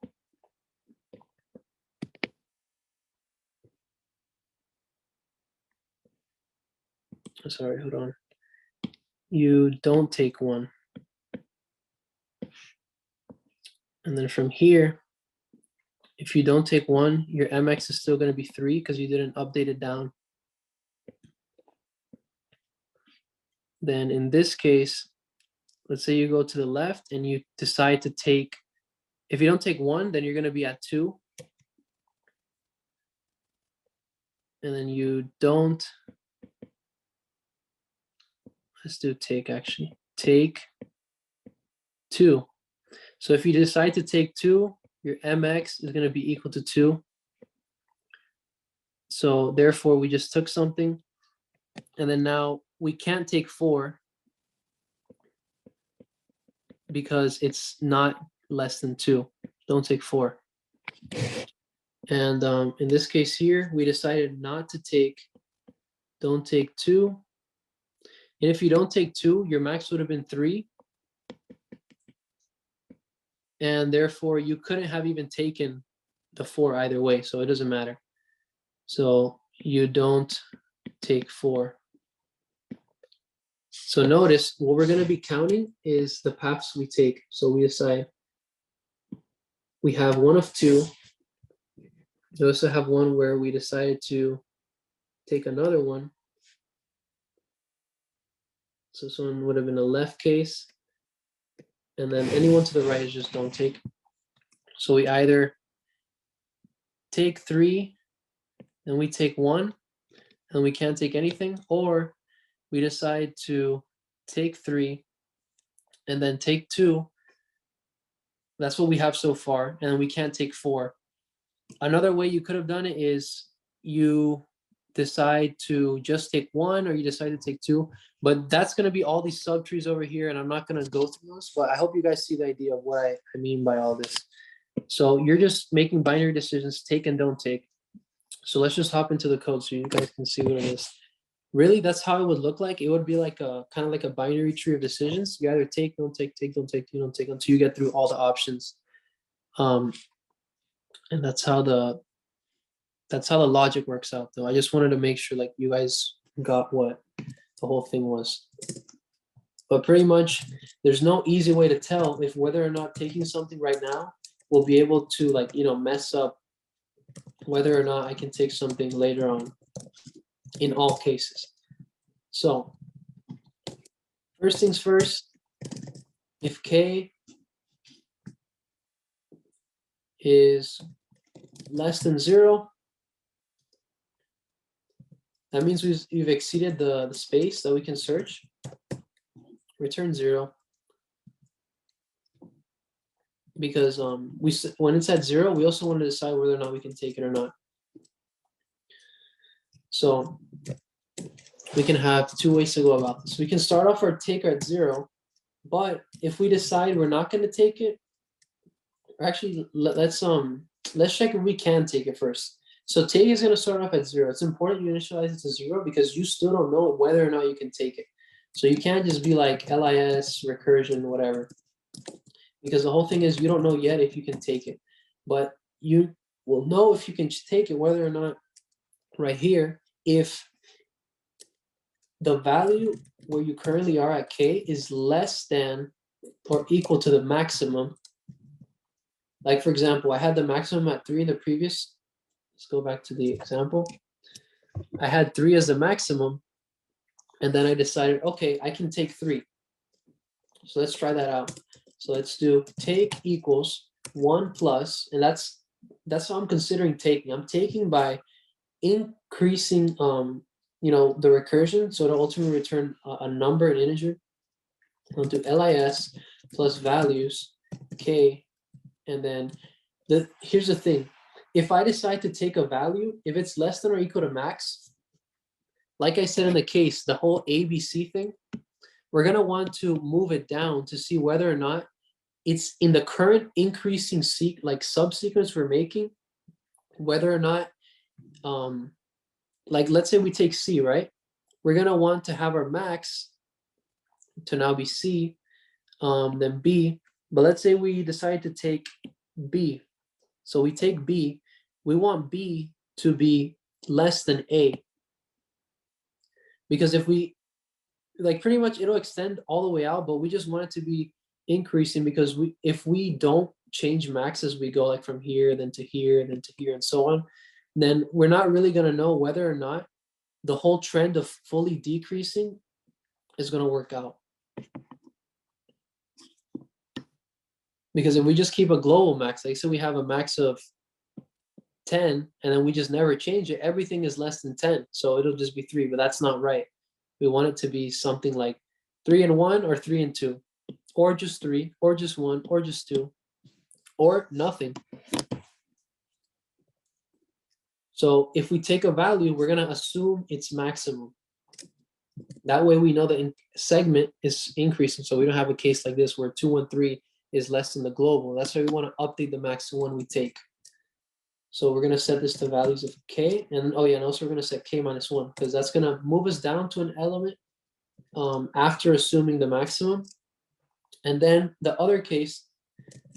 Sorry, hold on. You don't take 1. And then from here, if you don't take 1, your mx is still going to be 3 because you didn't update it down. Then in this case, let's say you go to the left and you decide to take, if you don't take 1, then you're going to be at 2. And then you don't, let's do take actually, take 2. So if you decide to take 2, your mx is going to be equal to 2. So therefore, we just took something. And then now we can't take 4 because it's not less than 2. Don't take 4. And in this case here, we decided not to take, don't take 2. And if you don't take 2, your max would have been 3. And therefore, you couldn't have even taken the 4 either way, so it doesn't matter. So you don't take 4. So notice what we're going to be counting is the paths we take. So we decide we have one of 2. We also have one where we decided to take another one. So this one would have been a left case. And then anyone to the right is just don't take. So we either take 3 and we take 1 and we can't take anything, or we decide to take 3 and then take 2. That's what we have so far, and we can't take 4. Another way you could have done it is you decide to just take one or you decide to take two. But that's going to be all these subtrees over here, and I'm not going to go through those, but I hope you guys see the idea of what I mean by all this. So you're just making binary decisions, take and don't take. So let's just hop into the code so you guys can see what it is. Really, that's how it would look like. It would be like a kind of like a binary tree of decisions. You either take, don't take, don't take, don't take until you get through all the options. And that's how the logic works out, though. I just wanted to make sure like you guys got what the whole thing was. But pretty much there's no easy way to tell if whether or not taking something right now will be able to, like, you know, mess up whether or not I can take something later on in all cases. So first things first, if K is less than 0, that means we've exceeded the space that we can search. Return 0. Because when it's at 0, we also want to decide whether or not we can take it or not. So we can have two ways to go about this. We can start off our taker at 0, but if we decide we're not going to take it, actually let's check if we can take it first. So take is going to start off at 0. It's important you initialize it to 0 because you still don't know whether or not you can take it. So you can't just be like LIS, recursion, whatever. Because the whole thing is you don't know yet if you can take it. But you will know if you can take it, whether or not right here, if the value where you currently are at K is less than or equal to the maximum. Like, for example, I had the maximum at 3 in the previous. Let's go back to the example. I had 3 as the maximum, and then I decided, okay, I can take 3. So let's try that out. So let's do take equals 1 plus, and that's how I'm considering taking. I'm taking by increasing, you know, the recursion, so it'll ultimately return a number, an integer. I'll do lis plus values K, and then here's the thing. If I decide to take a value, if it's less than or equal to max, like I said in the case, the whole ABC thing, we're going to want to move it down to see whether or not it's in the current increasing subsequence we're making, whether or not, like let's say we take C, right? We're going to want to have our max to now be C, then B. But let's say we decide to take B. So we take B. We want B to be less than A. Because if we, like, pretty much it'll extend all the way out, but we just want it to be increasing because if we don't change max as we go, like from here, then to here, then to here, and so on, then we're not really going to know whether or not the whole trend of fully decreasing is going to work out. Because if we just keep a global max, like say we have a max of 10 and then we just never change it, everything is less than 10. So it'll just be 3, but that's not right. We want it to be something like 3 and 1 or 3 and 2, or just 3, or just 1, or just 2, or nothing. So if we take a value, we're going to assume it's maximum. That way we know the segment is increasing. So we don't have a case like this where 213 is less than the global. That's why we want to update the max to one we take. So we're going to set this to values of K. And oh yeah, and also we're going to set K minus 1 because that's going to move us down to an element after assuming the maximum. And then the other case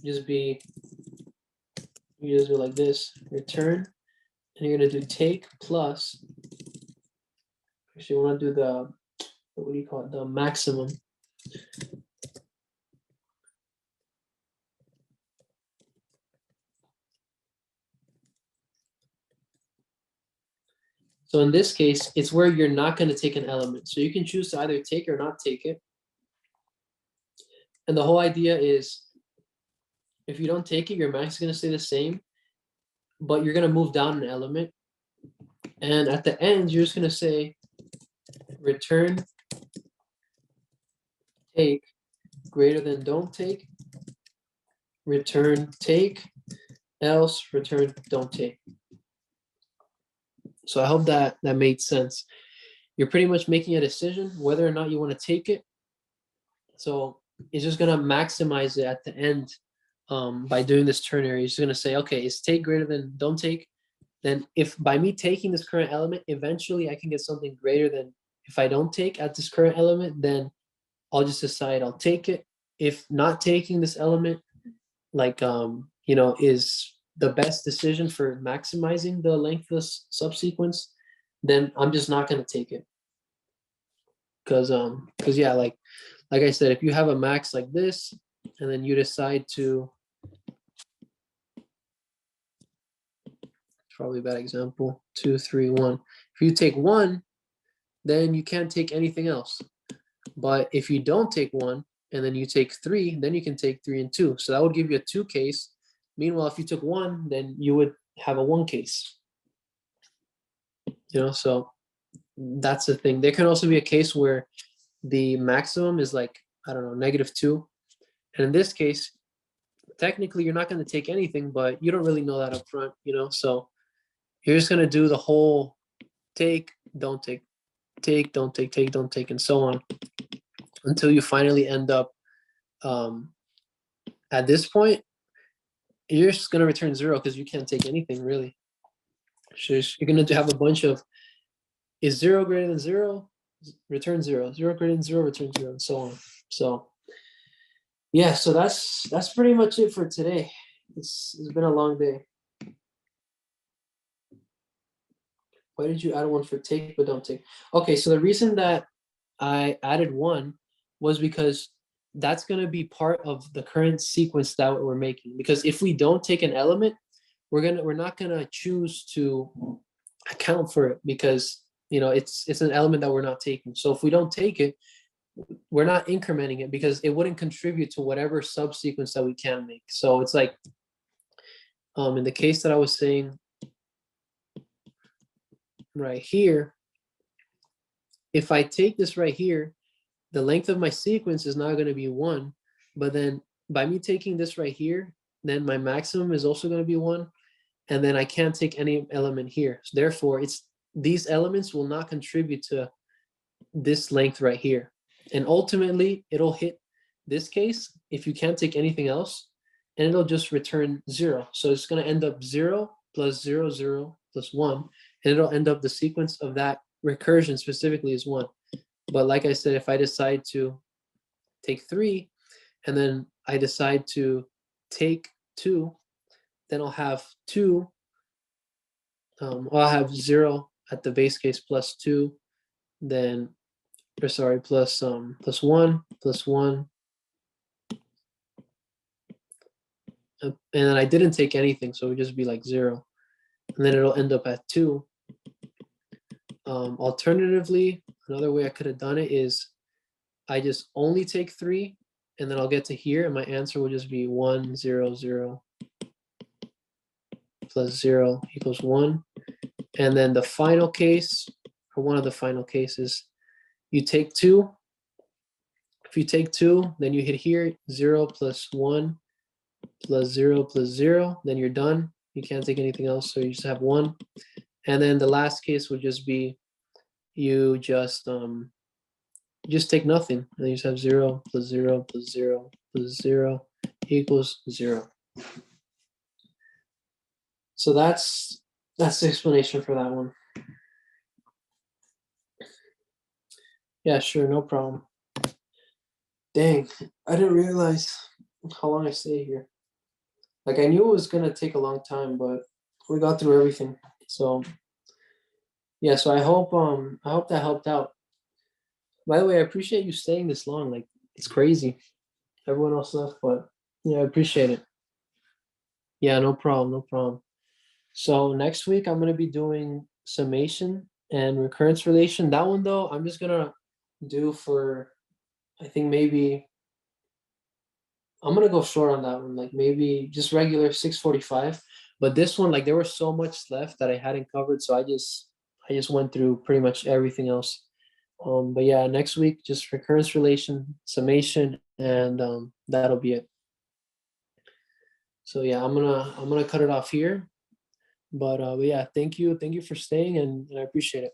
just be, you just do like this, return, and you're going to do take plus, actually you want to do the, what do you call it, the maximum. So in this case, it's where you're not going to take an element. So you can choose to either take or not take it. And the whole idea is, if you don't take it, your max is going to stay the same, but you're going to move down an element. And at the end, you're just going to say return take greater than don't take, return take, else return don't take. So I hope that that made sense. You're pretty much making a decision whether or not you want to take it. So it's just gonna maximize it at the end by doing this ternary. It's just gonna say, okay, is take greater than don't take? Then if by me taking this current element, eventually I can get something greater than if I don't take at this current element, then I'll just decide I'll take it. If not taking this element, like is the best decision for maximizing the length of this subsequence, then I'm just not gonna take it. Because yeah, like I said, if you have a max like this, and then you decide to, probably a bad example, 2, 3, 1. If you take 1, then you can't take anything else. But if you don't take 1, and then you take 3, then you can take 3 and 2. So that would give you a 2 case. Meanwhile, if you took 1, then you would have a 1 case. So that's the thing. There can also be a case where the maximum is like, I don't know, -2. And in this case, technically you're not going to take anything, but you don't really know that up front, So you're just going to do the whole take, don't take, don't take, don't take, and so on until you finally end up at this point, you're just going to return 0 because you can't take anything really. So you're going to have a bunch of, is 0 greater than 0? Return 0. 0 greater than 0, return 0, and so on. So yeah, so that's pretty much it for today. It's been a long day. Why did you add 1 for take but don't take? Okay, so the reason that I added 1 was because that's going to be part of the current sequence that we're making. Because if we don't take an element, we're not going to choose to account for it because it's an element that we're not taking. So if we don't take it, we're not incrementing it because it wouldn't contribute to whatever subsequence that we can make. So it's like in the case that I was saying right here, if I take this right here, the length of my sequence is not going to be 1, but then by me taking this right here, then my maximum is also going to be 1, and then I can't take any element here. So therefore, these elements will not contribute to this length right here. And ultimately, it'll hit this case if you can't take anything else, and it'll just return 0. So it's going to end up 0 plus 0, 0 plus 1, and it'll end up the sequence of that recursion specifically is 1. But like I said, if I decide to take 3, and then I decide to take 2, then I'll have 2. I'll have 0 at the base case plus 2, then plus 1 plus 1, and then I didn't take anything, so it would just be like 0, and then it'll end up at 2. Alternatively, another way I could have done it is I just only take 3, and then I'll get to here, and my answer will just be 1, 0, 0 plus 0 equals 1. And then the final case, or one of the final cases, you take 2. If you take 2, then you hit here, 0 plus 1 plus 0 plus 0, then you're done. You can't take anything else, so you just have 1. And then the last case would just be you just take nothing, and you just have 0 plus 0 plus 0 plus 0 equals 0. So that's the explanation for that one. Yeah, sure, no problem. Dang, I didn't realize how long I stayed here. Like, I knew it was gonna take a long time, but we got through everything. So yeah, so I hope that helped out. By the way, I appreciate you staying this long. Like, it's crazy. Everyone else left, but yeah, I appreciate it. Yeah, no problem, no problem. So next week I'm gonna be doing summation and recurrence relation. That one though, I'm just gonna do for, I think maybe I'm gonna go short on that one, like maybe just regular 6:45. But this one, like there was so much left that I hadn't covered, so I just went through pretty much everything else. But yeah, next week just recurrence relation, summation, and that'll be it. So yeah, I'm gonna cut it off here. But yeah, thank you for staying, and I appreciate it.